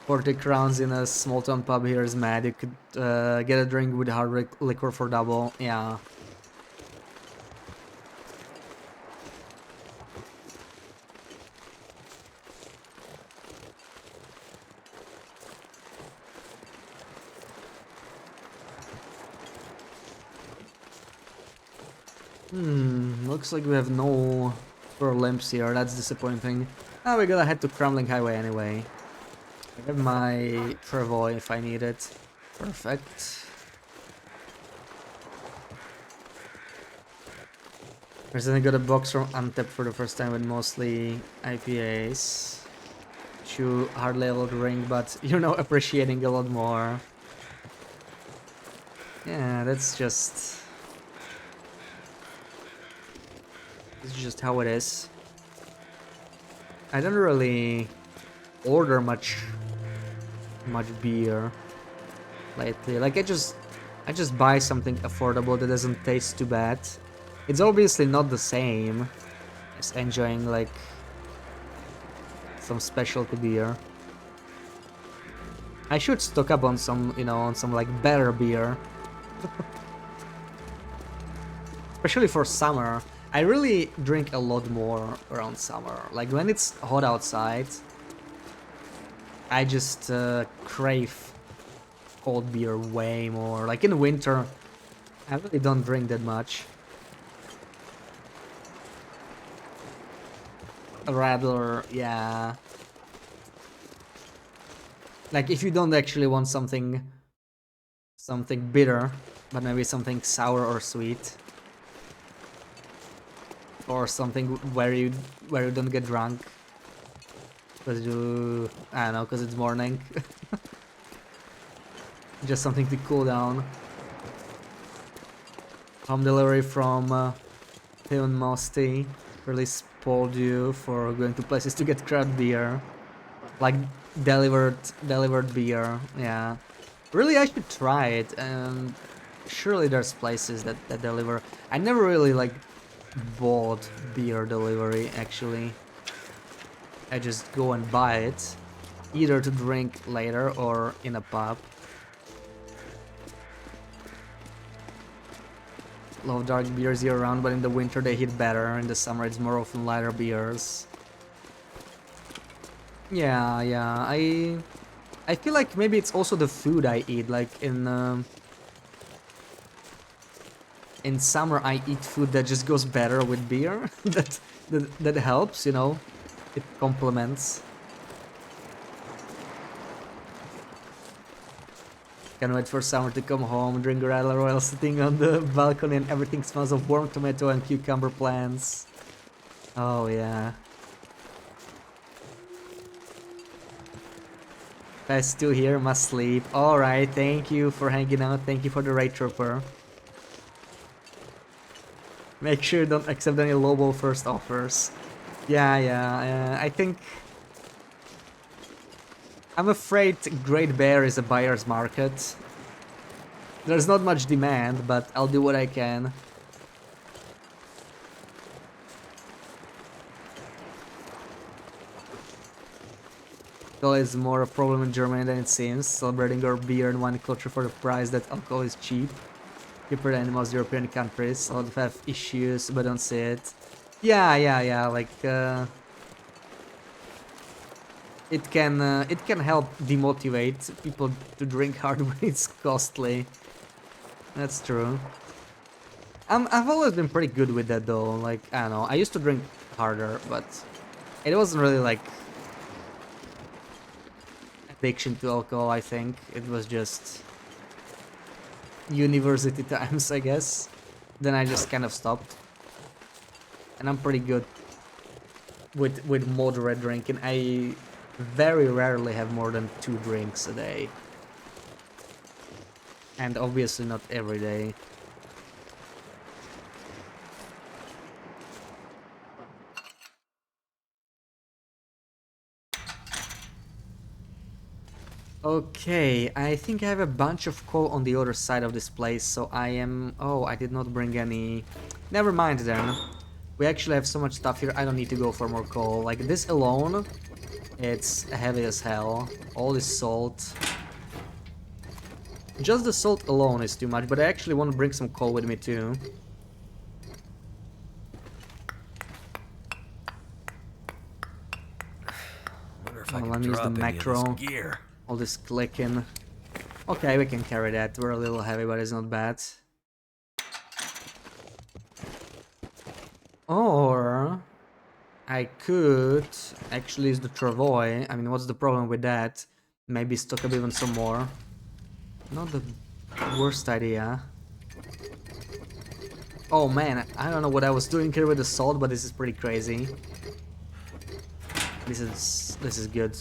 40 crowns in a small town pub here is mad. You could get a drink with hard liquor for double. Yeah. Looks like we have no pearl lamps here. That's disappointing. Ah, we're gonna head to Crumbling Highway anyway. I have my Travoy if I need it. Perfect. Recently got a box from Antep for the first time with mostly IPAs. Which you hardly ever drink, but you're now appreciating a lot more. Yeah, that's just... It's just how it is. I don't really order much beer lately. Like I just buy something affordable that doesn't taste too bad. It's obviously not the same as enjoying like some specialty beer. I should stock up on some, you know, on some like better beer. Especially for summer. I really drink a lot more around summer. Like when it's hot outside, I just crave cold beer way more. Like in winter, I really don't drink that much. Rather, yeah. Like if you don't actually want something bitter, but maybe something sour or sweet, or something where you don't get drunk, because I don't know, because it's morning. Just something to cool down. Home delivery from Tim and Mosty really spoiled you for going to places to get craft beer, like delivered beer. Yeah, really, I should try it. And surely there's places that deliver. I never really like bought beer delivery actually. I just go and buy it, either to drink later or in a pub. Love dark beers year round, but in the winter they hit better. In the summer it's more often lighter beers. Yeah, I feel like maybe it's also the food I eat. Like in summer I eat food that just goes better with beer. that helps, you know. It complements. Can't wait for summer to come home, drink a Radler while sitting on the balcony and everything smells of warm tomato and cucumber plants. Oh yeah. Guys still here, must sleep. Alright, thank you for hanging out, thank you for the raid trooper. Make sure you don't accept any lowball first offers. Yeah, I think... I'm afraid Great Bear is a buyer's market. There's not much demand, but I'll do what I can. Alcohol is more a problem in Germany than it seems. Celebrating our beer and wine culture for the price that alcohol is cheap. Cheaper than in most European countries. A lot of have issues, but don't see it. Yeah, like... It can help demotivate people to drink hard when it's costly. That's true. I've always been pretty good with that though. Like, I don't know, I used to drink harder, but it wasn't really like addiction to alcohol, I think. It was just university times, I guess. Then I just kind of stopped. And I'm pretty good with moderate drinking. I very rarely have more than 2 drinks a day. And obviously not every day. Okay, I think I have a bunch of coal on the other side of this place, so I am... Oh, I did not bring any... Never mind then. We actually have so much stuff here, I don't need to go for more coal. Like, this alone, it's heavy as hell. All this salt. Just the salt alone is too much, but I actually want to bring some coal with me too. Wonder if I Well, can let me use the drop any of macro. this gear. All this clicking. Okay, we can carry that. We're a little heavy, but it's not bad. Or I could actually use the travois. I mean, what's the problem with that? Maybe stock up even some more. Not the worst idea. Oh man, I don't know what I was doing here with the salt, but this is pretty crazy. This is good.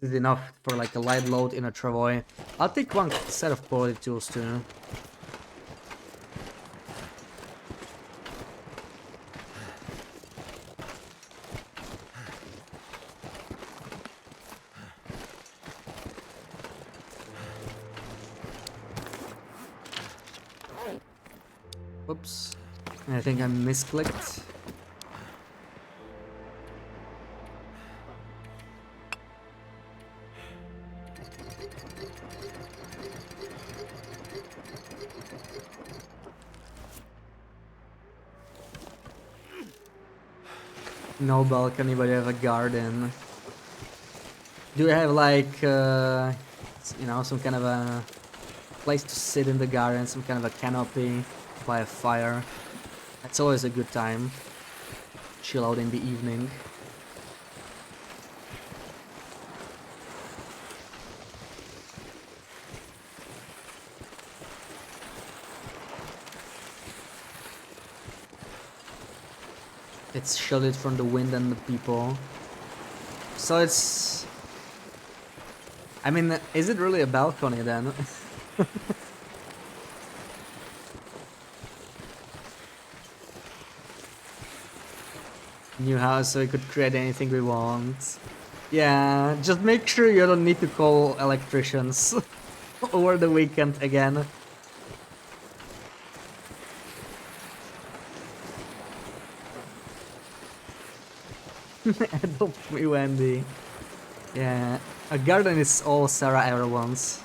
This is enough for like a light load in a travois. I'll take one set of quality tools too. Whoops. I think I misclicked. No balcony, but you have a garden. Do you have like, you know, some kind of a place to sit in the garden, some kind of a canopy by a fire? That's always a good time. Chill out in the evening. it's shielded from the wind and the people. So it's... I mean, is it really a balcony then? New house, so we could create anything we want. Yeah, just make sure you don't need to call electricians over the weekend again. Adopt me, Wendy. Yeah, a garden is all Sarah ever wants.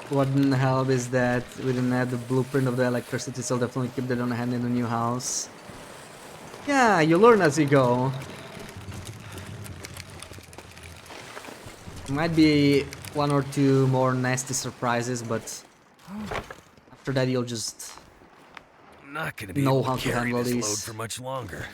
What didn't help is that we didn't have the blueprint of the electricity, so definitely keep that on hand in the new house. Yeah, you learn as you go. Might be one or two more nasty surprises, but after that you'll just I'm not gonna be know able how to to carry handle this load these. for much longer.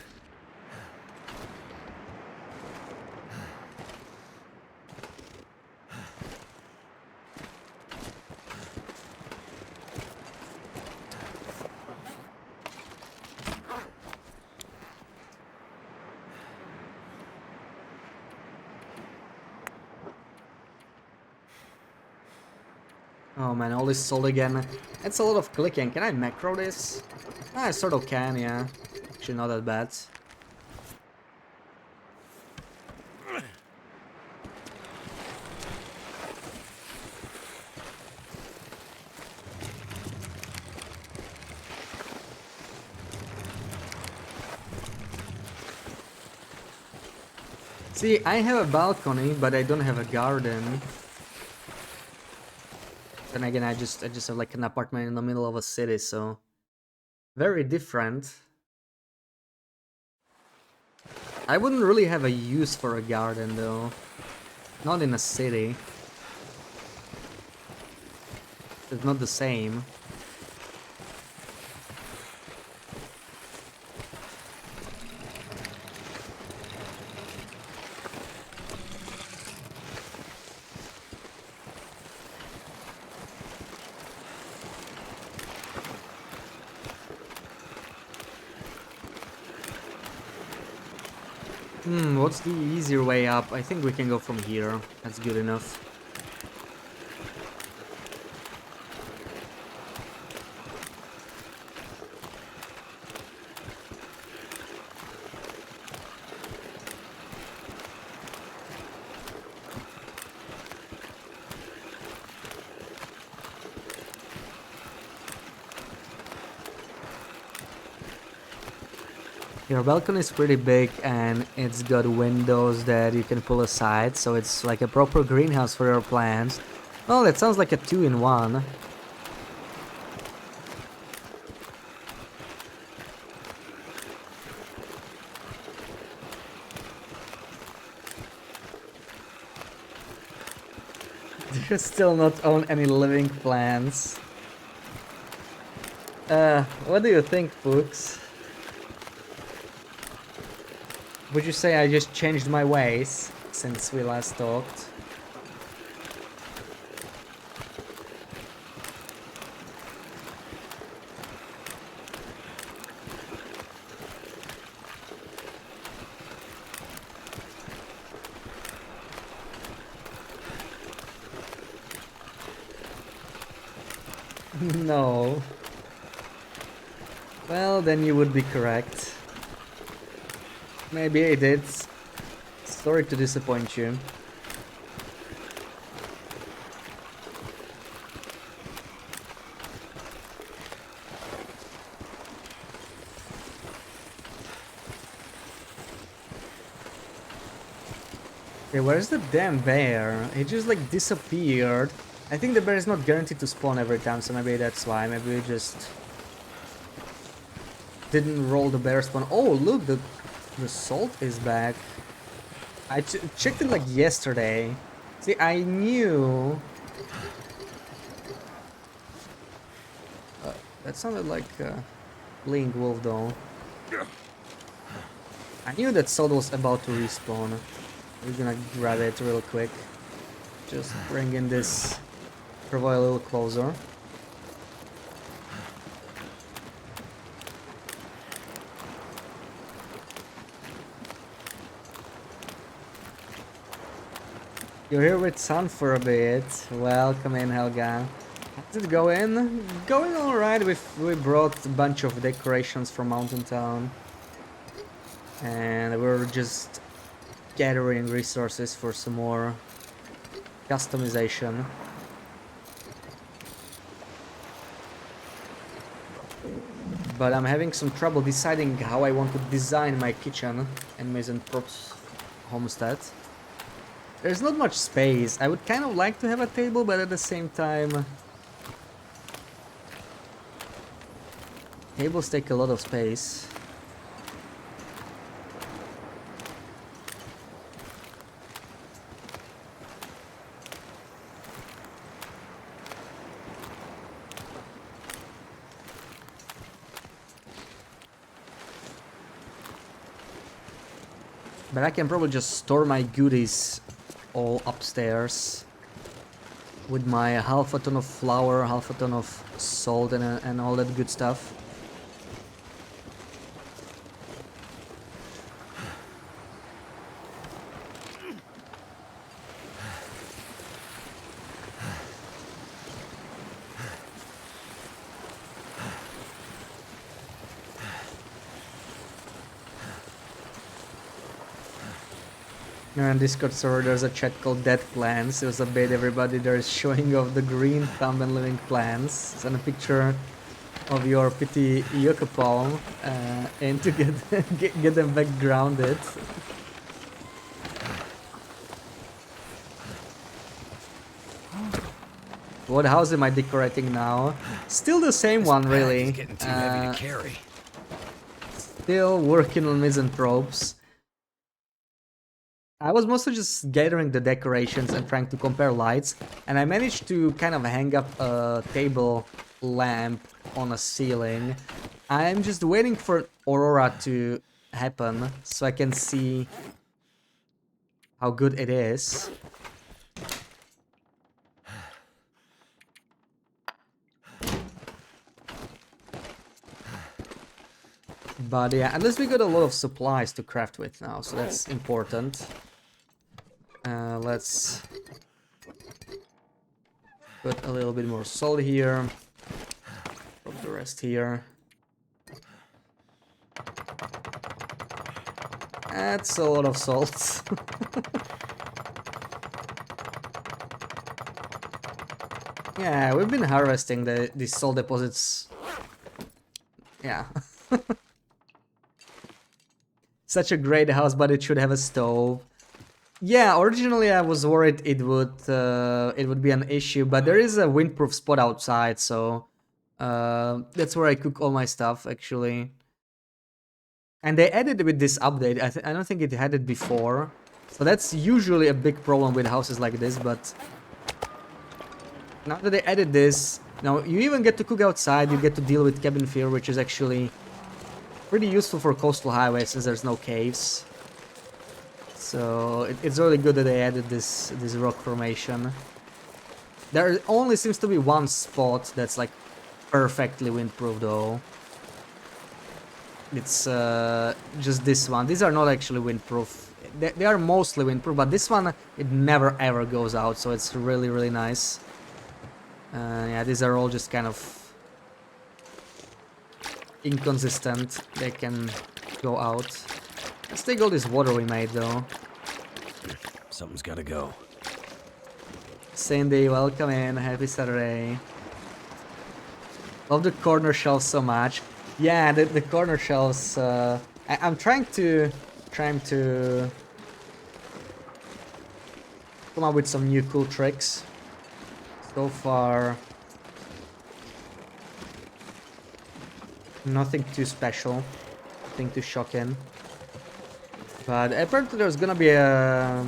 Oh man, all this sold again. It's a lot of clicking. Can I macro this? I sort of can, yeah. Actually not that bad. See, I have a balcony, but I don't have a garden. Then again, I just have like an apartment in the middle of a city, so very different. I wouldn't really have a use for a garden though. Not in a city. It's not the same. What's the easier way up? I think we can go from here. That's good enough. Your balcony is pretty big and it's got windows that you can pull aside, so it's like a proper greenhouse for your plants. Oh, that sounds like a 2-in-1. Do you still not own any living plants? What do you think, Fuchs? Would you say I just changed my ways since we last talked? No. Well, then you would be correct. Maybe I did. Sorry to disappoint you. Okay, where's the damn bear? He just like disappeared. I think the bear is not guaranteed to spawn every time, so maybe that's why. Maybe we just didn't roll the bear spawn. Oh, look, The salt is back. I checked it like yesterday. See, I knew... that sounded like Fleeing Wolf though. I knew that salt was about to respawn. We're gonna grab it real quick. Just bring in this Travois a little closer. You're here with Sun for a bit. Welcome in, Helga. How's it going? Going alright. We brought a bunch of decorations from Mountain Town. And we're just gathering resources for some more customization. But I'm having some trouble deciding how I want to design my kitchen and Misanthrope's homestead. There's not much space. I would kind of like to have a table, but at the same time... tables take a lot of space. But I can probably just store my goodies all upstairs with my half a ton of flour, half a ton of salt and all that good stuff. On Discord server there's a chat called Dead Plants. It was a bit everybody there is showing off the green thumb and living plants. It's a picture of your pretty yucca palm and to get them back grounded. What house am I decorating now? Still the same one really. It's getting too heavy to carry. Still working on misanthropes. I was mostly just gathering the decorations and trying to compare lights, and I managed to kind of hang up a table lamp on a ceiling. I'm just waiting for Aurora to happen so I can see how good it is. But yeah, at least we got a lot of supplies to craft with now, so that's important. Let's put a little bit more salt here. Put the rest here. That's a lot of salt. Yeah, we've been harvesting these salt deposits. Yeah. Such a great house, but it should have a stove. Yeah, originally I was worried it would be an issue, but there is a windproof spot outside, so that's where I cook all my stuff actually. And they added it with this update. I don't think it had it before, so that's usually a big problem with houses like this. But now that they added this, now you even get to cook outside. You get to deal with cabin fever, which is actually pretty useful for coastal highways since there's no caves. So it's really good that they added this rock formation. There only seems to be one spot that's like perfectly windproof though. It's just this one. These are not actually windproof. They are mostly windproof, but this one it never ever goes out, so it's really really nice. Yeah, these are all just kind of inconsistent. They can go out. Let's take all this water we made though. Something's gotta go. Sandy, welcome in. Happy Saturday. Love the corner shelves so much. Yeah, the corner shelves. I'm trying to come up with some new cool tricks. So far, nothing too special, nothing too shocking. But apparently there's gonna be a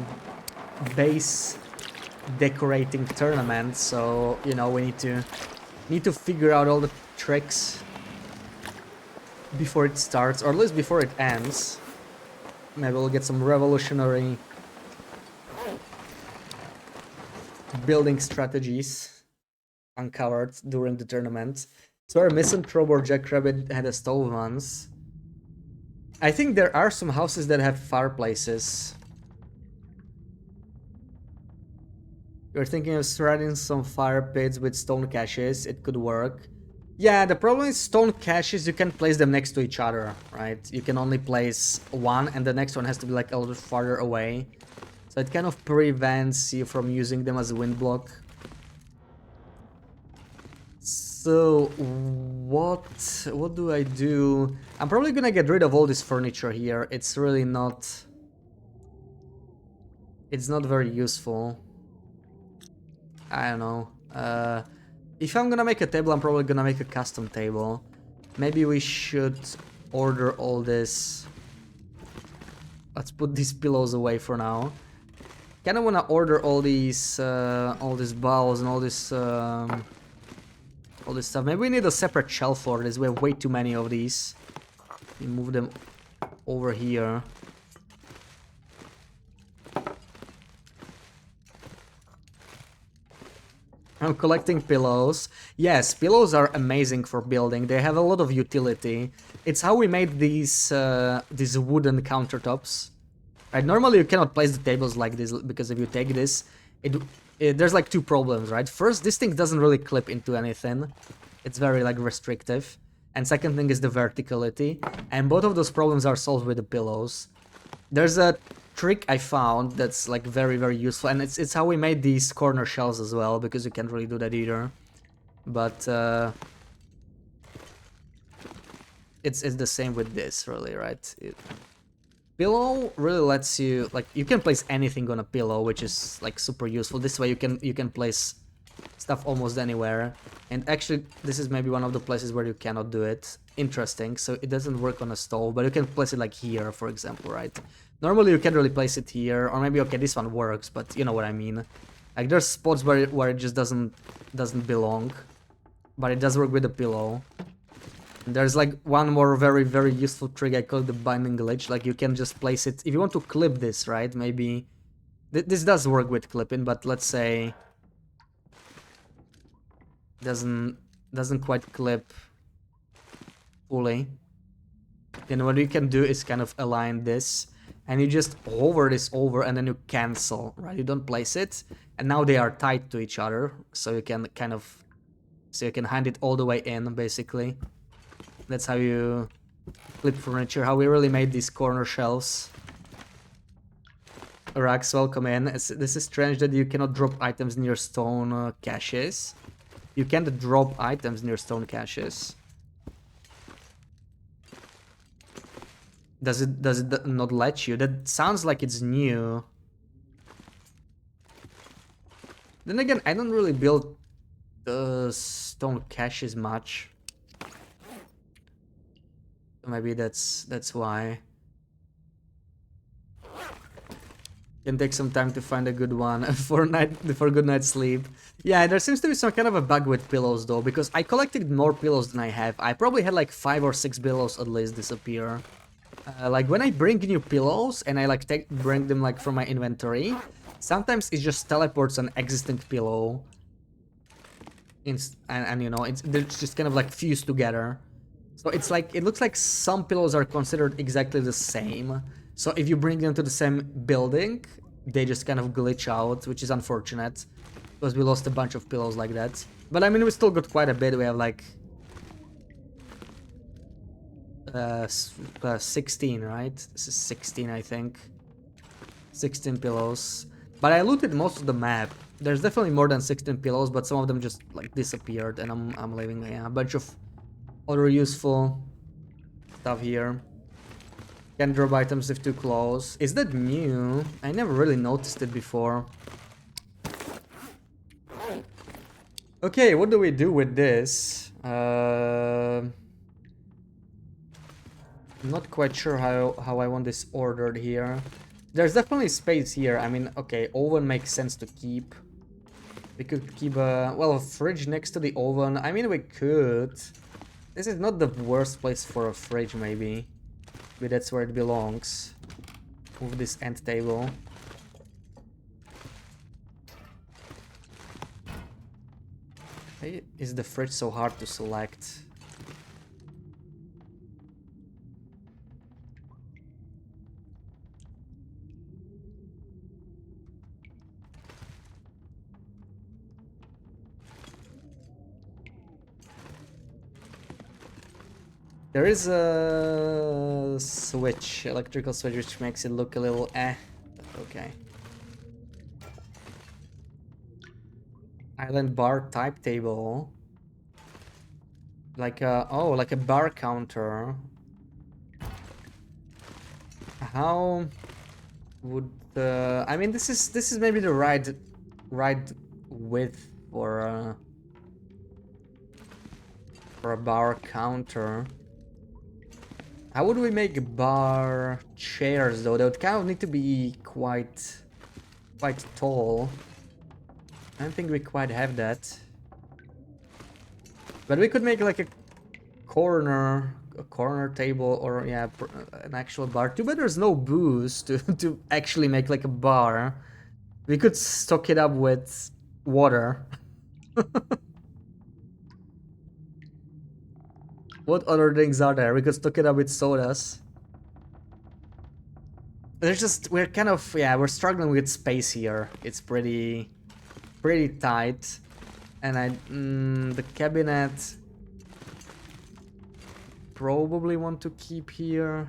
base decorating tournament, so you know we need to figure out all the tricks before it starts, or at least before it ends. Maybe we'll get some revolutionary building strategies uncovered during the tournament. So our Misanthrope or Jackrabbit had a stove once. I think there are some houses that have fireplaces. You're thinking of surrounding some fire pits with stone caches, it could work. Yeah, the problem is stone caches, you can place them next to each other, right? You can only place one and the next one has to be like a little farther away. So it kind of prevents you from using them as a wind block. So what do I do? I'm probably gonna get rid of all this furniture here. It's really not... It's not very useful. I don't know. If I'm gonna make a table, I'm probably gonna make a custom table. Maybe we should order all this. Let's put these pillows away for now. Kinda wanna order all these bowls and all this stuff. Maybe we need a separate shelf for this. We have way too many of these. We move them over here. I'm collecting pillows. Yes, pillows are amazing for building. They have a lot of utility. It's how we made these wooden countertops. Right? Normally you cannot place the tables like this because if you take this, there's like two problems, right? First, this thing doesn't really clip into anything. It's very like restrictive. And second thing is the verticality. And both of those problems are solved with the pillows. There's a trick I found that's like very, very useful, and it's how we made these corner shelves as well, because you can't really do that either. But it's the same with this, really, right? Pillow really lets you, like, you can place anything on a pillow, which is like super useful. This way you can place stuff almost anywhere. And actually, this is maybe one of the places where you cannot do it. Interesting. So it doesn't work on a stove, but you can place it like here, for example, right? Normally you can't really place it here, or maybe, okay, this one works, but you know what I mean. Like, there's spots where it just doesn't belong, but it does work with the pillow. And there's like one more very, very useful trick, I call it the binding glitch. Like, you can just place it, if you want to clip this, right, maybe... This does work with clipping, but let's say... doesn't quite clip fully. Then what you can do is kind of align this, and you just hover this over and then you cancel, right? You don't place it, and now they are tied to each other, so you can kind of... So you can hand it all the way in, basically. That's how you clip furniture, how we really made these corner shelves. Rax, welcome in. This is strange that you cannot drop items near stone caches. You can't drop items near stone caches. Does it not let you? That sounds like it's new. Then again, I don't really build the stone caches much. Maybe that's why. Can take some time to find a good one for good night's sleep. Yeah, there seems to be some kind of a bug with pillows though, because I collected more pillows than I have. I probably had like 5 or 6 pillows at least disappear. Like when I bring new pillows and I like bring them like from my inventory, sometimes it just teleports an existing pillow. And you know, they're just kind of like fused together. So it's like, it looks like some pillows are considered exactly the same. So if you bring them to the same building, they just kind of glitch out, which is unfortunate. Because we lost a bunch of pillows like that. But I mean, we still got quite a bit. We have like 16, right? This is 16, I think. 16 pillows. But I looted most of the map. There's definitely more than 16 pillows, but some of them just like disappeared, and I'm leaving a bunch of other useful stuff here. Can drop items if too close. Is that new? I never really noticed it before. Okay, what do we do with this? I'm not quite sure how I want this ordered here. There's definitely space here. I mean, okay, oven makes sense to keep. We could keep a fridge next to the oven. I mean, we could. This is not the worst place for a fridge, maybe. Maybe that's where it belongs. Move this end table. Why is the fridge so hard to select? There is a switch, electrical switch, which makes it look a little okay. Island bar type table. Like like a bar counter. How would I mean, this is maybe the right width for a bar counter. How would we make bar chairs though? They would kind of need to be quite tall. I don't think we quite have that. But we could make like a corner table, or yeah, an actual bar. Too bad there's no booze to actually make like a bar. We could stock it up with water. What other things are there? We could stock it up with sodas. We're kind of, yeah, we're struggling with space here. It's pretty tight. And the cabinet probably want to keep here.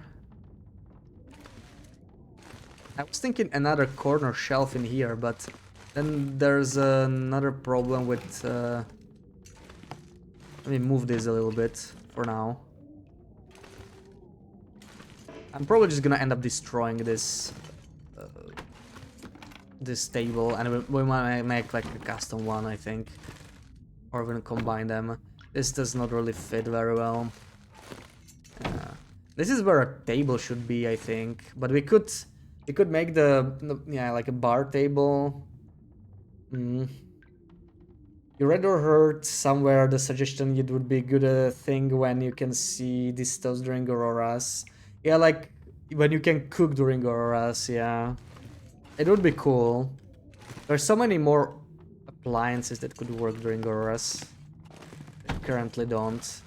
I was thinking another corner shelf in here, but then there's another problem with let me move this a little bit for now. I'm probably just gonna end up destroying this table, and we might make like a custom one, I think. Or we're gonna combine them. This does not really fit very well. This is where a table should be, I think. But we could make the yeah, like a bar table. You read or heard somewhere the suggestion it would be a good thing when you can see these stuff during auroras. Yeah, like when you can cook during auroras, yeah. It would be cool. There's so many more appliances that could work during auroras. They currently don't.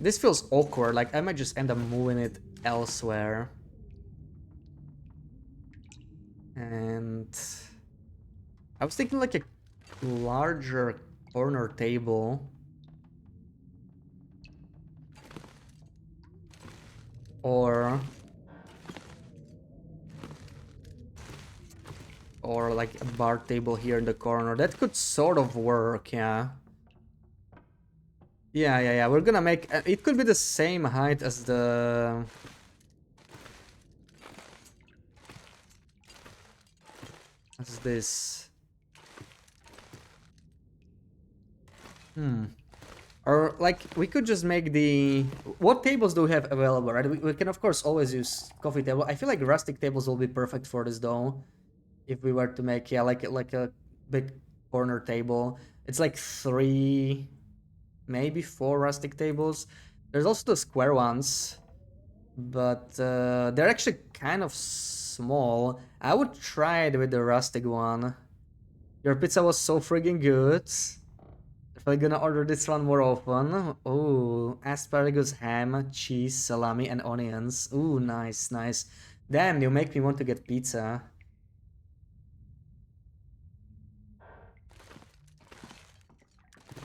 This feels awkward, like I might just end up moving it elsewhere. And I was thinking like a larger corner table. Or like a bar table here in the corner. That could sort of work, yeah. Yeah. We're gonna make... it could be the same height as the... as this. Or like we could just make the... what tables do we have available, right? We can of course always use coffee table. I feel like rustic tables will be perfect for this though. If we were to make, yeah, like a big corner table. It's like 3, maybe 4 rustic tables. There's also the square ones, but they're actually kind of small. I would try it with the rustic one. Your pizza was so friggin' good. If I'm gonna order this one more often. Oh, asparagus, ham, cheese, salami, and onions. Ooh, nice. Damn, you make me want to get pizza.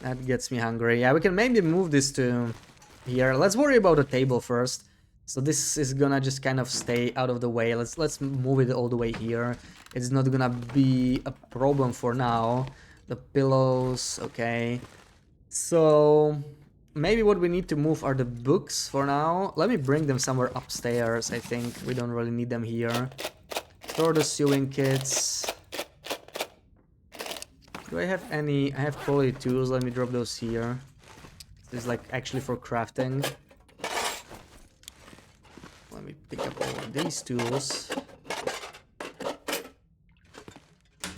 That gets me hungry. Yeah, we can maybe move this to here. Let's worry about the table first. So this is gonna just kind of stay out of the way. Let's move it all the way here. It's not gonna be a problem for now. The pillows, okay. So maybe what we need to move are the books for now. Let me bring them somewhere upstairs. I think we don't really need them here. Throw the sewing kits. Do I have any? I have quality tools. Let me drop those here. This is like actually for crafting. let me pick up all of these tools.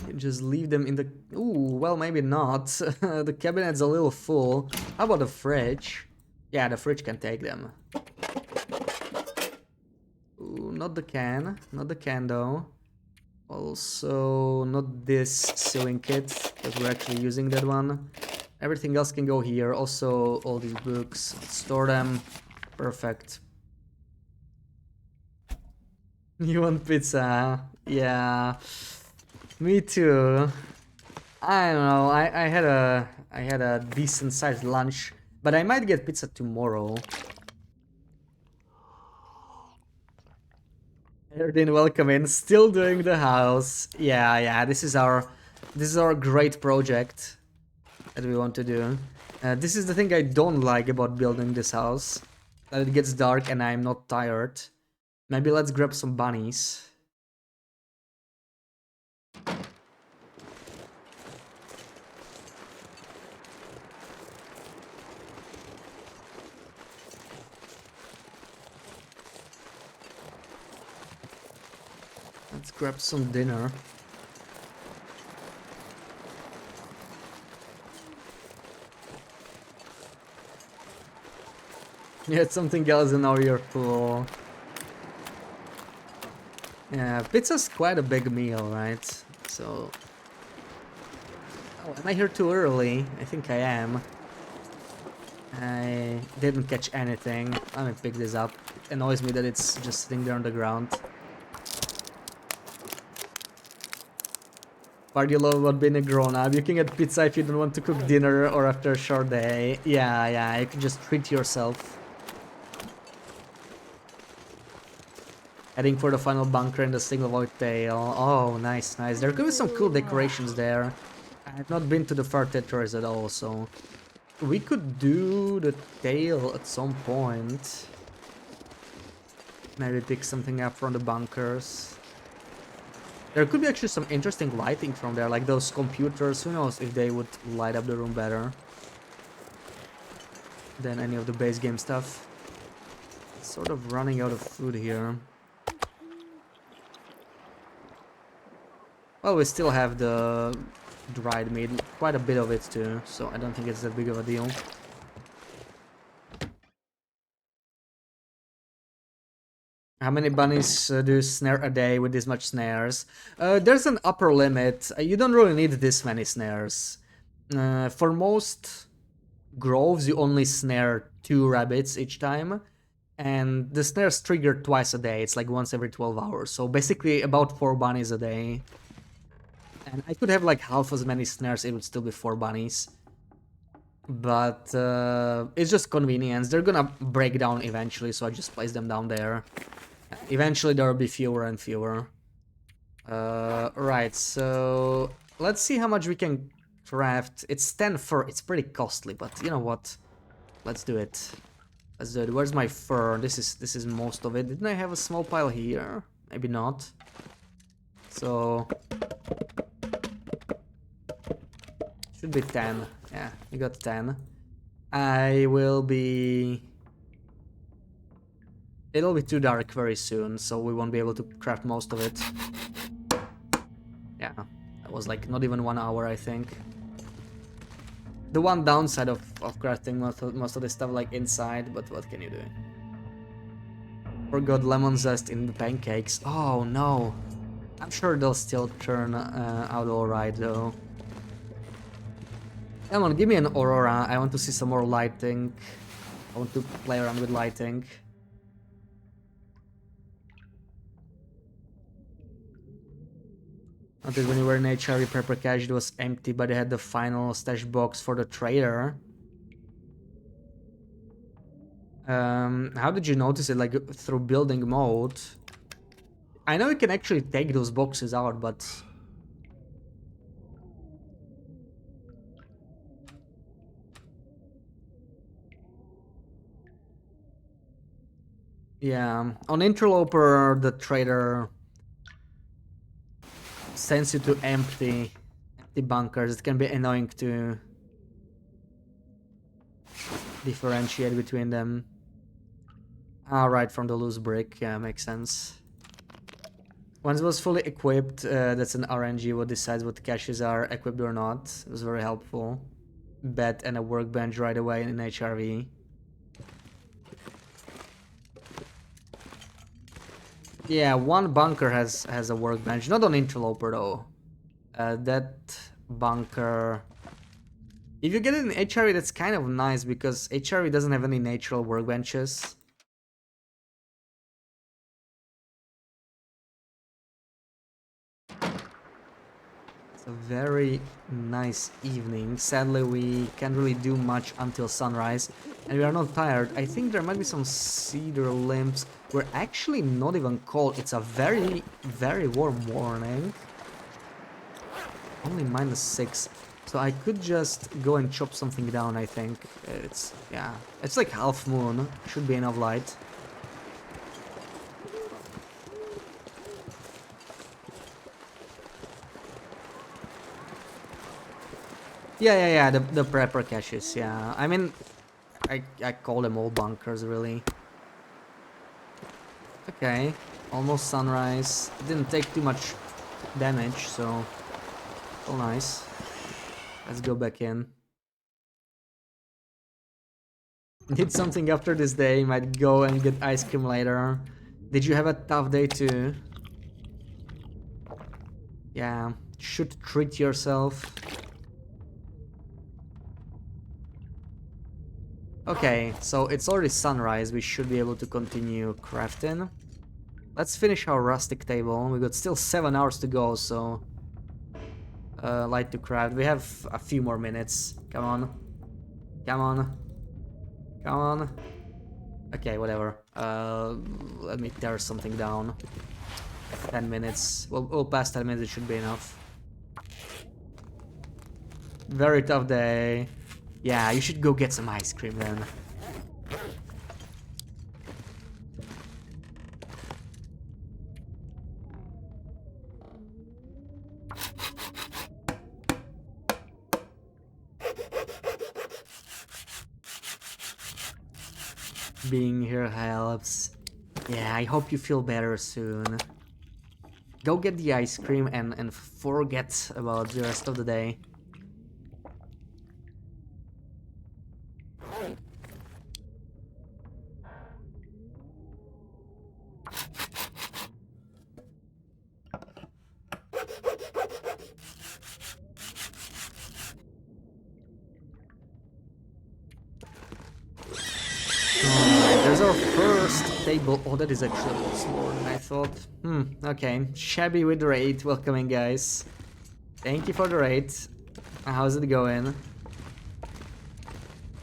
And just leave them in the... Ooh, well, maybe not. The cabinet's a little full. How about the fridge? Yeah, the fridge can take them. Ooh, not the can. Not the can, though. Also, not this sewing kit, because we're actually using that one. Everything else can go here. Also, all these books. Store them. Perfect. You want pizza? Yeah. Me too. I don't know. I had a decent sized lunch, but I might get pizza tomorrow. Erdin, welcome in. Still doing the house. Yeah. This is our great project that we want to do. This is the thing I don't like about building this house. That it gets dark and I'm not tired. Maybe let's grab some bunnies. Let's grab some dinner. Yeah, something else in our pool. Yeah, pizza's quite a big meal, right? So... Oh, am I here too early? I think I am. I didn't catch anything. Let me pick this up. It annoys me that it's just sitting there on the ground. Party love about being a grown-up. You can get pizza if you don't want to cook dinner or after a short day. Yeah, you can just treat yourself. Heading for the final bunker in the single void tail. Oh, nice. There could be some cool decorations there. I've not been to the Far Tetris at all, so... We could do the tail at some point. Maybe pick something up from the bunkers. There could be actually some interesting lighting from there, like those computers. Who knows if they would light up the room better than any of the base game stuff. Sort of running out of food here. Well, we still have the dried meat, quite a bit of it too, so I don't think it's that big of a deal. How many bunnies do you snare a day with this much snares? There's an upper limit. You don't really need this many snares. For most groves, you only snare 2 rabbits each time. And the snares trigger twice a day. It's like once every 12 hours. So basically about 4 bunnies a day. And I could have like half as many snares, it would still be 4 bunnies. But it's just convenience. They're gonna break down eventually, so I just place them down there. Eventually there will be fewer and fewer. Right, so let's see how much we can craft. It's 10 fur. It's pretty costly, but you know what? Let's do it. Let's do it. Where's my fur? This is most of it. Didn't I have a small pile here? Maybe not. So should be 10. Yeah, we got 10. It'll be too dark very soon, so we won't be able to craft most of it. Yeah, that was like not even 1 hour, I think. The one downside of crafting most of this stuff like inside, but what can you do? Forgot lemon zest in the pancakes. Oh no. I'm sure they'll still turn out alright though. Come on, give me an aurora. I want to see some more lighting. I want to play around with lighting. Notice when you were in HRV Prepper Cache, it was empty, but they had the final stash box for the trader. How did you notice it? Like through building mode? I know you can actually take those boxes out, but... Yeah, on Interloper, the trader sends you to empty bunkers. It can be annoying to differentiate between them. Ah, right, from the loose brick. Yeah, makes sense. Once it was fully equipped, that's an RNG what decides what caches are equipped or not. It was very helpful. Bed and a workbench right away in HRV. Yeah, one bunker has a workbench, not on Interloper though. That bunker... If you get it in HRV, that's kind of nice because HRV doesn't have any natural workbenches. It's a very nice evening. Sadly, we can't really do much until sunrise, and we are not tired. I think there might be some cedar limbs. We're actually not even cold. It's a very, very warm morning. Only -6. So I could just go and chop something down, I think. Yeah, it's like half moon. Should be enough light. Yeah, the prepper caches, yeah. I mean, I call them all bunkers, really. Okay, almost sunrise. Didn't take too much damage, so... Oh, nice. Let's go back in. Need something after this day, might go and get ice cream later. Did you have a tough day too? Yeah, should treat yourself. Okay, so it's already sunrise, we should be able to continue crafting. Let's finish our rustic table, we got still 7 hours to go, so... light to craft, we have a few more minutes, come on. Come on. Come on. Okay, whatever. Let me tear something down. 10 minutes, we'll pass 10 minutes, it should be enough. Very tough day. Yeah, you should go get some ice cream then. Being here helps. Yeah, I hope you feel better soon. Go get the ice cream and forget about the rest of the day. There's our first table. Oh, that is actually a lot smaller than I thought. Okay. Shabby with the raid. Welcoming, guys. Thank you for the raid. How's it going?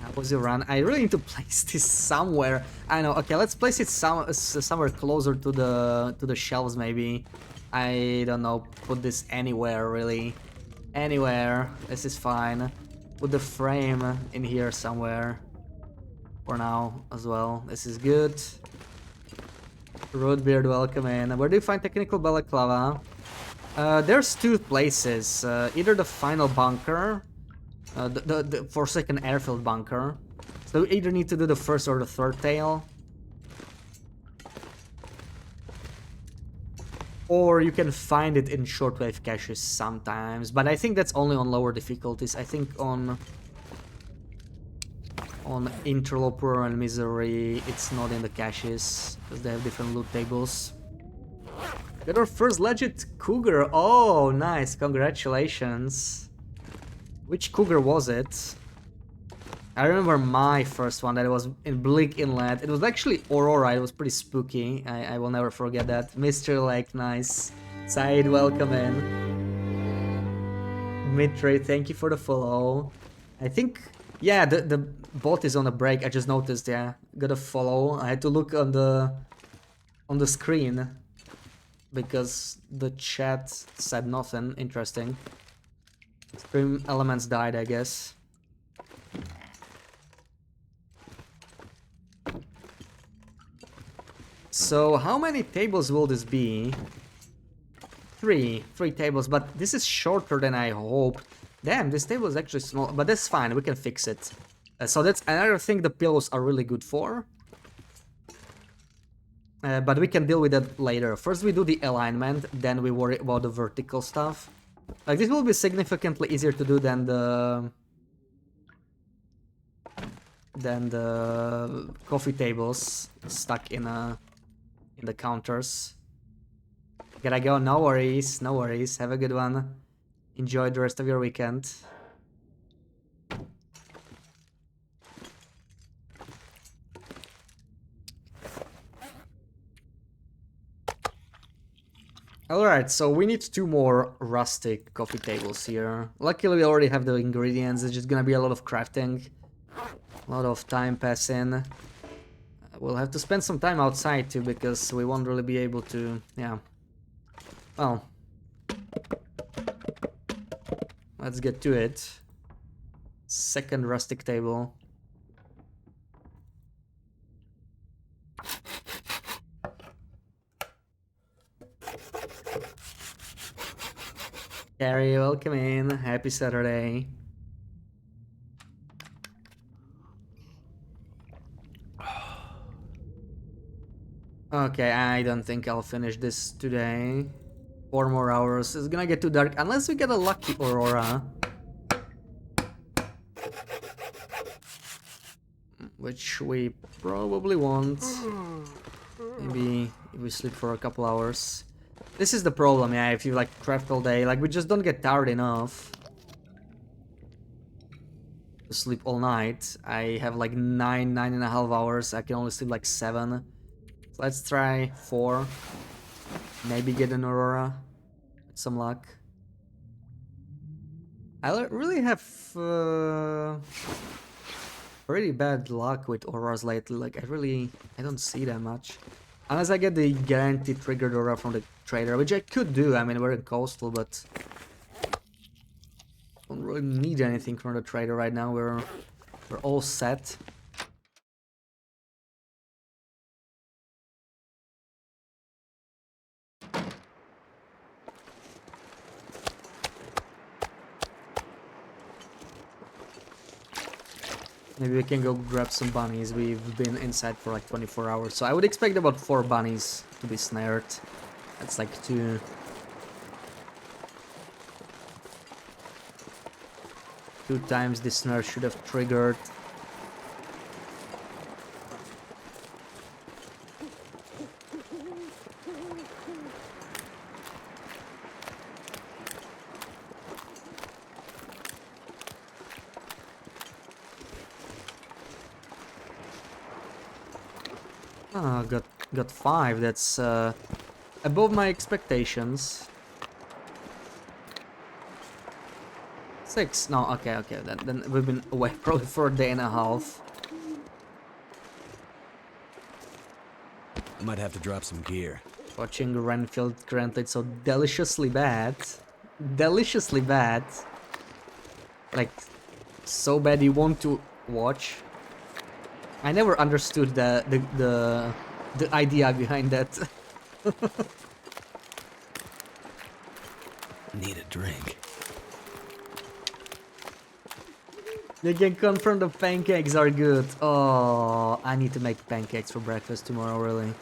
How was your run? I really need to place this somewhere. I know. Okay, let's place it somewhere closer to the shelves, maybe. I don't know. Put this anywhere, really. Anywhere. This is fine. Put the frame in here somewhere. For now as well. This is good. Roadbeard, welcome in. Where do you find technical balaclava? There's two places. Either the final bunker, the Forsaken airfield bunker. So you either need to do the first or the third tail. Or you can find it in shortwave caches sometimes. But I think that's only on lower difficulties. I think on Interloper and Misery, it's not in the caches, because they have different loot tables. Got our first legit cougar. Oh, nice, congratulations. Which cougar was it? I remember my first one, that was in Bleak Inlet. It was actually Aurora, it was pretty spooky. I will never forget that. Mr. Lake, nice. Said, welcome in. Mitre, thank you for the follow. I think... Yeah, the bot is on a break. I just noticed. Yeah, got a follow. I had to look on the screen because the chat said nothing interesting. Stream elements died, I guess. So how many tables will this be? Three tables, but this is shorter than I hoped. Damn, this table is actually small, but that's fine, we can fix it. So that's another thing the pillows are really good for. But we can deal with that later. First we do the alignment, then we worry about the vertical stuff. Like, this will be significantly easier to do than the coffee tables stuck in the counters. Gotta go, no worries, no worries. Have a good one. Enjoy the rest of your weekend. Alright, so we need 2 more rustic coffee tables here. Luckily we already have the ingredients, it's just gonna be a lot of crafting. A lot of time passing. We'll have to spend some time outside too, because we won't really be able to, yeah. Well. Let's get to it. Second rustic table. Gary, welcome in. Happy Saturday. Okay, I don't think I'll finish this today. 4 more hours. It's gonna get too dark unless we get a lucky aurora. Which we probably won't. Maybe if we sleep for a couple hours. This is the problem, yeah, if you like craft all day, like we just don't get tired enough to sleep all night. I have like 9.5 hours, I can only sleep like 7. So let's try 4. Maybe get an aurora with some luck. I really have pretty bad luck with auroras lately, like I don't see that much. Unless I get the guaranteed triggered aura from the trader, which I could do. I mean, we're in coastal, but don't really need anything from the trader right now. We're all set. Maybe we can go grab some bunnies. We've been inside for like 24 hours, so I would expect about 4 bunnies to be snared. That's like 2 times the snare should have triggered. Ah, got 5. That's above my expectations. 6. No, okay. Then we've been away probably for a day and a half. I might have to drop some gear. Watching Renfield currently, it's so deliciously bad. Deliciously bad. Like, so bad you want to watch. I never understood the idea behind that. Need a drink. You can confirm the pancakes are good. Oh, I need to make pancakes for breakfast tomorrow, really.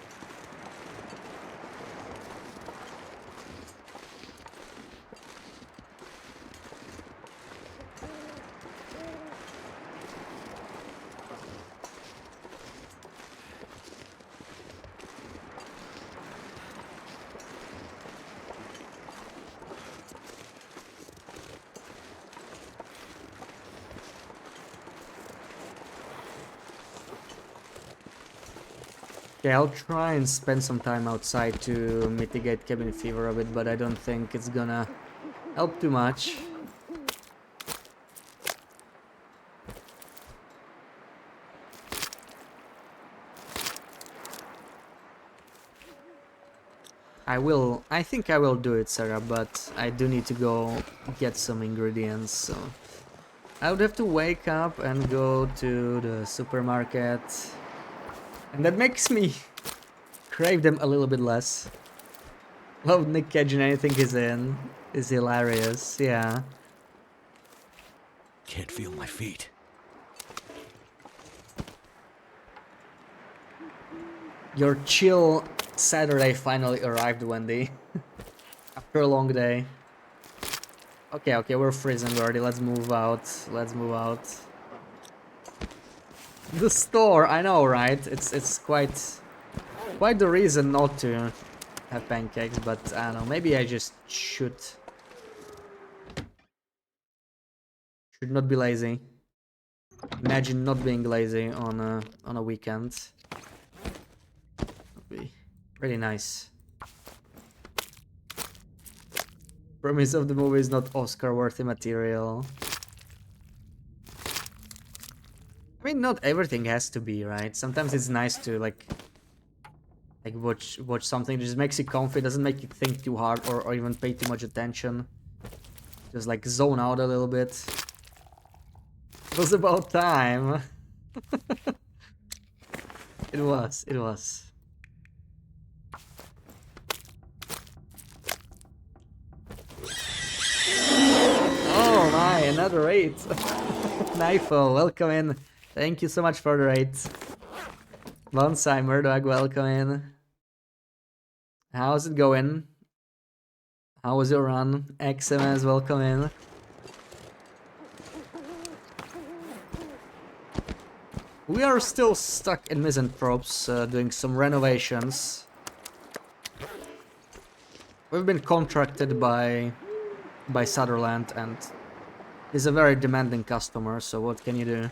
Okay, I'll try and spend some time outside to mitigate cabin fever a bit, but I don't think it's gonna help too much. I think I will do it, Sarah, but I do need to go get some ingredients, so I would have to wake up and go to the supermarket. And that makes me crave them a little bit less. Love Nick Cage and anything he's in is hilarious, yeah. Can't feel my feet. Your chill Saturday finally arrived, Wendy. After a long day. Okay, okay, we're freezing already. Let's move out. Let's move out. The store, I know, right? It's quite the reason not to have pancakes, but I don't know. Maybe I just should not be lazy. Imagine not being lazy on a weekend. Would be really nice. Premise of the movie is not Oscar-worthy material. I mean, not everything has to be, right? Sometimes it's nice to like watch something that just makes you comfy, doesn't make you think too hard or even pay too much attention. Just like zone out a little bit. It was about time. It was. Oh my, another 8. Knifel, welcome in. Thank you so much for the raid. Bonsai Murdoch, welcome in. How's it going? How was your run? XMS, welcome in. We are still stuck in Misanthropes, doing some renovations. We've been contracted by Sutherland, and he's a very demanding customer, so what can you do?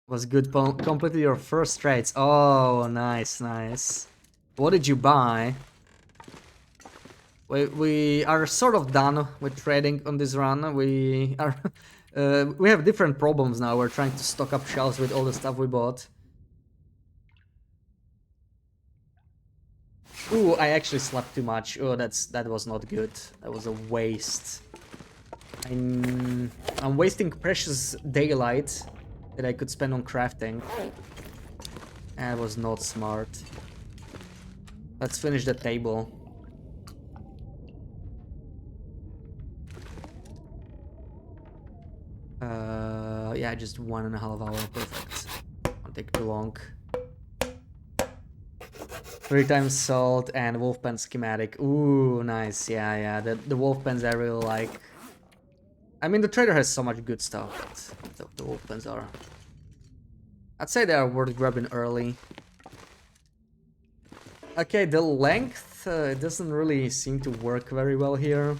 Was good completed your first trades. Oh, nice, nice. What did you buy? We are sort of done with trading on this run. We are we have different problems now. We're trying to stock up shelves with all the stuff we bought. Ooh, I actually slept too much. Oh, that was not good. That was a waste. I'm wasting precious daylight that I could spend on crafting. That was not smart. Let's finish the table. Yeah, just 1.5 hours. Perfect. Won't take too long. 3 times salt and wolf pen schematic. Ooh, nice. Yeah. The wolf pens I really like. I mean, the trader has so much good stuff, but the wolf pens are... I'd say they are worth grabbing early. Okay, the length doesn't really seem to work very well here.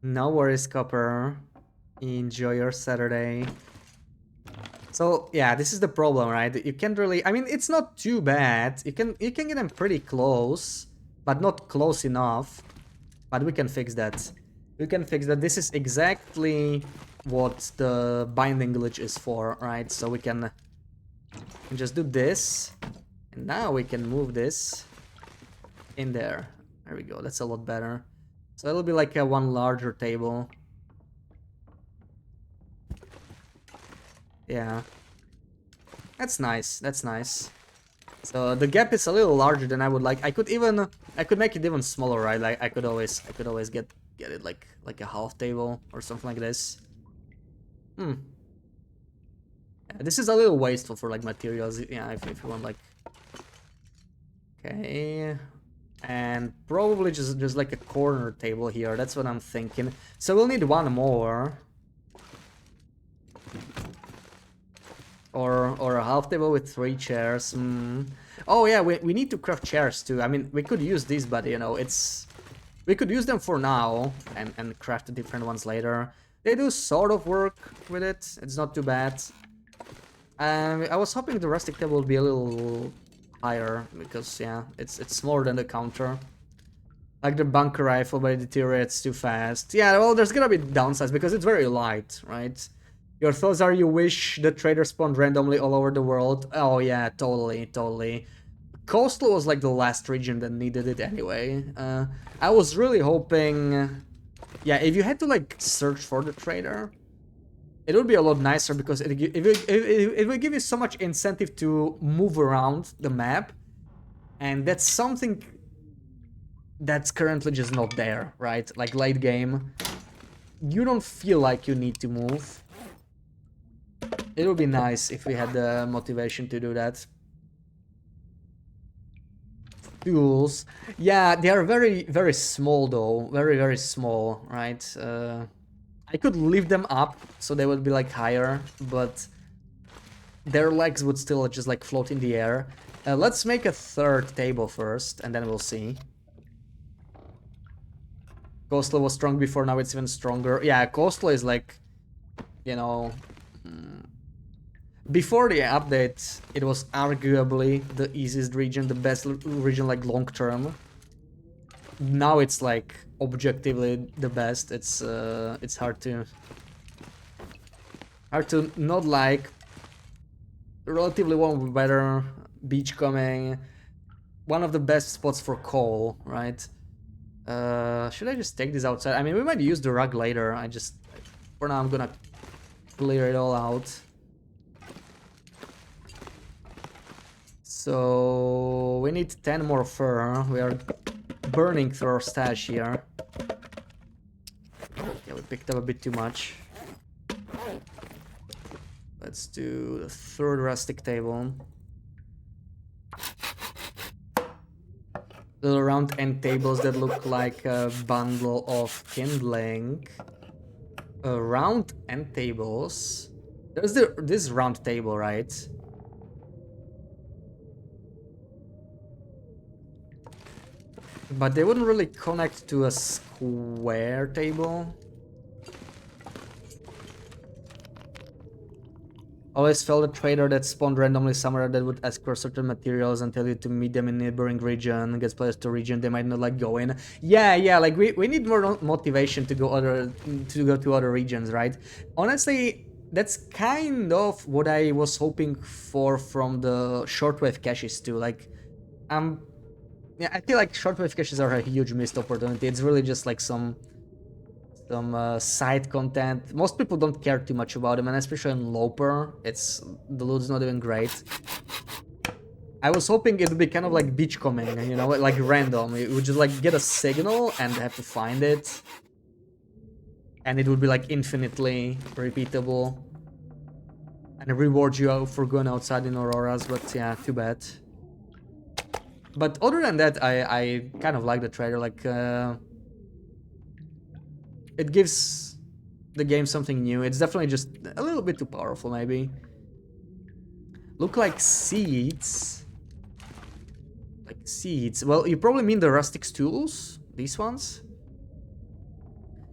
No worries, Copper. Enjoy your Saturday. So yeah, this is the problem, right? You can't really... I mean, it's not too bad. You can get them pretty close, but not close enough. But we can fix that. We can fix that. This is exactly what the binding glitch is for, right? So we can just do this, and now we can move this in there. There we go. That's a lot better. So it'll be like a one larger table. Yeah. That's nice. That's nice. So the gap is a little larger than I would like. I could make it even smaller, right? Like I could always get it like a half table or something like this. Yeah, this is a little wasteful for like materials. Yeah, if you want like... Okay. And probably just like a corner table here. That's what I'm thinking. So we'll need one more. Or a half table with 3 chairs. Oh yeah, we need to craft chairs too. I mean, we could use these, but you know, we could use them for now and craft different ones later. They do sort of work with it. It's not too bad. I was hoping the rustic table would be a little higher because yeah, it's smaller than the counter. Like the bunker rifle, but it deteriorates too fast. Yeah, well, there's gonna be downsides because it's very light, right? Your thoughts are you wish the trader spawned randomly all over the world? Oh yeah, totally. Coastal was like the last region that needed it anyway. I was really hoping... Yeah, if you had to like search for the trader, it would be a lot nicer because it will give you so much incentive to move around the map, and that's something that's currently just not there, right? Like late game, you don't feel like you need to move. It would be nice if we had the motivation to do that. Tools, yeah, they are very, very small though, very, very small, right? I could lift them up so they would be like higher, but their legs would still just like float in the air. Let's make a third table first, and then we'll see. Coastal was strong before, now it's even stronger. Yeah, Coastal is like, you know, before the update, it was arguably the easiest region, the best region like long term. Now it's like objectively the best. It's hard to not like. Relatively warm weather, beach coming, one of the best spots for coal, right? Should I just take this outside? I mean, we might use the rug later. For now I'm gonna clear it all out. So we need 10 more fur. We are burning through our stash here. Yeah, we picked up a bit too much. Let's do the third rustic table. Little round end tables that look like a bundle of kindling. Round end tables. There's this round table, right? But they wouldn't really connect to a square table. Always felt a trader that spawned randomly somewhere that would ask for certain materials and tell you to meet them in a neighboring region, gets players to region they might not like go in. Yeah, like we need more motivation to go to other regions, right? Honestly, that's kind of what I was hoping for from the shortwave caches too. Like, yeah, I feel like shortwave caches are a huge missed opportunity. It's really just like some side content. Most people don't care too much about them, and especially in Loper, the loot's not even great. I was hoping it would be kind of like beachcombing, you know, like random. You would just like get a signal and have to find it, and it would be like infinitely repeatable and reward you for going outside in Auroras. But yeah, too bad. But other than that, I kind of like the trailer. Like, it gives the game something new. It's definitely just a little bit too powerful, maybe. Look like seeds. Like seeds. Well, you probably mean the rustic stools? These ones?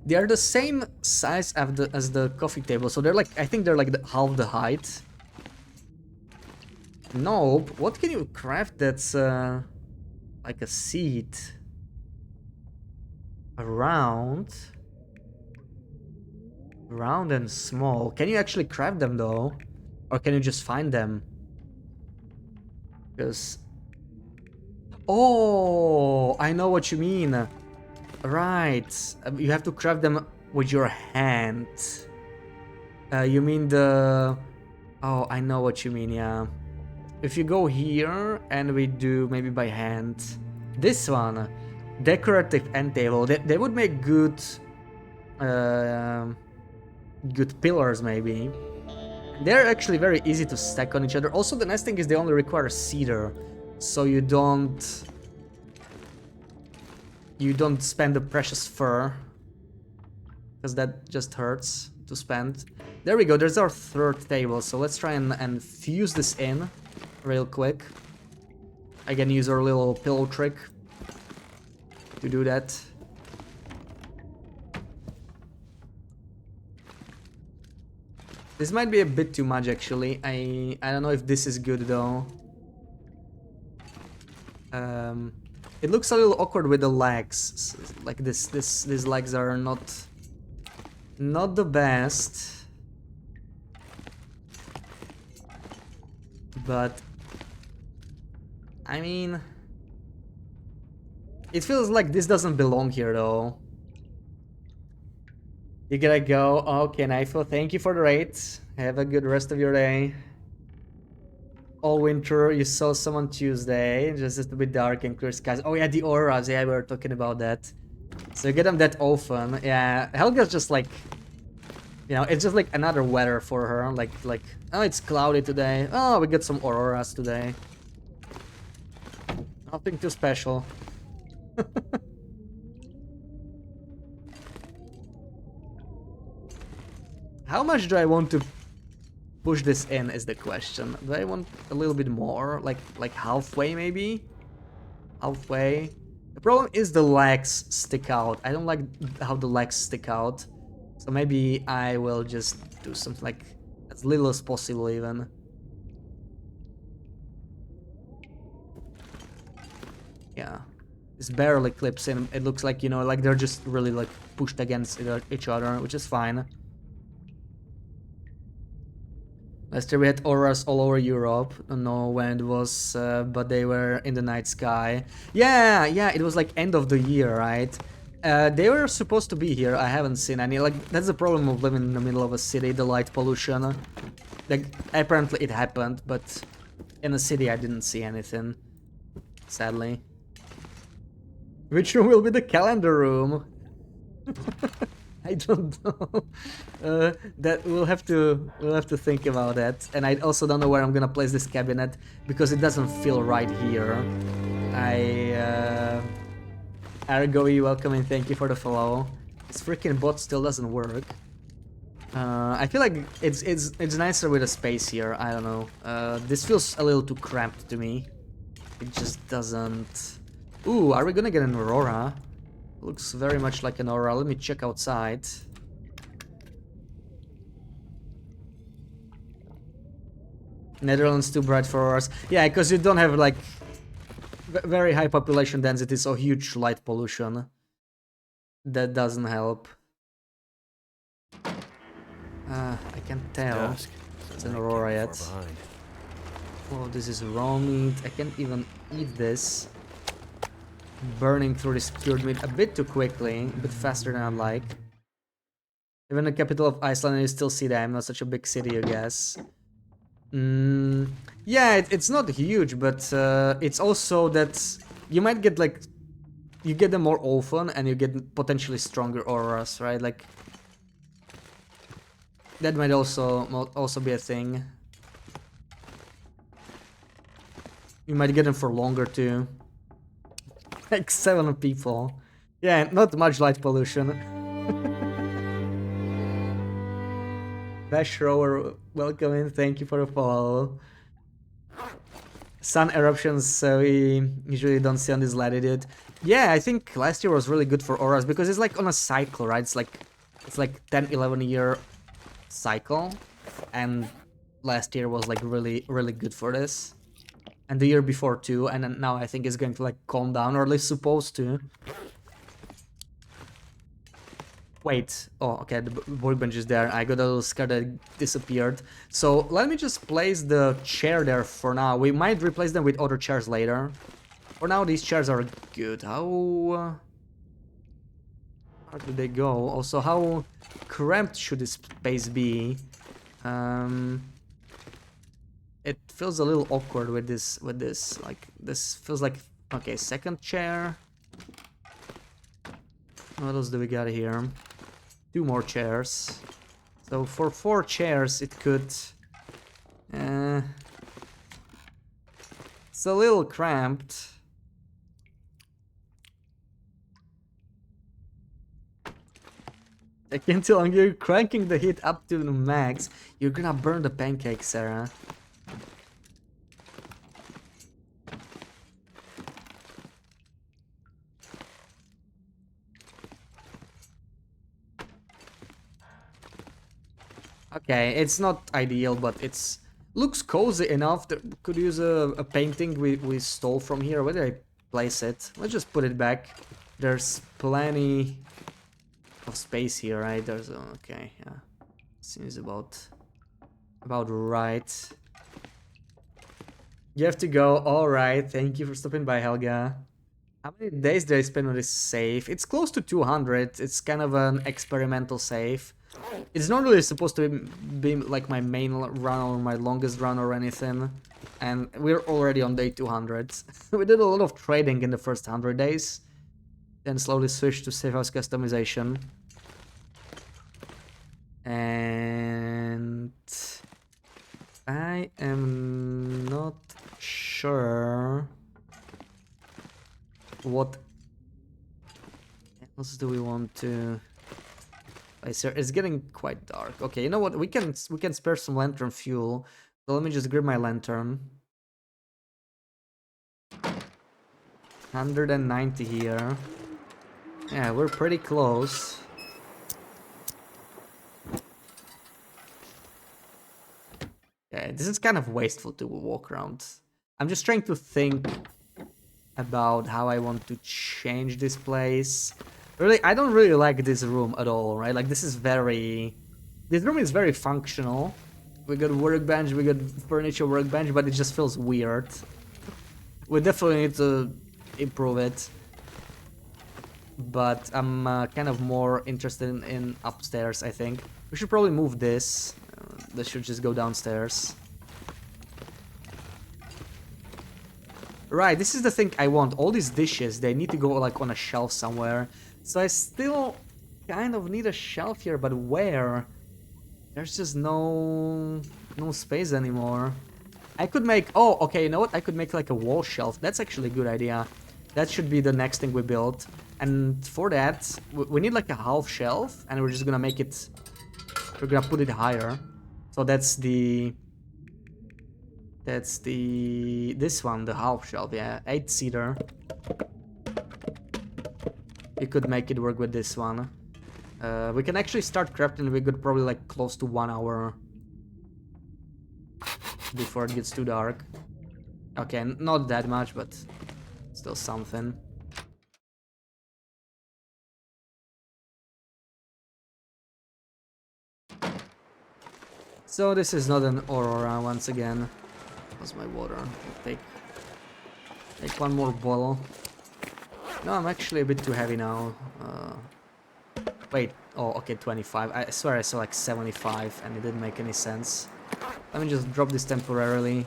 They are the same size as the coffee table, so they're like, I think they're like half the height. Nope. What can you craft that's like a seat? Round and small. Can you actually craft them though? Or can you just find them? Because... Oh, I know what you mean. Right. You have to craft them with your hand. You mean the... Oh, I know what you mean, yeah. If you go here and we do maybe by hand. This one. Decorative end table. They would make good... good pillars, maybe. They're actually very easy to stack on each other. Also, the nice thing is they only require cedar, so you don't spend the precious fur, because that just hurts to spend. There we go. There's our third table. So let's try and fuse this in real quick. I can use our little pillow trick to do that. This might be a bit too much, actually. I don't know if this is good though. It looks a little awkward with the legs. Like these legs are not the best. But I mean, it feels like this doesn't belong here though. You gotta go. Okay, Nifo, thank you for the raid. Have a good rest of your day. All winter, you saw some on Tuesday. Just a bit dark and clear skies. Oh yeah, the auras. Yeah, we were talking about that. So you get them that often. Yeah, Helga's just like, you know, it's just like another weather for her. Like, oh, it's cloudy today. Oh, we get some auroras today. Nothing too special. How much do I want to push this in is the question. Do I want a little bit more? Like halfway maybe? Halfway? The problem is the legs stick out. I don't like how the legs stick out. So maybe I will just do something like as little as possible even. Yeah. This barely clips in. It looks like, you know, like they're just really like pushed against each other, which is fine. Last year we had auroras all over Europe. Don't know when it was, but they were in the night sky. Yeah, it was like end of the year, right? They were supposed to be here. I haven't seen any. Like, that's the problem of living in the middle of a city, the light pollution. Like, apparently it happened, but in the city I didn't see anything, sadly. Which room will be the calendar room? I don't know. That we'll have to think about that. And I also don't know where I'm gonna place this cabinet because it doesn't feel right here. Argoy, welcome and thank you for the follow. This freaking bot still doesn't work. I feel like it's nicer with a space here. I don't know. This feels a little too cramped to me. It just doesn't. Ooh, are we gonna get an aurora? Looks very much like an aurora. Let me check outside. Netherlands too bright for auroras. Yeah, because you don't have like very high population density, so huge light pollution. That doesn't help. I can't tell. Dusk. It's an aurora yet. Oh, this is raw meat. I can't even eat this. Burning through this cured meat a bit too quickly, a bit faster than I'd like. Even the capital of Iceland, you still see that I'm not such a big city, I guess. Yeah, it's not huge, but it's also that you might get like, you get them more often and you get potentially stronger auroras, right? Like, that might also be a thing. You might get them for longer too. Like 7 people. Yeah, not much light pollution. Bash Rower, welcome in, thank you for the follow. Sun eruptions, so we usually don't see on this latitude. Yeah, I think last year was really good for auroras because it's like on a cycle, right? It's like 10-11 year cycle, and last year was like really good for this. And the year before too, and then now I think it's going to like calm down, or at least supposed to. Wait, oh, okay, the workbench is there. I got a little scar that disappeared. So let me just place the chair there for now. We might replace them with other chairs later. For now, these chairs are good. How do they go? Also, how cramped should this space be? It feels a little awkward with this, like, this feels like, okay, second chair. What else do we got here? 2 more chairs. So for 4 chairs, it could, it's a little cramped. I can tell you're cranking the heat up to the max. You're gonna burn the pancakes, Sarah. Okay, it's not ideal, but it's looks cozy enough. That could use a painting we stole from here. Where did I place it? Let's just put it back. There's plenty of space here, right? There's okay, yeah. Seems about right. You have to go. All right. Thank you for stopping by, Helga. How many days did I spend on this save? It's close to 200. It's kind of an experimental save. It's not really supposed to be like my main run or my longest run or anything. And we're already on day 200. We did a lot of trading in the first 100 days. Then slowly switched to save house customization. And I am not sure what else do we want to. It's getting quite dark. Okay, you know what? We can spare some lantern fuel. So let me just grab my lantern. 190 here. Yeah, we're pretty close. Yeah, this is kind of wasteful to walk around. I'm just trying to think about how I want to change this place. Really, I don't really like this room at all, right? Like, this room is very functional. We got workbench, we got furniture workbench, but it just feels weird. We definitely need to improve it. But I'm kind of more interested in upstairs, I think. We should probably move this. This should just go downstairs. Right, this is the thing I want. All these dishes, they need to go like on a shelf somewhere. So I still kind of need a shelf here, but where? There's just no space anymore. I could make... Oh, okay, you know what? I could make like a wall shelf. That's actually a good idea. That should be the next thing we build. And for that, we need like a half shelf, and we're just gonna make it... We're gonna put it higher. So that's the... This one, the half shelf, yeah. 8-seater. We could make it work with this one. We can actually start crafting. We could probably like close to 1 hour before it gets too dark. Okay, not that much, but still something. So this is not an Aurora once again. What's my water? I'll take one more bottle. No, I'm actually a bit too heavy now. Wait, oh, okay, 25. I swear I saw like 75 and it didn't make any sense. Let me just drop this temporarily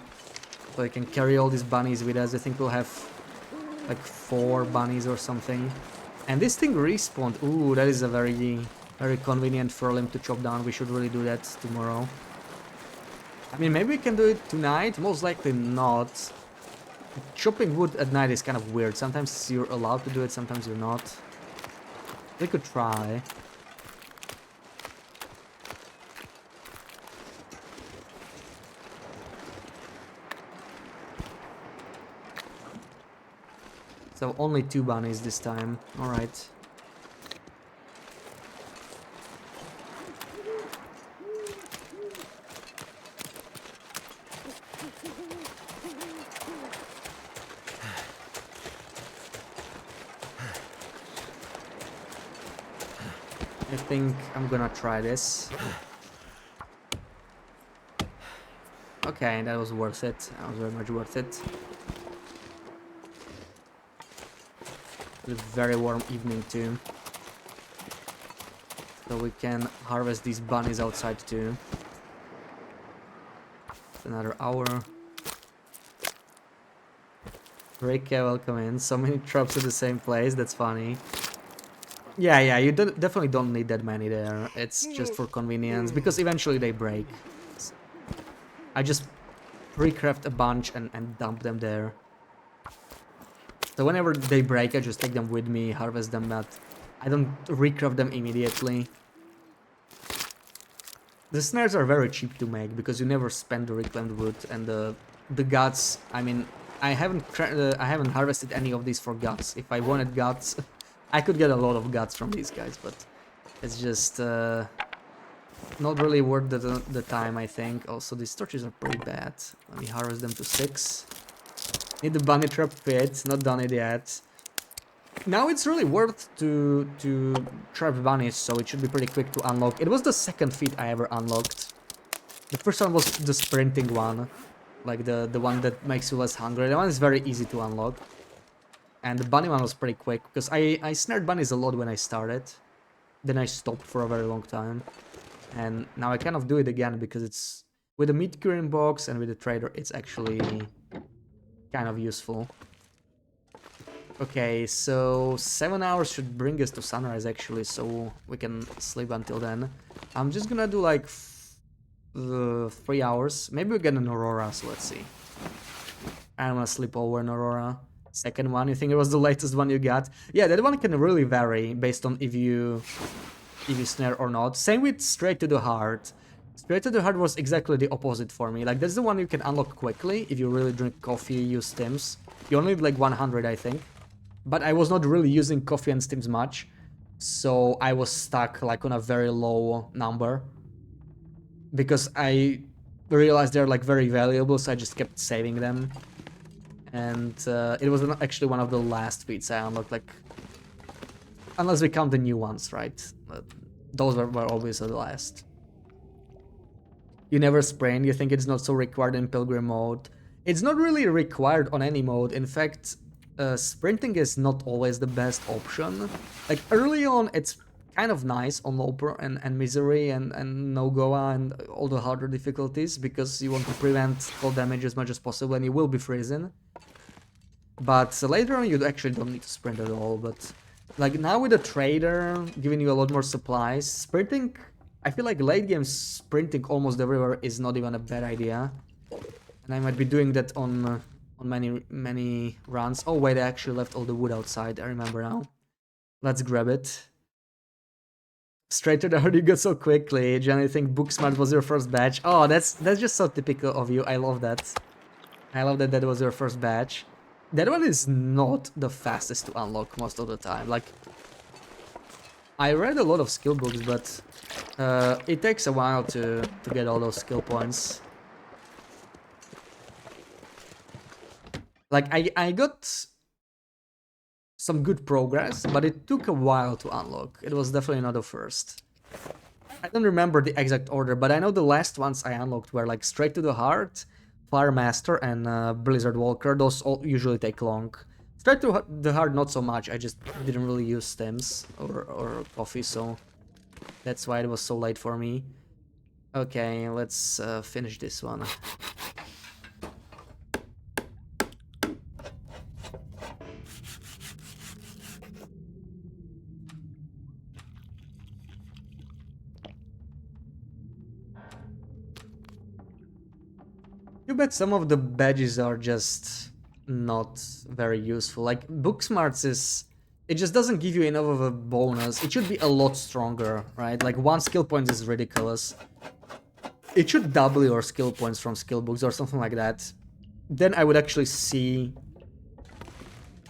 so I can carry all these bunnies with us. I think we'll have like 4 bunnies or something. And this thing respawned. Ooh, that is a very convenient for him to chop down. We should really do that tomorrow. I mean, maybe we can do it tonight. Most likely not. Chopping wood at night is kind of weird. Sometimes you're allowed to do it, sometimes you're not. We could try. So only 2 bunnies this time. Alright. I think I'm gonna try this. Okay, that was worth it. That was very much worth it. It's a very warm evening too. So we can harvest these bunnies outside too. It's another hour. Rika, welcome in. So many traps at the same place, that's funny. Yeah, you definitely don't need that many there. It's just for convenience, because eventually they break. I just pre-craft a bunch and dump them there. So whenever they break, I just take them with me, harvest them, but I don't recraft them immediately. The snares are very cheap to make, because you never spend the reclaimed wood, and the guts, I mean, I haven't harvested any of these for guts. If I wanted guts, I could get a lot of guts from these guys, but it's just not really worth the time, I think. Also, these torches are pretty bad. Let me harvest them to 6. Need the bunny trap pit, not done it yet. Now it's really worth to trap bunnies, so it should be pretty quick to unlock. It was the second feat I ever unlocked. The first one was the sprinting one, like the one that makes you less hungry. That one is very easy to unlock. And the bunny one was pretty quick, because I snared bunnies a lot when I started. Then I stopped for a very long time. And now I kind of do it again, because it's... With the meat curing box and with the trader, it's actually kind of useful. Okay, so 7 hours should bring us to sunrise, actually, so we can sleep until then. I'm just gonna do like 3 hours. Maybe we get an Aurora, so let's see. I'm gonna sleep over an Aurora. Second one, you think it was the latest one you got? Yeah, that one can really vary based on if you snare or not. Same with Straight to the Heart. Straight to the Heart was exactly the opposite for me. Like, that's the one you can unlock quickly if you really drink coffee, use stims. You only need like 100, I think. But I was not really using coffee and stims much, so I was stuck like on a very low number. Because I realized they're like very valuable, so I just kept saving them. And it was actually one of the last feats I unlocked, like... Unless we count the new ones, right? Those were always the last. You never sprint, you think it's not so required in Pilgrim mode. It's not really required on any mode. In fact, sprinting is not always the best option. Like, early on, it's kind of nice on Loper and Misery and Nogoa and all the harder difficulties, because you want to prevent cold damage as much as possible and you will be freezing. But later on, you actually don't need to sprint at all. But like now with the trader giving you a lot more supplies, sprinting... I feel like late game sprinting almost everywhere is not even a bad idea. And I might be doing that on many runs. Oh wait, I actually left all the wood outside, I remember now. Let's grab it. Straight to the heart you got so quickly. Jen, I think Booksmart was your first batch. Oh, that's just so typical of you. I love that. I love that was your first batch. That one is not the fastest to unlock most of the time. Like, I read a lot of skill books, but it takes a while to get all those skill points. Like, I got some good progress, but it took a while to unlock. It was definitely not the first. I don't remember the exact order, but I know the last ones I unlocked were like Straight to the Heart, Fire Master, and Blizzard Walker. Those all usually take long. Straight to the Heart, not so much. I just didn't really use stems or coffee, so that's why it was so late for me. Okay, let's finish this one. You bet some of the badges are just not very useful. Like, Booksmarts is... It just doesn't give you enough of a bonus. It should be a lot stronger, right? Like, 1 skill point is ridiculous. It should double your skill points from skill books or something like that. Then I would actually see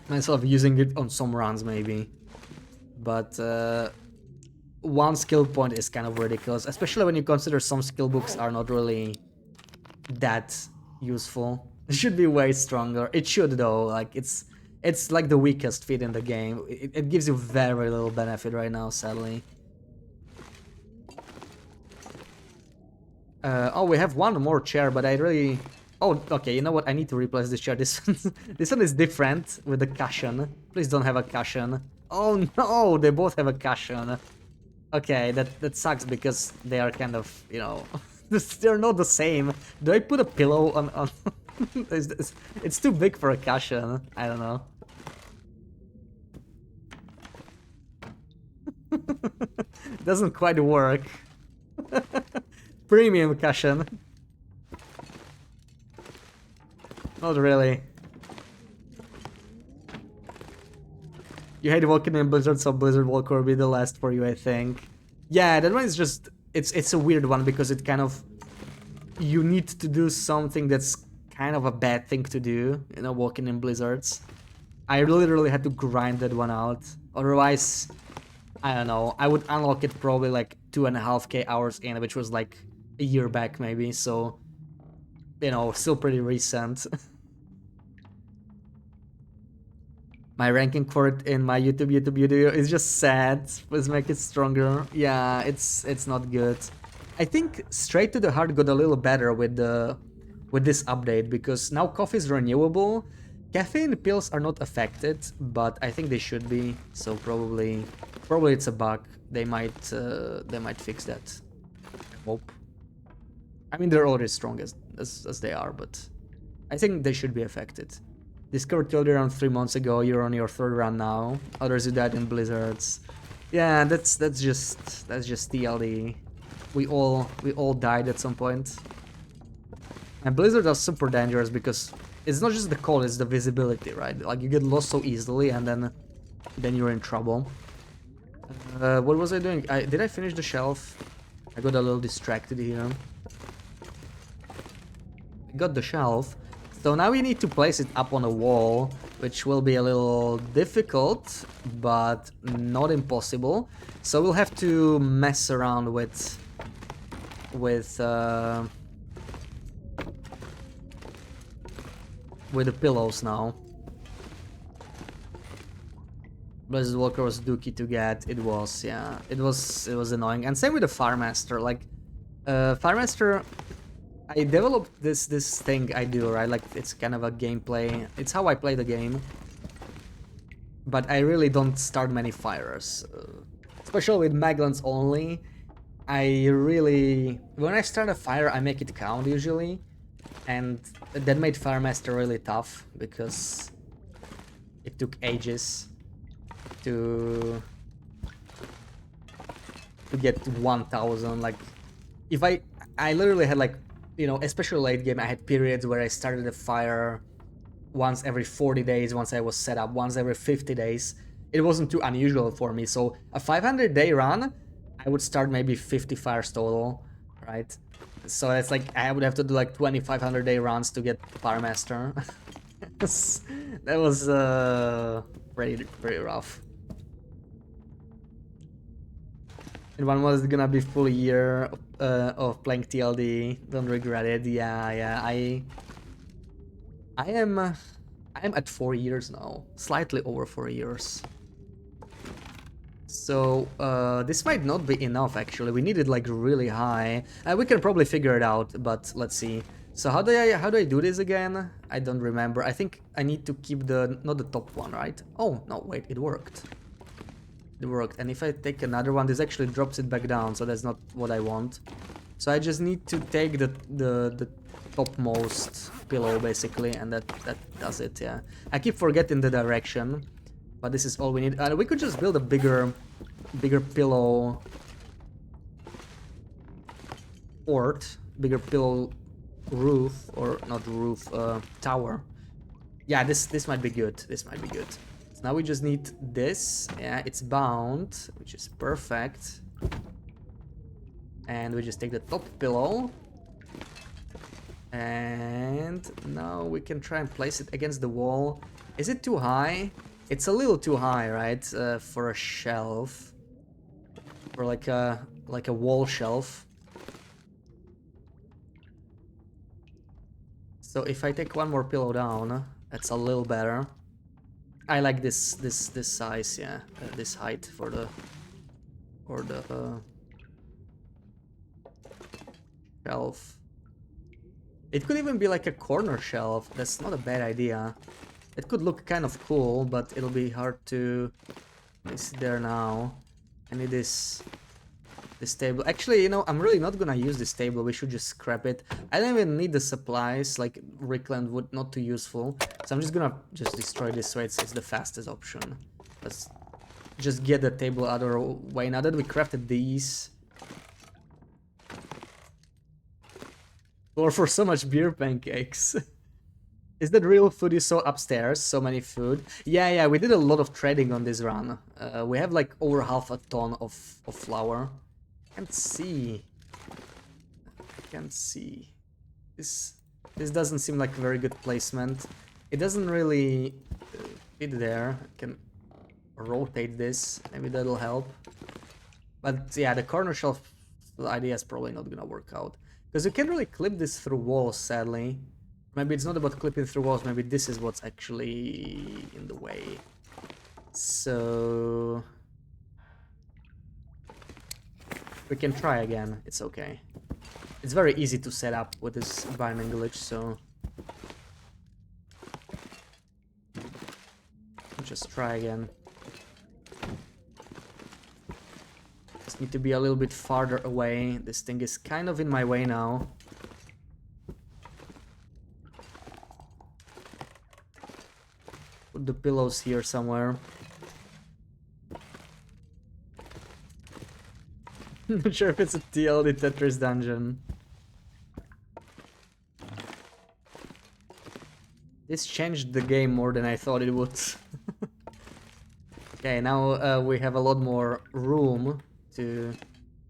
myself using it on some runs, maybe. But 1 skill point is kind of ridiculous, especially when you consider some skill books are not really that useful. It should be way stronger. It should, though. Like, it's like the weakest feat in the game. It gives you very little benefit right now, sadly. Oh, we have one more chair, but I really... Oh, okay, you know what? I need to replace this chair. This one is different with the cushion. Please don't have a cushion. Oh no, they both have a cushion. Okay, that sucks because they are kind of, you know... They're not the same. Do I put a pillow on... It's too big for a cushion. I don't know. Doesn't quite work. Premium cushion. Not really. You hate walking in Blizzard, so Blizzard Walker will be the last for you, I think. Yeah, that one is just... It's a weird one because it kind of... You need to do something that's kind of a bad thing to do, you know, walking in blizzards. I literally had to grind that one out. Otherwise, I don't know, I would unlock it probably like 2.5k hours in, which was like a year back maybe, so, you know, still pretty recent. My ranking for it in my YouTube video is just sad. Please make it stronger. Yeah, it's not good. I think Straight to the Heart got a little better with this update, because now coffee is renewable, Caffeine pills are not affected, but I think they should be. So probably it's a bug. They might fix that. I hope. I mean, they're already strong as they are, but I think they should be affected. Discovered killed you around 3 months ago. You're on your 3rd run now. Others who died in blizzards. Yeah, that's just TLD. We all died at some point. And blizzards are super dangerous because it's not just the cold, it's the visibility, right? Like you get lost so easily, and then you're in trouble. What was I doing? Did I finish the shelf? I got a little distracted here. I got the shelf. So now we need to place it up on a wall, which will be a little difficult, but not impossible. So we'll have to mess around with the pillows now. Blizzard Walker was dookie to get. It was, yeah. It was annoying. And same with the Firemaster. Like, Firemaster, I developed this thing I do, right? Like, it's kind of a gameplay. It's how I play the game. But I really don't start many fires. Especially with Maglans only. When I start a fire, I make it count usually. And that made Firemaster really tough because it took ages to get 1000. Like, if I literally had, like, you know, especially late game, I had periods where I started a fire once every 40 days, once I was set up, once every 50 days. It wasn't too unusual for me. So a 500-day run, I would start maybe 50 fires total, right? So it's like I would have to do like 2500-day runs to get Firemaster. That was pretty rough. And one was gonna be full year of playing TLD. Don't regret it. Yeah. I am at 4 years now, slightly over 4 years. So this might not be enough actually. We need it like really high. We can probably figure it out, but let's see. So how do I do this again? I don't remember. I think I need to keep not the top one, right? Oh no, wait, it worked. It worked. And if I take another one, this actually drops it back down, so that's not what I want. So I just need to take the topmost pillow basically, and that does it. Yeah. I keep forgetting the direction, but this is all we need. We could just build a bigger pillow fort, bigger pillow roof, or not roof, tower. Yeah, this might be good. This might be good. So now we just need this. Yeah, it's bound, which is perfect. And we just take the top pillow. And now we can try and place it against the wall. Is it too high? It's a little too high, right? For a shelf. For like a wall shelf. So if I take one more pillow down, that's a little better. I like this size, yeah, this height for the shelf. It could even be like a corner shelf. That's not a bad idea. It could look kind of cool, but it'll be hard to place it there now. I need this table. Actually, you know, I'm really not gonna use this table. We should just scrap it. I don't even need the supplies, like Rickland would, not too useful. So I'm just gonna destroy this so it's the fastest option. Let's just get the table out of our way. Now that we crafted these. Or for so much beer pancakes. Is that real food you saw upstairs? So many food. Yeah, we did a lot of trading on this run. We have like over half a ton of flour. I can't see. This doesn't seem like a very good placement. It doesn't really fit there. I can rotate this. Maybe that'll help. But yeah, the corner shelf idea is probably not gonna work out. Because you can't really clip this through walls, sadly. Maybe it's not about clipping through walls, maybe this is what's actually in the way. So we can try again, it's okay. It's very easy to set up with this binding glitch, so just try again. Just need to be a little bit farther away. This thing is kind of in my way now. Put the pillows here somewhere. Not sure if it's a TLD Tetris dungeon. This changed the game more than I thought it would. Okay, now we have a lot more room to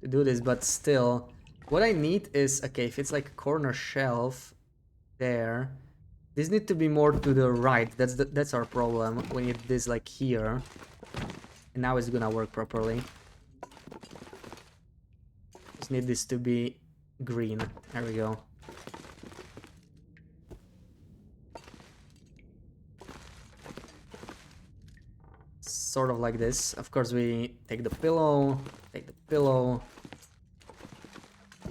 do this, but still, what I need is, okay, if it's like a corner shelf there, this need to be more to the right. That's our problem. We need this like here, and now it's gonna work properly. Just need this to be green. There we go. Sort of like this. Of course, we take the pillow, and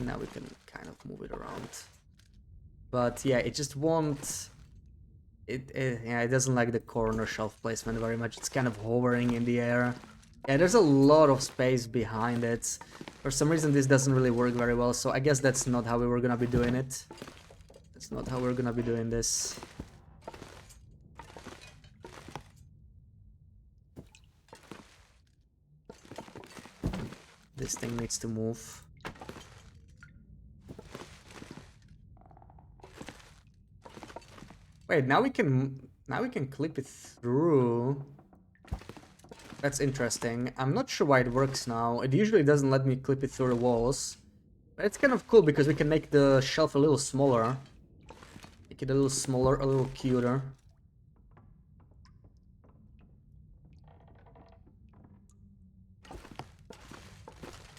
now we can kind of move it around. But yeah, it just won't. Yeah, it doesn't like the corner shelf placement very much. It's kind of hovering in the air. Yeah, there's a lot of space behind it. For some reason, this doesn't really work very well. So I guess that's not how we were gonna be doing it. That's not how we're gonna be doing this. This thing needs to move. Wait, now we can clip it through. That's interesting. I'm not sure why it works now. It usually doesn't let me clip it through the walls. But it's kind of cool because we can make the shelf a little smaller. Make it a little smaller, a little cuter.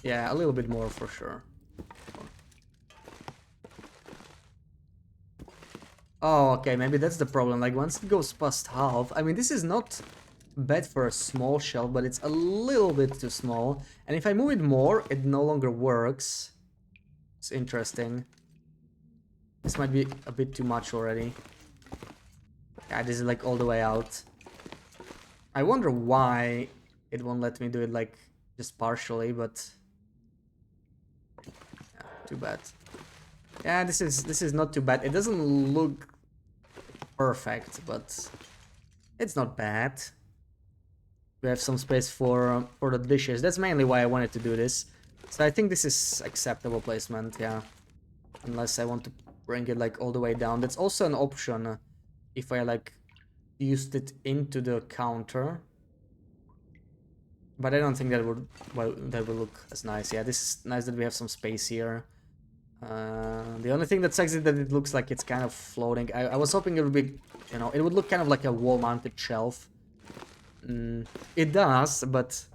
Yeah, a little bit more for sure. Oh, okay, maybe that's the problem. Like, once it goes past half, I mean, this is not bad for a small shelf, but it's a little bit too small. And if I move it more, it no longer works. It's interesting. This might be a bit too much already. Yeah, this is like all the way out. I wonder why it won't let me do it like just partially, but yeah, too bad. Yeah, this is not too bad. It doesn't look perfect, but it's not bad. We have some space for the dishes. That's mainly why I wanted to do this. So I think this is acceptable placement, yeah. Unless I want to bring it like all the way down. That's also an option if I like used it into the counter. But I don't think that would look as nice. Yeah, this is nice that we have some space here. The only thing that sucks is that it looks like it's kind of floating. I was hoping it would be, you know, it would look kind of like a wall-mounted shelf. It does, but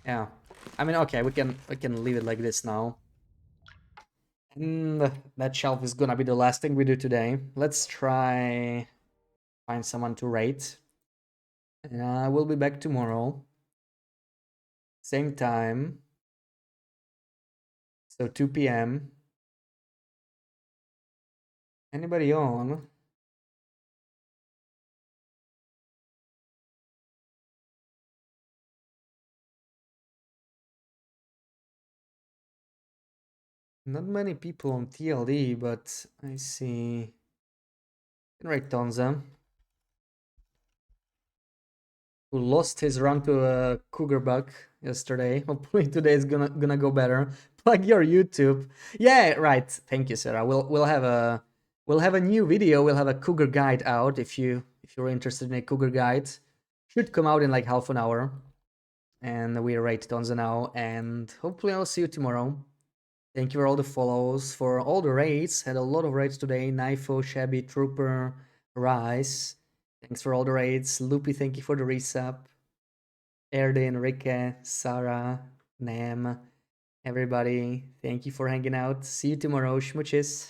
yeah. I mean, okay, we can leave it like this now. And that shelf is gonna be the last thing we do today. Let's try find someone to rate. And I will be back tomorrow. Same time. So 2 p.m. Anybody on? Not many people on TLD, but I see. Right, Tonza, who lost his run to a cougar buck yesterday. Hopefully today is gonna go better. Plug your YouTube. Yeah, right. Thank you, Sarah. We'll have a new video. We'll have a cougar guide out if you're interested in a cougar guide. Should come out in like half an hour. And we rate Tonza now, and hopefully I'll see you tomorrow. Thank you for all the follows, for all the raids. Had a lot of raids today. Knifo, Shabby, Trooper, Rice. Thanks for all the raids. Loopy, thank you for the resub. Erdin, Rike, Sarah, Nam, everybody. Thank you for hanging out. See you tomorrow. Schmooches.